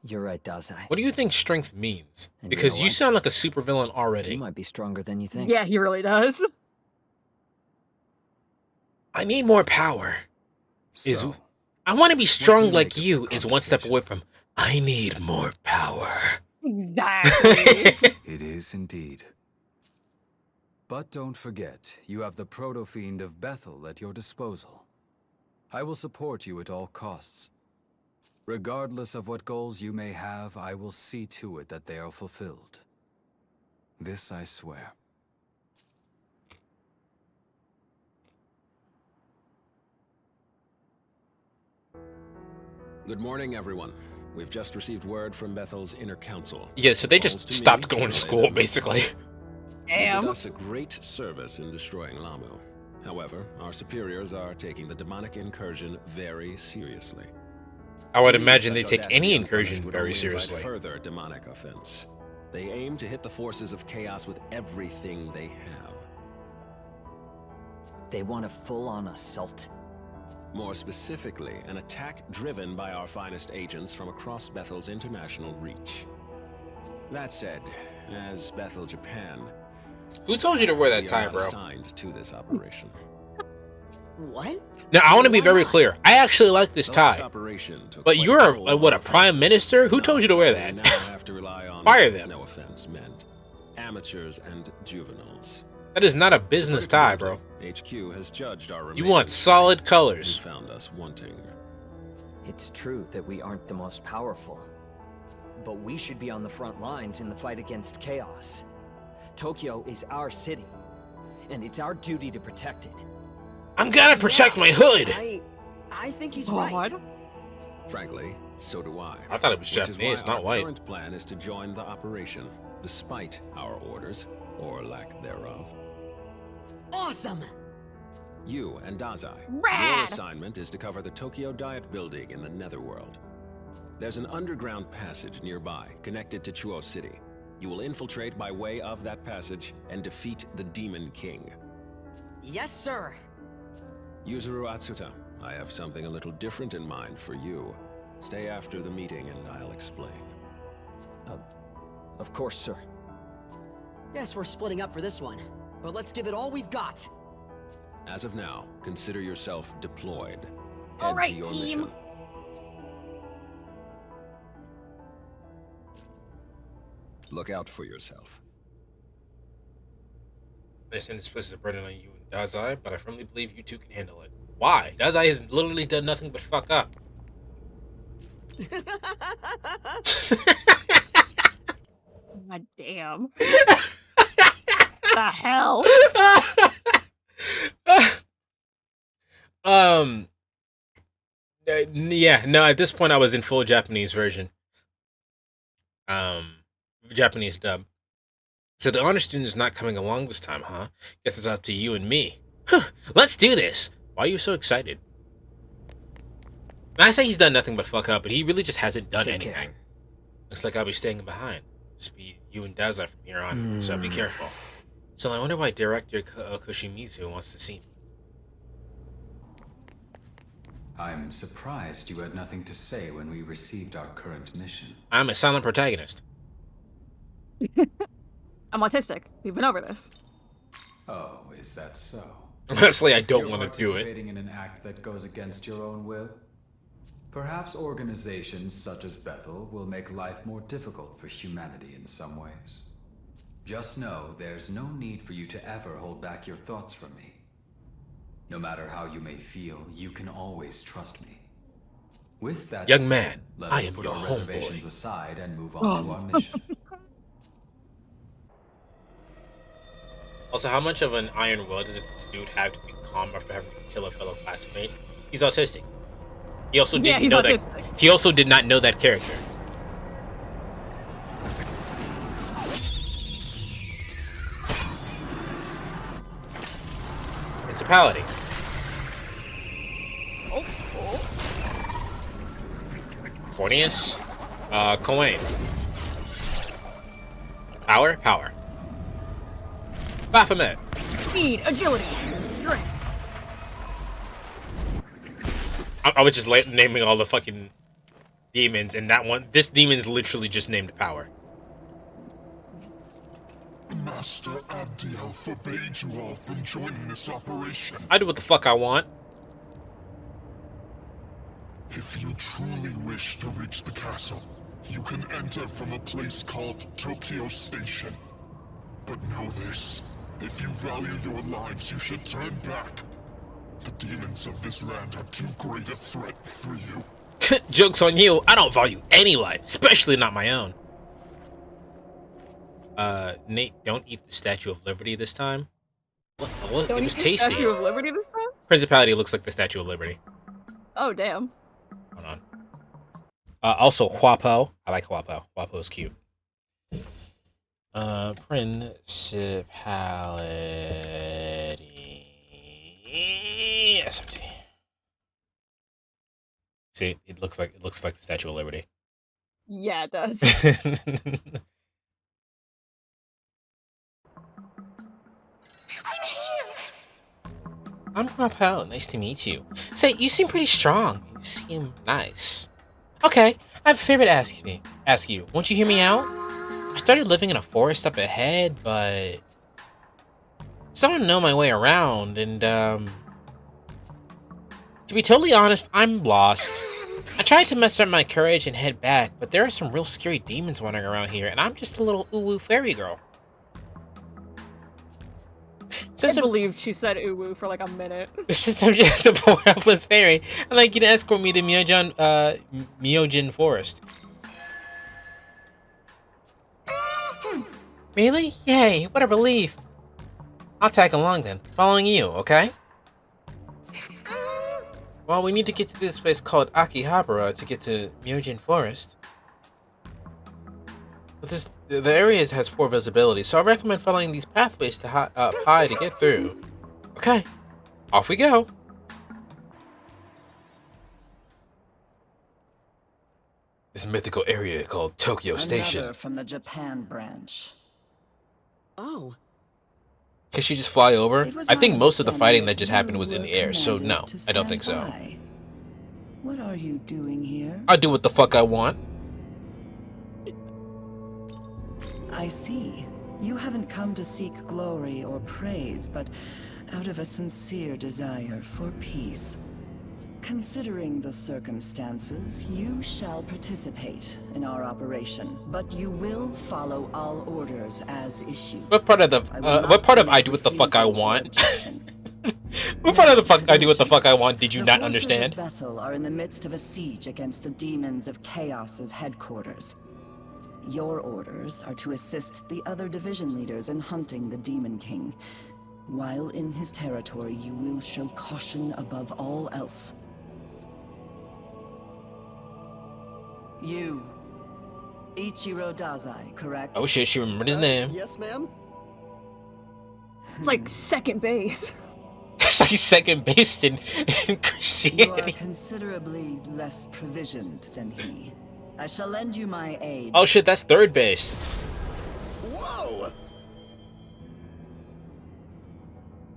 You're right, Dazai. What do you think strength means? And Because know you what? sound like a supervillain You already. might be stronger than you think. Yeah, he really does. I need more power. So, I want to be strong you like make of you the is one step conversation? away from I need more power. Exactly. it is indeed. But don't forget, you have the proto-fiend of Bethel at your disposal. I will support you at all costs. Regardless of what goals you may have, I will see to it that they are fulfilled. This I swear. Good morning, everyone. We've just received word from Bethel's inner council. Yeah, so they just stopped going to school, basically. They did us a great service in destroying Lamu. However, our superiors are taking the demonic incursion very seriously. I would imagine they take any incursion very seriously. Further demonic offense. They aim to hit the forces of chaos with everything they have. They want a full-on assault? More specifically, an attack driven by our finest agents from across Bethel's international reach. That said, as Bethel, Japan, who told you to wear that tie, bro? Assigned to this operation. What? Now, I want to be very clear. I actually like this tie. But you're a prime minister? Who told you to wear that? Now have to rely on, fire them. No offense meant, amateurs and juveniles. That is not a business tie, bro. HQ has judged our you want solid colors. Found us wanting. It's true that we aren't the most powerful, but we should be on the front lines in the fight against chaos. Tokyo is our city, and it's our duty to protect it. I'm gonna protect my hood! I think he's right. Frankly, so do I. I thought it was Japanese, not white. Our current plan is to join the operation, despite our orders, or lack thereof. Awesome! You and Dazai, your assignment is to cover the Tokyo Diet Building in the Netherworld. There's an underground passage nearby, connected to Chuo City. You will infiltrate by way of that passage and defeat the Demon King. Yes, sir. Yuzuru Atsuta, I have something a little different in mind for you. Stay after the meeting and I'll explain. Of course, sir. Yes, we're splitting up for this one, but let's give it all we've got. As of now, consider yourself deployed. All right, to your team. mission. Look out for yourself. I understand this place is a burden on you and Dazai, but I firmly believe you two can handle it. Why? Dazai has literally done nothing but fuck up. God damn. The hell? Yeah, no, at this point I was in full Japanese version. Japanese dub. So the honor student is not coming along this time, huh? Guess it's up to you and me. Let's do this! Why are you so excited? I say he's done nothing but fuck up, but he really just hasn't done anything. Looks like I'll be staying behind. Just be you and Dazai from here on, so be careful. So I wonder why Director Koshimizu wants to see me. I'm surprised you had nothing to say when we received our current mission. I'm a silent protagonist. I'm autistic. We've been over this. Oh, is that so? Honestly, I don't want to do it. Participating in an act that goes against your own will? Perhaps organizations such as Bethel will make life more difficult for humanity in some ways. Just know there's no need for you to ever hold back your thoughts from me. No matter how you may feel, you can always trust me. With that young said, man, let I us am put your our homeboy. reservations aside and move on to our mission. Also, how much of an iron will does this dude have to be calm after having to kill a fellow classmate? He's autistic. He also didn't know that. He also did not know that character. Principality. Corneus. Cohen. Power. Baphomet. Speed, agility, strength. I was just naming all the fucking demons, and this demon's literally just named Power. Master Abdiel forbade you all from joining this operation. I do what the fuck I want. If you truly wish to reach the castle, you can enter from a place called Tokyo Station. But know this, if you value your lives, you should turn back. The demons of this land are too great a threat for you. Joke's on you, I don't value any life, especially not my own. Nate, don't eat the Statue of Liberty this time. What? It was tasty. Statue of Liberty this time? Principality looks like the Statue of Liberty. Oh, damn. Hold on. Also, Huapo. I like Huapo. Huapo is cute. Principality. SMT. See, it looks like the Statue of Liberty. Yeah, it does. I'm Huapo. Nice to meet you. Say, you seem pretty strong. You seem nice. Okay, I have a favor to ask you. Won't you hear me out? I started living in a forest up ahead, but still don't know my way around, and to be totally honest, I'm lost. I tried to muster up my courage and head back, but there are some real scary demons wandering around here, and I'm just a little ooh-woo fairy girl. I believe she said ooh-woo for like a minute. Since I'm just a poor helpless fairy, I'd like you to escort me to Myojin Forest. Really? Yay, what a relief. I'll tag along then, following you, okay? Well, we need to get to this place called Akihabara to get to Myojin Forest. But the area has poor visibility, so I recommend following these pathways to high to get through. Okay, off we go. This mythical area called Tokyo Station. Another from the Japan branch. Oh. Can she just fly over? I think most of the fighting that just happened was in the air, so no, I don't think so. What are you doing here? I do what the fuck I want. I see. You haven't come to seek glory or praise, but out of a sincere desire for peace. Considering the circumstances, you shall participate in our operation, but you will follow all orders as issued. What part of I do what the fuck I want? What part of the fuck I do what the fuck I want did you not understand? The forces of Bethel are in the midst of a siege against the demons of Chaos's headquarters. Your orders are to assist the other division leaders in hunting the Demon King. While in his territory, you will show caution above all else. You, Ichiro Dazai, correct? Oh shit, she remembered his name. Yes, ma'am. It's like second base. It's like second base in Christianity. You are considerably less provisioned than he. I shall lend you my aid. Oh shit, that's third base. Whoa!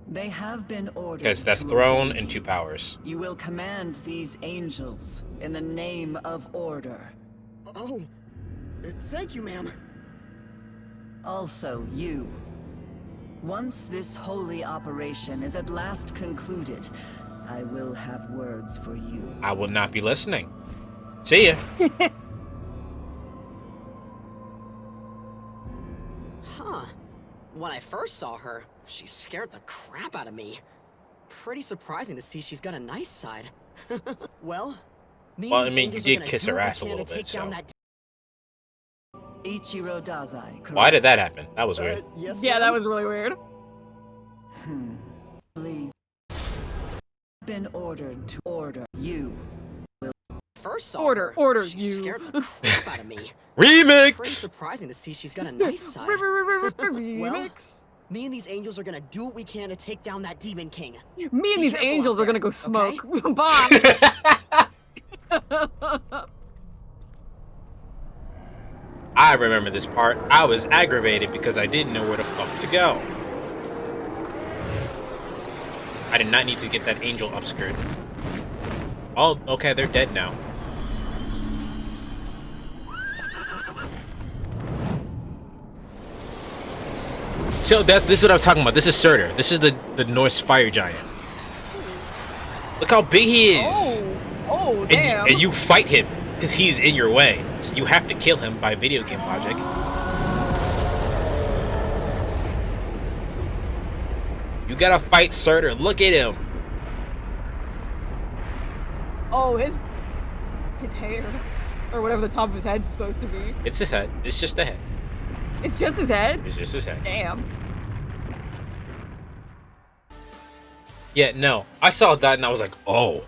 They have been ordered. Because that's throne and 2 powers. You will command these angels in the name of order. Oh, thank you, ma'am. Also, you. Once this holy operation is at last concluded, I will have words for you. I will not be listening. See ya. Huh. When I first saw her, she scared the crap out of me. Pretty surprising to see she's got a nice side. Well, I mean, you did kiss her ass a little bit, so. Ichiro Dazai, correct? Why did that happen? That was weird. Yes, yeah, that was really weird. Been ordered to order you. First saw order her, she you. scared the crap out of me. Remix! Pretty surprising to see she's got a nice side. Well, Remix. me and these angels are gonna do what we can to take down that Demon King. Me and these angels are gonna go smoke. Okay? Bye. I remember this part. I was aggravated because I didn't know where the fuck to go. I did not need to get that angel upskirt. Oh, okay, they're dead now. So this is what I was talking about. This is Surtur. This is the Norse fire giant. Look how big he is. Oh, damn. And you fight him because he's in your way. So you have to kill him by video game logic. You gotta fight Surtur. Look at him. Oh, his hair, or whatever the top of his head's supposed to be. It's his head. It's just the head. It's just his head? It's just his head. Damn. Yeah, no. I saw that and I was like, oh,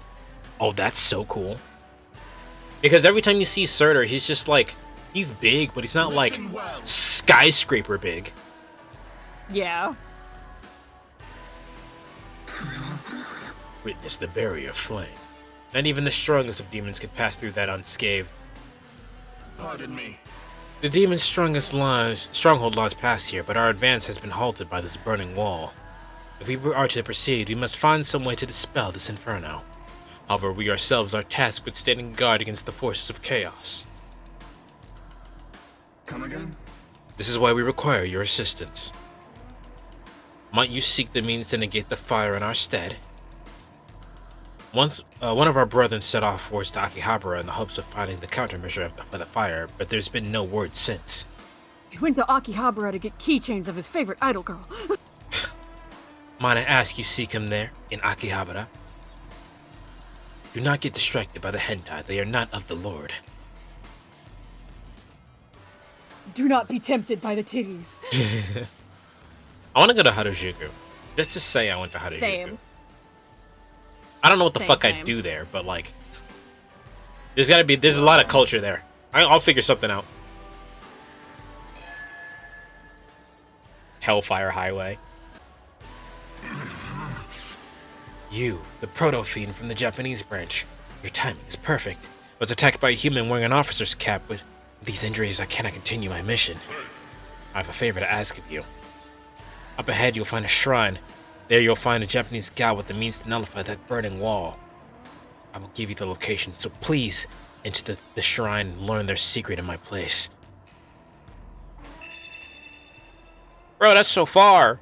that's so cool. Because every time you see Surtur, he's just like, he's big, but he's not like skyscraper big. Yeah. Witness the barrier of flame. Not even the strongest of demons could pass through that unscathed. Pardon me. The demon's stronghold lies past here, but our advance has been halted by this burning wall. If we are to proceed, we must find some way to dispel this inferno. However, we ourselves are tasked with standing guard against the forces of chaos. Come again? This is why we require your assistance. Might you seek the means to negate the fire in our stead? Once, one of our brethren set off towards the Akihabara in the hopes of finding the countermeasure for the fire, but there's been no word since. He went to Akihabara to get keychains of his favorite idol girl. Might I ask you seek him there, in Akihabara? Do not get distracted by the hentai, they are not of the Lord. Do not be tempted by the titties. I want to go to Harajuku. Just to say I went to Harajuku. Same. I don't know what the fuck Same. I'd do there, but like, there's a lot of culture there. I'll figure something out. Hellfire Highway. You, the proto-fiend from the Japanese branch. Your timing is perfect. Was attacked by a human wearing an officer's cap. With these injuries, I cannot continue my mission. I have a favor to ask of you. Up ahead, you'll find a shrine. There you'll find a Japanese god with the means to nullify that burning wall. I will give you the location, so please enter the shrine and learn their secret in my place. Bro, that's so far.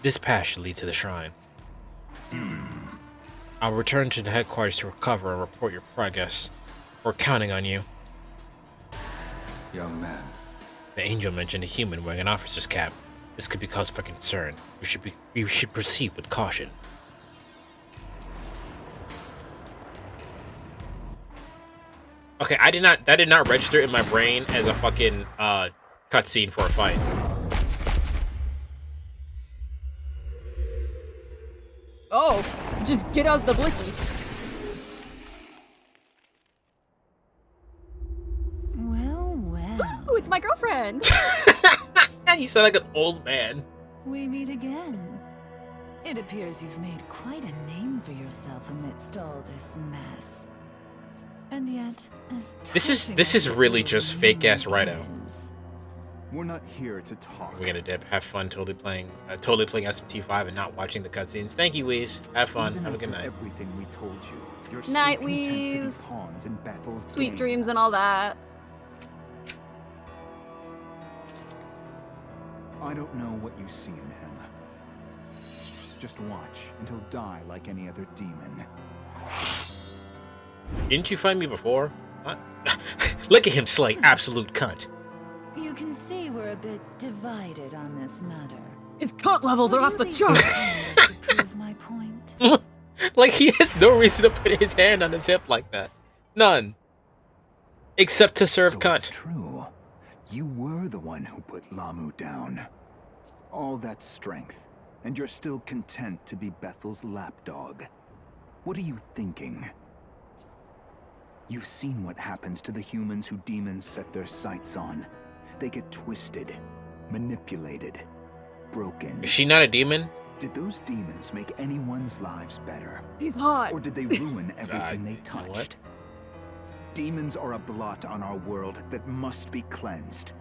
This path should lead to the shrine. I'll return to the headquarters to recover and report your progress. We're counting on you. Young man. The angel mentioned a human wearing an officer's cap. This could be cause for concern. We should proceed with caution. Okay, that did not register in my brain as a fucking cutscene for a fight. Oh, just get out the blicky. Well. Ooh, it's my girlfriend. You sound like an old man. We meet again. It appears you've made quite a name for yourself amidst all this mess. And yet, as This is really just fake ass Rido. We're not here to talk. We're gonna dip. Have fun. Totally playing SMTV and not watching the cutscenes. Thank you, Weez. Have fun. Even have a good night. Everything we told you. You're Night, still content to be Weez. pawns in Bethel's Sweet game. dreams and all that. I don't know what you see in him. Just watch, and he'll die like any other demon. Didn't you find me before? What? Look at him slay absolute cunt. You can see we're a bit divided on this matter. His cunt levels are off the charts. To prove my point. Like he has no reason to put his hand on his hip like that. None. Except to serve So cunt. it's true. You were the one who put Lamu down. All that strength, and you're still content to be Bethel's lapdog. What are you thinking? You've seen what happens to the humans who demons set their sights on. They get twisted, manipulated, broken. Is she not a demon? Did those demons make anyone's lives better? He's hot. Or did they ruin everything they you know what? touched? Demons are a blot on our world that must be cleansed.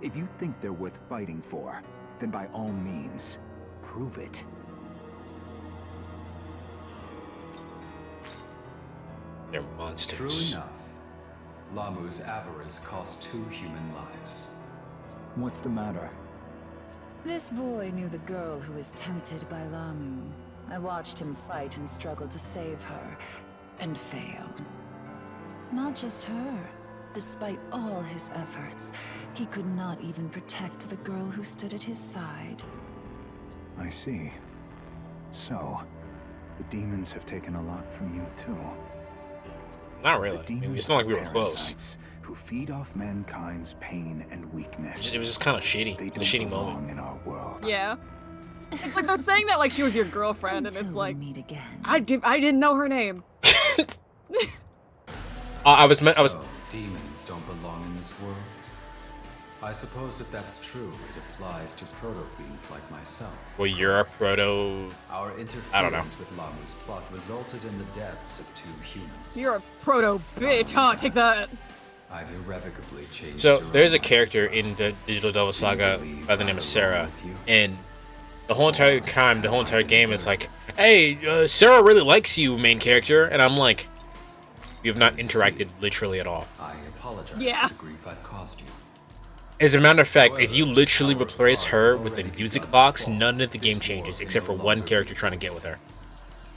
If you think they're worth fighting for, then by all means, prove it. They're monsters. True enough. Lamu's avarice cost 2 human lives. What's the matter? This boy knew the girl who was tempted by Lamu. I watched him fight and struggle to save her, and fail. Not just her. Despite all his efforts, he could not even protect the girl who stood at his side. I see. So, the demons have taken a lot from you too. Not really. The I mean, demons it's not like we are were close. parasites who feed off mankind's pain and weakness. It was just kind of shitty. They It was a don't shitty belong moment. in our world. Yeah. It's like they're saying that like she was your girlfriend, and it's like meet again. I didn't know her name. I was. So, demons don't belong in this world? I suppose if that's true, it applies to proto-fiends like myself. Well, you're a proto. Our I don't know. interference with Lamu's plot resulted in the deaths of 2 humans. You're a proto bitch, huh? Take that. I've irrevocably changed. So there's a character in the Digital Devil Saga by the name of Sarah, and the whole entire time, the whole entire game is like, "Hey, Sarah really likes you, main character," and I'm like, "You have not interacted literally at all." I apologize Yeah. for the grief I've caused you. As a matter of fact, if you literally replace her with the music box, none of the game changes except for one character trying to get with her.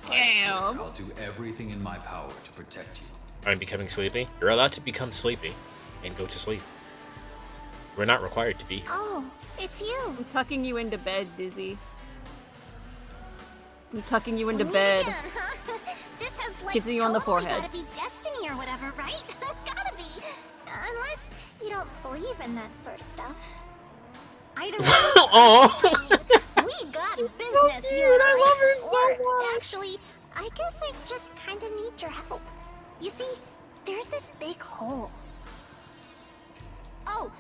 Damn. I'll do everything in my power to protect you. I'm becoming sleepy. You're allowed to become sleepy and go to sleep. We're not required to be. Oh, it's you. I'm tucking you into bed, Dizzy. I'm tucking you into We meet bed. again, huh? This has like Kissing you on the totally forehead. gotta be destiny or whatever, right? Gotta be. Unless you don't believe in that sort of stuff. Either way, we got business, you and I. love her so Or, much. actually, I guess I just kind of need your help. You see, there's this big hole. Oh,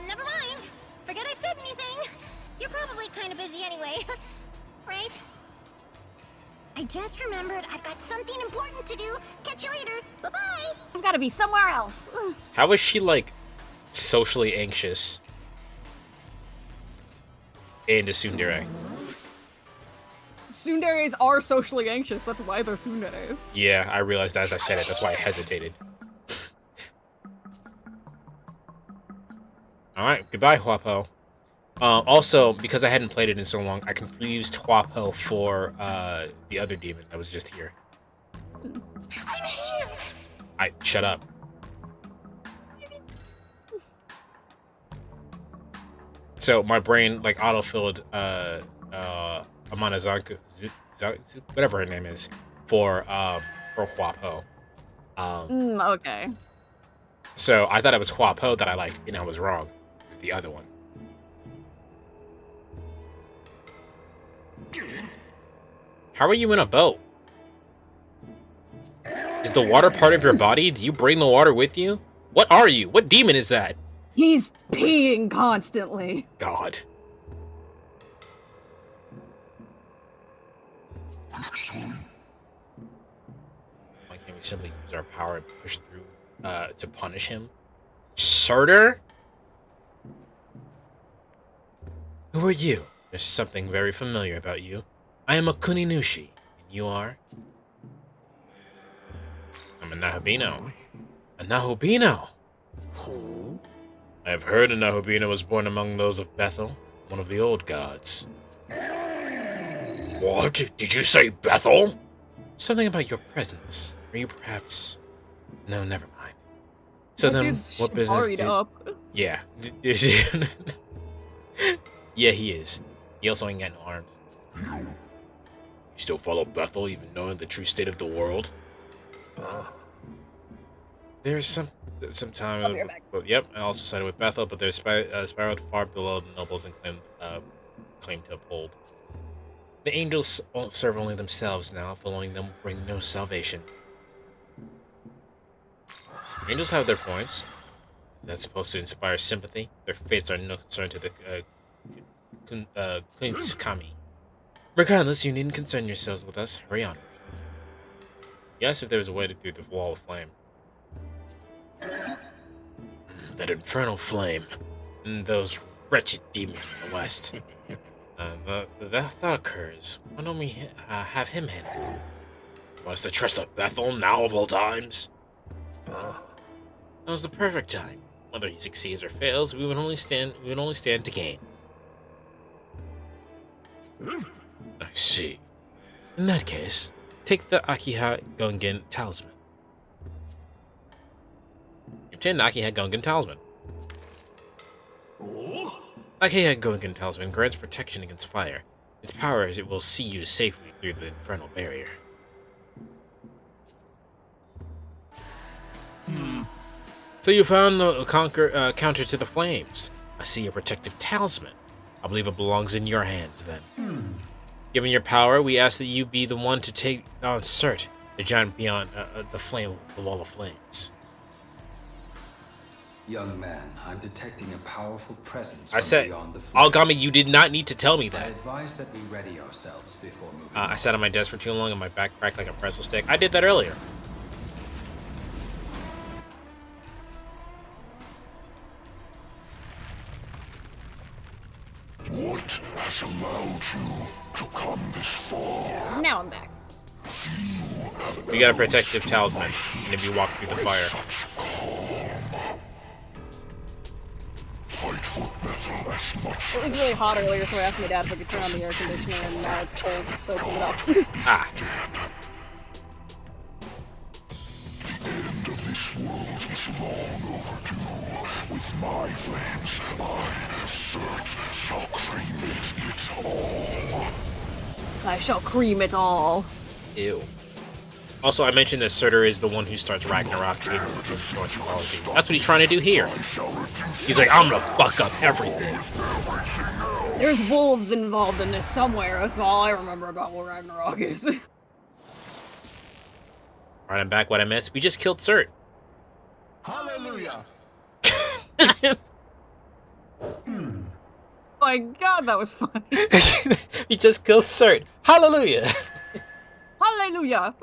never mind. Forget I said anything. You're probably kind of busy anyway, right? I just remembered I've got something important to do. Catch you later. Bye-bye. I've gotta be somewhere else. How is she like socially anxious and a tsundere? Tsunderes are socially anxious. That's why they're tsunderes. Yeah, I realized that as I said it. That's why I hesitated. Alright, goodbye, Huapo. Also, because I hadn't played it in so long, I confused Huapo for the other demon that was just here. Shut up. So my brain like autofilled Amana Zanku, whatever her name is, for Huapo. Okay. So I thought it was Huapo that I liked, and I was wrong. It was the other one. How are you in a boat? Is the water part of your body? Do you bring the water with you? What are you? What demon is that? He's peeing constantly. God. Why can't we simply use our power and push through to punish him? Surtur? Who are you? There's something very familiar about you. I am a Kuninushi, and you are? I'm a Nahobino. A Nahobino? I have heard a Nahobino was born among those of Bethel, one of the old gods. What? Did you say Bethel? Something about your presence. Are you perhaps... No, never mind. So That then, dude's what business shibari'd do... up. Yeah. Yeah, he is. He also ain't got no arms. You still follow Bethel, even knowing the true state of the world? There's some time. Well, yep, I also sided with Bethel, but they're spiraled far below the nobles and claim to uphold. The angels serve only themselves now. Following them will bring no salvation. Angels have their points. That's supposed to inspire sympathy. Their fates are no concern to the Kunsukami. Regardless, you needn't concern yourselves with us. Hurry onward. Yes, if there was a way to through the wall of flame. That infernal flame. And those wretched demons from the west. That thought occurs. Why don't we have him handle? Want us to trust a Bethel now of all times? Now's the perfect time. Whether he succeeds or fails, we would only stand to gain. I see. In that case, take the Akiha Gungan Talisman. You obtain the Akiha Gungan Talisman. Akiha Gungan Talisman grants protection against fire. Its power is it will see you safely through the infernal barrier. So you found the counter to the flames. I see a protective talisman. I believe it belongs in your hands, then. Given your power, we ask that you be the one to take on Cert, the giant beyond the wall of flames. Young man, I'm detecting a powerful presence I from said, beyond the flames. Algami, you did not need to tell me I that. advise that we ready ourselves before moving I sat on my desk for too long and my back cracked like a pretzel stick. I did that earlier. What has allowed you to come this far? Now I'm back. You got a protective talisman, and if you walk through the fire. Fight for metal as much. It was really hot earlier, so I asked my dad if I could turn on the air conditioner, and now it's cold, so I turned it off. Ah. The end of this world is long overdue. With my flames, I, Cert, shall cream it all. I shall cream it all. Ew. Also, I mentioned that Surtur is the one who starts Ragnarok in Norse mythology. That's what he's trying to do here. He's like, I'm gonna fuck up everything. There's wolves involved in this somewhere. That's all I remember about what Ragnarok is. Alright, I'm back. What I missed? We just killed Cert. Hallelujah! My god, that was funny. We just killed Cert. Hallelujah! Hallelujah!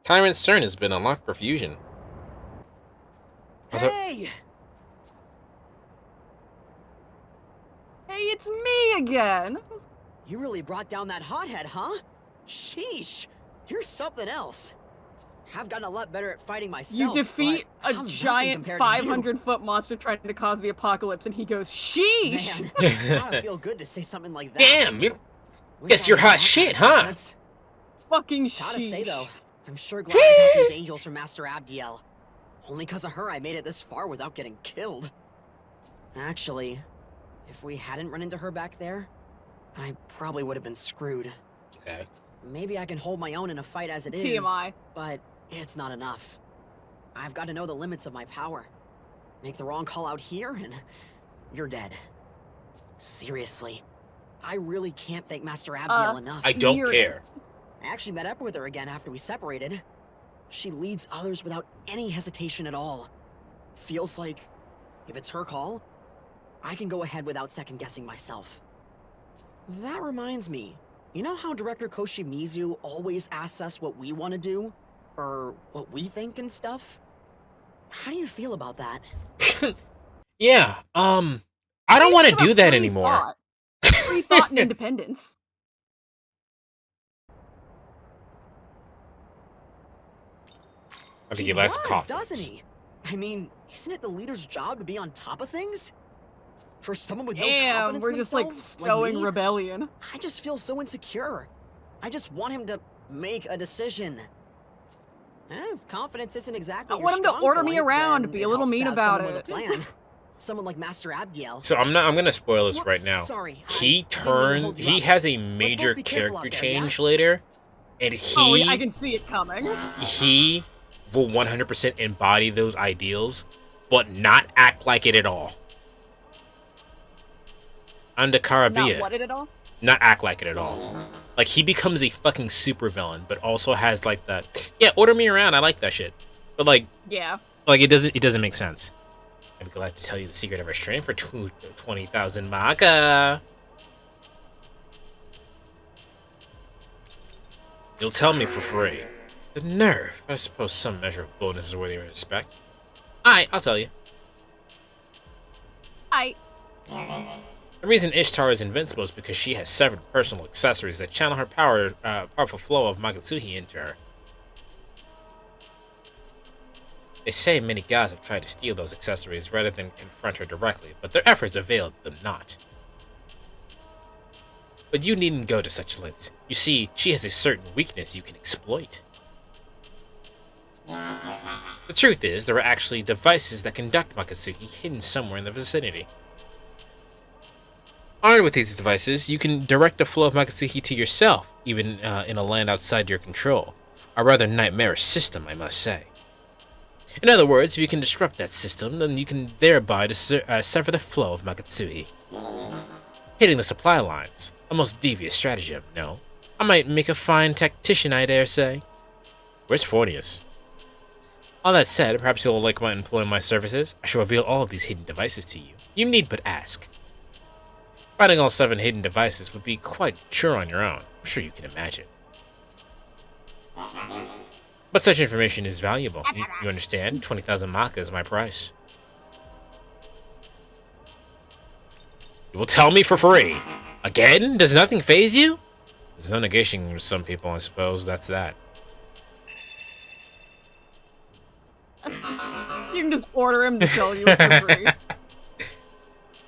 Tyrant Cern has been unlocked for fusion. Hey! Hey, it's me again! You really brought down that hothead, huh? Sheesh! You're something else. I've gotten a lot better at fighting myself. You defeat but a I'm giant nothing compared to you. 500-foot monster trying to cause the apocalypse, and he goes, sheesh! Man, it's gotta feel good to say something like that. Damn, guess you're hot shit, huh? Fucking Gotta say sheesh. though, I'm sure glad I got these angels from Master Abdiel. Only because of her I made it this far without getting killed. Actually, if we hadn't run into her back there, I probably would have been screwed. Okay. Maybe I can hold my own in a fight as it is, TMI. but it's not enough. I've got to know the limits of my power. Make the wrong call out here and you're dead. Seriously, I really can't thank Master Abdiel enough. I don't care. I actually met up with her again after we separated. She leads others without any hesitation at all. Feels like, if it's her call, I can go ahead without second-guessing myself. That reminds me, you know how Director Koshimizu always asks us what we want to do? Or what we think and stuff? How do you feel about that? Yeah, I don't want to do that anymore. Free thought and independence. I think he likes coffee. Doesn't he? I mean, isn't it the leader's job to be on top of things? For someone with no Damn, confidence we're in just like themselves, sowing me, rebellion. I just feel so insecure. I just want him to make a decision. If confidence isn't exactly I want him to order me around, be a little mean about it. Someone like Master Abdiel. So I'm gonna spoil this right now. Sorry, He has a major character change later, and Oh, yeah, I can see it coming. he will 100% embody those ideals, but not act like it at all. Under Karabia. Not what it at all? Not act like it at all. Like, he becomes a fucking supervillain, but also has like that, yeah, order me around, I like that shit. But like, yeah, like it doesn't make sense. I'm glad to tell you the secret of our strength for 20,000 Maka. You'll tell me for free. The nerve. I suppose some measure of bonus is worthy of respect. Alright, I'll tell you. The reason Ishtar is invincible is because she has 7 personal accessories that channel her powerful flow of Magatsuhi into her. They say many gods have tried to steal those accessories rather than confront her directly, but their efforts availed them not. But you needn't go to such lengths. You see, she has a certain weakness you can exploit. The truth is, there are actually devices that conduct Magatsuhi hidden somewhere in the vicinity. Armed with these devices, you can direct the flow of Magatsuhi to yourself, even in a land outside your control. A rather nightmarish system, I must say. In other words, if you can disrupt that system, then you can thereby sever the flow of Makatsui. Hitting the supply lines, a most devious stratagem, no? I might make a fine tactician, I dare say. Where's Fornius? All that said, perhaps you'll like my employ my services. I shall reveal all of these hidden devices to you. You need but ask. Finding all 7 hidden devices would be quite sure on your own. I'm sure you can imagine. But such information is valuable. You understand? 20,000 Maka is my price. You will tell me for free. Again? Does nothing faze you? There's no negation with some people, I suppose. That's that. You can just order him to tell you for free.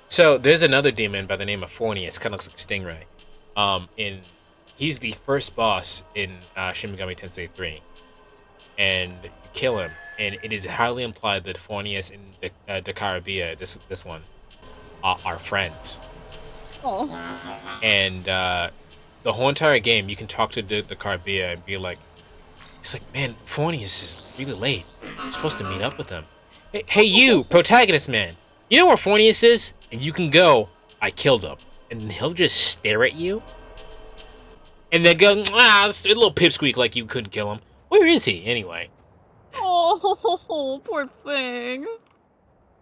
So there's another demon by the name of Fornius. Kind of looks like a stingray. He's the first boss in Shin Megami Tensei 3, and you kill him. And it is highly implied that Fornius and the Carabia, this one, are friends. Oh. And the whole entire game, you can talk to the Carabia and be like, it's like, man, Fornius is really late. I'm supposed to meet up with him. Hey, you, protagonist man. You know where Fornius is? And you can go, I killed him. And he'll just stare at you. And then go, it's a little pipsqueak like you couldn't kill him. Where is he, anyway? Oh, poor thing.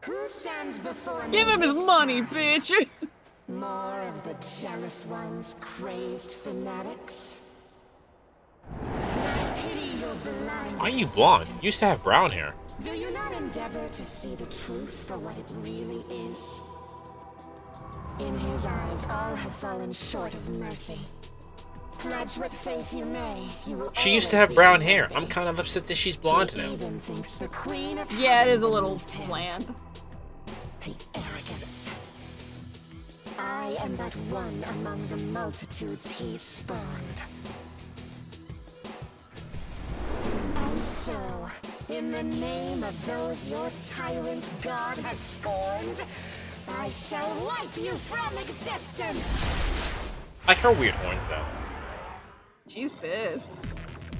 Who stands before me? Give him his money, bitch. More of the jealous ones, crazed fanatics. I pity your blind. Why are you blonde? You used to have brown hair. Do you not endeavor to see the truth for what it really is? In his eyes, all have fallen short of mercy. Pledge what faith you may, you will. She used to have brown hair. I'm kind of upset that she's blonde now. Even thinks the queen of yeah, it is a little bland. The arrogance. I am but one among the multitudes he spurned. And so, in the name of those your tyrant god has scorned, I shall wipe you from existence! I like her weird horns, though. She's pissed.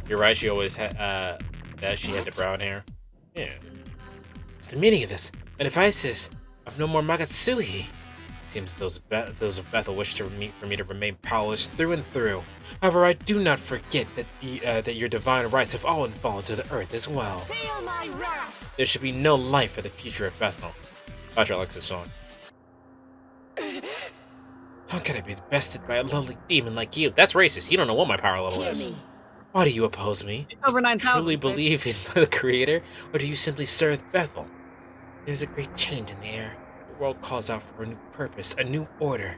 You're right, she always had, she had the brown hair. Yeah. What's the meaning of this? A devices of no more Makatsui. Seems those of Bethel wish for me to remain powerless through and through. However, I do not forget that your divine rights have all fallen to the earth as well. Feel my wrath! There should be no life for the future of Bethel. Patrick likes this song. How can I be bested by a lowly demon like you? That's racist. You don't know what my power level is. Why do you oppose me? It's over 9,000. Truly believe in the Creator, or do you simply serve Bethel? There's a great change in the air. The world calls out for a new purpose, a new order.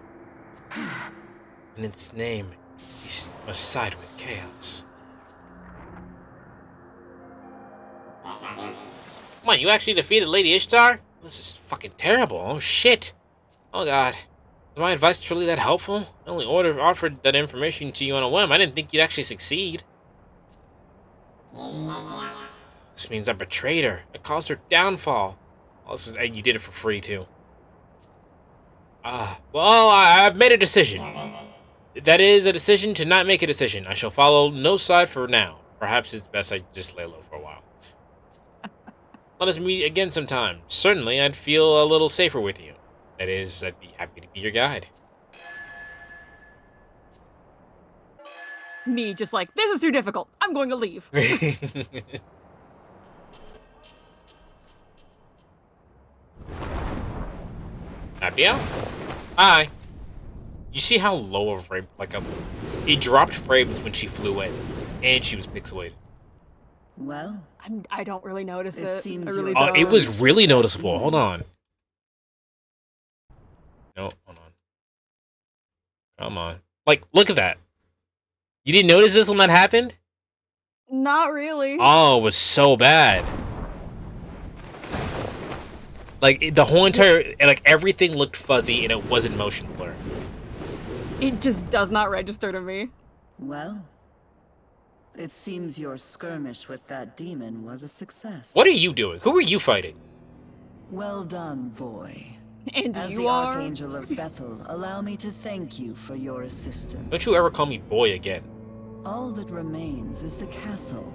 In its name, we must side with chaos. Come on, you actually defeated Lady Ishtar? This is fucking terrible. Oh shit. Oh god. Was my advice truly that helpful? I only offered that information to you on a whim. I didn't think you'd actually succeed. This means I betrayed her. I caused her downfall. And you did it for free, too. Well, I've made a decision. That is a decision to not make a decision. I shall follow no side for now. Perhaps it's best I just lay low for a while. Let us meet again sometime. Certainly, I'd feel a little safer with you. That is, I'd be happy to be your guide. Me, just like, this is too difficult. I'm going to leave. Happy? Hi. You see how low of frame, it dropped frames when she flew in, and she was pixelated. Well, I don't really notice it. Seems I really Oh, don't. it was really noticeable. Hold on. No, hold on. Come on. Like, look at that. You didn't notice this when that happened? Not really. Oh, it was so bad. Like, the whole entire, like, everything looked fuzzy and it wasn't motion blur. It just does not register to me. well. It seems your skirmish with that demon was a success. What are you doing? Who are you fighting? Well done, boy. And As you the are? Archangel of Bethel, allow me to thank you for your assistance. Don't you ever call me boy again. All that remains is the castle,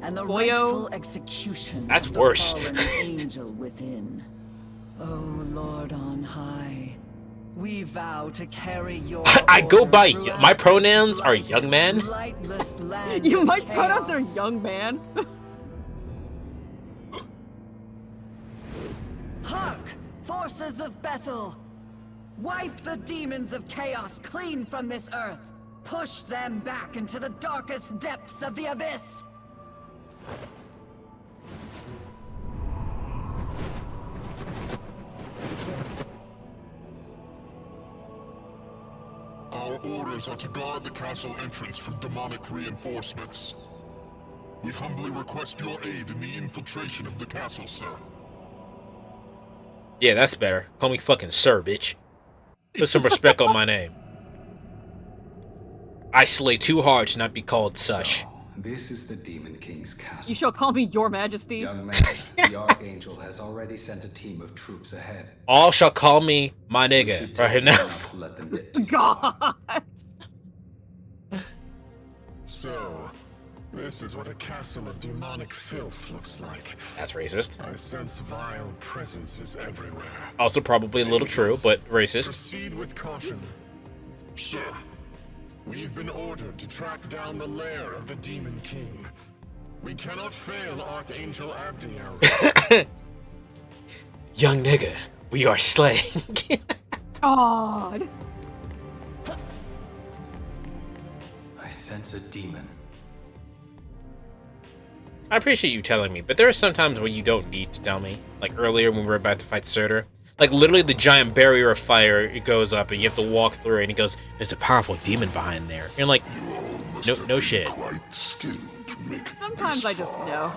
and the Goyo. rightful execution That's of the worse. fallen angel within. Oh Lord on high, we vow to carry your I go order by throughout my this pronouns are blighted, young man. lightless land You, of my pronouns are chaos. young man. Hark, forces of Bethel! Wipe the demons of chaos clean from this earth. Push them back into the darkest depths of the abyss. Our orders are to guard the castle entrance from demonic reinforcements. We humbly request your aid in the infiltration of the castle, sir. Yeah, that's better. Call me fucking sir, bitch. Put some respect on my name. I slay too hard to not be called such. This is the Demon King's castle. You shall call me your majesty. Young man, the Archangel has already sent a team of troops ahead. All shall call me my We nigga should right take now. care not to let them get too God. So, this is what a castle of demonic filth looks like. That's racist. I sense vile presences everywhere. Also probably a little true, but racist. Proceed with caution. Sir, we've been ordered to track down the lair of the Demon King. We cannot fail Archangel Abdiel. Young nigga, we are slaying. God. I sense a demon. I appreciate you telling me, but there are some times when you don't need to tell me. Like earlier when we were about to fight Surtur. Like literally the giant barrier of fire, it goes up and you have to walk through it and he goes, there's a powerful demon behind there. And you're like, no shit. Sometimes I just know.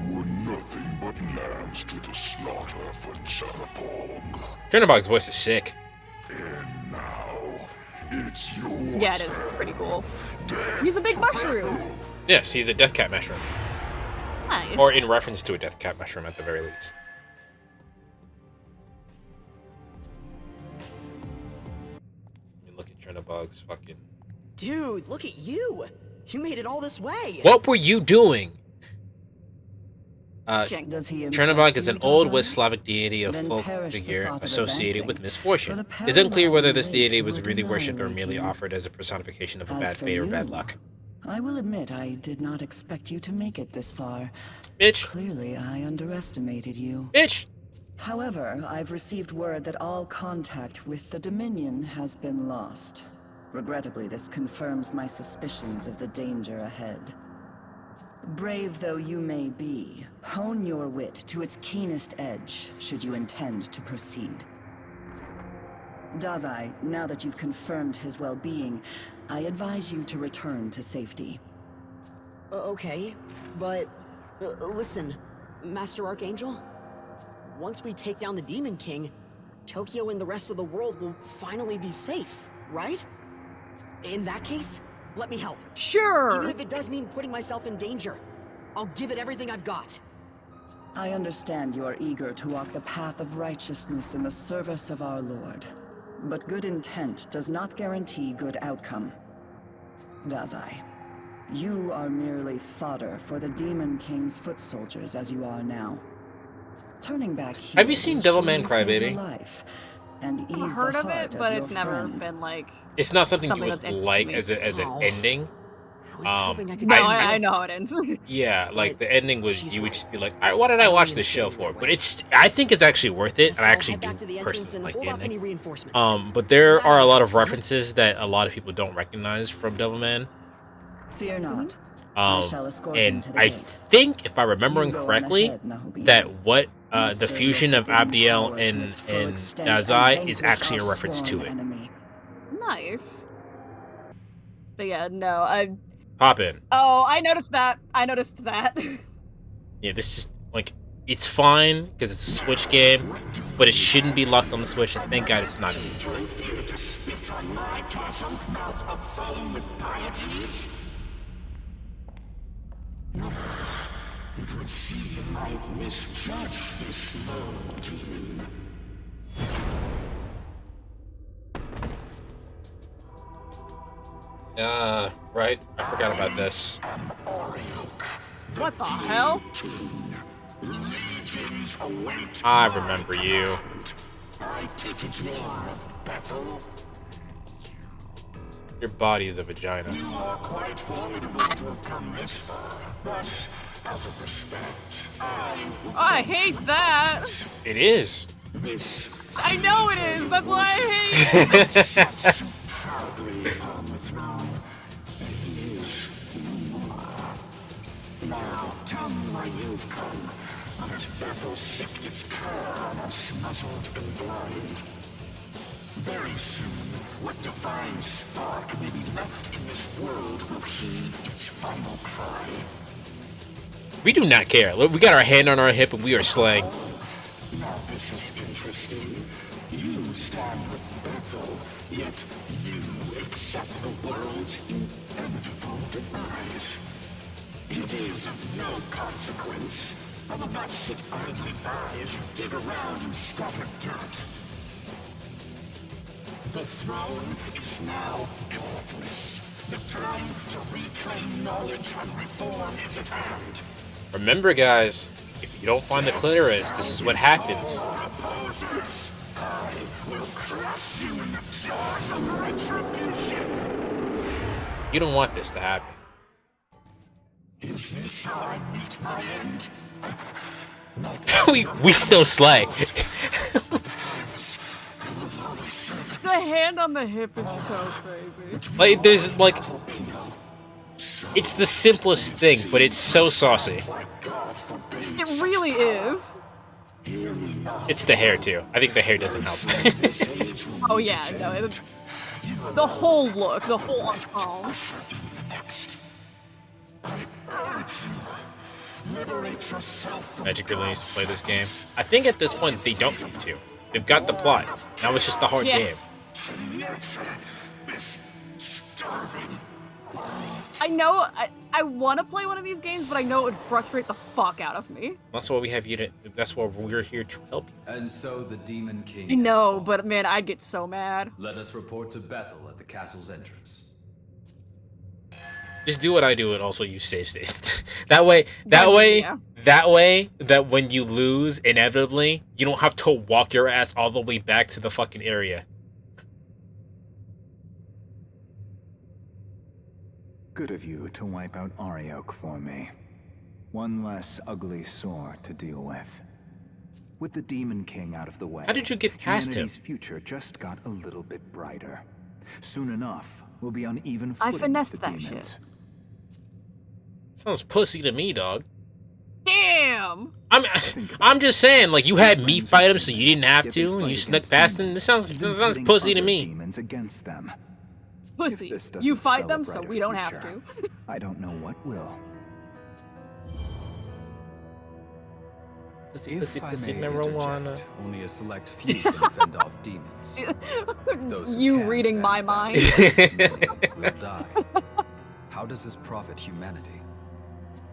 You were nothing but lambs to the slaughter for Chatterpong. Chernobog's voice is sick. And now, it's your Yeah, it is pretty cool. He's a big mushroom. Yes, he's a death cat mushroom. Nice. Or in reference to a death cat mushroom at the very least. You look at Chernobog's fucking... Dude, look at you! You made it all this way! What were you doing? Does he Chernobog impress is you, an old Dazai? West Slavic deity of Then folk perish the figure thought of associated advancing, with misfortune. for the It's unclear whether this parallel deity lake was would really worshipped or annihilate merely you. offered as a personification of a As bad for fate or you, bad luck. I will admit I did not expect you to make it this far. Bitch. Clearly, I underestimated you. Bitch. However, I've received word that all contact with the Dominion has been lost. Regrettably, this confirms my suspicions of the danger ahead. Brave though you may be, hone your wit to its keenest edge, should you intend to proceed. Dazai, now that you've confirmed his well-being, I advise you to return to safety. Okay, but listen, Master Archangel. Once we take down the Demon King, Tokyo and the rest of the world will finally be safe, right? In that case, let me help. Sure. Even if it does mean putting myself in danger, I'll give it everything I've got. I understand you are eager to walk the path of righteousness in the service of our Lord. But good intent does not guarantee good outcome. Dazai, you are merely fodder for the Demon King's foot soldiers as you are now. Turning back here Have you seen will Devilman surely save Crybaby? your life and I've ease heard the of heart it, but your it's never friend. been like. It's not something you would that's interesting like to me. as an ending. I was hoping I could No, I know how it ends. Yeah, like the ending was you would just be like, "All right, what did I watch this show for?" But I think it's actually worth it, and I actually do personally like the ending. But there are a lot of references that a lot of people don't recognize from Devilman. Fear not. I shall escort him And to the I gate. think, if I'm remembering You go on correctly, ahead, Nahobi. that what the Muster fusion your of forbidden Abdiel power to and its full extent and Dazai is vanquish actually a our reference to sworn it. enemy. Nice. But yeah, no, I. Pop in. Oh, I noticed that. I noticed that. Yeah, this is like it's fine because it's a Switch game, but it shouldn't be locked on the Switch. And thank God it's not. Here to spit on my castle, mouth of foam with pieties? It would seem I've misjudged this low demon. Right. I forgot about this. What the hell? I remember you. I take it you are of Bethel. Your body is a vagina. You are quite formidable to have come this far, but out of respect, I hate that. It is. I know it is. That's why I hate it. proudly on the throne, and he is no more. Now, tell me why you've come. Has Bethel sicked its cur on us, muzzled and blind? Very soon, what divine spark may be left in this world will heave its final cry. We do not care. Look, we got our hand on our hip and we are slaying. Now this is interesting. You stand with Bethel, yet you accept the world's inevitable demise. It is of no consequence. I will not sit idly by as you dig around and scatter dirt. The throne is now godless. The time to reclaim knowledge and reform is at hand. Remember, guys, if you don't find the clitoris, this is what happens. Opposers, I will crush you in the jaws of retribution. You don't want this to happen. Is this how I meet my end? we still slay. The hand on the hip is so crazy. Like, there's like, it's the simplest thing, but it's so saucy. It really is. It's the hair too. I think the hair doesn't help. Oh yeah, no, the whole look, the whole ensemble. Magic really needs to play this game. I think at this point they don't need to. They've got the plot. Now it's just a hard game. I know I want to play one of these games, but I know it would frustrate the fuck out of me. That's why we have you to. That's why we're here to help you. And so the Demon King. I know, but man, I'd get so mad. Let us report to Bethel at the castle's entrance. Just do what I do and also use save states. that way, that when you lose, inevitably, you don't have to walk your ass all the way back to the fucking area. Good of you to wipe out Ariok for me. One less ugly sore to deal with. With the Demon King out of the way, how did you get past him? Humanity's future just got a little bit brighter. Soon enough, we'll be on even footing I finessed with the that demons. shit. Sounds pussy to me, dog. Damn. I'm just saying, like, you had me fight him, so you didn't have to, and you snuck past him. This sounds pussy to me. Demons against them. Pussy. You fight them, so we don't have to. I don't know what will. Pussy, marijuana. Only a select few can fend off demons. Those who You can't reading my and mind. will die. How does this profit humanity?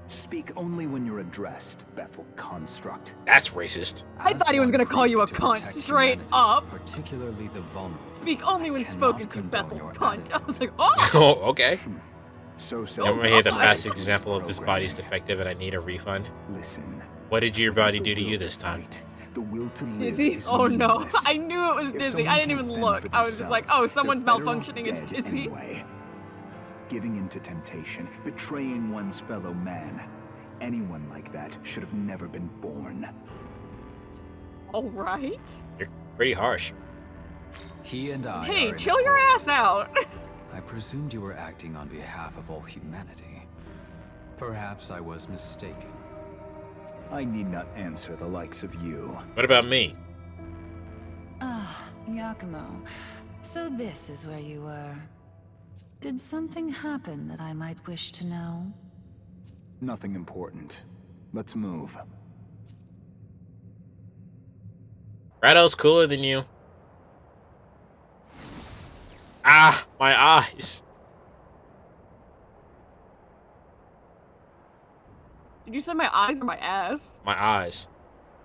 Speak only when you're addressed, Bethel construct. That's racist. I thought he was gonna call you a cunt straight up. Particularly the vulnerable. Speak only when spoken to, Bethel cunt. I was like, oh! Oh, okay. So you ever hear the fast example of this body's defective and I need a refund? Listen. What did your body do to you this time? The will to live Dizzy? is Oh no. meaningless. I knew it was If Dizzy. someone I didn't can even fend look. for I was just like, oh, themselves, someone's they're better off malfunctioning. It's dead Dizzy. anyway. Giving into temptation, betraying one's fellow man. Anyone like that should have never been born. All right. You're pretty harsh. He and I. Hey, are in chill your ass out. I presumed you were acting on behalf of all humanity. Perhaps I was mistaken. I need not answer the likes of you. What about me? Ah, Yakumo. So this is where you were. Did something happen that I might wish to know? Nothing important. Let's move. Rado's cooler than you. Ah, my eyes. Did you say my eyes or my ass? My eyes.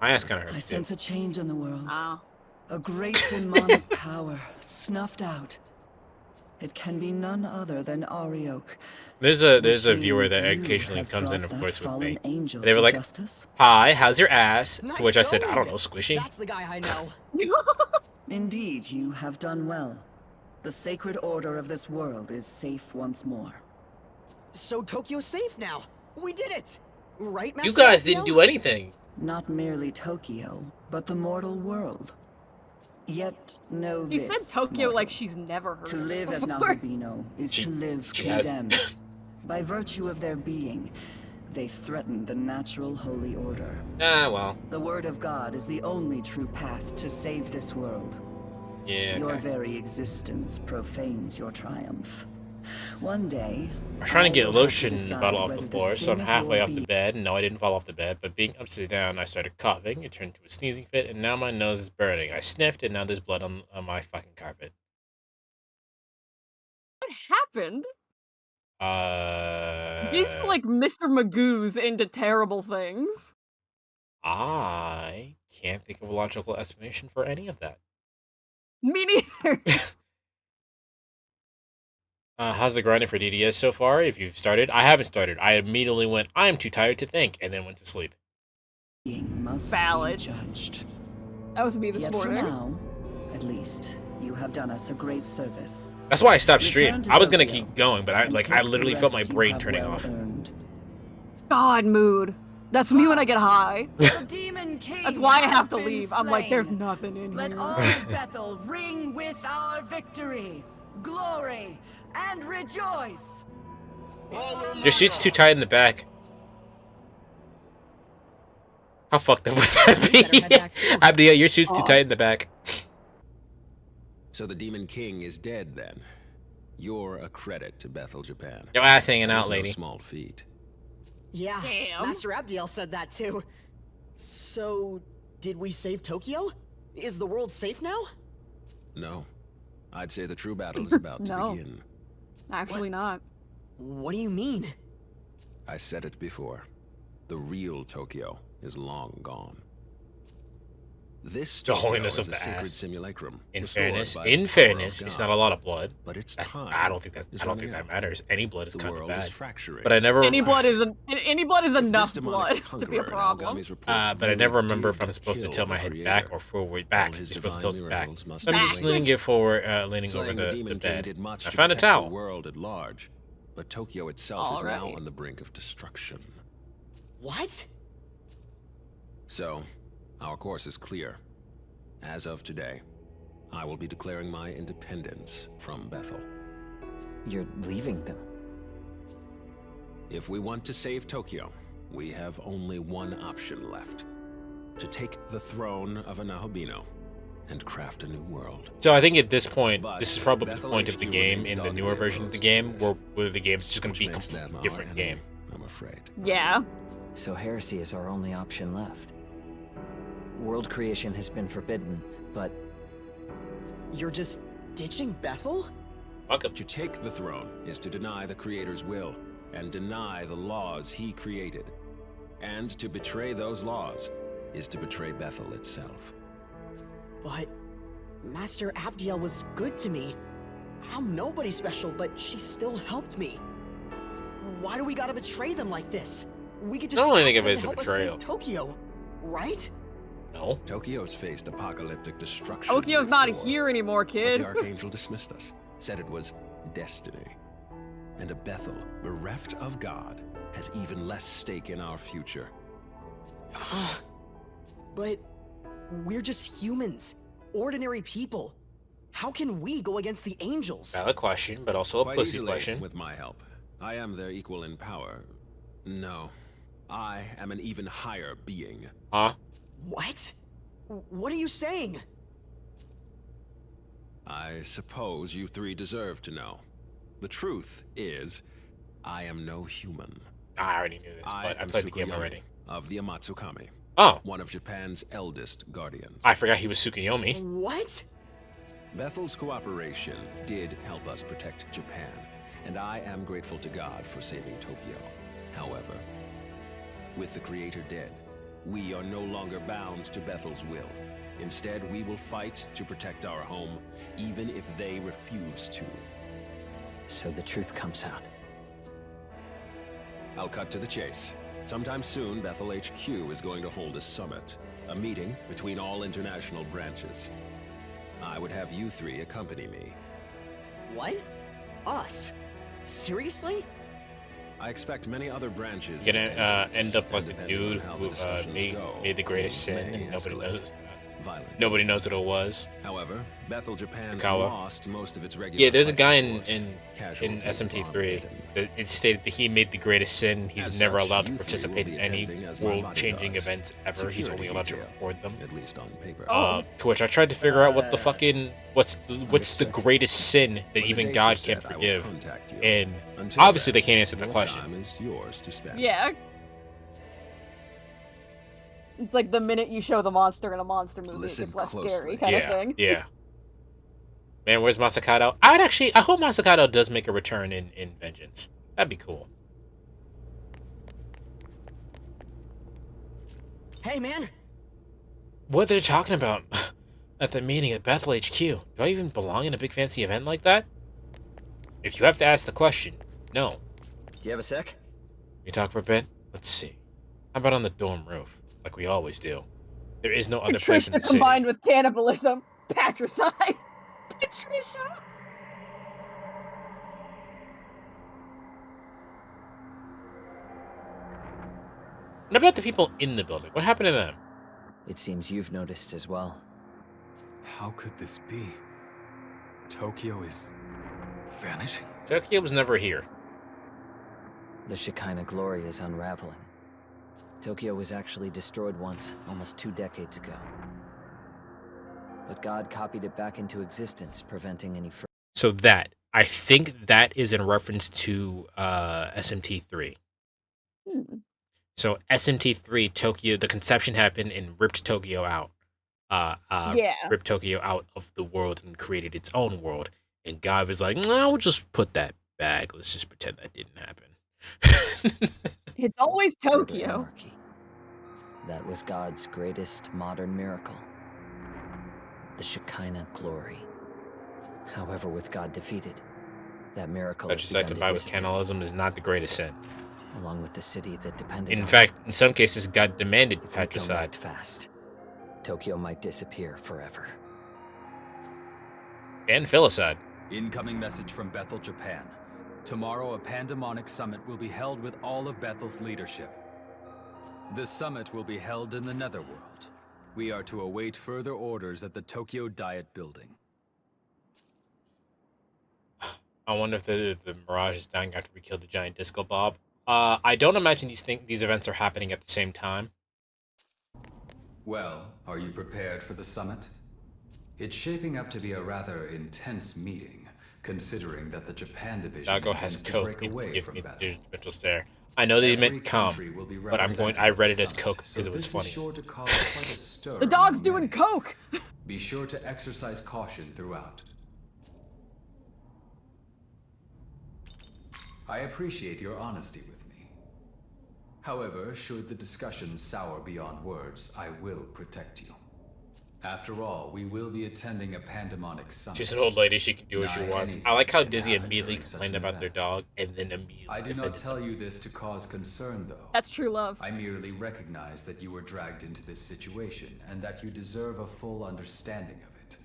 My ass kind of I hurts. sense a change in the world. Ah. A great demonic power snuffed out. it can be none other than Ariok. There's a Which viewer means that you occasionally have comes in, brought of that course, with fallen me. angel They were to like, justice? "Hi, how's your ass?" Nice To which I said, "I don't going. know, squishy." That's the guy I know. Indeed, you have done well. The sacred order of this world is safe once more. So Tokyo's safe now. We did it. Right, Master You guys Raphael? didn't do anything. Not merely Tokyo, but the mortal world. Yet know He this, said Tokyo mortal. like she's never heard To of live it as before. Nahabino is to live she has. condemned. By virtue of their being, they threaten the natural holy order. Ah, well. The word of God is the only true path to save this world. Yeah, Your okay. very existence profanes your triumph. One day, I'm trying to get I will have lotion to decide bottle off the whether floor, so I'm sin of halfway your off the bed. No, I didn't fall off the bed, but being upside down, I started coughing. It turned into a sneezing fit, and now my nose is burning. I sniffed, and now there's blood on my fucking carpet. What happened? These are Uh, like Mr. Magoo's into terrible things. I can't think of a logical explanation for any of that. Me neither. How's the grinding for DDS so far? If you've started, I haven't started. I immediately went, I'm too tired to think, and then went to sleep. must Valid. be judged. That was me this Yet morning. for now, at least, you have done us a great service. That's why I stopped Return streaming. to I was gonna Tokyo keep going, but I and like take I the literally felt my rest you brain have turning well off. earned. God mood. That's me when I get high. The Demon King That's why I has have to been leave. I'm like, there's slain. nothing in Let here. all Bethel ring with our victory, glory, and rejoice. Your seat's too tight in the back. How fucked up would that be? Abdia, your suit's too tight in the back. So the Demon King is dead then. You're a credit to Bethel, Japan. Your ass hanging That out, is no lady. small feat. Yeah, Master Abdiel said that too. So, did we save Tokyo? Is the world safe now? No. I'd say the true battle is about to No. begin. Actually not. What do you mean? I said it before. The real Tokyo is long gone. This The Tokyo holiness is of a the sacred ass. simulacrum. In restored fairness, by the power of it's God. not a lot of blood. But its That's, time I don't think is that running out. matters. Any blood is The kind of world bad. is fracturing. But I never. Any blood is If enough this blood demonic to be a conqueror in problem. Algami's report But I really never remember did if I'm supposed to kill tilt my the head creator, back or forward back. all his You're supposed to divine tilt it back. miracles must So I'm be just weighted. leaning it forward, leaning Slaying over the the Demon King bed. did much I to found a protect towel. the world at large, but Tokyo itself is now Alright. on the brink of destruction. What? So, our course is clear. As of today, I will be declaring my independence from Bethel. You're leaving them? If we want to save Tokyo, we have only one option left. To take the throne of Nahabino and craft a new world. So I think at this point, But this is probably the Bethel point of the HQ game remains in the doggedly newer version of the game, where the game's just going to be a makes them completely our different enemy, game. I'm afraid. Yeah. So heresy is our only option left. World creation has been forbidden, but You're just ditching Bethel? Welcome. To take the throne is to deny the Creator's will and deny the laws he created. And to betray those laws is to betray Bethel itself. But Master Abdiel was good to me. I'm nobody special, but she still helped me. Why do we gotta betray them like this? We could just I don't ask think of them it to as a help us betrayal. save Tokyo, right? No. Tokyo's faced apocalyptic destruction. Tokyo's not before, here anymore, but kid. the Archangel dismissed us, said it was destiny. And a Bethel, bereft of God, has even less stake in our future. But we're just humans, ordinary people. How can we go against the angels? Valid question, but also a Quite pussy easily, question. with my help. I am their equal in power. No, I am an even higher being. Huh? What? What are you saying? I suppose you three deserve to know. The truth is, I am no human. I already knew this, but I played the game Tsukuyomi already. Of the Amatsukami. Oh. One of Japan's eldest guardians. I forgot he was Tsukuyomi. What? Bethel's cooperation did help us protect Japan, and I am grateful to God for saving Tokyo. However, with the Creator dead, we are no longer bound to Bethel's will. Instead, we will fight to protect our home, even if they refuse to. So the truth comes out. I'll cut to the chase. Sometime soon, Bethel HQ is going to hold a summit. A meeting between all international branches. I would have you three accompany me. What? Us? Seriously? I expect many other branches. You're gonna end up like the dude who made the greatest sin and nobody knows what it was. However, Bethel Japan's Kawa. lost most of its regular. Yeah, there's a guy in Casualties SMT3 that it stated that he made the greatest sin. He's As never such, allowed to you three participate will in be any attending as my world-changing bodyguards. events ever. He's only Security allowed to detail, record them. at least on paper. To which I tried to figure out what the fucking what's the greatest sin that When the even dates God are can't set, I will forgive, contact you. and Until obviously then, they can't answer the more question. time is yours to spend. Yeah. It's like the minute you show the monster in a monster movie, Listen it gets less closely. scary kind of thing. Yeah. Man, where's Masakado? I hope Masakado does make a return in Vengeance. That'd be cool. Hey, man. What they're talking about at the meeting at Bethel HQ. Do I even belong in a big fancy event like that? If you have to ask the question, no. Do you have a sec? You talk for a bit? Let's see. How about on the dorm roof? Like we always do. There is no other place in Patricia the city. combined with cannibalism. Patricide. Patricia. What about the people in the building? What happened to them? It seems you've noticed as well. How could this be? Tokyo is vanishing? Tokyo was never here. The Shekinah glory is unraveling. Tokyo was actually destroyed once, almost 2 decades ago. But God copied it back into existence, preventing any further. So I think that is in reference to SMT3. So SMT3, Tokyo, the conception happened and ripped Tokyo out. Ripped Tokyo out of the world and created its own world. And God was like, no, we'll just put that back. Let's just pretend that didn't happen. It's always Further Tokyo. anarchy. That was God's greatest modern miracle. The Shekinah glory. However, with God defeated, that miracle has begun to Sacrifice with dissipate, cannibalism is not the greatest sin. along with the city that depended on In it. fact, in some cases, God demanded If we don't patricide. act fast, Tokyo might disappear forever. And filicide. Incoming message from Bethel, Japan. Tomorrow, a pandemonic summit will be held with all of Bethel's leadership. The summit will be held in the Netherworld. We are to await further orders at the Tokyo Diet Building. I wonder if the Mirage is dying after we kill the giant disco blob. I don't imagine these events are happening at the same time. Well, are you prepared for the summit? It's shaping up to be a rather intense meeting, considering that the Japan division Dago has intends to Coke. break away If from Bethel. there's Mitchell's there. I know they Every meant come, country will be but I represented read at it the as summit, Coke because so it was this funny. is sure to cause quite a stir. The dog's among doing many. coke. Be sure to exercise caution throughout. I appreciate your honesty with me. However, should the discussion sour beyond words, I will protect you. After all, we will be attending a pandemonic summit. She's an old lady. She can do what she Not wants. anything I like how can Dizzy happen immediately during such complained an about their event. dog and then immediately I do not defended tell you this to cause concern, though. That's true love. I merely recognize that you were dragged into this situation and that you deserve a full understanding of it.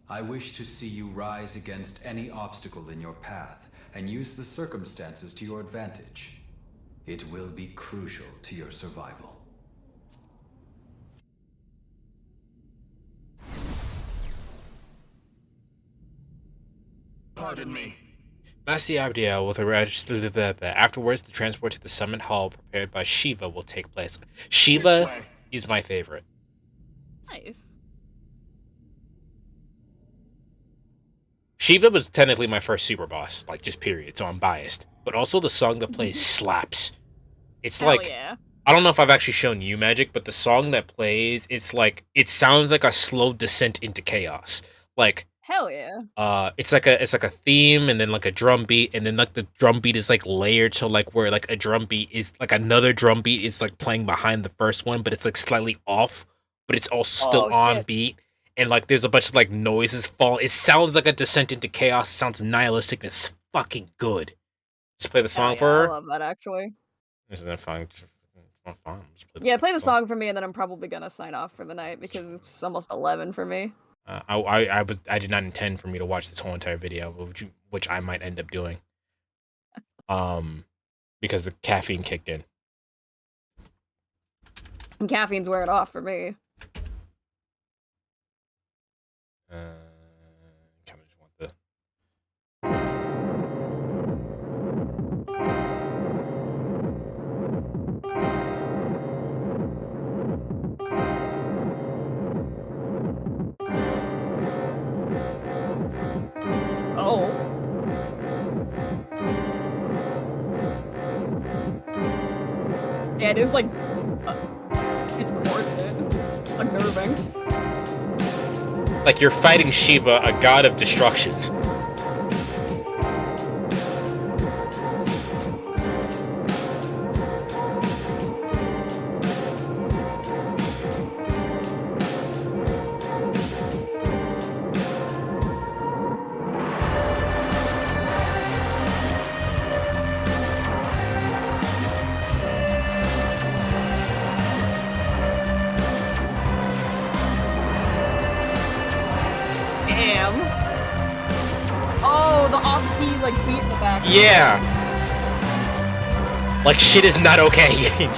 I wish to see you rise against any obstacle in your path and use the circumstances to your advantage. It will be crucial to your survival. Pardon me. Master Abdiel with a afterwards, the transport to the summit hall prepared by Shiva will take place. Shiva is my favorite. Nice. Shiva was technically my first super boss, like just period, so I'm biased. But also the song that plays slaps. It's Hell like yeah. I don't know if I've actually shown you Magic, but the song that plays, it's like it sounds like a slow descent into chaos. Like Hell yeah. it's like a theme and then like a drum beat and then like the drum beat is like layered to like where like a drum beat is like another drum beat is like playing behind the first one, but it's like slightly off, but it's also still on beat. And like there's a bunch of like noises falling. It sounds like a descent into chaos. It sounds nihilistic as fucking good. Just play the song yeah, for her. I love that actually. Isn't that fine? Fine. Yeah, play the song for me, and then I'm probably gonna sign off for the night because it's almost 11 for me. I did not intend for me to watch this whole entire video, which I might end up doing. Because the caffeine kicked in. And caffeine's wearing off for me. Kind of just want the. Oh. Yeah, it is like discordant, unnerving. Like you're fighting Shiva, a god of destruction. Damn. Oh, the off-key like beat in the back. Yeah. Like shit is not okay.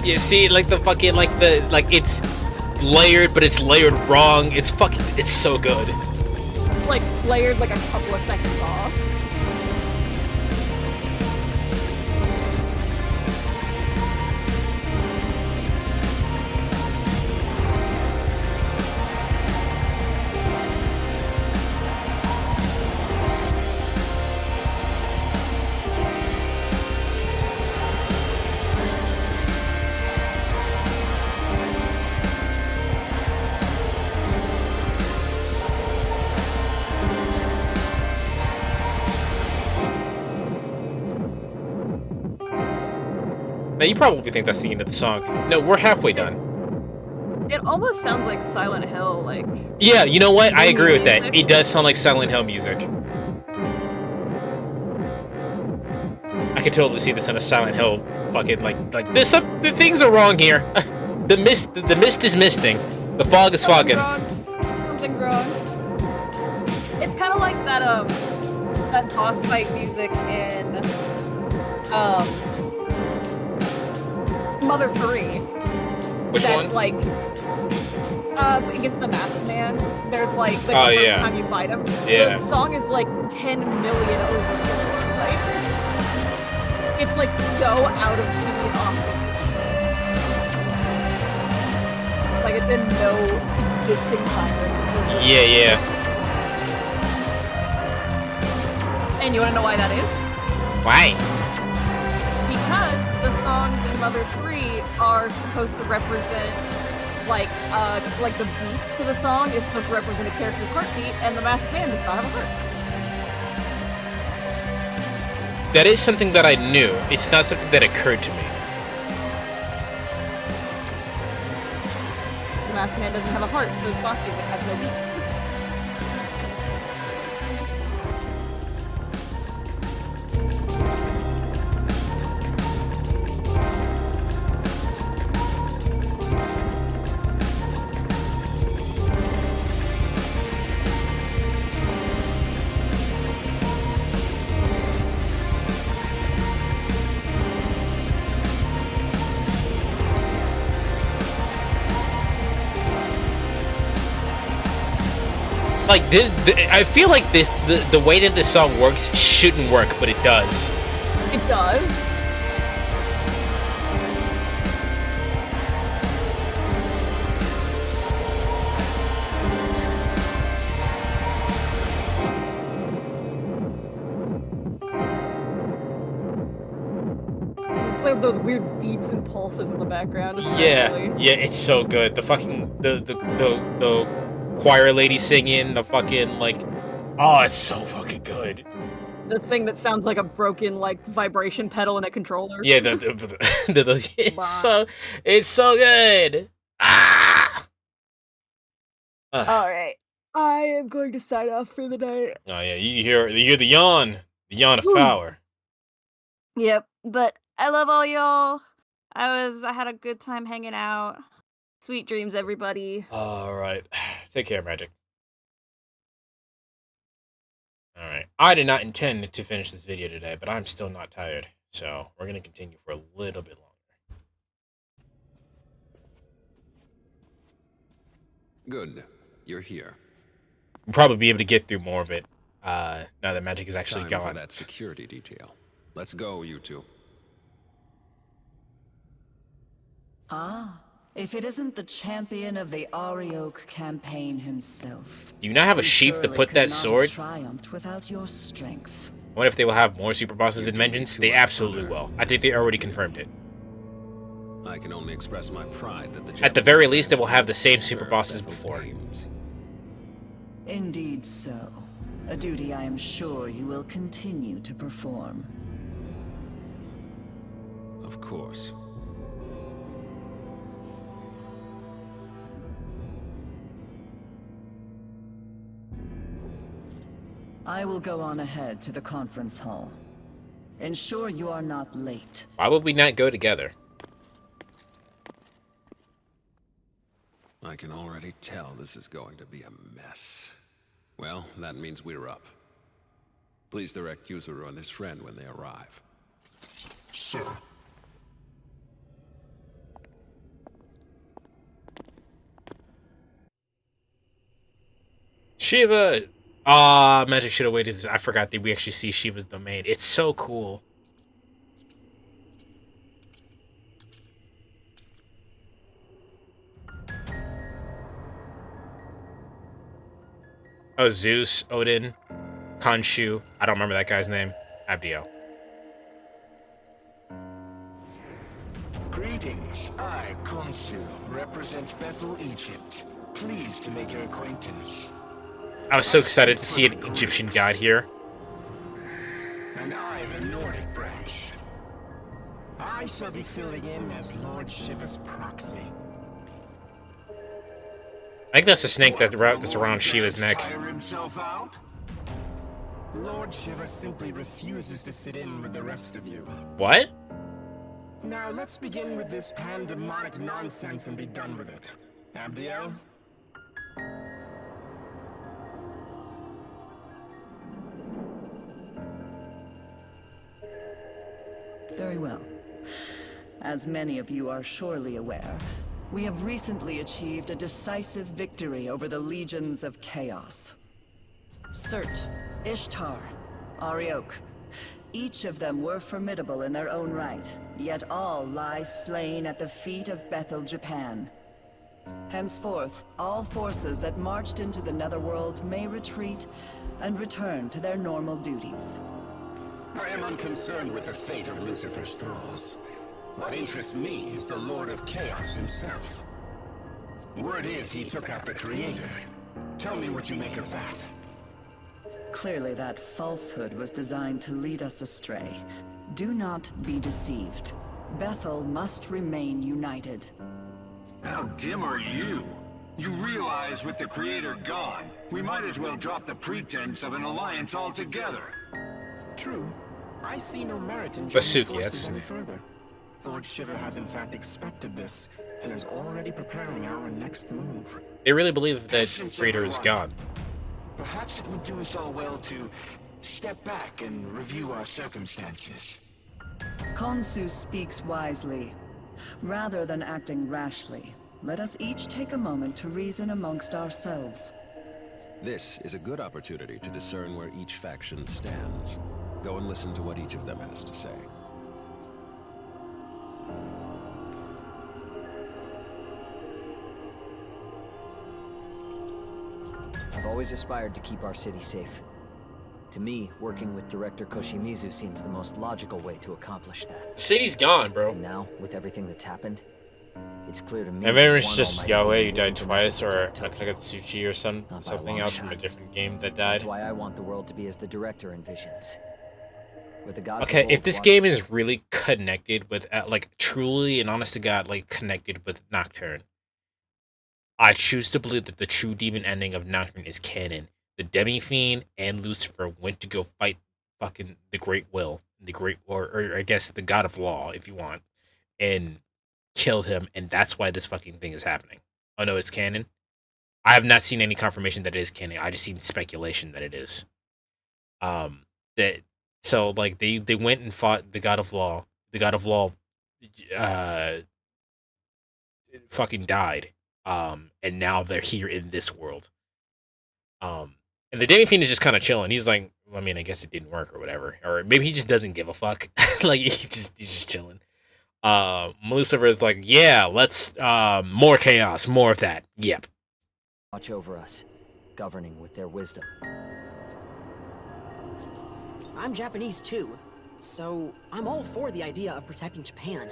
Yeah, see, like the fucking, like it's layered, but it's layered wrong. It's so good. Like layered like a couple of seconds off. Now you probably think that's the end of the song. No, we're halfway done. It almost sounds like Silent Hill, like. Yeah, you know what? I agree with that. It does sound like Silent Hill music. I could totally see this in a Silent Hill fucking like this. The things are wrong here. The mist is misting. The fog is fogging. Something's wrong. It's kind of like that that boss fight music in Mother 3. Which that's one? Like against the Masked Man. There's like the Oh, first yeah. time you fight him. Yeah. The song is like 10 million over. Like it's like so out of key and off. Like it's in no existing time. Yeah. And you wanna know why that is? Why? Because the songs in Mother 3 are supposed to represent like the beat to the song is supposed to represent a character's heartbeat, and the Masked Man does not have a heart. That is something that I knew. It's not something that occurred to me. The Masked Man doesn't have a heart, so his boss music has no beat. Like this, I feel like the way that this song works shouldn't work, but it does. It does. It's those weird beats and pulses in the background. It's Yeah, silly. yeah, it's so good. The fucking the choir lady singing, the fucking like, oh, it's so fucking good. The thing that sounds like a broken like vibration pedal in a controller. Yeah, it's so good. Ah. All right, I am going to sign off for the night. Oh yeah, you hear the yawn of power. Yep, but I love all y'all. I had a good time hanging out. Sweet dreams, everybody. All right, take care, Magic. All right, I did not intend to finish this video today, but I'm still not tired, so we're gonna continue for a little bit longer. Good, you're here. We'll probably be able to get through more of it now that Magic is actually Time gone. for that security detail. Let's go, you two. Ah, if it isn't the champion of the Arioch campaign himself. Do you not have a sheath to put that sword? Triumphed without your strength. What if they will have more super bosses in Vengeance? They absolutely will. I think they already confirmed it. I can only express my pride that the At the very least, they will have the same super bosses before. Indeed so. A duty I am sure you will continue to perform. Of course. I will go on ahead to the conference hall. Ensure you are not late. Why would we not go together? I can already tell this is going to be a mess. Well, that means we're up. Please direct Yuzuru and his friend when they arrive. Sir. Shiva! Ah, Magic should have waited. I forgot that we actually see Shiva's domain. It's so cool. Oh, Zeus, Odin, Khonshu. I don't remember that guy's name. Abdio. Greetings. I, Khonshu, represent Bethel, Egypt. Pleased to make your acquaintance. I was so excited to see an Egyptian god here. And I, the Nordic branch. I shall be filling in as Lord Shiva's proxy. I think that's the snake that's around Shiva's neck. Tire himself out? Lord Shiva simply refuses to sit in with the rest of you. What? Now let's begin with this pandemonic nonsense and be done with it. Abdio? Very well. As many of you are surely aware, we have recently achieved a decisive victory over the legions of chaos. Surt, Ishtar, Arioch. Each of them were formidable in their own right, yet all lie slain at the feet of Bethel, Japan. Henceforth, all forces that marched into the Netherworld may retreat and return to their normal duties. I am unconcerned with the fate of Lucifer's thralls. What interests me is the Lord of Chaos himself. Word is he took out the Creator. Tell me what you make of that. Clearly that falsehood was designed to lead us astray. Do not be deceived. Bethel must remain united. How dim are you? You realize with the Creator gone, we might as well drop the pretense of an alliance altogether. True. I see no merit in Basuki, joining that's forces his any name. further. Lord Shiva has in fact expected this, and is already preparing our next move. They really believe that Creator is gone. Perhaps it would do us all well to step back and review our circumstances. Khonshu speaks wisely. Rather than acting rashly, let us each take a moment to reason amongst ourselves. This is a good opportunity to discern where each faction stands. Go and listen to what each of them has to say. I've always aspired to keep our city safe. To me, working with director Koshimizu seems the most logical way to accomplish that. The city's gone, bro. And now, with everything that's happened, it's clear to me. Maybe it's just Yahweh who died twice, or Akatsuchi or something else from a different game that died. That's why I want the world to be as the director envisions. Where the gods Okay, if this game is really connected with, like, truly and honest to God, like, connected with Nocturne, I choose to believe that the true demon ending of Nocturne is canon. The Demi-Fiend and Lucifer went to go fight fucking the Great Will, or I guess the God of Law, if you want, and killed him, and that's why this fucking thing is happening. Oh no, it's canon? I have not seen any confirmation that it is canon. I just seen speculation that it is. So like they went and fought the God of Law. The God of Law fucking died. And now they're here in this world. And the Demi-Fiend is just kind of chilling. He's like, I mean, I guess it didn't work or whatever. Or maybe he just doesn't give a fuck. Like he's just chilling. Lucifer is like, yeah, let's more chaos, more of that. Yep. Watch over us, governing with their wisdom. I'm Japanese too, so I'm all for the idea of protecting Japan.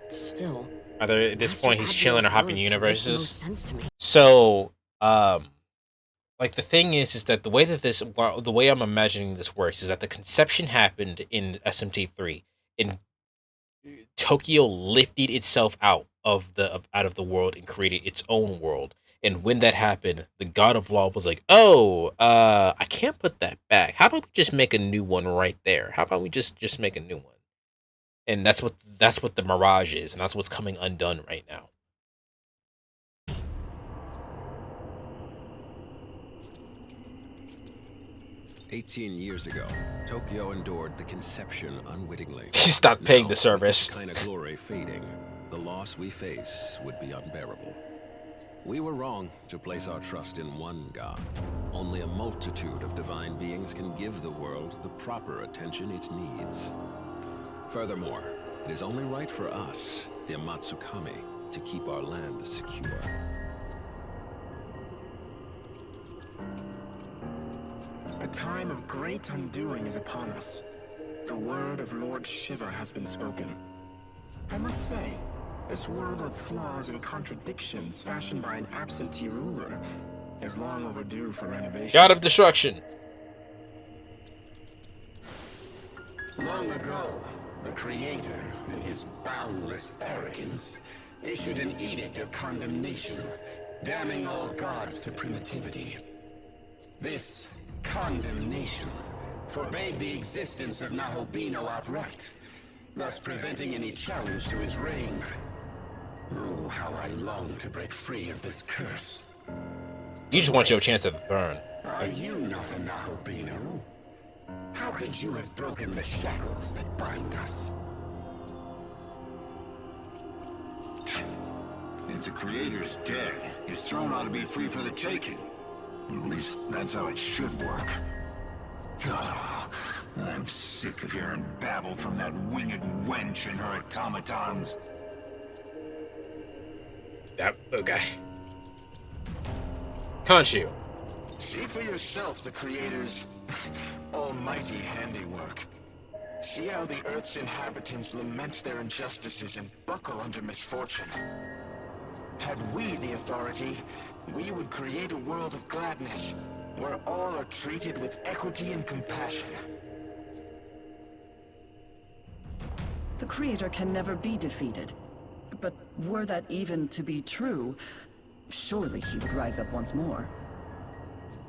Still, either at this point he's chilling or hopping universes. No sense to me. So, like the thing is that the way I'm imagining this works is that the conception happened in SMT3, and Tokyo lifted itself out of the world and created its own world. And when that happened, the God of Law was like, "Oh, I can't put that back. How about we just make a new one right there? How about we just make a new one?" And that's what the Mirage is, and that's what's coming undone right now. "18 years ago, Tokyo endured the conception unwittingly. He stopped paying the With service. this kind of glory fading, the loss we face would be unbearable. We were wrong to place our trust in one God. Only a multitude of divine beings can give the world the proper attention it needs. Furthermore, it is only right for us, the Amatsukami, to keep our land secure." A time of great undoing is upon us. The word of Lord Shiva has been spoken. I must say, this world of flaws and contradictions fashioned by an absentee ruler is long overdue for renovation. God of Destruction. Long ago, the Creator, in his boundless arrogance, issued an edict of condemnation, damning all gods to primitivity. This condemnation forbade the existence of Nahobino outright, thus preventing any challenge to his reign. Oh, how I long to break free of this curse. You just want your chance at the throne. Are you not a Nahobino? How could you have broken the shackles that bind us? If the Creator's dead, his throne ought to be free for the taking. At least that's how it should work. I'm sick of hearing babble from that winged wench and her automatons. Okay. Khonshu. See for yourself the Creator's almighty handiwork. See how the Earth's inhabitants lament their injustices and buckle under misfortune. Had we the authority, we would create a world of gladness, where all are treated with equity and compassion. The Creator can never be defeated. But were that even to be true, surely he would rise up once more.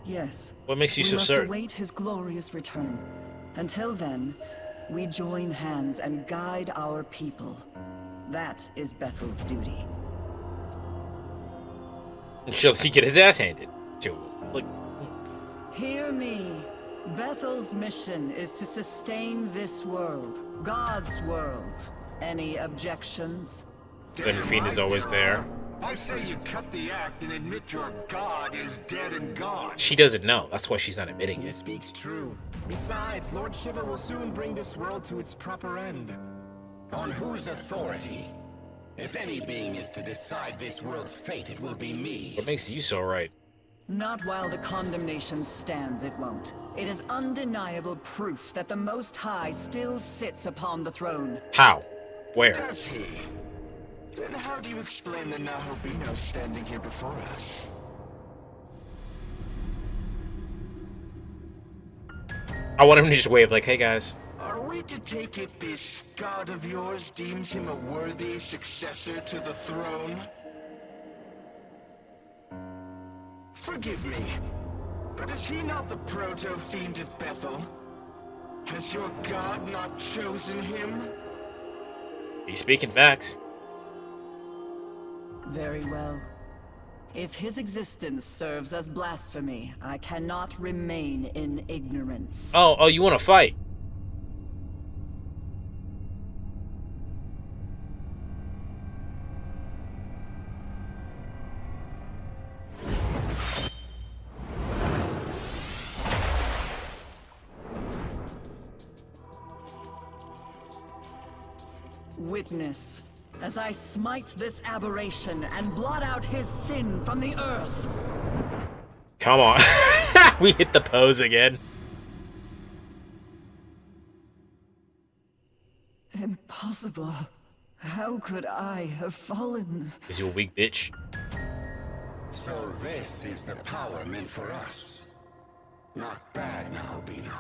Yes. What makes you so certain? We must await his glorious return. Until then, we join hands and guide our people. That is Bethel's duty. Until he get his ass handed to him. Like, Hear me. Bethel's mission is to sustain this world, God's world. Any objections? Demi-Fiend is always there. I say you cut the act and admit your god is dead and gone. She doesn't know. That's why she's not admitting He it. speaks true. Besides, Lord Shiva will soon bring this world to its proper end. On whose authority? If any being is to decide this world's fate, it will be me. What makes you so right? Not while the condemnation stands, it won't. It is undeniable proof that the Most High still sits upon the throne. How? Where? Does he? Then how do you explain the Nahobino standing here before us? I want him to just wave like, hey guys. Are we to take it this god of yours deems him a worthy successor to the throne? Forgive me, but is he not the proto-fiend of Bethel? Has your god not chosen him? He's speaking facts. Very well. If his existence serves as blasphemy, I cannot remain in ignorance. Oh, you want to fight? Witness, as I smite this aberration and blot out his sin from the earth. Come on. We hit the pose again. Impossible. How could I have fallen? Is you a weak bitch? So this is the power meant for us. Not bad, Nahobino.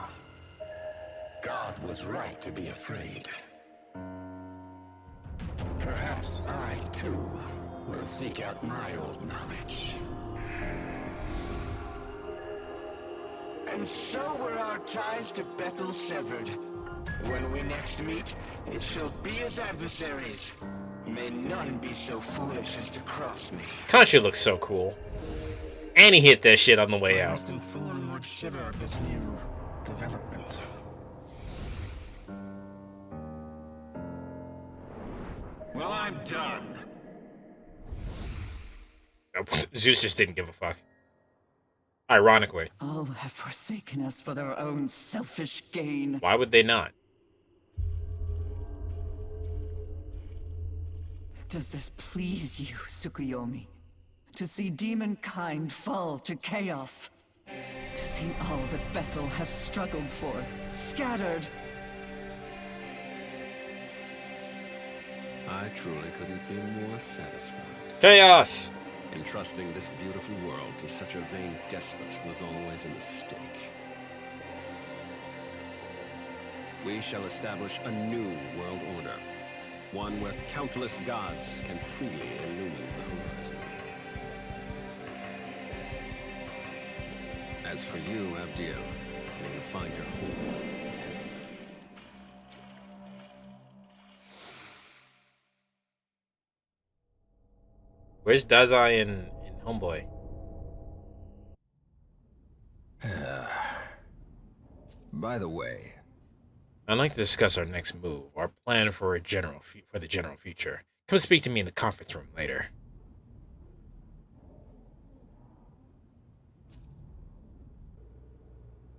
God was right to be afraid. Perhaps I, too, will seek out my old knowledge. And so were our ties to Bethel severed. When we next meet, it shall be as adversaries. May none be so foolish as to cross me. Khonshu looks so cool. And he hit that shit on the way I out. must inform Lord Shiva of this new development. Well, I'm done. Zeus just didn't give a fuck. Ironically. All have forsaken us for their own selfish gain. Why would they not? Does this please you, Tsukuyomi? To see demonkind fall to chaos? To see all that Bethel has struggled for, scattered? I truly couldn't be more satisfied. Chaos! Entrusting this beautiful world to such a vain despot was always a mistake. We shall establish a new world order. One where countless gods can freely illumine the horizon. As for you, Abdiel, may you find your home in heaven. Where's Dazai and Homeboy? By the way, I'd like to discuss our next move, our plan for the general future. Come speak to me in the conference room later.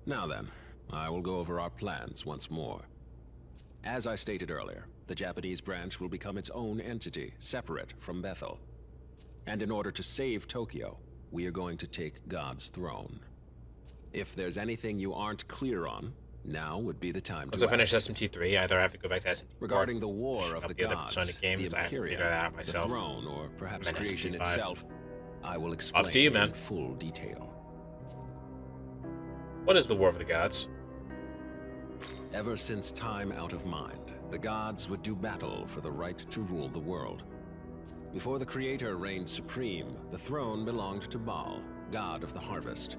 now then, I will go over our plans once more. As I stated earlier, the Japanese branch will become its own entity, separate from Bethel. And in order to save Tokyo, we are going to take God's throne. If there's anything you aren't clear on, now would be the time Once to I finish act. SMT3, either I have to go back to SMT4. Regarding the war of the gods, Sonic games, the I have to Imperium, figure that out myself. the throne, or perhaps I'm in creation SMT5. itself, I will explain Up to you, man. in full detail. What is the War of the Gods? Ever since time out of mind, the gods would do battle for the right to rule the world. Before the Creator reigned supreme, the throne belonged to Baal, god of the harvest.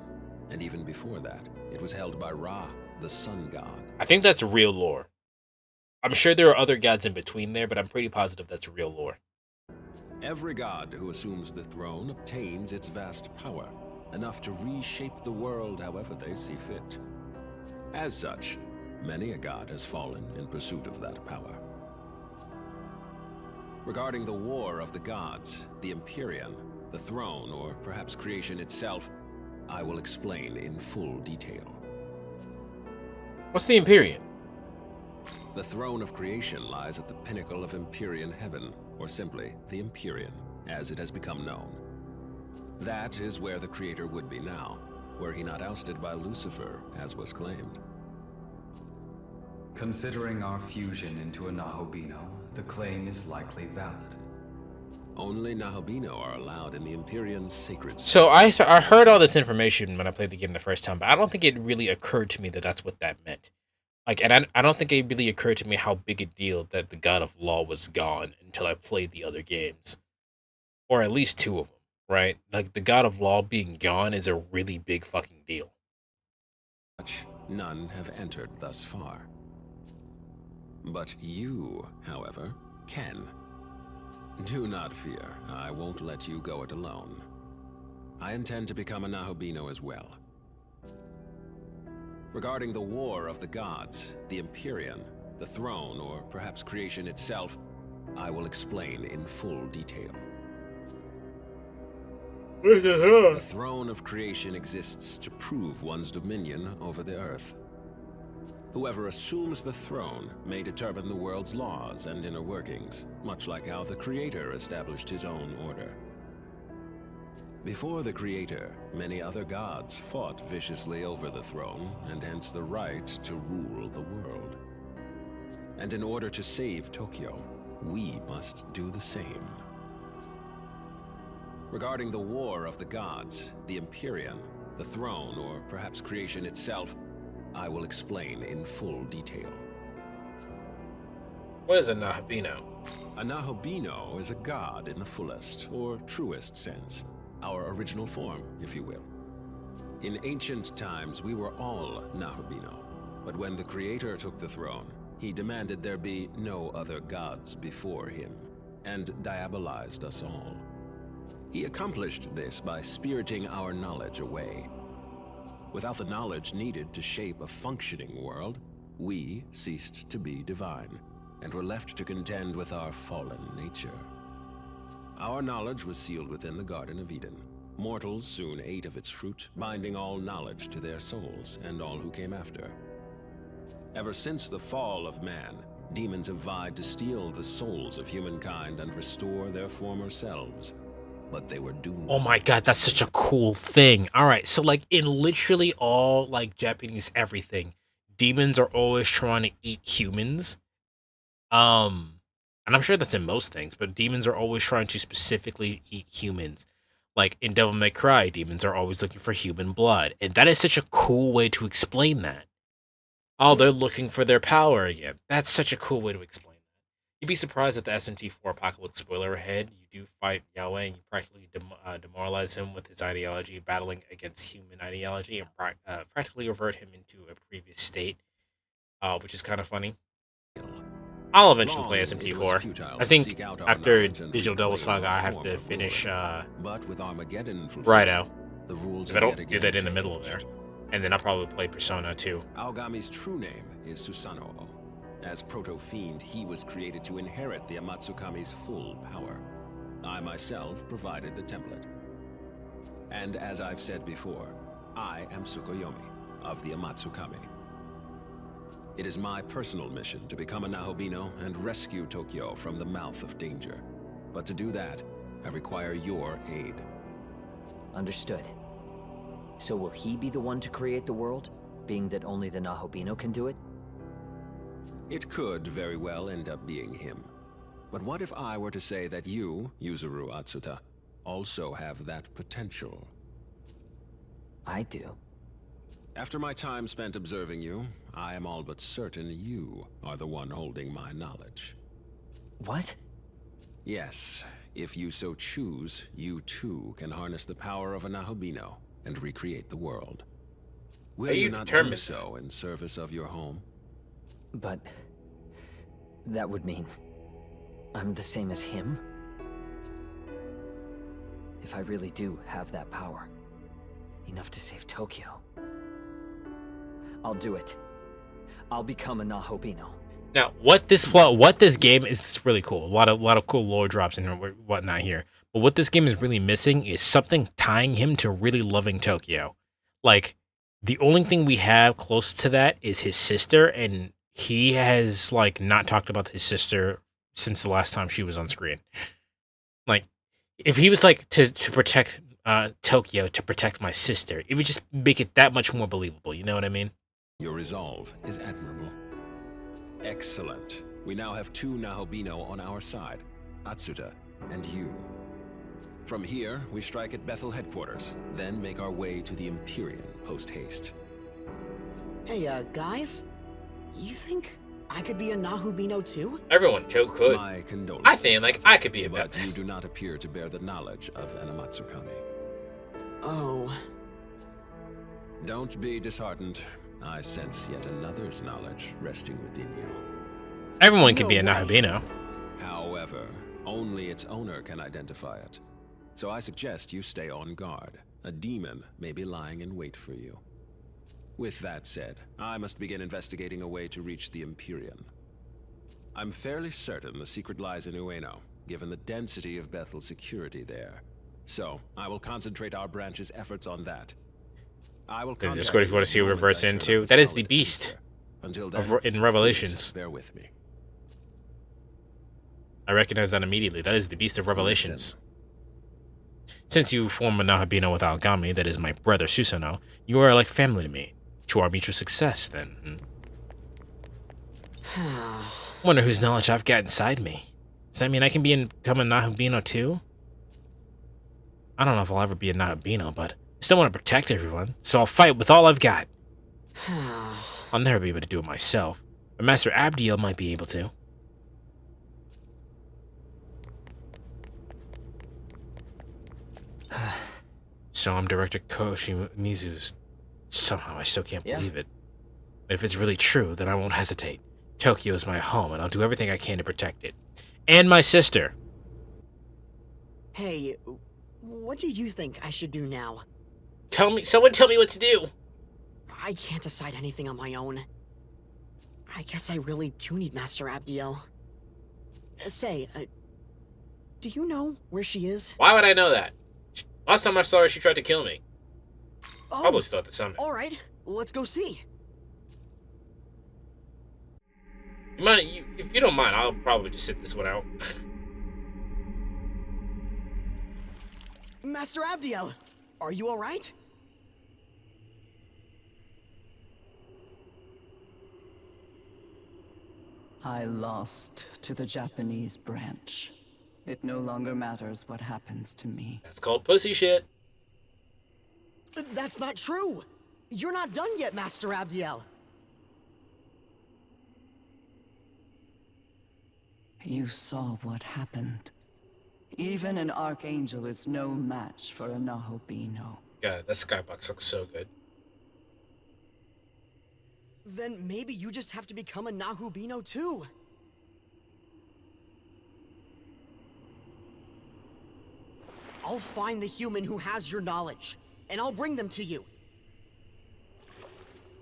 And even before that, it was held by Ra, the sun god. I think that's real lore. I'm sure there are other gods in between there, but I'm pretty positive that's real lore. Every god who assumes the throne obtains its vast power, enough to reshape the world however they see fit. As such, many a god has fallen in pursuit of that power. Regarding the war of the gods, the Empyrean, the throne, or perhaps creation itself, I will explain in full detail. What's the Empyrean? The throne of creation lies at the pinnacle of Empyrean heaven, or simply the Empyrean, as it has become known. That is where the Creator would be now, were he not ousted by Lucifer, as was claimed. Considering our fusion into a Nahobino, the claim is likely valid. Only Nahobino are allowed in the Empyrean's sacred space. So I heard all this information when I played the game the first time, but I don't think it really occurred to me that that's what that meant. Like, and I don't think it really occurred to me how big a deal that the God of Law was gone until I played the other games. Or at least 2 of them, right? Like, the God of Law being gone is a really big fucking deal. None have entered thus far. But you, however, can. Do not fear, I won't let you go it alone. I intend to become a Nahobino as well. Regarding the War of the Gods, the Empyrean, the throne, or perhaps creation itself, I will explain in full detail. The throne of creation exists to prove one's dominion over the earth. Whoever assumes the throne may determine the world's laws and inner workings, much like how the Creator established his own order. Before the Creator, many other gods fought viciously over the throne, and hence the right to rule the world. And in order to save Tokyo, we must do the same. Regarding the War of the Gods, the Empyrean, the throne, or perhaps creation itself, I will explain in full detail. What is a Nahobino? A Nahobino is a god in the fullest, or truest sense. Our original form, if you will. In ancient times, we were all Nahobino. But when the Creator took the throne, he demanded there be no other gods before him, and diabolized us all. He accomplished this by spiriting our knowledge away. Without the knowledge needed to shape a functioning world, we ceased to be divine, and were left to contend with our fallen nature. Our knowledge was sealed within the Garden of Eden. Mortals soon ate of its fruit, binding all knowledge to their souls, and all who came after. Ever since the fall of man, demons have vied to steal the souls of humankind and restore their former selves. But they were doomed. Oh my god, that's such a cool thing. All right, so like in literally all like Japanese everything, demons are always trying to eat humans. And I'm sure that's in most things, but demons are always trying to specifically eat humans. Like in Devil May Cry, demons are always looking for human blood, and that is such a cool way to explain that. Oh, they're looking for their power again. That's such a cool way to explain. You'd be surprised at the SMT4 Apocalypse spoiler ahead. You do fight Yahweh and you practically demoralize him with his ideology, battling against human ideology, and practically revert him into a previous state, which is kind of funny. I'll eventually play SMT4. I think after Digital Devil Saga, I have to finish Rido. If I don't do that in the middle of there. And then I'll probably play Persona 2. Aogami's true name is Susanoo. As Proto-Fiend, he was created to inherit the Amatsukami's full power. I myself provided the template. And as I've said before, I am Tsukuyomi of the Amatsukami. It is my personal mission to become a Nahobino and rescue Tokyo from the mouth of danger. But to do that, I require your aid. Understood. So will he be the one to create the world, being that only the Nahobino can do it? It could very well end up being him. But what if I were to say that you, Yuzuru Atsuta, also have that potential? I do. After my time spent observing you, I am all but certain you are the one holding my knowledge. What? Yes, if you so choose, you too can harness the power of a Nahobino and recreate the world. Will you not do so in service of your home? But that would mean I'm the same as him? If I really do have that power, enough to save Tokyo, I'll do it. I'll become a Nahobino. Now, what this game is really cool. A lot of cool lore drops and whatnot here. But what this game is really missing is something tying him to really loving Tokyo. Like, the only thing we have close to that is his sister, and he has like not talked about his sister since the last time she was on screen. Like, if he was like to protect Tokyo to protect my sister. It would just make it that much more believable. You know what I mean? Your resolve is admirable. Excellent. We now have 2 Nahobino on our side, Atsuta and you. From here, we strike at Bethel headquarters, then make our way to the Empyrean post-haste. Hey, guys? You think I could be a Nahubino too? Everyone, Joe could. My condolences. I think, like, I could be a but you do not appear to bear the knowledge of an Amatsukami. Oh. Don't be disheartened. I sense yet another's knowledge resting within you. Everyone can be a Nahobino. However, only its owner can identify it. So I suggest you stay on guard. A demon may be lying in wait for you. With that said, I must begin investigating a way to reach the Empyrean. I'm fairly certain the secret lies in Ueno, given the density of Bethel's security there. So, I will concentrate our branch's efforts on that. I will In Discord if you want to see what reverse into. That is the beast in Revelations. Bear with me. I recognize that immediately. That is the beast of Revelations. Since you form a Nahobino with Algami, that is my brother Susanoo, you are like family to me. To our mutual success, then. Wonder whose knowledge I've got inside me. Does that mean I can become a Nahobino too? I don't know if I'll ever be a Nahobino, but I still want to protect everyone, so I'll fight with all I've got. I'll never be able to do it myself, but Master Abdiel might be able to. So I'm Director Koshimizu's. Somehow I still can't believe it. But if it's really true, then I won't hesitate. Tokyo is my home, and I'll do everything I can to protect it. And my sister. Hey, what do you think I should do now? Someone tell me what to do. I can't decide anything on my own. I guess I really do need Master Abdiel. Say, do you know where she is? Why would I know that? Last time I saw her, she tried to kill me. Oh, probably still at the summit. Alright, let's go see. If you don't mind, I'll probably just sit this one out. Master Abdiel, are you alright? I lost to the Japanese branch. It no longer matters what happens to me. That's called pussy shit. That's not true! You're not done yet, Master Abdiel! You saw what happened. Even an Archangel is no match for a Nahobino. God, that skybox looks so good. Then maybe you just have to become a Nahubino too. I'll find the human who has your knowledge, and I'll bring them to you.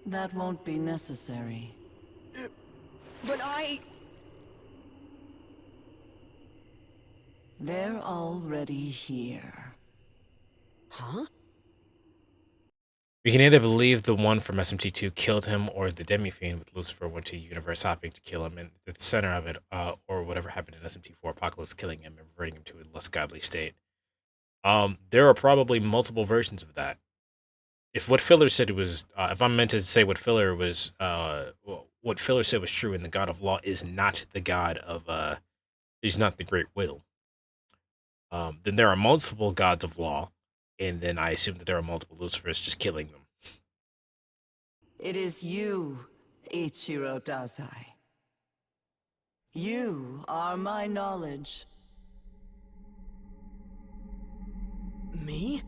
That won't be necessary. But They're already here. Huh? We can either believe the one from SMT2 killed him, or the Demi-Fiend with Lucifer went to universe hopping to kill him, and at the center of it, or whatever happened in SMT4 Apocalypse killing him and reverting him to a less godly state. There are probably multiple versions of that. If what Filler said was, if I'm meant to say what Filler was, what Filler said was true, and the God of Law is not the God of, is not the Great Will, then there are multiple gods of law, and then I assume that there are multiple Lucifers just killing them. It is you, Ichiro Dazai. You are my knowledge. Me?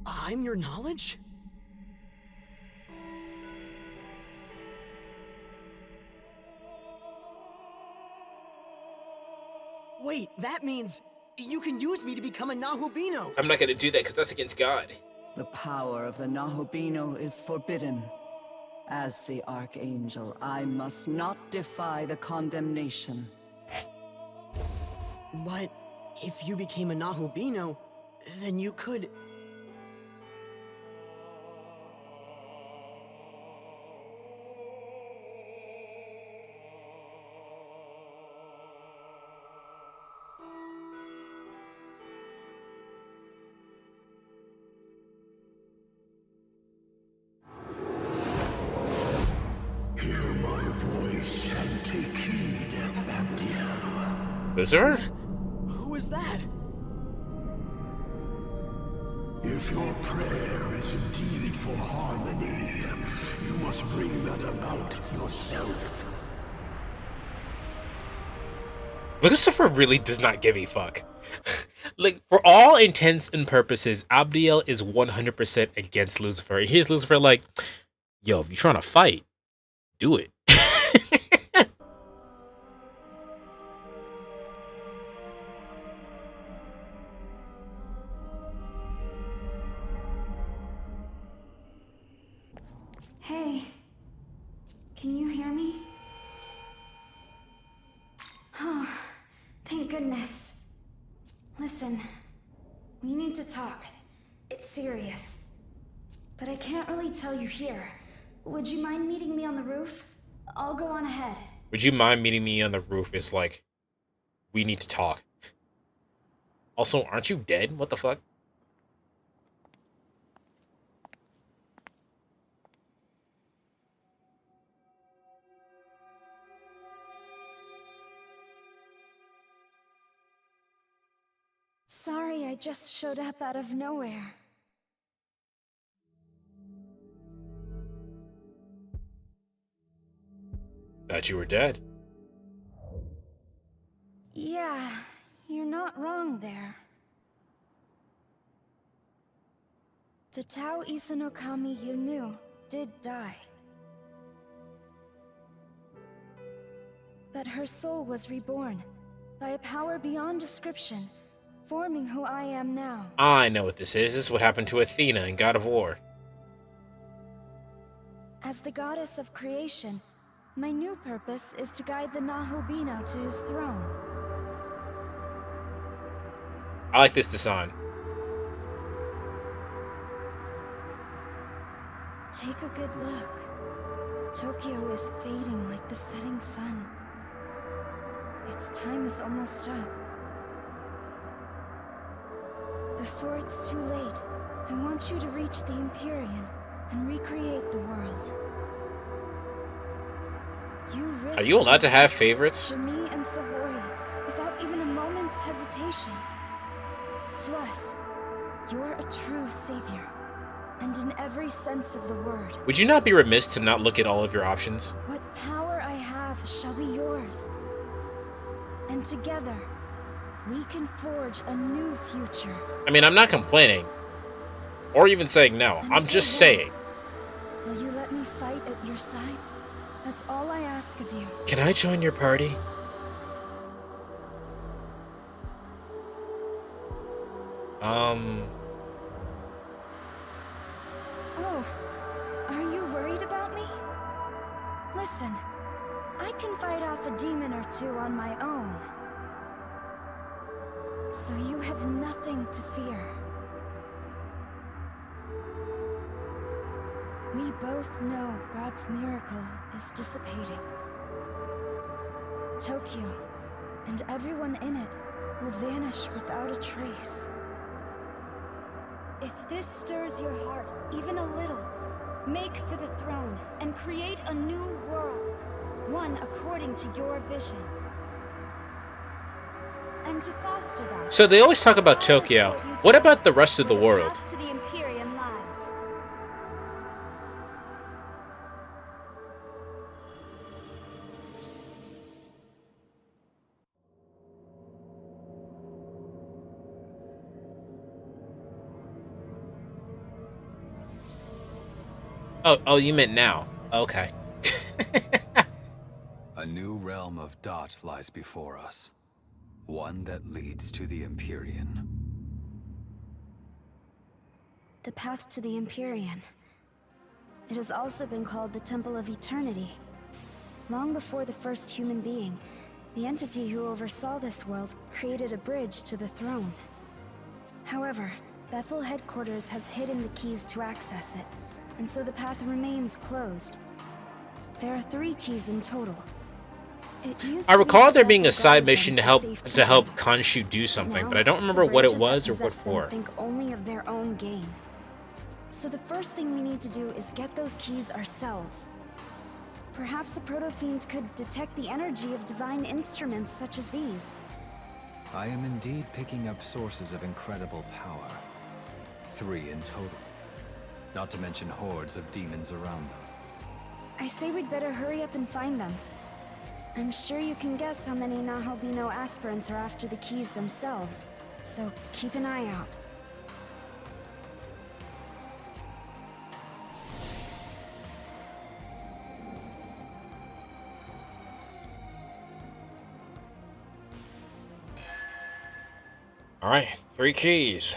I'm your knowledge? Wait, that means you can use me to become a Nahubino. I'm not going to do that because that's against God. The power of the Nahobino is forbidden. As the Archangel, I must not defy the condemnation. But if you became a Nahubino, then you could... Lucifer? Who is that? If your prayer is indeed for harmony, you must bring that about yourself. Lucifer really does not give a fuck. Like, for all intents and purposes, Abdiel is 100% against Lucifer. Here's Lucifer like, yo, if you're trying to fight, do it. Hey, can you hear me? Oh, thank goodness. Listen, we need to talk. It's serious. But I can't really tell you here. Would you mind meeting me on the roof? I'll go on ahead. Would you mind meeting me on the roof? It's like, we need to talk. Also, aren't you dead? What the fuck? Sorry, I just showed up out of nowhere. Thought you were dead. Yeah, you're not wrong there. The Tao Isanokami you knew did die. But her soul was reborn by a power beyond description, forming who I am now. I know what this is. This is what happened to Athena in God of War. As the goddess of creation, my new purpose is to guide the Nahobino to his throne. I like this design. Take a good look. Tokyo is fading like the setting sun. Its time is almost up. Before it's too late, I want you to reach the Empyrean and recreate the world. Are you allowed to have favorites? For me and Sahori, without even a moment's hesitation. To us, you're a true savior, and in every sense of the word. Would you not be remiss to not look at all of your options? What power I have shall be yours. And together, we can forge a new future. I mean, I'm not complaining. Or even saying no. I'm just saying. Will you let me fight at your side? That's all I ask of you. Can I join your party? Oh, are you worried about me? Listen, I can fight off a demon or two on my own. So you have nothing to fear. We both know God's miracle is dissipating. Tokyo and everyone in it will vanish without a trace. If this stirs your heart even a little, make for the throne and create a new world, one according to your vision. And to foster that, So they always talk about Tokyo. What about the rest of the world? path to the Empyrean lies. Oh, you meant now. Okay. A new realm of Dot lies before us. One that leads to the Empyrean. The path to the Empyrean. It has also been called the Temple of Eternity. Long before the first human being, the entity who oversaw this world created a bridge to the throne. However, Bethel headquarters has hidden the keys to access it, and so the path remains closed. There are 3 keys in total. I recall there being a side mission to help Khonshu do something, but I don't remember what it was or what for. Think only of their own gain. So the first thing we need to do is get those keys ourselves. Perhaps a proto-fiend could detect the energy of divine instruments such as these. I am indeed picking up sources of incredible power. 3 in total. Not to mention hordes of demons around them. I say we'd better hurry up and find them. I'm sure you can guess how many Nahobino aspirants are after the keys themselves, so keep an eye out. Alright, 3 keys.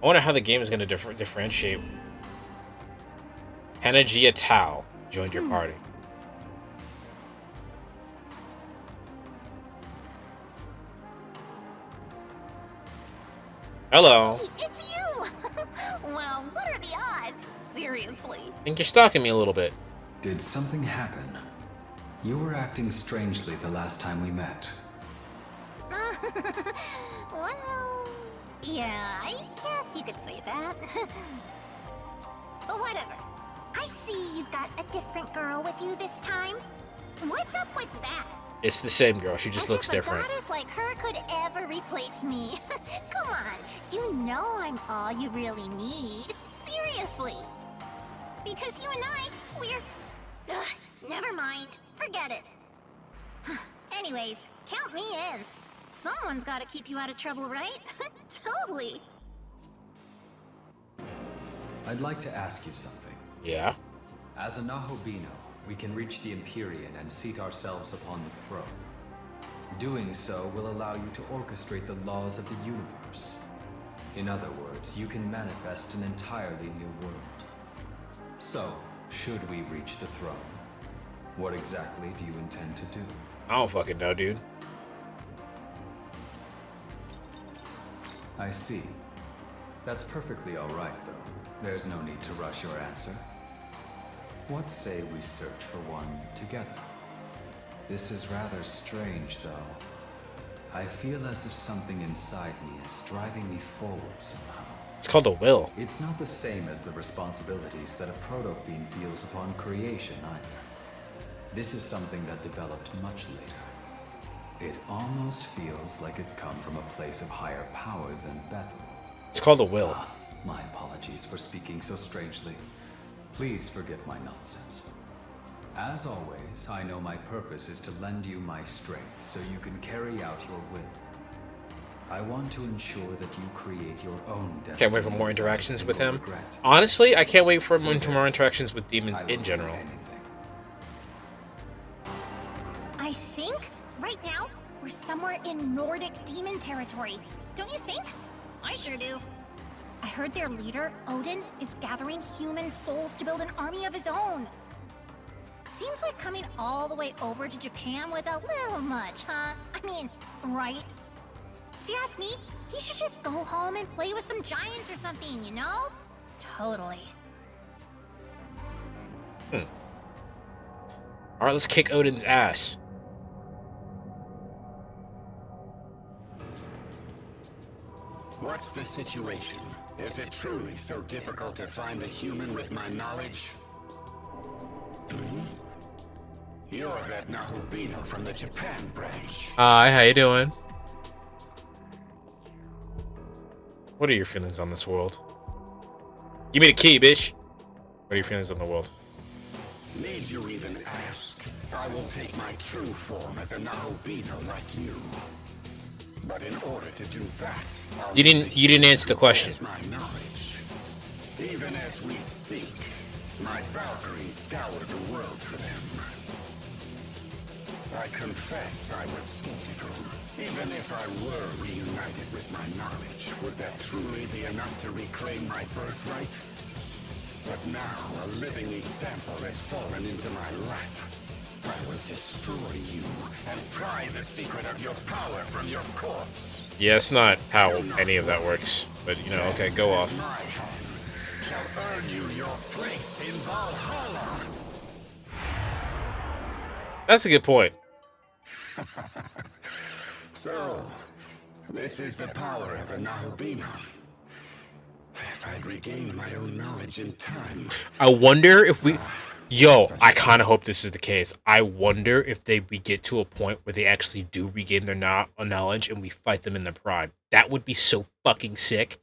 I wonder how the game is going to differentiate. Panagia Tao joined your party. Hello. Hey, it's you! Well, what are the odds? Seriously. I think you're stalking me a little bit. Did something happen? You were acting strangely the last time we met. Well, yeah, I guess you could say that. But whatever. I see you've got a different girl with you this time. What's up with that? It's the same girl, she just As looks if different. a goddess like her could ever replace me. Come on, you know I'm all you really need. Seriously. Because you and I, we're... never mind. Forget it. Anyways, count me in. Someone's gotta keep you out of trouble, right? Totally. I'd like to ask you something. Yeah? As a Nahobino, we can reach the Empyrean and seat ourselves upon the throne. Doing so will allow you to orchestrate the laws of the universe. In other words, you can manifest an entirely new world. So, should we reach the throne, what exactly do you intend to do? I don't fucking know, dude. I see. That's perfectly alright, though. There's no need to rush your answer. What say we search for one together? This is rather strange, though. I feel as if something inside me is driving me forward somehow. It's called a will. It's not the same as the responsibilities that a proto-fiend feels upon creation, either. This is something that developed much later. It almost feels like it's come from a place of higher power than Bethel. It's called a will. My apologies for speaking so strangely. Please forget my nonsense. As always, I know my purpose is to lend you my strength so you can carry out your will. I want to ensure that you create your own destiny. Can't wait for more interactions with him. Honestly, I can't wait for more interactions with demons in general. I think, right now, we're somewhere in Nordic demon territory. Don't you think? I sure do. I heard their leader, Odin, is gathering human souls to build an army of his own. Seems like coming all the way over to Japan was a little much, huh? I mean, right? If you ask me, he should just go home and play with some giants or something, you know? Totally. Alright, let's kick Odin's ass. What's the situation? Is it truly so difficult to find a human with my knowledge? Hmm? You're that Nahobino from the Japan branch. Hi, how you doing? What are your feelings on this world? Give me the key, bitch. What are your feelings on the world? Need you even ask? I will take my true form as a Nahobino like you. But in order to do that, You didn't answer the question. my knowledge. Even as we speak, my Valkyries scour the world for them. I confess I was skeptical. Even if I were reunited with my knowledge, would that truly be enough to reclaim my birthright? But now a living example has fallen into my lap. I will destroy you and pry the secret of your power from your corpse. Yeah, it's not how any of that works. But, you know, okay, go off. My hands shall earn you your place in Valhalla. That's a good point. So, this is the power of a Nahobino. If I'd regained my own knowledge in time. I wonder if we... Yo, I kind of hope this is the case. I wonder if we get to a point where they actually do regain their knowledge and we fight them in their prime. That would be so fucking sick.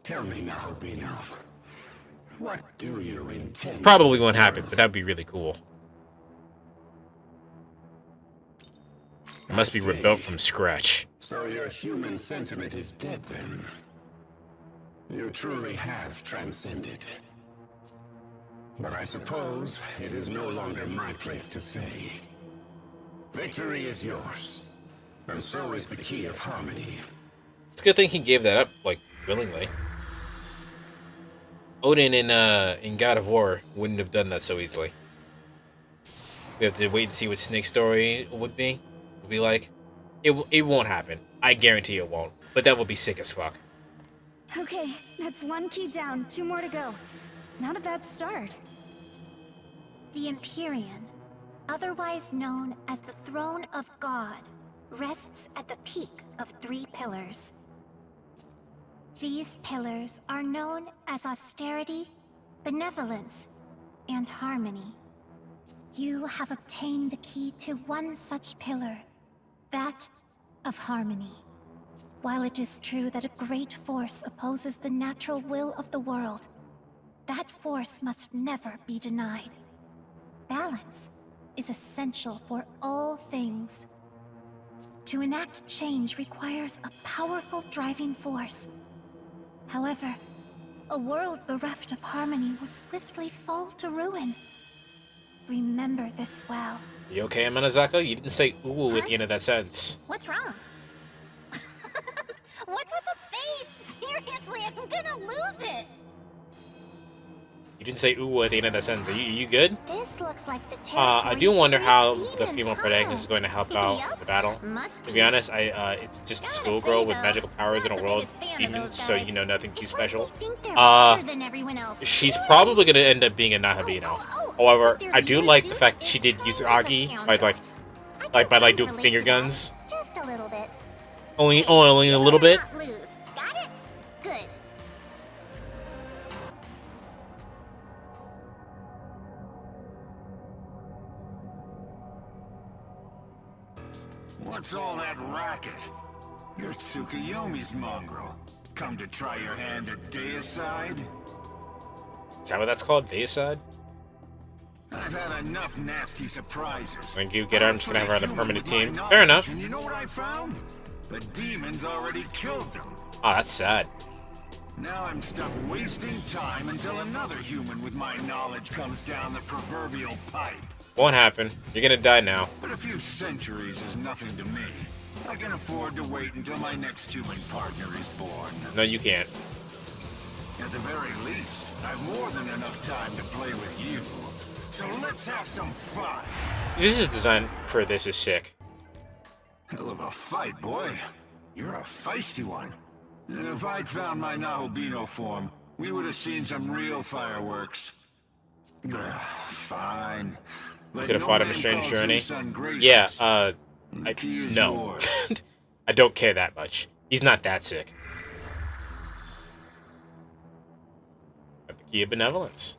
Tell me now, Bino. What do you intend? Probably won't happen, but that'd be really cool. It must be rebuilt from scratch. So your human sentiment is dead then? You truly have transcended. But I suppose it is no longer my place to say. Victory is yours, and so is the key of harmony. It's a good thing he gave that up, like, willingly. Odin in God of War wouldn't have done that so easily. We have to wait and see what Snake's story would be like. It won't happen. I guarantee it won't. But that would be sick as fuck. Okay, that's 1 key down, 2 more to go. Not a bad start. The Empyrean, otherwise known as the Throne of God, rests at the peak of 3 pillars. These pillars are known as austerity, benevolence, and harmony. You have obtained the key to one such pillar, that of harmony. While it is true that a great force opposes the natural will of the world, that force must never be denied. Balance is essential for all things. To enact change requires a powerful driving force. However, a world bereft of harmony will swiftly fall to ruin. Remember this well. You okay, Amanazako? You didn't say ooh at the end of that sentence. What's wrong? What's with the face? Seriously, I'm gonna lose it. You didn't say ooh at the end of that sentence. Are you good? This looks like the territory I do wonder of how demons, the female protagonist is going to help out the battle. Must To be honest, it's just a schoolgirl with magical powers in a world of demons, so you know nothing too special. She's probably going to end up being a Nahabino. However, I do like the fact that she did use Agi by doing finger guns. Just a little bit. Only a little bit. Not lose. Got it? Good. What's all that racket? You're Tsukuyomi's mongrel. Come to try your hand at Deicide? Is that what that's called? Deicide? I've had enough nasty surprises. Thank you, get her. I'm just gonna have her on the permanent team. Fair enough. And you know what I found? The demons already killed them. Oh, that's sad. Now I'm stuck wasting time until another human with my knowledge comes down the proverbial pipe. Won't happen. You're gonna die now. But a few centuries is nothing to me. I can afford to wait until my next human partner is born. No, you can't. At the very least, I've more than enough time to play with you. So let's have some fun. This is designed for this is sick. Hell of a fight, boy. You're a feisty one. If I'd found my Nahobino form, we would have seen some real fireworks. Fine. Could have fought him a strange journey. Yeah, no. I don't care that much. He's not that sick. Got the key of benevolence.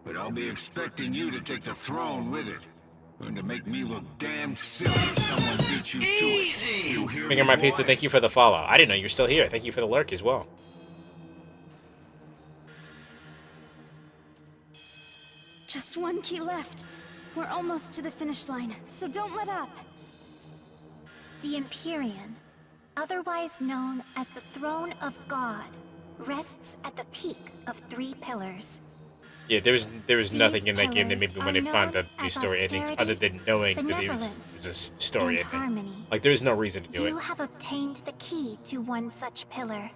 But I'll be expecting you to take the throne with it. Going to make me look damn silly if someone beats you to it. You hear Finger me, my boy? pizza, thank you for the follow. I didn't know you were still here. Thank you for the lurk as well. Just 1 key left. We're almost to the finish line, so don't let up. The Empyrean, otherwise known as the Throne of God, rests at the peak of 3 pillars. Yeah, there was nothing in that game that made me want to find the new story endings other than knowing that it was a story ending. Like, there's no reason to do it. You have obtained the key to one such pillar,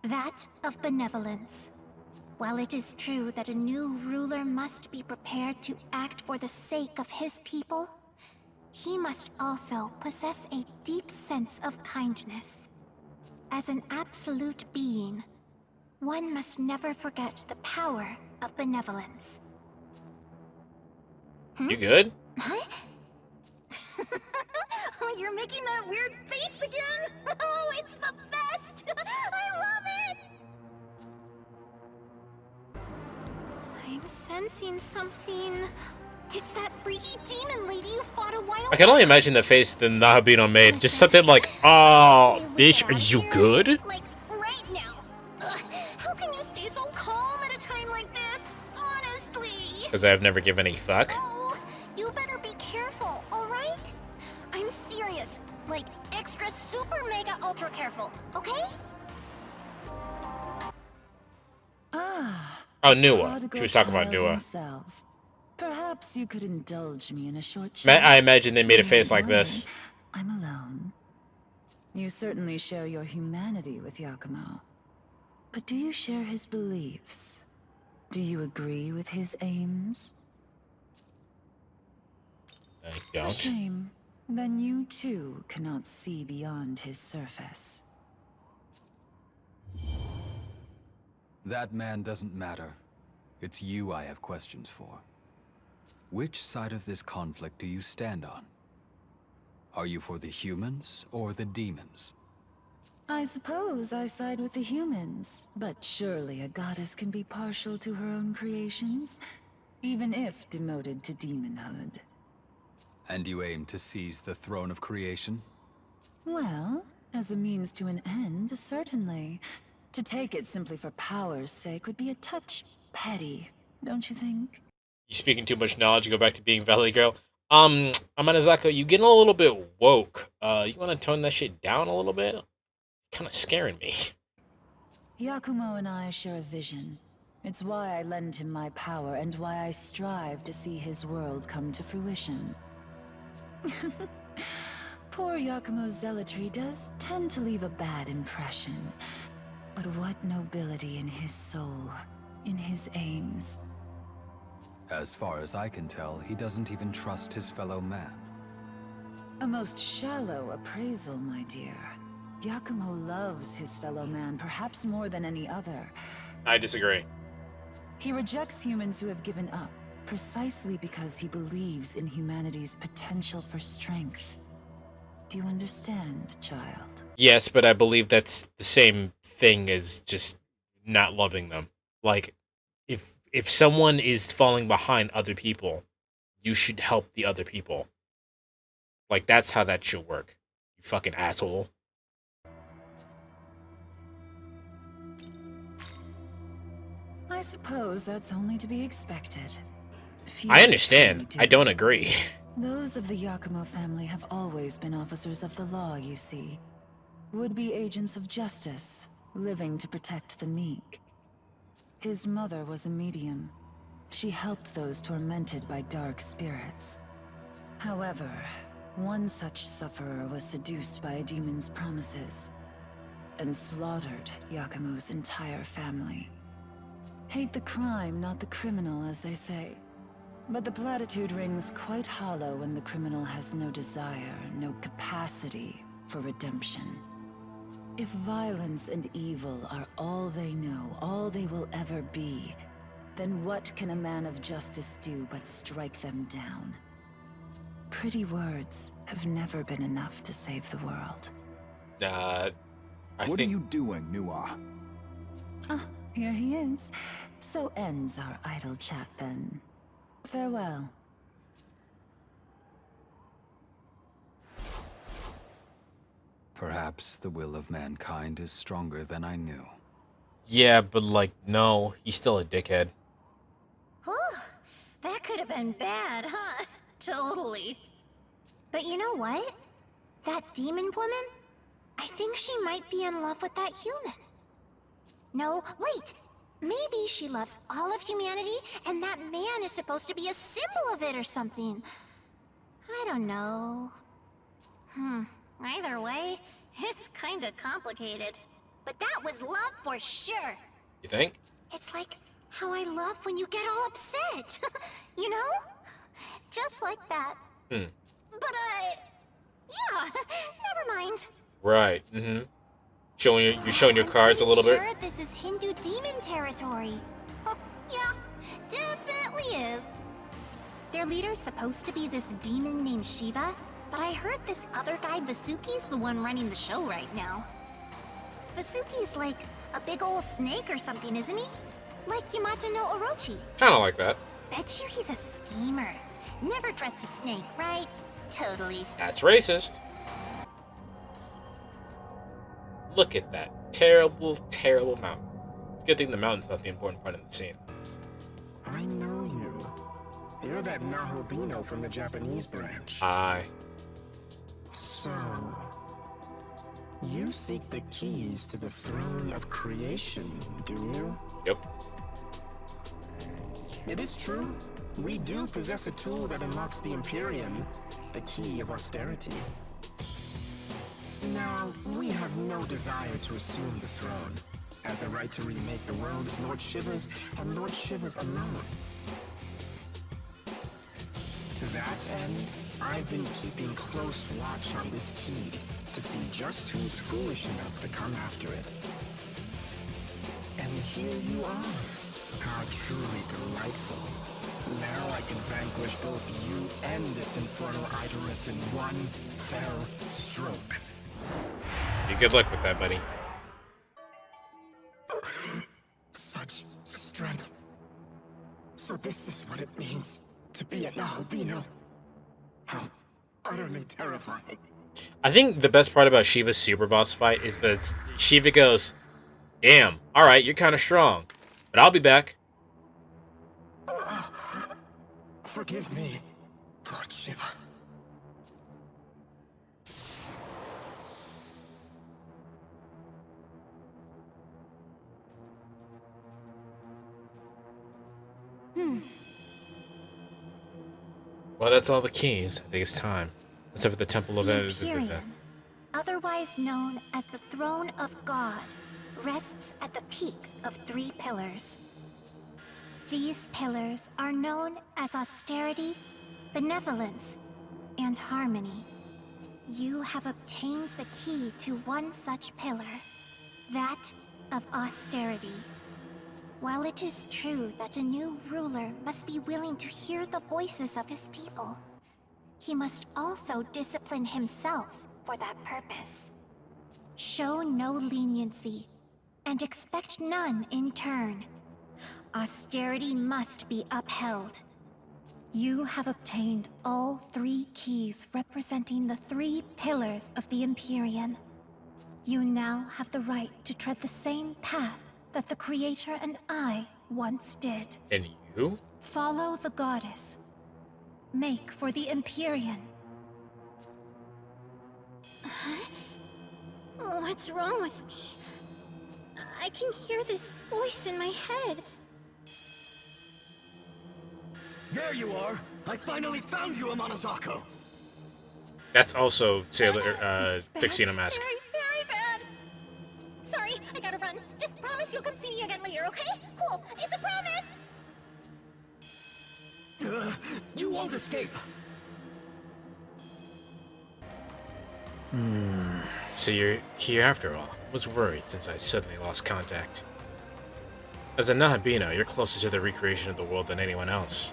that of benevolence. While it is true that a new ruler must be prepared to act for the sake of his people, he must also possess a deep sense of kindness. As an absolute being, one must never forget the power of benevolence. You good? Huh? Oh, you're making that weird face again? Oh, it's the best! I love it! I'm sensing something. It's that freaky demon lady you fought a while I can only imagine the face that Nahabino made. Just something like, "Oh, bitch, are you good?" Like, right now. How can you stay so calm at a time like this? Honestly. Because I've never given a fuck. Oh, you better be careful, alright? I'm serious. Like, extra super mega ultra careful, okay? Ah. Oh, Nua. prodigal She was talking about child Nua. himself. Perhaps you could indulge me in a short I chat. imagine they made a face like Don't worry, this. I'm alone. You certainly share your humanity with Yakumo. But do you share his beliefs? Do you agree with his aims? I A don't. shame. Then you too cannot see beyond his surface. That man doesn't matter. It's you I have questions for. Which side of this conflict do you stand on? Are you for the humans or the demons? I suppose I side with the humans, but surely a goddess can be partial to her own creations, even if demoted to demonhood. And you aim to seize the throne of creation? Well, as a means to an end, certainly. To take it simply for power's sake would be a touch petty, don't you think? You speaking too much knowledge. Go back to being Valley Girl. Amanazaka, you getting a little bit woke. You want to tone that shit down a little bit? Kind of scaring me. Yakumo and I share a vision. It's why I lend him my power and why I strive to see his world come to fruition. Poor Yakumo's zealotry does tend to leave a bad impression. But what nobility in his soul, in his aims. As far as I can tell, he doesn't even trust his fellow man. A most shallow appraisal, my dear. Yakumo loves his fellow man perhaps more than any other. I disagree. He rejects humans who have given up, precisely because he believes in humanity's potential for strength. Do you understand, child? Yes, but I believe that's the same thing as just not loving them. Like, if someone is falling behind other people, you should help the other people. Like, that's how that should work. You fucking asshole. I suppose that's only to be expected. I understand. I don't agree. Those of the Yakumo family have always been officers of the law, you see. Would-be agents of justice, living to protect the meek. His mother was a medium. She helped those tormented by dark spirits. However, one such sufferer was seduced by a demon's promises and slaughtered Yakumo's entire family. Hate the crime, not the criminal, as they say. But the platitude rings quite hollow when the criminal has no desire, no capacity for redemption. If violence and evil are all they know, all they will ever be, then what can a man of justice do but strike them down? Pretty words have never been enough to save the world. What are you doing, Nua? Ah, here he is. So ends our idle chat then. Farewell. Perhaps the will of mankind is stronger than I knew. Yeah, but like, no, he's still a dickhead. Whew, that could have been bad, huh? Totally. But you know what? That demon woman? I think she might be in love with that human. No, wait! Maybe she loves all of humanity, and that man is supposed to be a symbol of it or something. I don't know. Either way, it's kinda complicated. But that was love for sure. You think? It's like how I love when you get all upset. You know? Just like that. But, yeah, never mind. Right, You're showing your cards a little bit. Sure, this is Hindu demon territory. Yeah, definitely is. Their leader's supposed to be this demon named Shiva, but I heard this other guy, Vasuki's the one running the show right now. Vasuki's like a big old snake or something, isn't he? Like Yamato no Orochi. Kinda like that. Bet you he's a schemer. Never dressed a snake, right? Totally. That's racist. Look at that terrible, terrible mountain. It's a good thing the mountain's not the important part of the scene. I know you. You're that Nahobino from the Japanese branch. Aye. So, you seek the keys to the throne of creation, do you? Yep. It is true. We do possess a tool that unlocks the Empyrean, the key of austerity. Now, we have no desire to assume the throne, as the right to remake the world is Lord Shiva's, and Lord Shiva's alone. To that end, I've been keeping close watch on this key to see just who's foolish enough to come after it. And here you are. How truly delightful. Now I can vanquish both you and this infernal idoless in one fell stroke. You good luck with that, buddy. Such strength. So this is what it means to be a Nahobino. How utterly terrifying. I think the best part about Shiva's super boss fight is that Shiva goes, "Damn, alright, you're kind of strong, but I'll be back." Forgive me, Lord Shiva. Well, that's all the keys. I think it's time. Let's have the Temple of The Empyrean, otherwise known as the Throne of God, rests at the peak of 3 pillars. These pillars are known as austerity, benevolence, and harmony. You have obtained the key to one such pillar, that of austerity. While it is true that a new ruler must be willing to hear the voices of his people, he must also discipline himself for that purpose. Show no leniency, and expect none in turn. Austerity must be upheld. You have obtained all 3 keys representing the 3 pillars of the Empyrean. You now have the right to tread the same path that the Creator and I once did. And you? Follow the goddess. Make for the Empyrean. What's wrong with me? I can hear this voice in my head. There you are! I finally found you, Amanazako! That's also Sailor, Tuxedo Mask. Very bad. Sorry, I gotta run. Just promise you'll come see me again later, okay? Cool, it's a promise! You won't escape! So you're here after all. I was worried since I suddenly lost contact. As a Nahabino, you're closer to the recreation of the world than anyone else.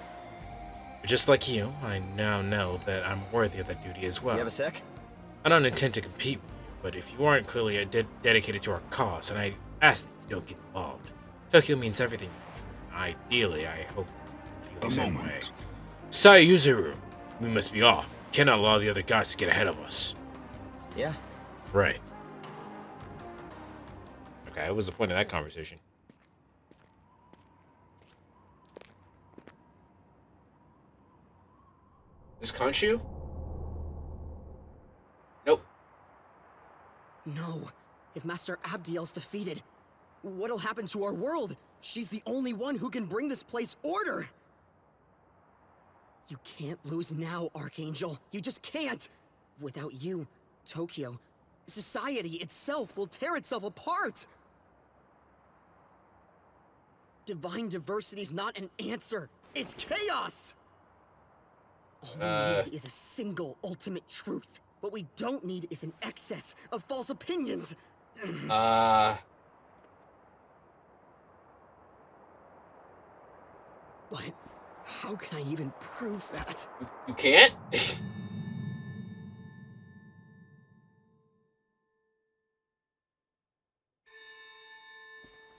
But just like you, I now know that I'm worthy of that duty as well. Do you have a sec? I don't intend to compete with you, but if you aren't clearly dedicated to our cause, and I ask that you don't get involved, Tokyo means everything. Ideally, I hope you feel the same way. Sayuzuru, we must be off. We cannot allow the other guys to get ahead of us. Yeah. Right. Okay, what was the point of that conversation? Is this Khonshu? Nope. No. If Master Abdiel's defeated, what'll happen to our world? She's the only one who can bring this place order. You can't lose now, Archangel. You just can't. Without you, Tokyo, society itself will tear itself apart. Divine diversity's not an answer. It's chaos. All we need is a single ultimate truth. What we don't need is an excess of false opinions. But how can I even prove that? You can't?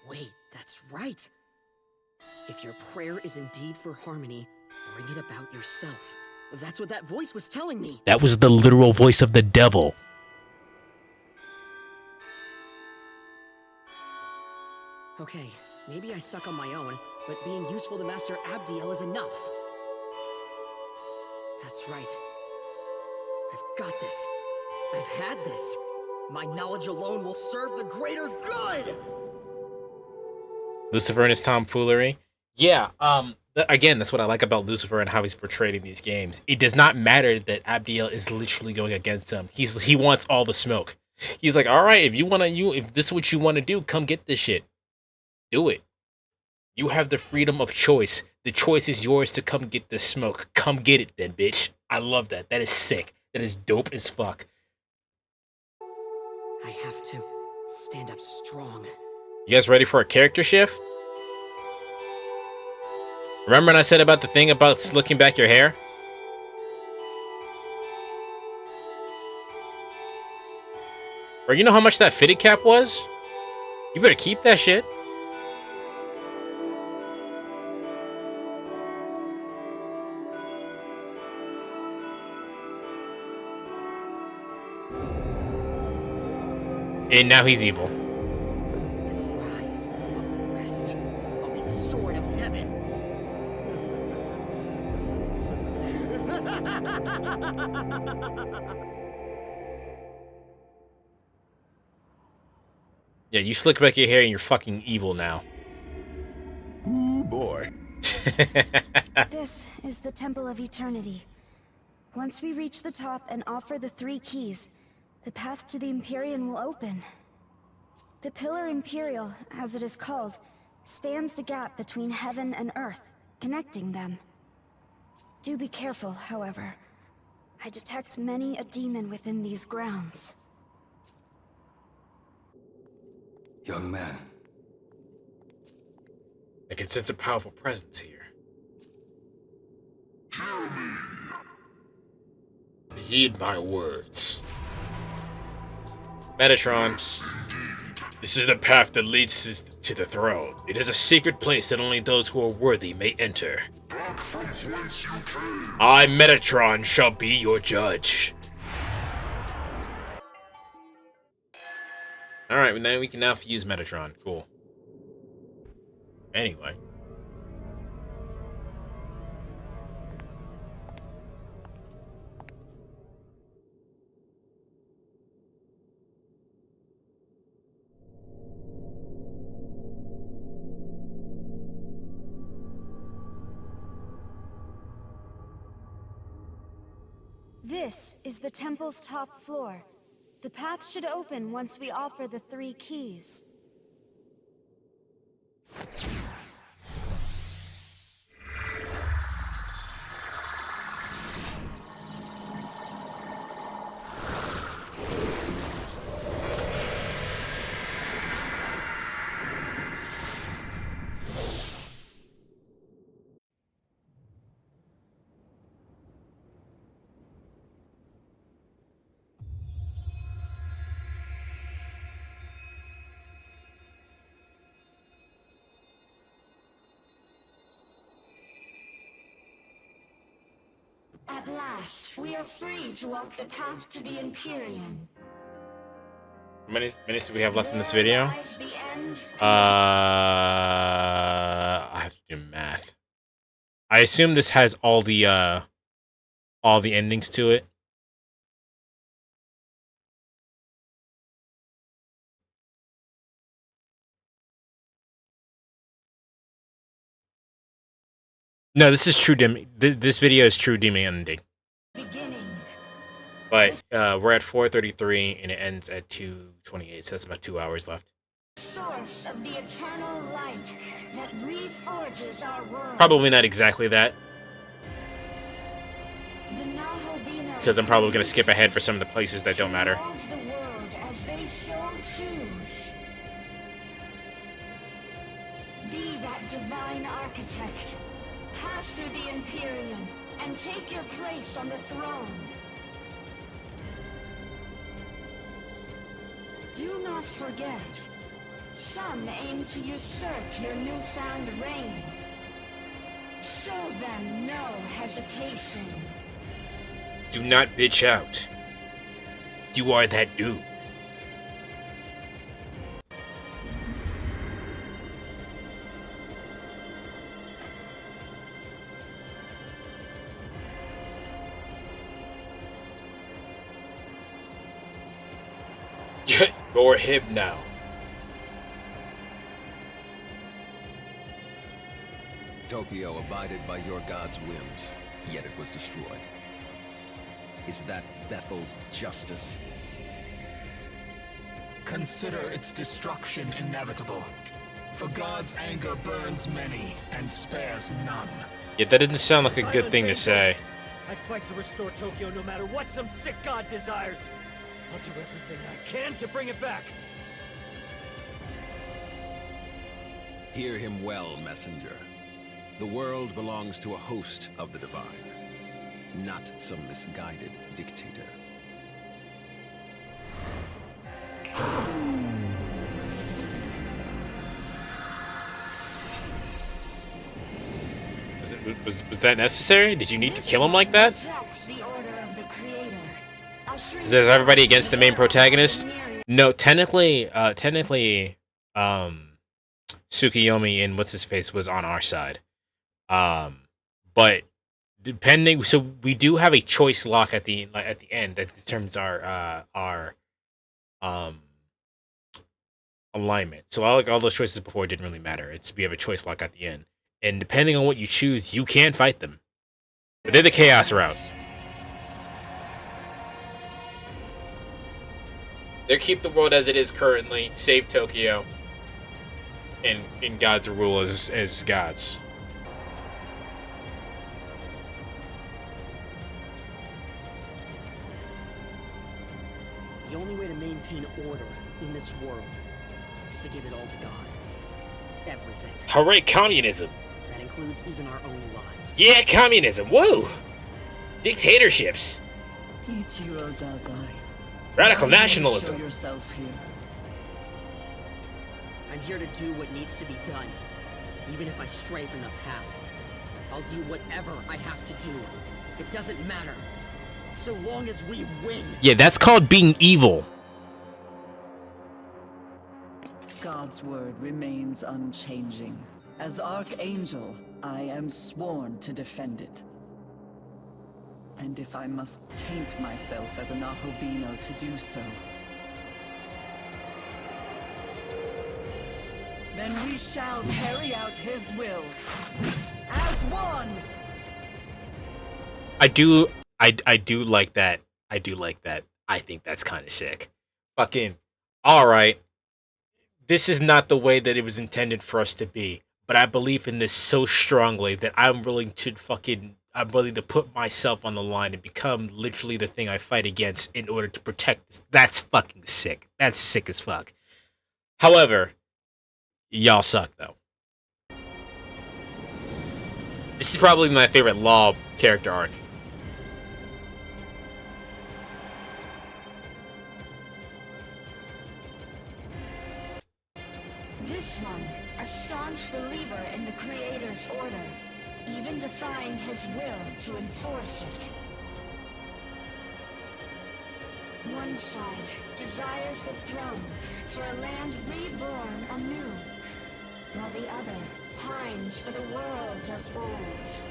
Wait, that's right. If your prayer is indeed for harmony, bring it about yourself. That's what that voice was telling me. That was the literal voice of the devil. Okay, maybe I suck on my own, but being useful to Master Abdiel is enough. That's right. I've got this. I've had this. My knowledge alone will serve the greater good! Lucifer and his tomfoolery. Yeah, again, that's what I like about Lucifer and how he's portrayed in these games. It does not matter that Abdiel is literally going against him. He wants all the smoke. He's like, all right, if this is what you want to do, come get this shit. Do it. You have the freedom of choice. The choice is yours to come get this smoke. Come get it then, bitch. I love that. That is sick. That is dope as fuck. I have to stand up strong. You guys ready for a character shift? Remember when I said about the thing about slicking back your hair? Or you know how much that fitted cap was? You better keep that shit. And now he's evil. Rise above the rest. I'll be the sword of heaven. Yeah, you slick back your hair and you're fucking evil now. Ooh, boy. This is the Temple of Eternity. Once we reach the top and offer the 3 keys, the path to the Empyrean will open. The Pillar Imperial, as it is called, spans the gap between heaven and earth, connecting them. Do be careful, however. I detect many a demon within these grounds. Young man. I can sense a powerful presence here. Heed my words. Metatron. This is the path that leads to the throne. It is a secret place that only those who are worthy may enter. I, Metatron, shall be your judge. Alright, now we can use Metatron. Cool. Anyway. This is the temple's top floor. The path should open once we offer the 3 keys. At last, we are free to walk the path to the Empyrean. How many minutes do we have left in this video? I have to do math. I assume this has all the endings to it. No, this is true dim. This video is true demon ending. But we're at 4:33 and it ends at 2:28, so that's about 2 hours left. Source of the eternal light that reforges our world. Probably not exactly that, because I'm probably gonna skip ahead for some of the places that don't matter. The world as they so choose. Be that divine architect. Pass through the Empyrean and take your place on the throne. Do not forget, some aim to usurp your newfound reign, Show them no hesitation. Do not bitch out. You are that dude. You're him now. Tokyo abided by your god's whims, yet it was destroyed. Is that Bethel's justice? Consider its destruction inevitable. For God's anger burns many and spares none. Yeah, that didn't sound like a good thing to say. I'd fight to restore Tokyo no matter what some sick god desires. I'll do everything I can to bring it back. Hear him well, messenger. The world belongs to a host of the divine, not some misguided dictator. Was that necessary? Did you need to kill him like that? Is everybody against the main protagonist? No, technically, Tsukiyomi and what's his face was on our side. But depending, so we do have a choice lock at the end that determines our alignment. So all those choices before didn't really matter. We have a choice lock at the end, and depending on what you choose, you can fight them. But they're the chaos route. They keep the world as it is currently, save Tokyo, and in God's rule as gods. The only way to maintain order in this world is to give it all to God. Everything. Hooray, communism! That includes even our own lives. Yeah, communism! Woo! Dictatorships! Ichiro Dazai. Radical nationalism! Show yourself here. I'm here to do what needs to be done. Even if I stray from the path. I'll do whatever I have to do. It doesn't matter. So long as we win. Yeah, that's called being evil. God's word remains unchanging. As Archangel, I am sworn to defend it. And if I must taint myself as an Ahobino to do so, then we shall carry out his will. As one! I do like that. I do like that. I think that's kind of sick. Fucking, alright. This is not the way that it was intended for us to be. But I believe in this so strongly that I'm willing to put myself on the line and become literally the thing I fight against in order to protect this. That's fucking sick. That's sick as fuck. However, y'all suck though. This is probably my favorite Law character arc. This one, a staunch believer in the Creator's order, even defying his will to enforce it. One side desires the throne for a land reborn anew, while the other pines for the world of old.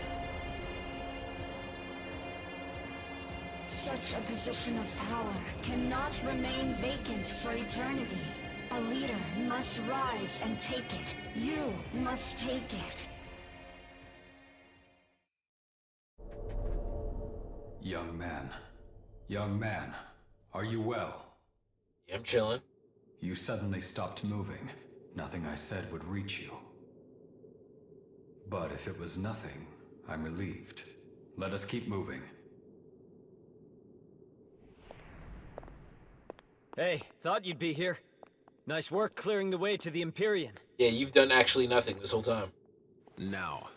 Such a position of power cannot remain vacant for eternity. A leader must rise and take it. You must take it. Young man, are you well? Yeah, I'm chilling. You suddenly stopped moving. Nothing I said would reach you. But if it was nothing, I'm relieved. Let us keep moving. Hey, thought you'd be here. Nice work clearing the way to the Empyrean. Yeah, you've done actually nothing this whole time. Now,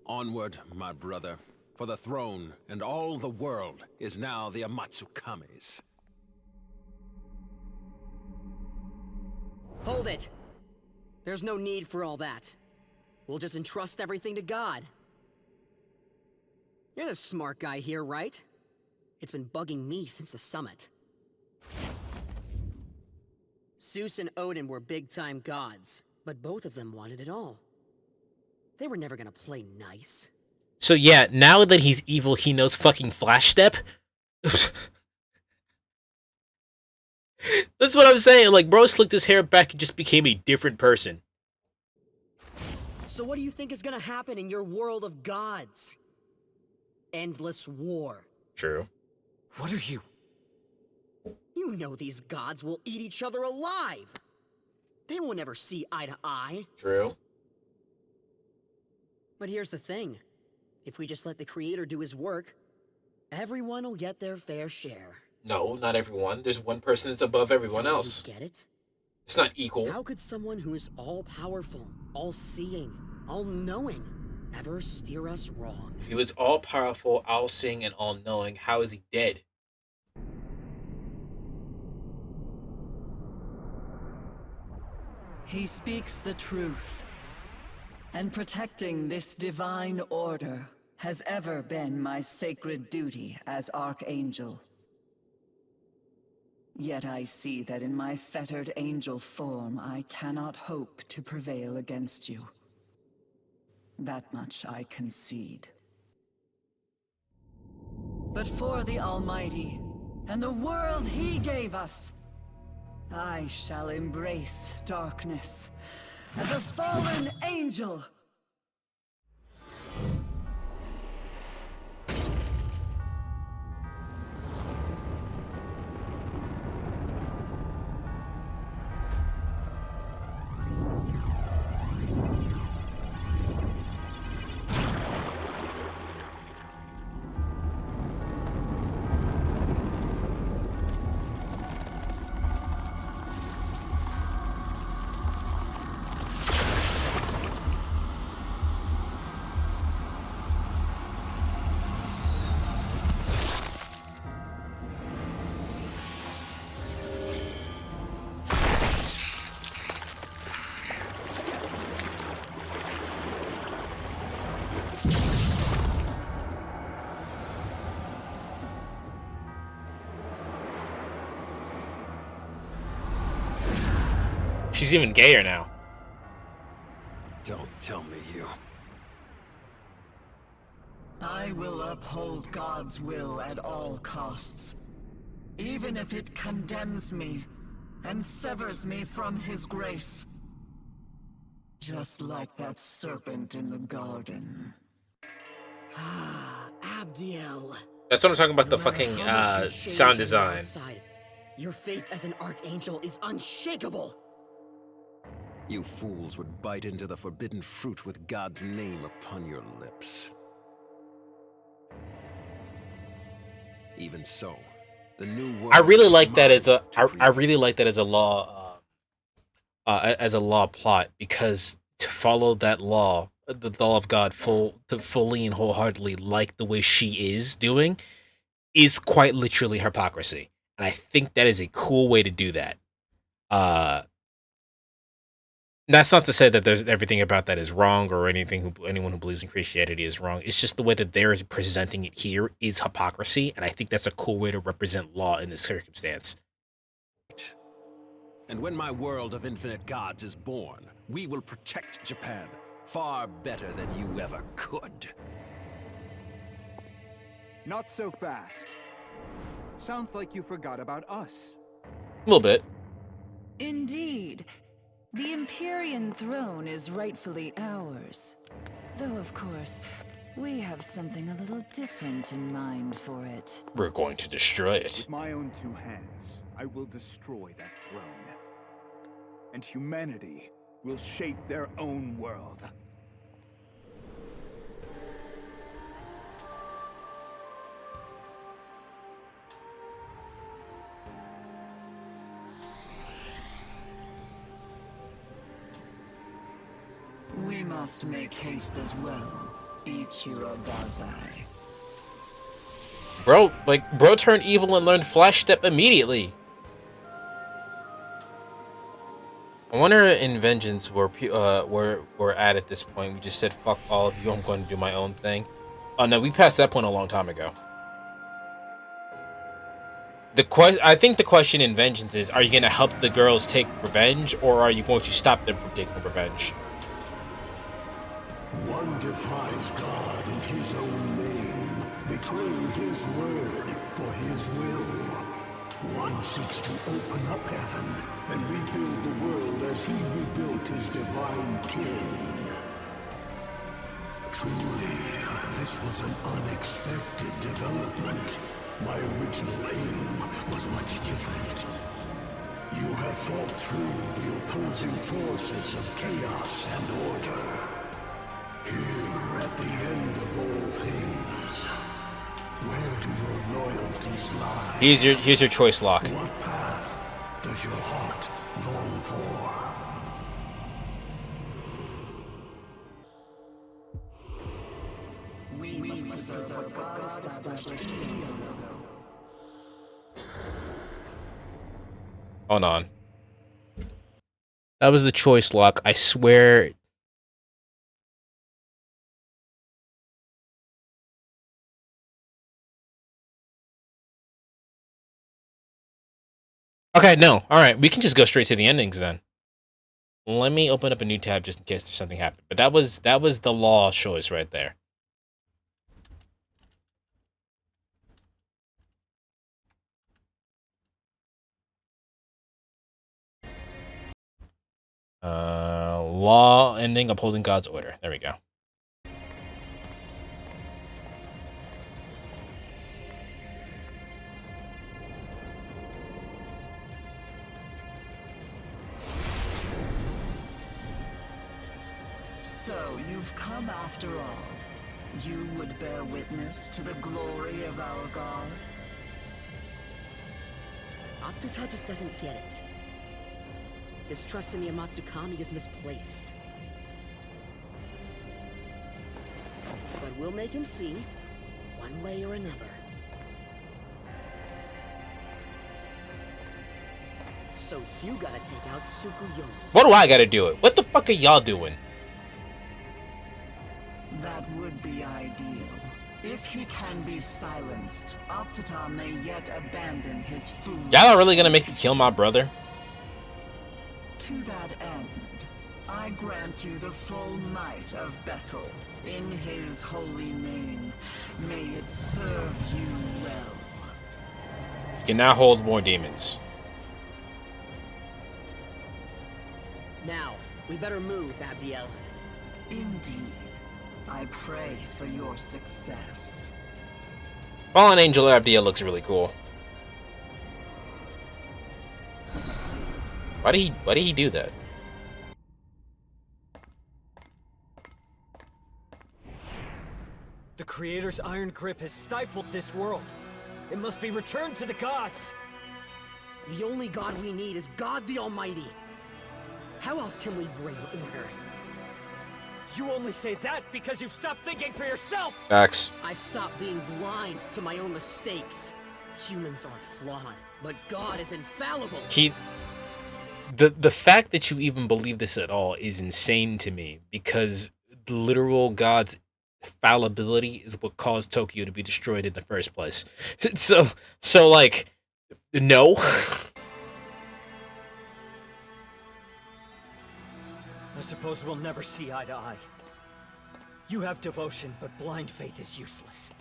onward, my brother. For the throne and all the world is now the Amatsukame's. Hold it! There's no need for all that. We'll just entrust everything to God. You're the smart guy here, right? It's been bugging me since the summit. Zeus and Odin were big-time gods, but both of them wanted it all. They were never gonna play nice. So yeah, now that he's evil, he knows fucking Flash Step? That's what I'm saying. Like, bro slicked his hair back and just became a different person. So what do you think is gonna happen in your world of gods? Endless war. True. What are you? You know these gods will eat each other alive. They will never see eye to eye. True. But here's the thing. If we just let the creator do his work, everyone will get their fair share. No, not everyone. There's one person that's above everyone else. Get it? It's not equal. How could someone who is all-powerful, all-seeing, all-knowing ever steer us wrong? If he was all-powerful, all-seeing, and all-knowing, how is he dead? He speaks the truth. And protecting this divine order has ever been my sacred duty as Archangel. Yet I see that in my fettered angel form, I cannot hope to prevail against you. That much I concede. But for the Almighty, and the world He gave us, I shall embrace darkness as a fallen angel. She's even gayer now. Don't tell me you... I will uphold God's will at all costs, even if it condemns me and severs me from His grace. Just like that serpent in the garden. Ah, Abdiel. That's what I'm talking about, the fucking sound design. Outside, your faith as an archangel is unshakable. You fools would bite into the forbidden fruit with God's name upon your lips. Even so, the new world... I really like that as a I really like that as a law plot, because to follow that law, the law of God, fully and wholeheartedly, like the way she is doing, is quite literally hypocrisy, and I think that is a cool way to do that. That's not to say that there's everything about that is wrong, or anyone who believes in Christianity is wrong. It's just the way that they're presenting it here is hypocrisy, and I think that's a cool way to represent law in this circumstance. And when my world of infinite gods is born, we will protect Japan far better than you ever could. Not so fast. Sounds like you forgot about us. A little bit. Indeed. The Empyrean throne is rightfully ours. Though, of course, we have something a little different in mind for it. We're going to destroy it. With my own two hands, I will destroy that throne. And humanity will shape their own world. We must make haste as well, Ichiro Dazai. Bro turned evil and learned Flash Step immediately. I wonder in Vengeance where we're at this point. We just said fuck all of you. I'm going to do my own thing. Oh no, we passed that point a long time ago. I think the question in Vengeance is, are you going to help the girls take revenge, or are you going to stop them from taking revenge? One defies God in his own name, betraying his word for his will. One seeks to open up heaven and rebuild the world as he rebuilt his divine king. Truly, this was an unexpected development. My original aim was much different. You have fought through the opposing forces of chaos and order. Here at the end of all things, where do your loyalties lie? Here's your choice lock. What path does your heart long for? We must preserve what God established eons ago. Hold on. That was the choice lock. I swear. Okay, no. All right, we can just go straight to the endings then. Let me open up a new tab just in case there's something happened. But that was the law choice right there. Law ending upholding God's order. There we go. So, you've come after all. You would bear witness to the glory of our God? Atsuta just doesn't get it. His trust in the Amatsukami is misplaced. But we'll make him see, one way or another. So you gotta take out Tsukuyomi. What do I gotta do it? What the fuck are y'all doing? That would be ideal. If he can be silenced, Atsuta may yet abandon his foolish... Y'all are really gonna make me kill my brother? To that end, I grant you the full might of Bethel. In his holy name, may it serve you well. You can now hold more demons. Now, we better move, Abdiel. Indeed. I pray for your success. Fallen Angel Abdiel looks really cool. Why did he do that? The Creator's iron grip has stifled this world. It must be returned to the gods. The only god we need is God the Almighty. How else can we bring order? You only say that because you've stopped thinking for yourself! Facts. I've stopped being blind to my own mistakes. Humans are flawed, but God is infallible. The fact that you even believe this at all is insane to me, because the literal God's fallibility is what caused Tokyo to be destroyed in the first place. So like, no. I suppose we'll never see eye to eye. You have devotion, but blind faith is useless.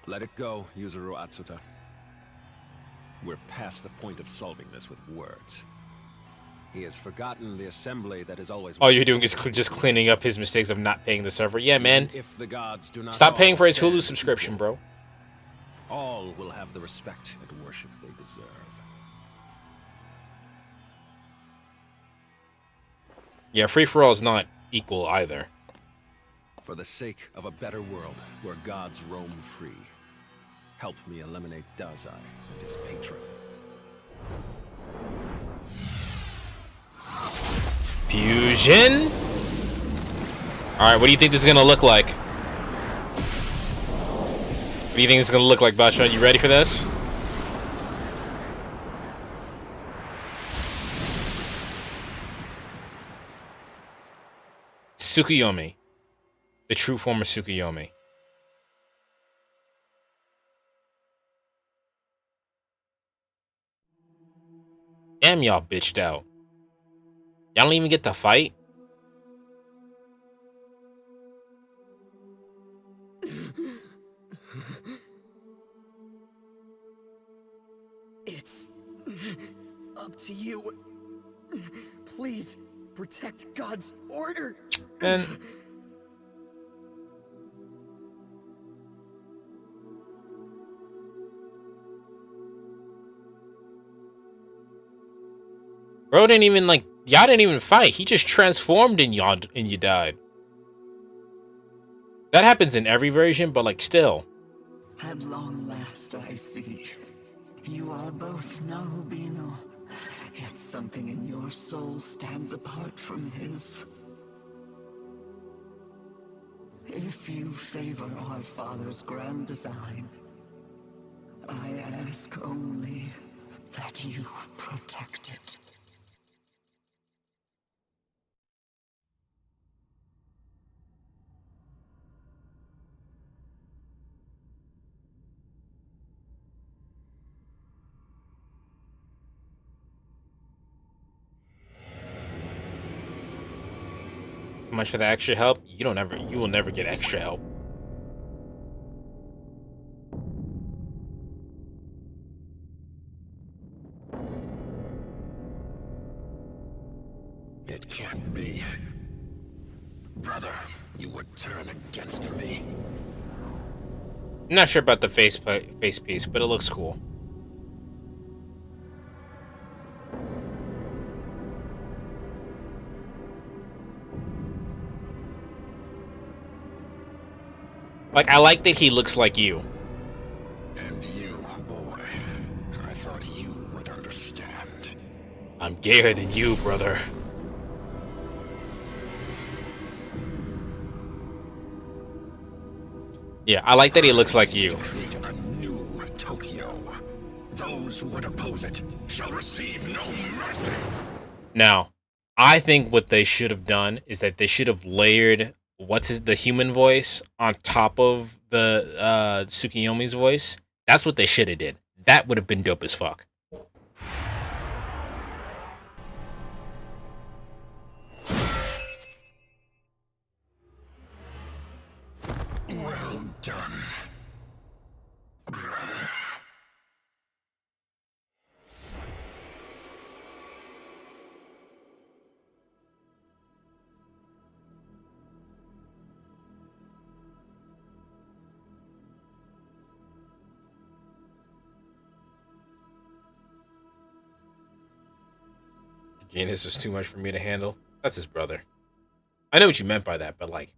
Let it go, Yuzuru Atsuta. We're past the point of solving this with words. He has forgotten the assembly that is always... All you're doing is just cleaning up his mistakes of not paying the server. Yeah, man. If the gods do not stop paying for his Hulu subscription, bro. All will have the respect and worship they deserve. Yeah, free-for-all is not equal either. For the sake of a better world where gods roam free, help me eliminate Dazai and his patron. Fusion? Alright, what do you think this is gonna look like? What do you think this is gonna look like, Basha? You ready for this? Tsukuyomi. The true form of Tsukuyomi. Damn, y'all bitched out. Y'all don't even get to fight? It's up to you. Please protect God's order. And bro didn't even like y'all didn't even fight. He just transformed and y'all and you died. That happens in every version, but like still. At long last I see. You are both Nahubino, yet something in your soul stands apart from his. If you favor our father's grand design, I ask only that you protect it. How much for the extra help? You will never get extra help. It can't be. Brother, you would turn against me. I'm not sure about the face piece, but it looks cool. Like, I like that he looks like you. And you, boy. I thought you would understand. I'm gayer than you, brother. Yeah, I like that he looks like you. Create a new Tokyo. Those who would oppose it shall receive no mercy. Now, I think what they should have done is that they should have layered the human voice on top of the Tsukiyomi's voice. That's what they should have did. That would have been dope as fuck. Well done, brother. Again, this was too much for me to handle. That's his brother. I know what you meant by that, but like...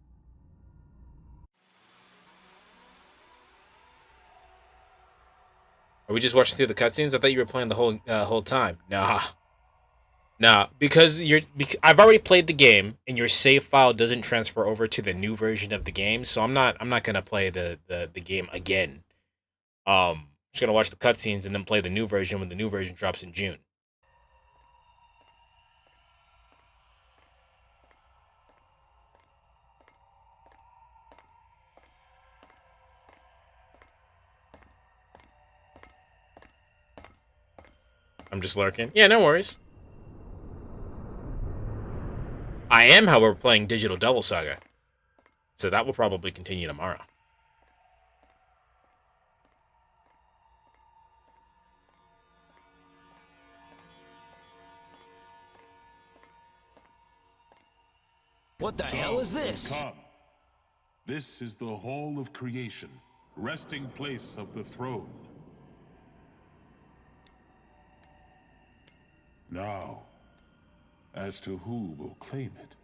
Are we just watching through the cutscenes? I thought you were playing the whole time. Nah, because I've already played the game, and your save file doesn't transfer over to the new version of the game, so I'm not gonna play the game again. Just gonna watch the cutscenes and then play the new version when the new version drops in June. I'm just lurking. Yeah, no worries. I am, however, playing Digital Devil Saga, so that will probably continue tomorrow. What the hell is this? Come. This is the Hall of Creation, resting place of the throne. Now, as to who will claim it,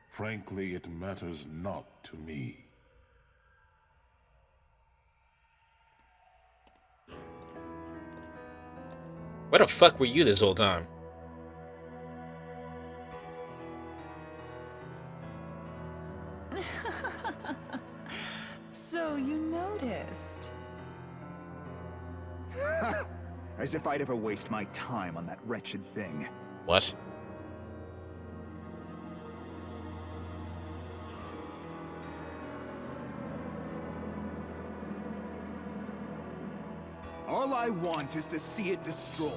frankly, it matters not to me. Where the fuck were you this whole time? So you noticed. As if I'd ever waste my time on that wretched thing. What? All I want is to see it destroyed.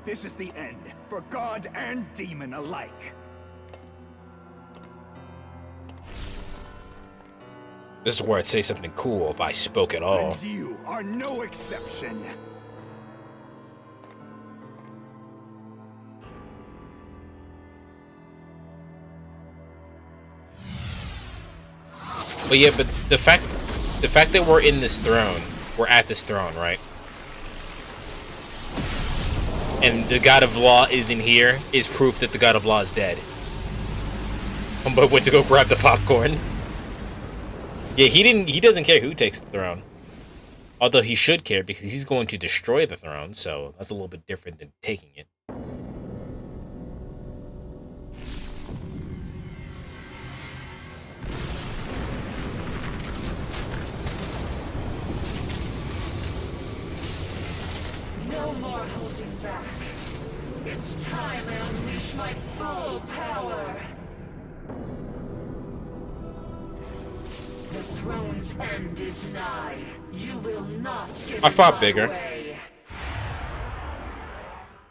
This is the end, for god and demon alike. This is where I'd say something cool if I spoke at all. And you are no exception. But yeah, but the fact that we're in this throne, we're at this throne, right? And the God of Law isn't here is proof that the God of Law is dead. But went to go grab the popcorn. Yeah, he doesn't care who takes the throne. Although he should care because he's going to destroy the throne, so that's a little bit different than taking it. No more holding back. It's time I unleash my full power. The throne's end is nigh. You will not get I fought my bigger. way.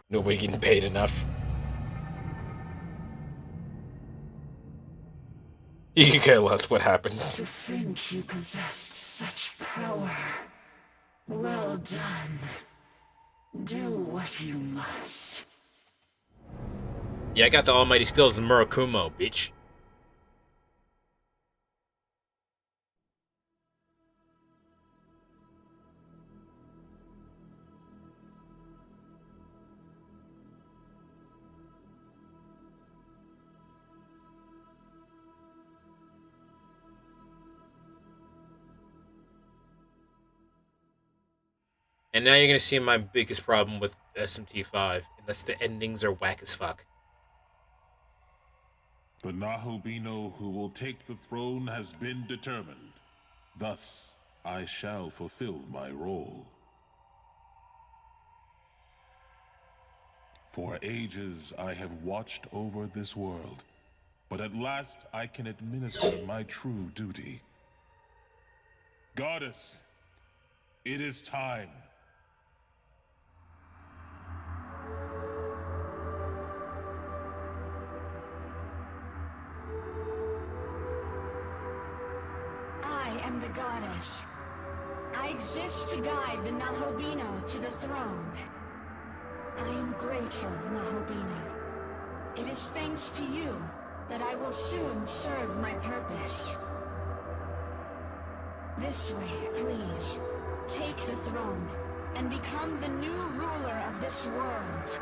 Nobody getting paid enough. You can care less what happens. To think you possessed such power. Well done. Do what you must. Yeah, I got the almighty skills of Murakumo, bitch. And now you're gonna see my biggest problem with SMT5, and that's the endings are whack as fuck. The Nahobino who will take the throne has been determined. Thus, I shall fulfill my role. For ages I have watched over this world, but at last I can administer my true duty. Goddess, it is time. I am the goddess. I exist to guide the Nahobino to the throne. I am grateful, Nahobino. It is thanks to you that I will soon serve my purpose. This way, please. Take the throne and become the new ruler of this world.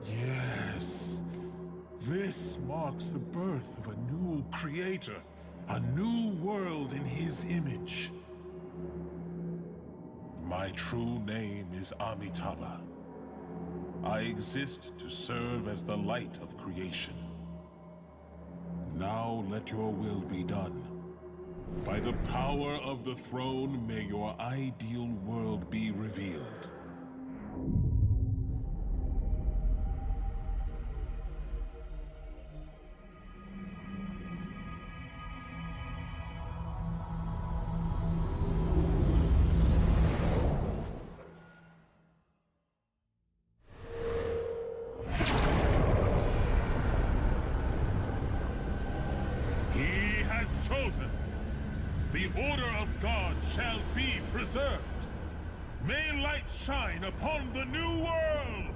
Yes. This marks the birth of a new creator, a new world in his image. My true name is Amitabha. I exist to serve as the light of creation. Now let your will be done. By the power of the throne, may your ideal world be revealed. The order of God shall be preserved. May light shine upon the new world!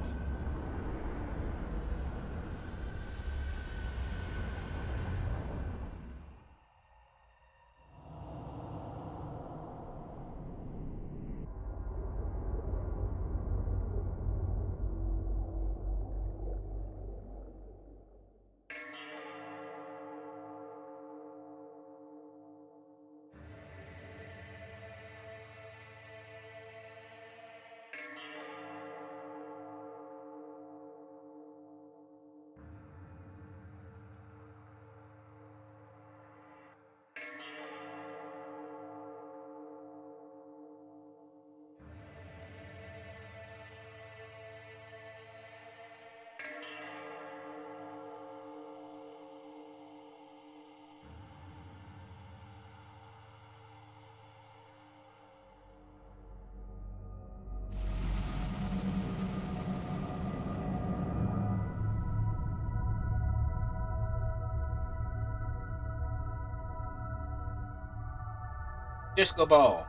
Disco ball.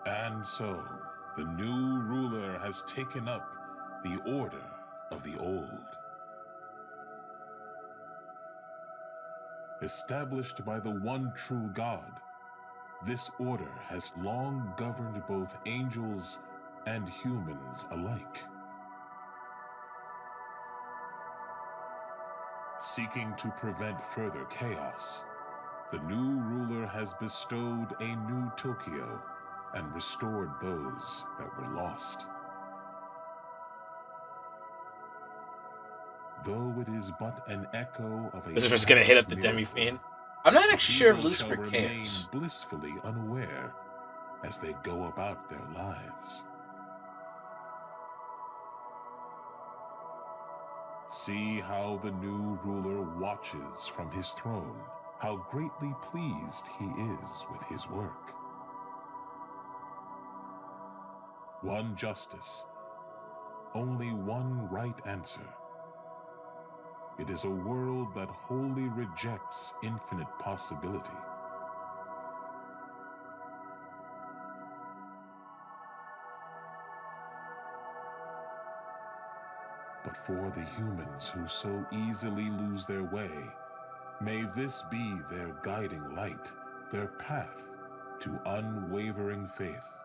And so, the new ruler has taken up the order of the old. Established by the one true God, this order has long governed both angels and humans alike. Seeking to prevent further chaos, the new ruler has bestowed a new Tokyo and restored those that were lost. Though it is but an echo of a Lucifer's gonna hit up the past Demi-Fiend. miracle, I'm not actually sure if people Lucifer shall remain cares. blissfully unaware as they go about their lives. See how the new ruler watches from his throne, how greatly pleased he is with his work. One justice, only one right answer. It is a world that wholly rejects infinite possibility. But for the humans who so easily lose their way, may this be their guiding light, their path to unwavering faith.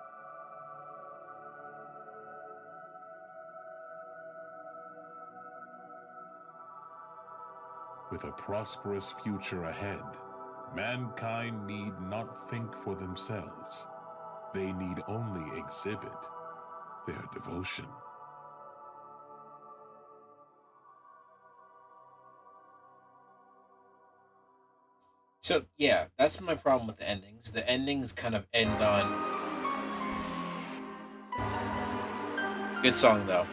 With a prosperous future ahead, mankind need not think for themselves. They need only exhibit their devotion. So yeah, that's my problem with the endings. The endings kind of end on good song though.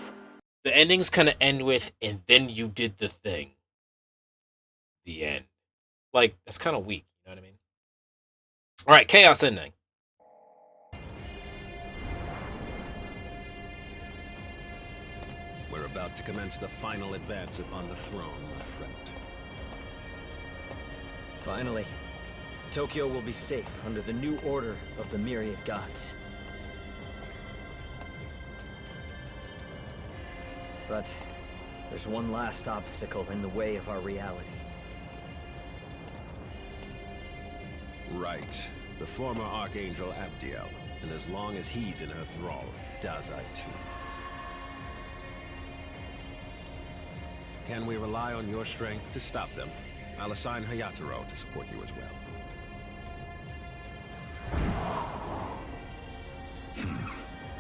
The endings kind of end with "and then you did the thing." The end. Like that's kind of weak. You know what I mean? All right, chaos ending. We're about to commence the final advance upon the throne, my friend. Finally, Tokyo will be safe under the new order of the myriad gods. But there's one last obstacle in the way of our reality. Right. The former Archangel Abdiel. And as long as he's in her thrall, Dazai too. Can we rely on your strength to stop them? I'll assign Hayataro to support you as well.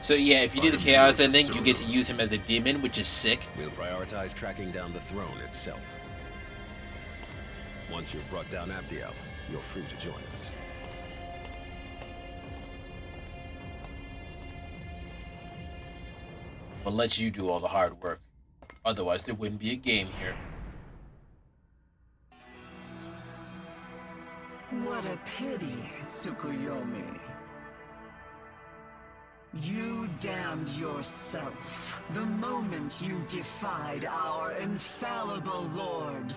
So yeah, if you do the chaos ending, you get to use him as a demon, which is sick. We'll prioritize tracking down the throne itself. Once you've brought down Abdiel, you're free to join us. We'll let you do all the hard work. Otherwise, there wouldn't be a game here. What a pity, Tsukuyomi. You damned yourself the moment you defied our infallible Lord.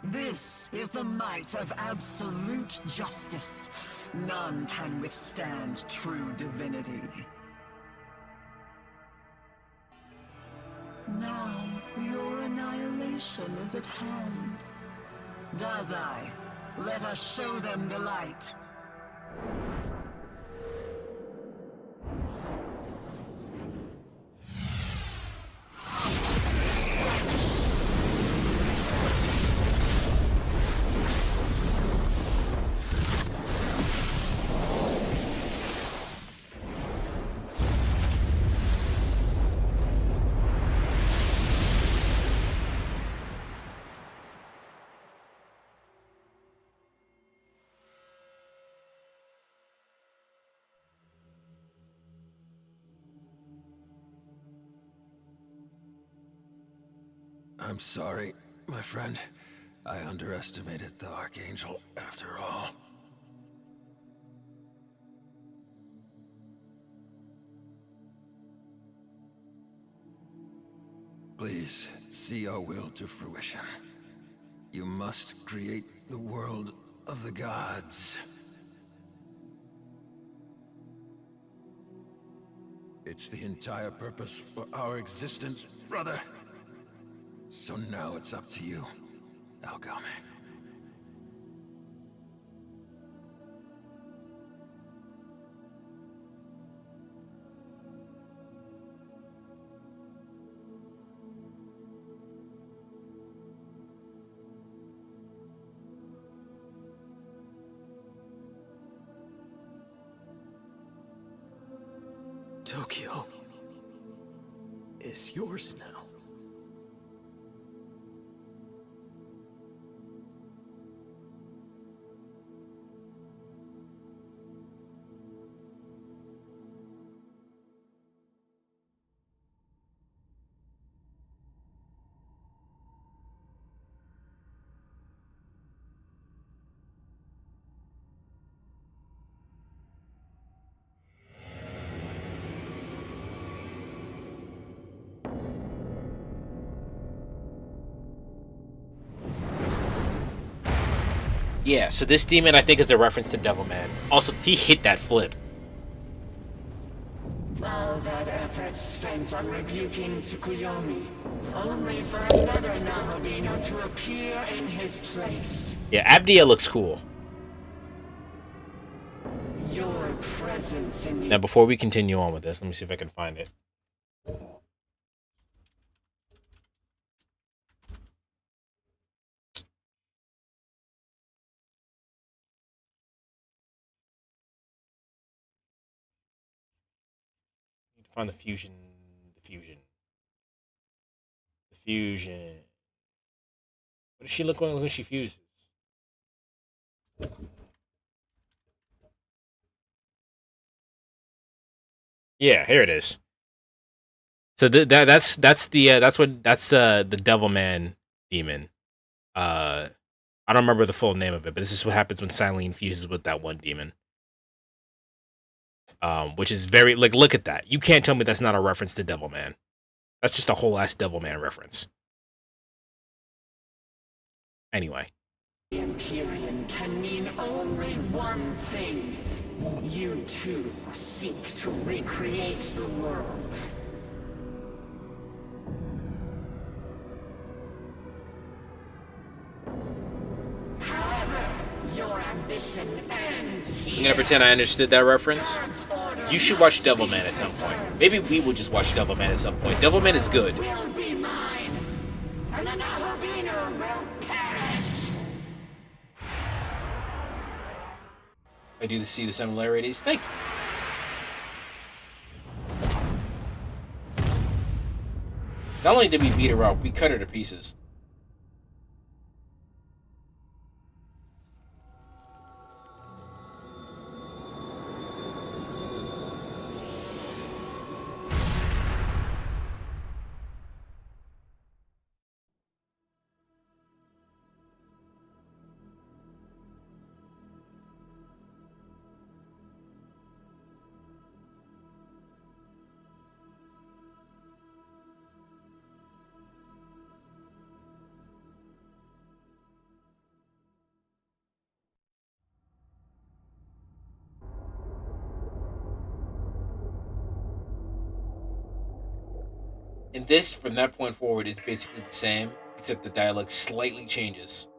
This is the might of absolute justice. None can withstand true divinity. Now, your annihilation is at hand. Dazai, let us show them the light. I'm sorry, my friend. I underestimated the Archangel, after all. Please, see our will to fruition. You must create the world of the gods. It's the entire purpose for our existence, brother. So now it's up to you, Algame. Tokyo is yours now. Yeah, so this demon I think is a reference to Devilman. Also, he hit that flip. All that effort spent on rebuking Tsukuyomi, only for another Nahobino to appear in his place. Yeah, Abdia looks cool. Your presence in the... Now, before we continue on with this, let me see if I can find it. Need to find the fusion. What does she look like when she fuses? Yeah, here it is. So that's the Devilman demon. I don't remember the full name of it, but this is what happens when Silene fuses with that one demon. Which is very like, look at that. You can't tell me that's not a reference to Devilman. That's just a whole ass Devilman reference. Anyway. The Empyrean can mean only one thing. You too seek to recreate the world. However, your ambition ends here. I'm gonna pretend I understood that reference. You should watch Devilman at some point. Maybe we will just watch Devilman at some point. Devilman is good. Will be mine, and the Nahobino will perish. I do see the similarities. Thank you. Not only did we beat her up, we cut her to pieces. And this, from that point forward, is basically the same, except the dialogue slightly changes.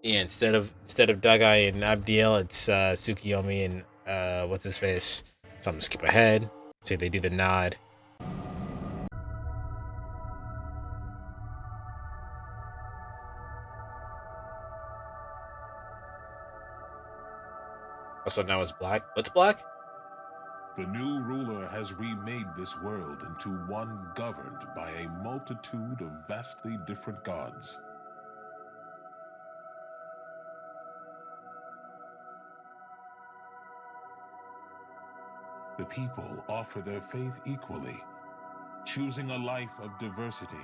Yeah, instead of Dagai and Abdiel, it's Tsukiyomi and what's his face. So I'm gonna skip ahead. See, they do the nod. Also, now it's black. What's black? The new ruler has remade this world into one governed by a multitude of vastly different gods. The people offer their faith equally, choosing a life of diversity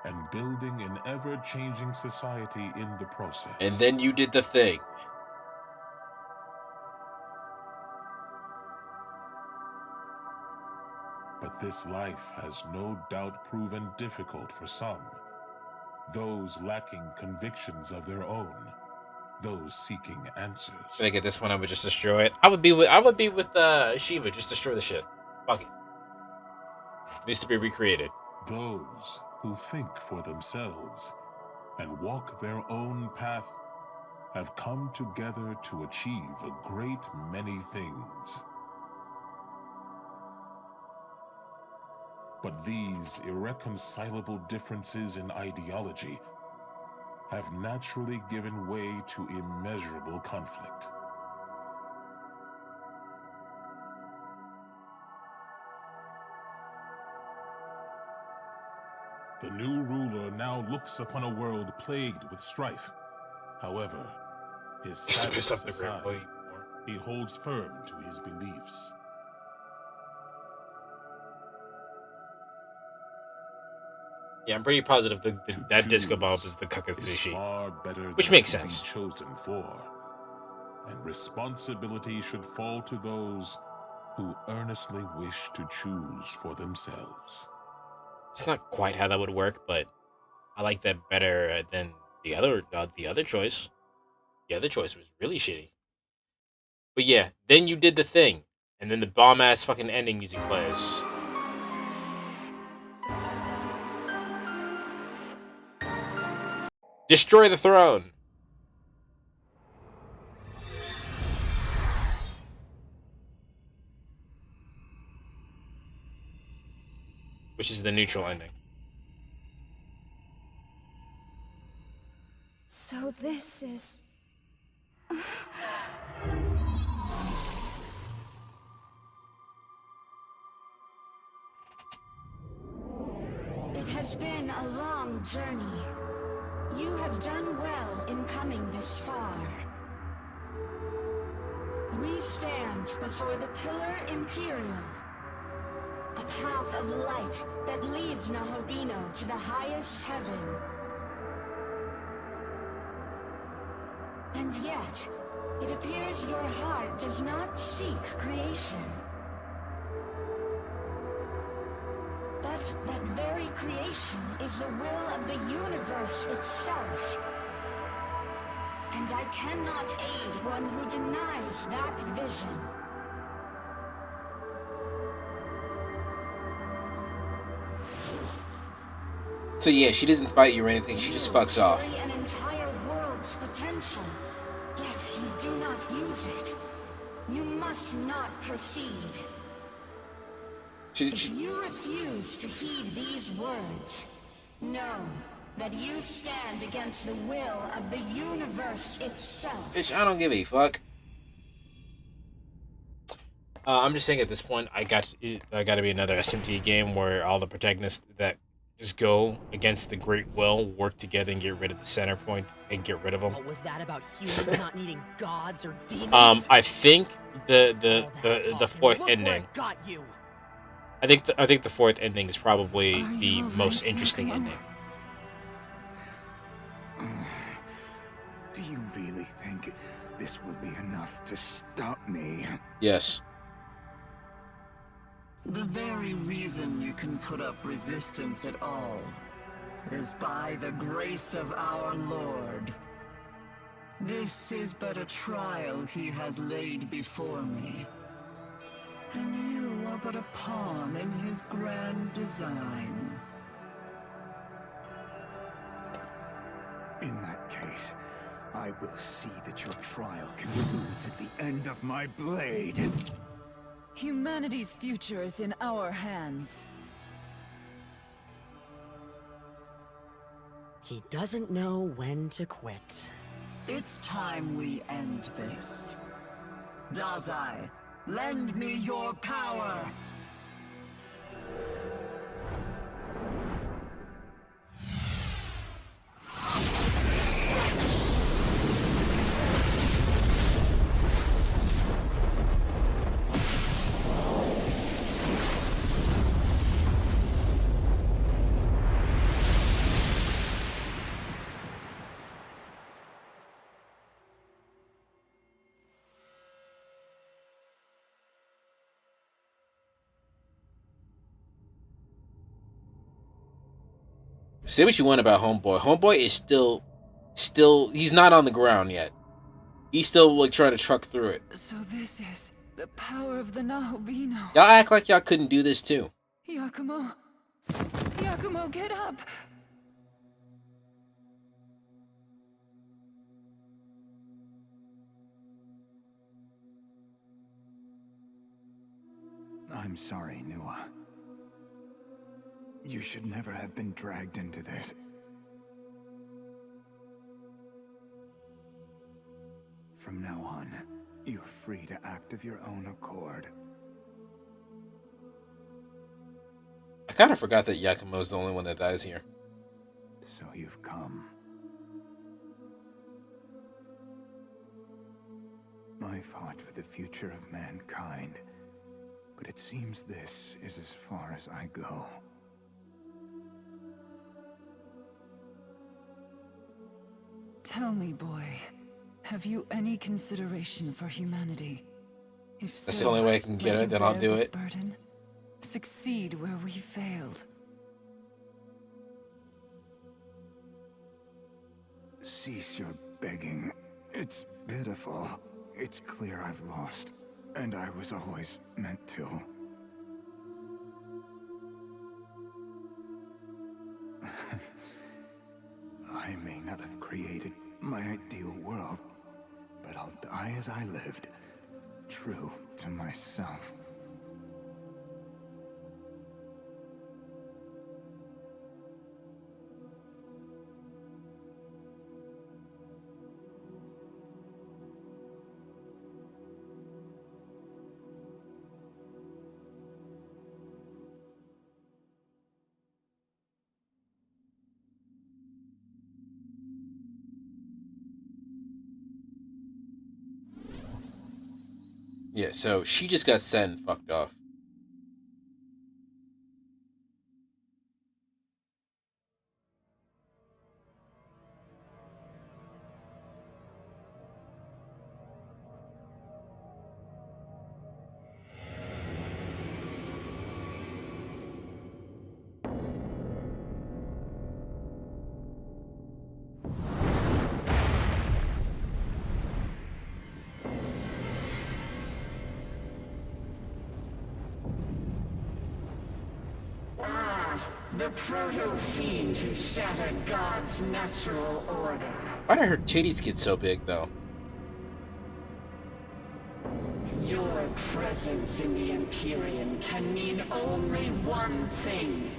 and building an ever-changing society in the process. And then you did the thing. But this life has no doubt proven difficult for some, those lacking convictions of their own, those seeking answers. If I get this one, I would just destroy it. I would be with Shiva. Just destroy the shit. Fuck it. Needs to be recreated. Those who think for themselves and walk their own path have come together to achieve a great many things. But these irreconcilable differences in ideology have naturally given way to immeasurable conflict. The new ruler now looks upon a world plagued with strife. However, his sadness aside, he holds firm to his beliefs. Yeah, I'm pretty positive that Disco Bob is the Kakatsushi, which makes sense. Chosen for, and responsibility should fall to those who earnestly wish to choose for themselves. It's not quite how that would work, but I like that better than the other choice. The other choice was really shitty. But yeah, then you did the thing, and then the bomb ass fucking ending music plays. Destroy the throne! Which is the neutral ending. So this is... It has been a long journey. You have done well in coming this far. We stand before the Pillar Imperial, a path of light that leads Nahobino to the highest heaven. And yet, it appears your heart does not seek creation. But that very creation is the will of the universe itself. And I cannot aid one who denies that vision. So yeah, she doesn't fight you or anything, she just fucks off. An entire world's potential, yet you do not use it. You must not proceed. If you refuse to heed these words, know that you stand against the will of the universe itself. Bitch, I don't give a fuck. I'm just saying at this point, I got to be another SMT game where all the protagonists that just go against the great will work together and get rid of the center point and get rid of them. What was that about humans not needing gods or demons? I think the fourth ending. Got you. I think the fourth ending is probably the most interesting ending. Do you really think this will be enough to stop me? Yes. The very reason you can put up resistance at all is by the grace of our Lord. This is but a trial he has laid before me. And you are but a pawn in his grand design. In that case, I will see that your trial concludes at the end of my blade. Humanity's future is in our hands. He doesn't know when to quit. It's time we end this. Dazai, lend me your power! Say what you want about Homeboy. Homeboy is still, he's not on the ground yet. He's still like trying to truck through it. So this is the power of the Nahobino. Y'all act like y'all couldn't do this too. Yakumo. Yakumo, get up! I'm sorry, Nua. You should never have been dragged into this. From now on, you're free to act of your own accord. I kind of forgot that Yakumo's the only one that dies here. So you've come. I fought for the future of mankind, but it seems this is as far as I go. Tell me, boy, have you any consideration for humanity? If so, that's the only way I can get it, then I'll do it. Burden? Succeed where we failed. Cease your begging. It's pitiful. It's clear I've lost, and I was always meant to. I may not have created my ideal world, but I'll die as I lived, true to myself. Yeah, so she just got sent and fucked off. The proto-fiend who shattered God's natural order. Why did her titties get so big, though? Your presence in the Empyrean can mean only one thing.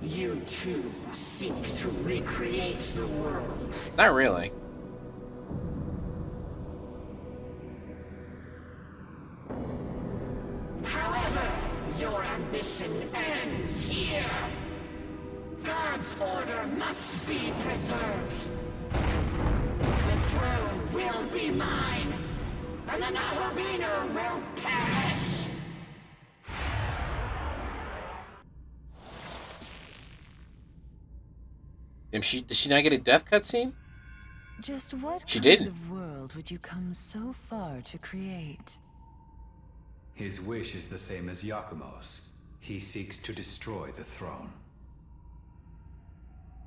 You too seek to recreate the world. Not really. However, your ambition ends here. God's order must be preserved. The throne will be mine, and the Nahobino will perish. Did she not get a death cutscene? Just what She kind didn't. of world would you come so far to create? His wish is the same as Yakumo's. He seeks to destroy the throne.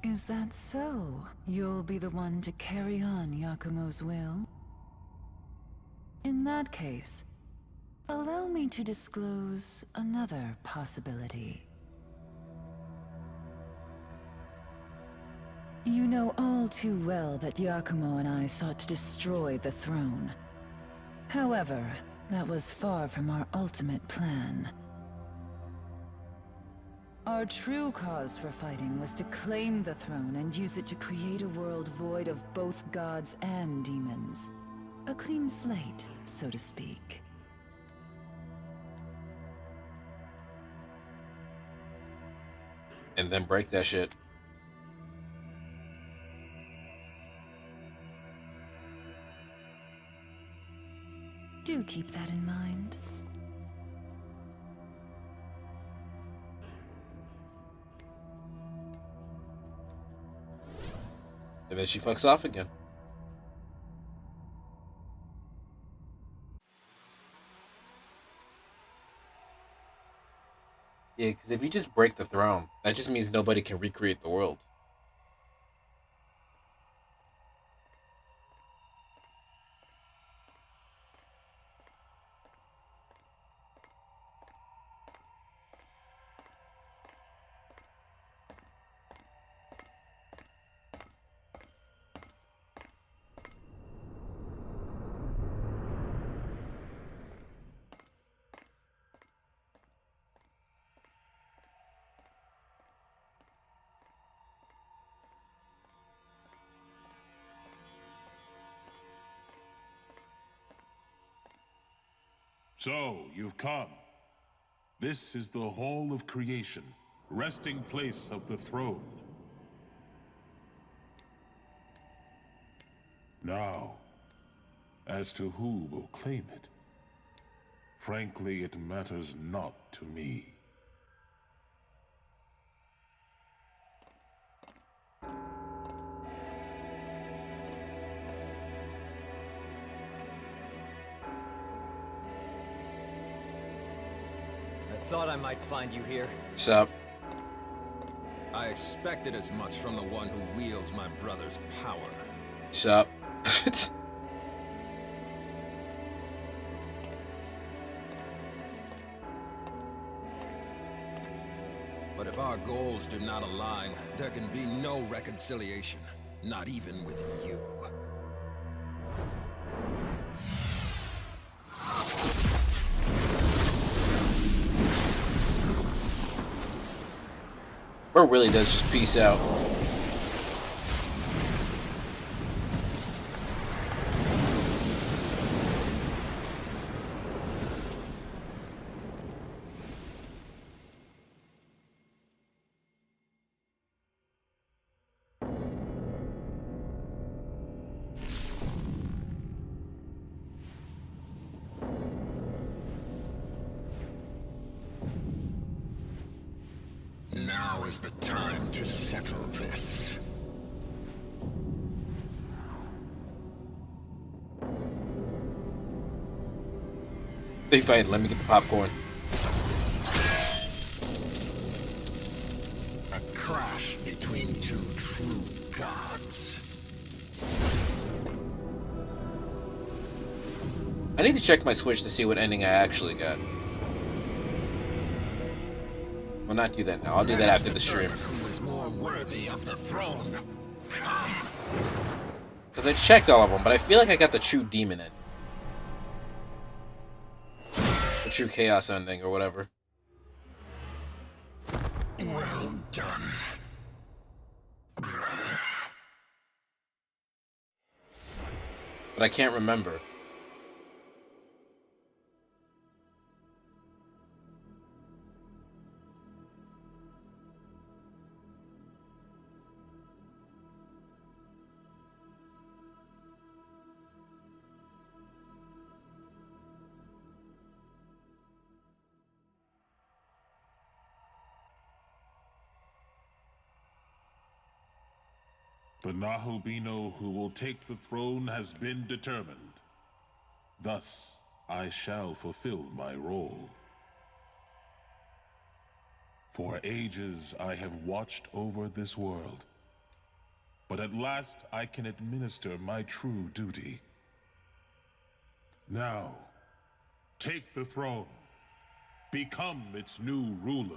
Is that so? You'll be the one to carry on Yakumo's will? In that case, allow me to disclose another possibility. You know all too well that Yakumo and I sought to destroy the throne. However, that was far from our ultimate plan. Our true cause for fighting was to claim the throne and use it to create a world void of both gods and demons. A clean slate, so to speak. And then break that shit. Do keep that in mind. And then she fucks off again. Yeah, because if you just break the throne, that just means nobody can recreate the world. So, you've come. This is the Hall of Creation, resting place of the throne. Now, as to who will claim it, frankly, it matters not to me. I thought I might find you here. Sup? I expected as much from the one who wields my brother's power. Sup? But if our goals do not align, there can be no reconciliation. Not even with you. Or really does just peace out. Now is the time to settle this. They fight. Let me get the popcorn. A crash between two true gods. I need to check my Switch to see what ending I actually got. I'll not do that now. I'll do that after the stream. Who is more worthy of the throne? Come. Because I checked all of them, but I feel like I got the true demon ending. The true chaos ending, or whatever. Well done, brother. But I can't remember. The Nahobino who will take the throne has been determined. Thus, I shall fulfill my role. For ages I have watched over this world, but at last I can administer my true duty. Now, take the throne. Become its new ruler.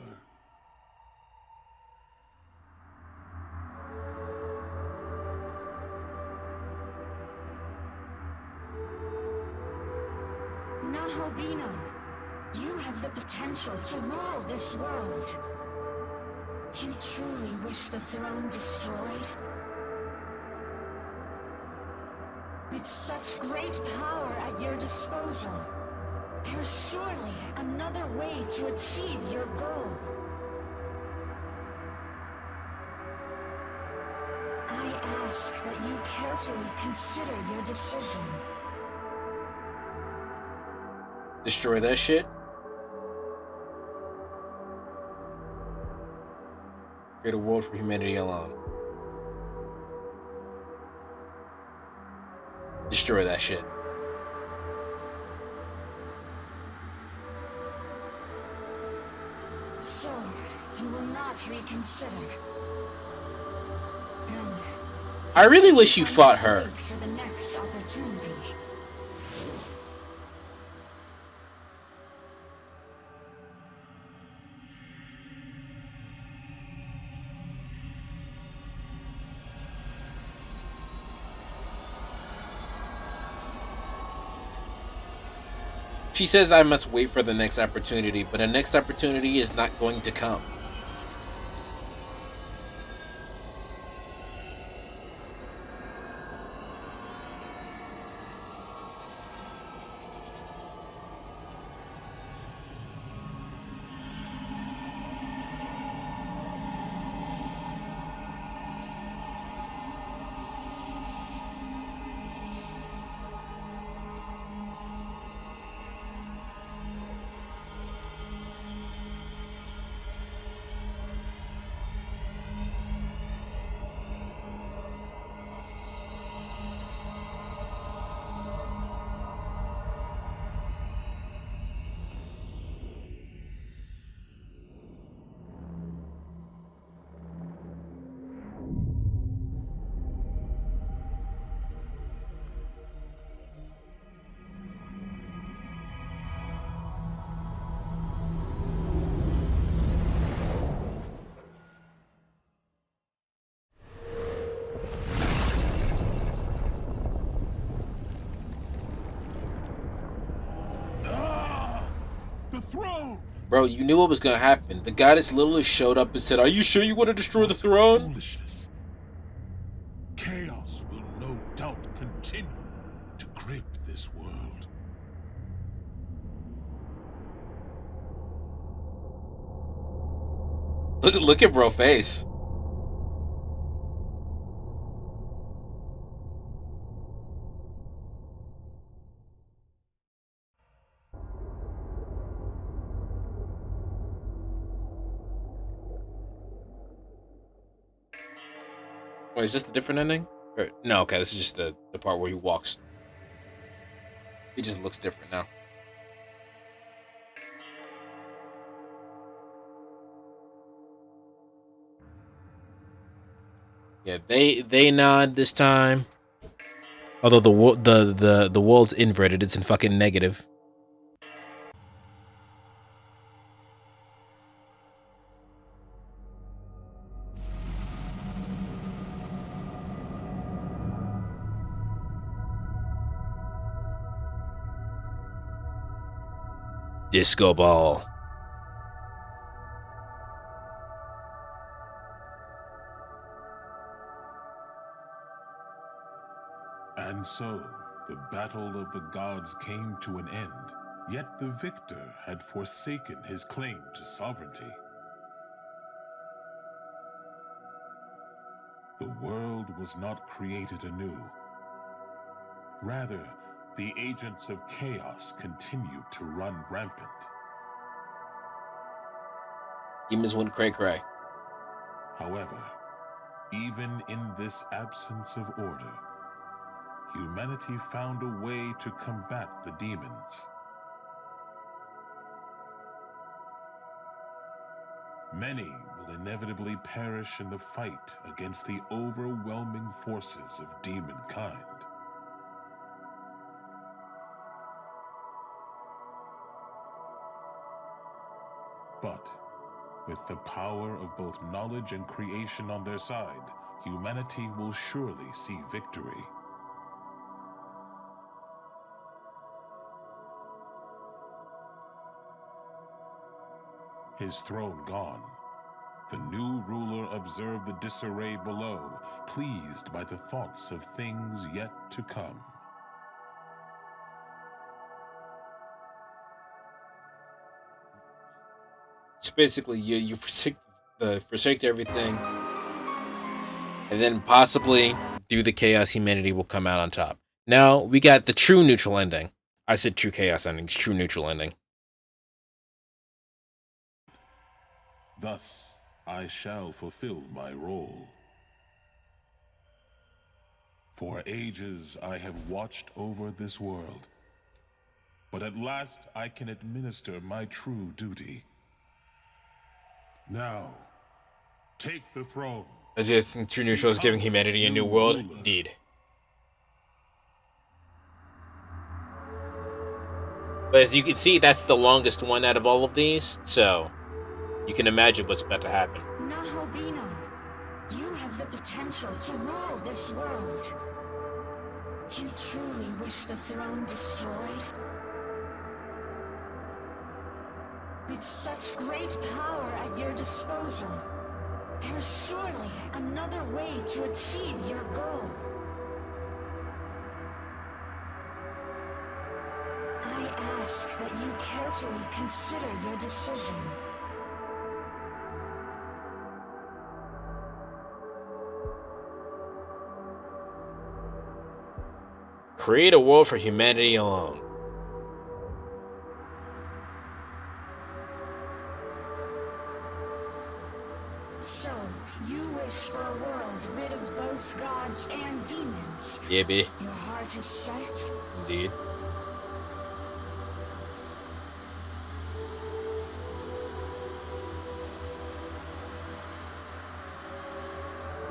Nahobino, you have the potential to rule this world. You truly wish the throne destroyed? With such great power at your disposal, there's surely another way to achieve your goal. I ask that you carefully consider your decision. Destroy that shit? Create a world for humanity alone. Destroy that shit. So, you will not reconsider. Then, I really wish you fought her. for the next opportunity. She says I must wait for the next opportunity, but the next opportunity is not going to come. The throne! Bro, you knew what was gonna happen. The goddess literally showed up and said, "Are you sure you want to destroy the throne?" Foolishness. Chaos will no doubt continue to grip this world. Look at bro face. Wait, is this the different ending? Or, no, okay, this is just the part where he walks. He just looks different now. Yeah, they nod this time. Although the world's inverted, it's in fucking negative. Disco ball. And so, the battle of the gods came to an end, yet the victor had forsaken his claim to sovereignty. The world was not created anew. Rather, the agents of chaos continued to run rampant. Demons went cray-cray. However, even in this absence of order, humanity found a way to combat the demons. Many will inevitably perish in the fight against the overwhelming forces of demonkind. But with the power of both knowledge and creation on their side, humanity will surely see victory. His throne gone, the new ruler observed the disarray below, pleased by the thoughts of things yet to come. So basically, you forsake everything, and then possibly through the chaos, humanity will come out on top. Now we got the true neutral ending. I said true chaos ending. It's true neutral ending. Thus, I shall fulfill my role. For ages I have watched over this world, but at last I can administer my true duty. Now, take the throne. I just think true neutral is giving humanity a new world. Indeed. But as you can see, that's the longest one out of all of these, so you can imagine what's about to happen. Nahobino, you have the potential to rule this world. You truly wish the throne destroyed? With such great power at your disposal, there's surely another way to achieve your goal. I ask that you carefully consider your decision. Create a world for humanity alone. So, you wish for a world rid of both gods and demons? Yeah, B. Your heart is set? Indeed.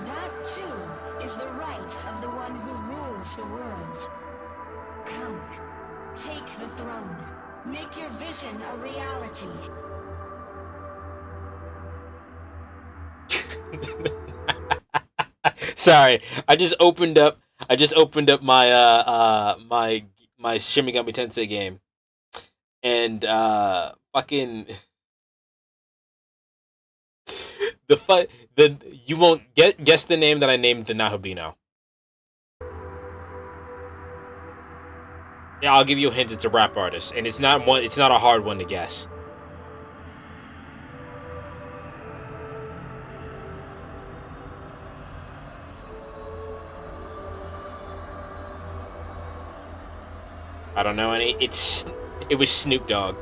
That, too, is the right of the one who rules the world. Come, take the throne. Make your vision a reality. Sorry, I just opened up my my Shin Megami Tensei game, and fucking you won't guess the name that I named the Nahobino. Yeah, I'll give you a hint. It's a rap artist, and it's not a hard one to guess. I don't know any. It was Snoop Dogg.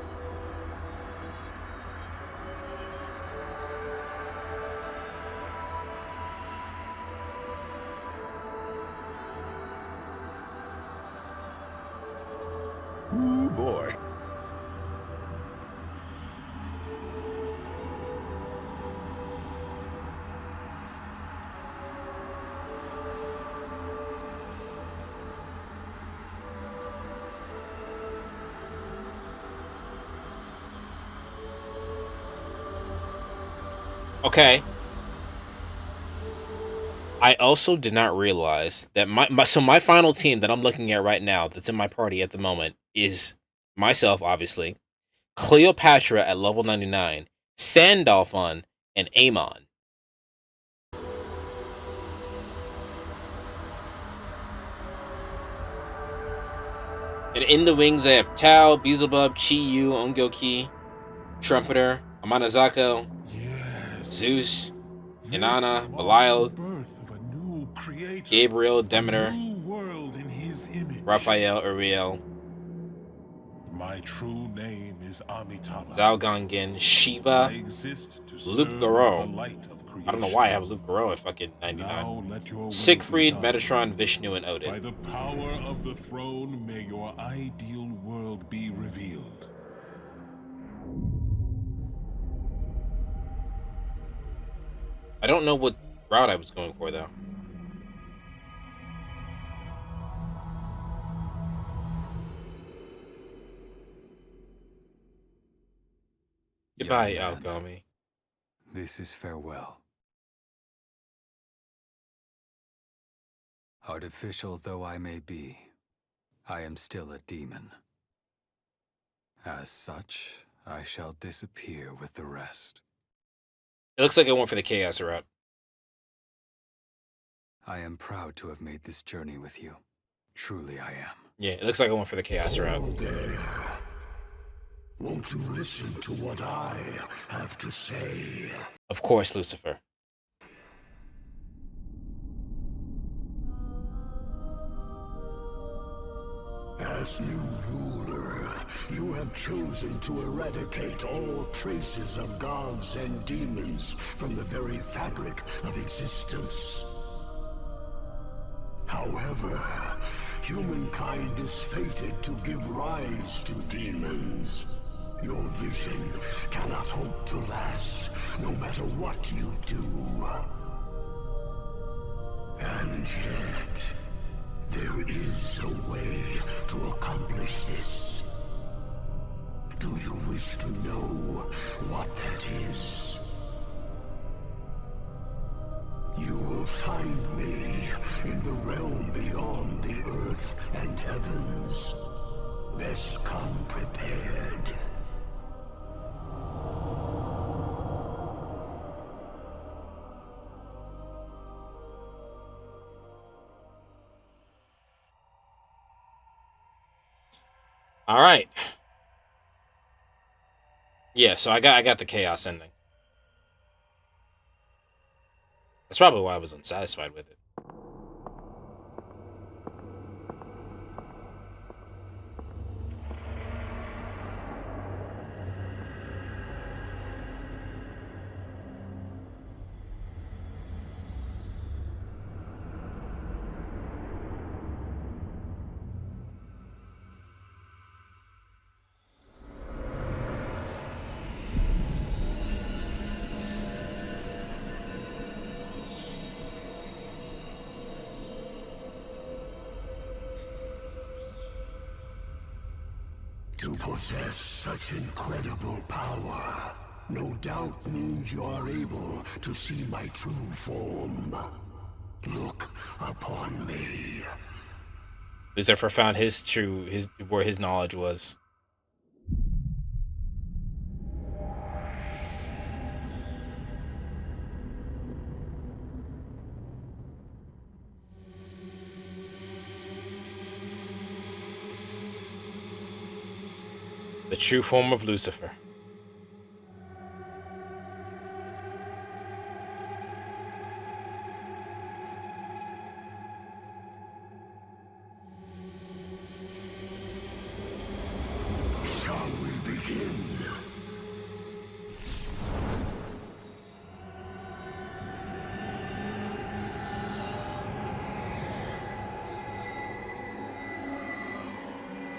Ooh, boy. Okay. I also did not realize that my final team that I'm looking at right now that's in my party at the moment is myself, obviously, Cleopatra at level 99, Sandalphon, and Amon. And in the wings I have Tao, Beelzebub, Chi-Yu, Ongoki, Trumpeter, Amanazako, Zeus, Inanna, Belial, Gabriel, Demeter, Raphael, Uriel, My true name is Amitabha. Zalgangan, Shiva, Luke Garou. I don't know why I have Luke Garou at fucking 99. Siegfried, Metatron, Vishnu, and Odin. By the power of the throne, may your ideal world be revealed. I don't know what route I was going for, though. Goodbye, Alchemy. This is farewell. Artificial though I may be, I am still a demon. As such, I shall disappear with the rest. It looks like I went for the Chaos route. I am proud to have made this journey with you. Truly I am. Yeah, it looks like I went for the Chaos route. Won't you listen to what I have to say? Of course, Lucifer. As new ruler, you have chosen to eradicate all traces of gods and demons from the very fabric of existence. However, humankind is fated to give rise to demons. Your vision cannot hope to last, no matter what you do. And yet, there is a way to accomplish this. Do you wish to know what that is? You will find me in the realm beyond the earth and heavens. Best come prepared. All right. Yeah, so I got the Chaos ending. That's probably why I was unsatisfied with it. To possess such incredible power, no doubt means you are able to see my true form. Look upon me. Lucifer found where his knowledge was. The true form of Lucifer. Shall we begin?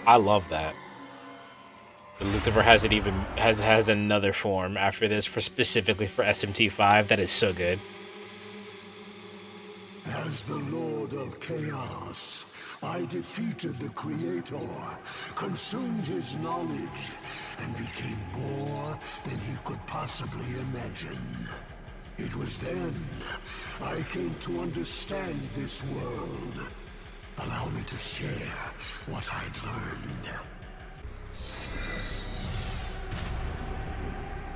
I love that. Lucifer has another form after this specifically for SMT5. That is so good. As the Lord of Chaos, I defeated the Creator, consumed his knowledge, and became more than he could possibly imagine. It was then I came to understand this world. Allow me to share what I'd learned.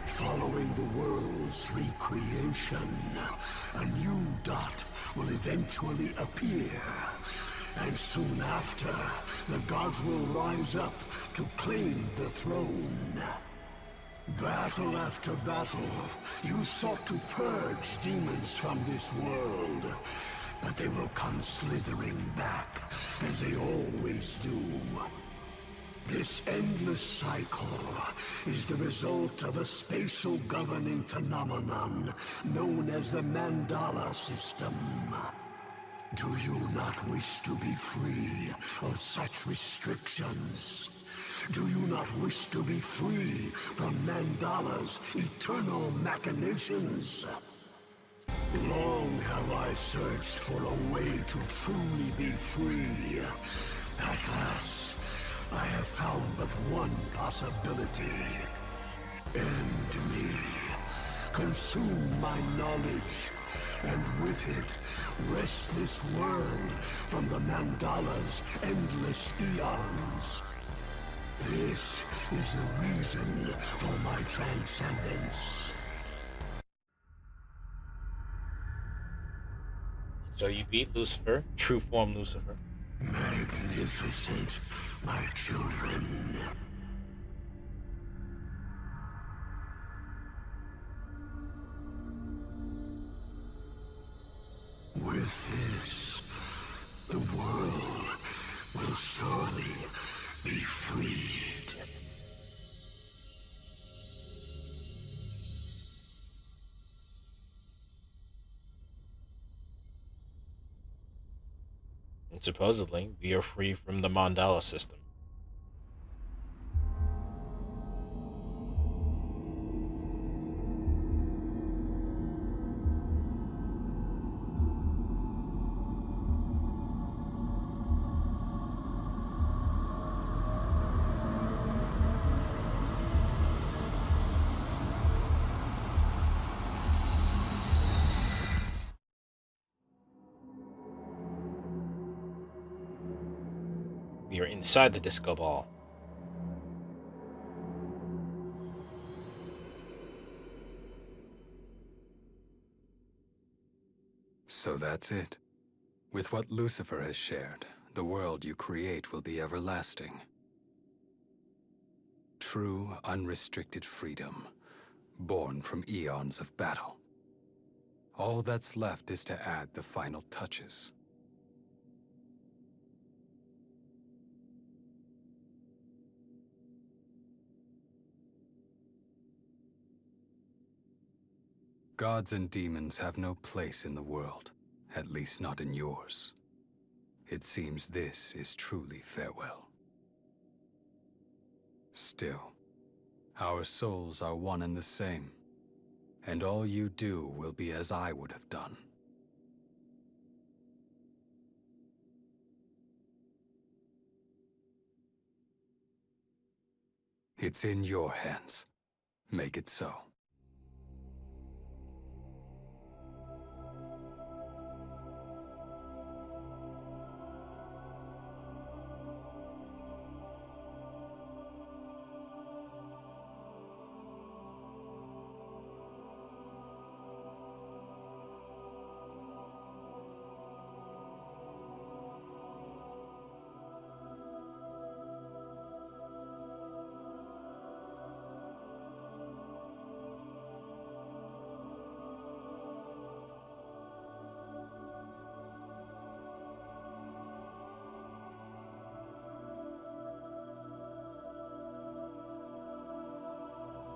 Following the world's recreation, a new dot will eventually appear. And soon after, the gods will rise up to claim the throne. Battle after battle, you sought to purge demons from this world. But they will come slithering back, as they always do. This endless cycle is the result of a spatial governing phenomenon known as the Mandala system. Do you not wish to be free of such restrictions? Do you not wish to be free from Mandala's eternal machinations? Long have I searched for a way to truly be free. At last, I have found but one possibility. End me. Consume my knowledge, and with it, wrest this world from the Mandala's endless eons. This is the reason for my transcendence. So you beat Lucifer, true form Lucifer. Magnificent, my children. With this, the world will surely be freed. And supposedly, we are free from the Mandala system. We are inside the disco ball. So that's it. With what Lucifer has shared, the world you create will be everlasting. True, unrestricted freedom, born from eons of battle. All that's left is to add the final touches. Gods and demons have no place in the world, at least not in yours. It seems this is truly farewell. Still, our souls are one and the same, and all you do will be as I would have done. It's in your hands. Make it so.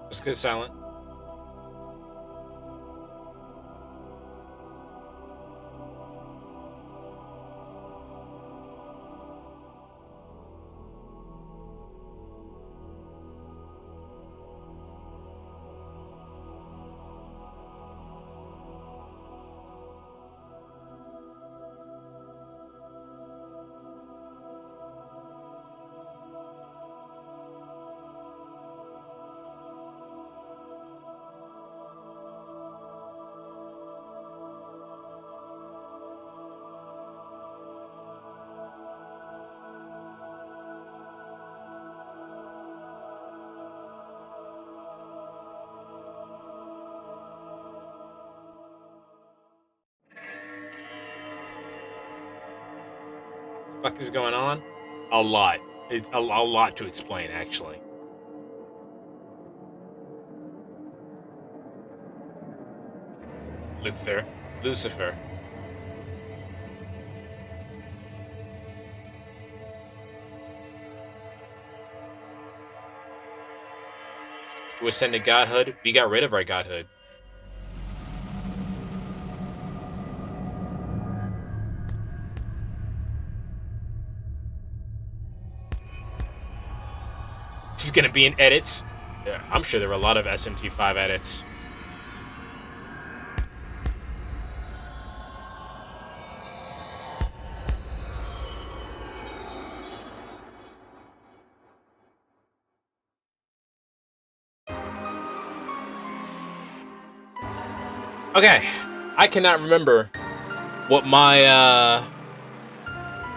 Let's go silent. Fuck is going on? A lot. It's a lot to explain, actually. Lucifer. We ascended godhood. We got rid of our godhood. She's gonna be in edits. Yeah, I'm sure there were a lot of SMT5 edits. Okay, I cannot remember what my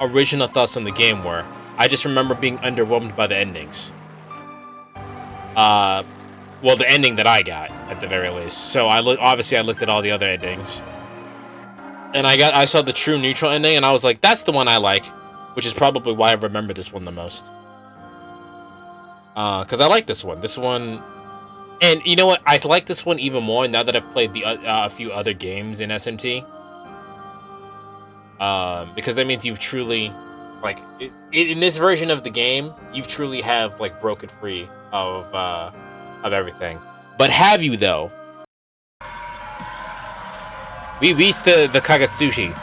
original thoughts on the game were. I just remember being underwhelmed by the endings. Well, the ending that I got at the very least. So I looked at all the other endings, and I saw the true neutral ending, and I was like, that's the one I like, which is probably why I remember this one the most. Because I like this one. This one, and you know what? I like this one even more now that I've played the a few other games in SMT. Because that means you've truly, like, in this version of the game, you've truly have like broken free of everything. But have you though? We reached the Kagatsushi.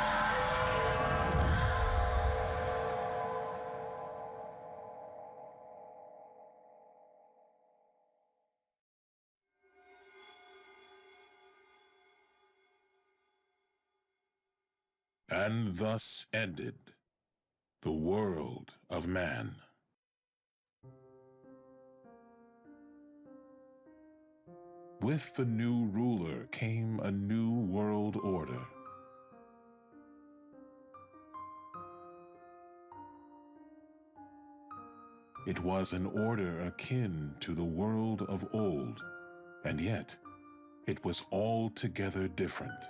And thus ended the world of man. With the new ruler came a new world order. It was an order akin to the world of old, and yet it was altogether different.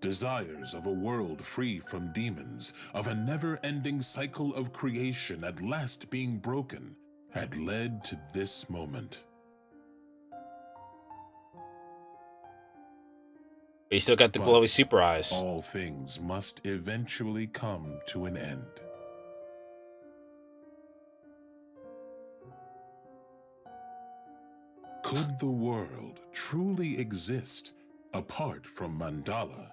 Desires of a world free from demons, of a never-ending cycle of creation at last being broken, had led to this moment. But you still got the glowy super eyes. All things must eventually come to an end. Could the world truly exist apart from Mandala?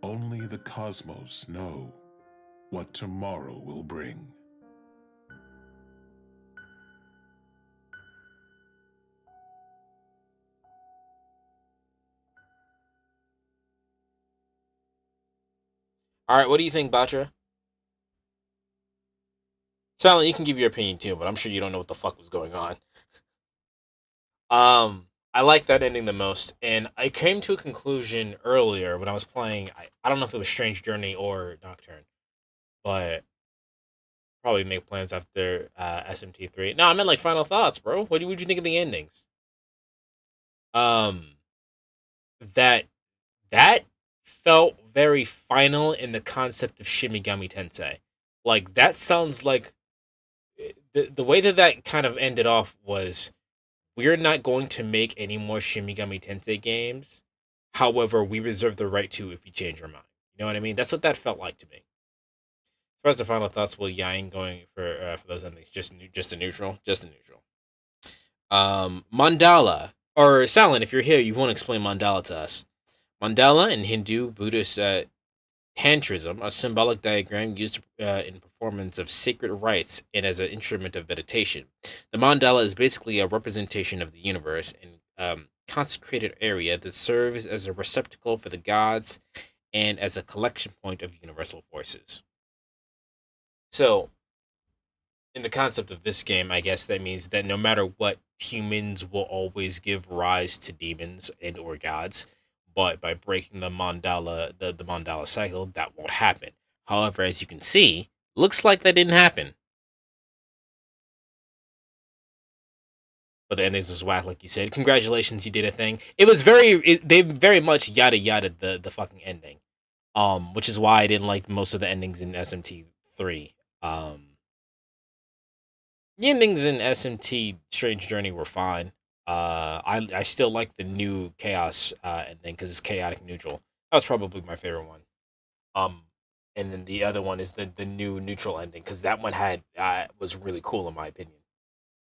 Only the cosmos know what tomorrow will bring. All right, what do you think, Batra? Silent, you can give your opinion too, but I'm sure you don't know what the fuck was going on. I like that ending the most, and I came to a conclusion earlier when I was playing. I don't know if it was Strange Journey or Nocturne, but probably make plans after SMT3. No, I meant like final thoughts, bro. What would you think of the endings? Um, that that felt very final in the concept of Shimigami Tensei. Like that sounds like the way that kind of ended off was, we're not going to make any more Shimigami Tensei games. However, we reserve the right to if we change our mind. You know what I mean? That's what that felt like to me. As far as the final thoughts, will Yang going for those endings, just a neutral, just a neutral. Mandala or Silent, if you're here, you won't explain mandala to us. Mandala in Hindu, Buddhist, Tantrism, a symbolic diagram used in performance of sacred rites and as an instrument of meditation. The mandala is basically a representation of the universe and consecrated area that serves as a receptacle for the gods and as a collection point of universal forces. So, in the concept of this game, I guess that means that no matter what, humans will always give rise to demons and or gods, but by breaking the mandala cycle, that won't happen. However, as you can see, looks like that didn't happen. But the endings was whack, like you said. Congratulations, you did a thing. It was they very much yada yada the fucking ending, which is why I didn't like most of the endings in SMT3. The endings in SMT Strange Journey were fine. I still like the new Chaos ending because it's chaotic neutral. That was probably my favorite one. And then the other one is the new neutral ending because that one had was really cool in my opinion.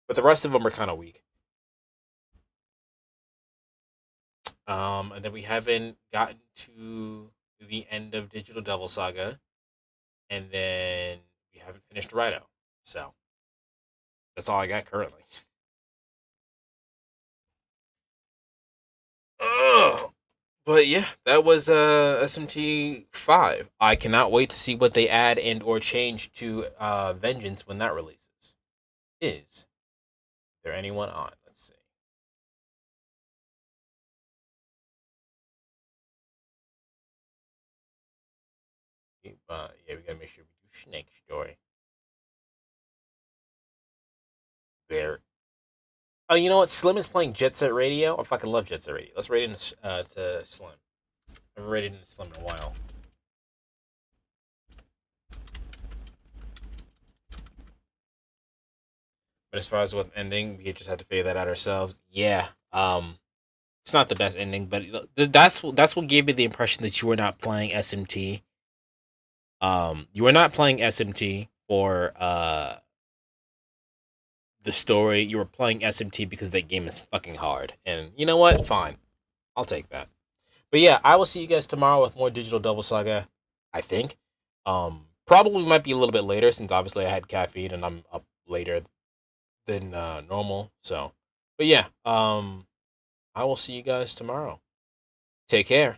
But the rest of them are kind of weak. And then we haven't gotten to the end of Digital Devil Saga, and then we haven't finished Rhino. So that's all I got currently. Ugh. But yeah, that was SMT 5. I cannot wait to see what they add and or change to Vengeance when that releases. Is there anyone on? Let's see. Yeah, we gotta make sure we do Snake Story. There. Oh, you know what? Slim is playing Jet Set Radio. I fucking love Jet Set Radio. Let's rate it to Slim. I haven't rated into Slim in a while. But as far as what ending, we just have to figure that out ourselves. Yeah. It's not the best ending, but that's what gave me the impression that you were not playing SMT. You were not playing SMT for the story. You were playing SMT because that game is fucking hard. And you know what? Fine. I'll take that. But yeah, I will see you guys tomorrow with more Digital Devil Saga, I think. Probably might be a little bit later since obviously I had caffeine and I'm up later than normal. So, but yeah, I will see you guys tomorrow. Take care.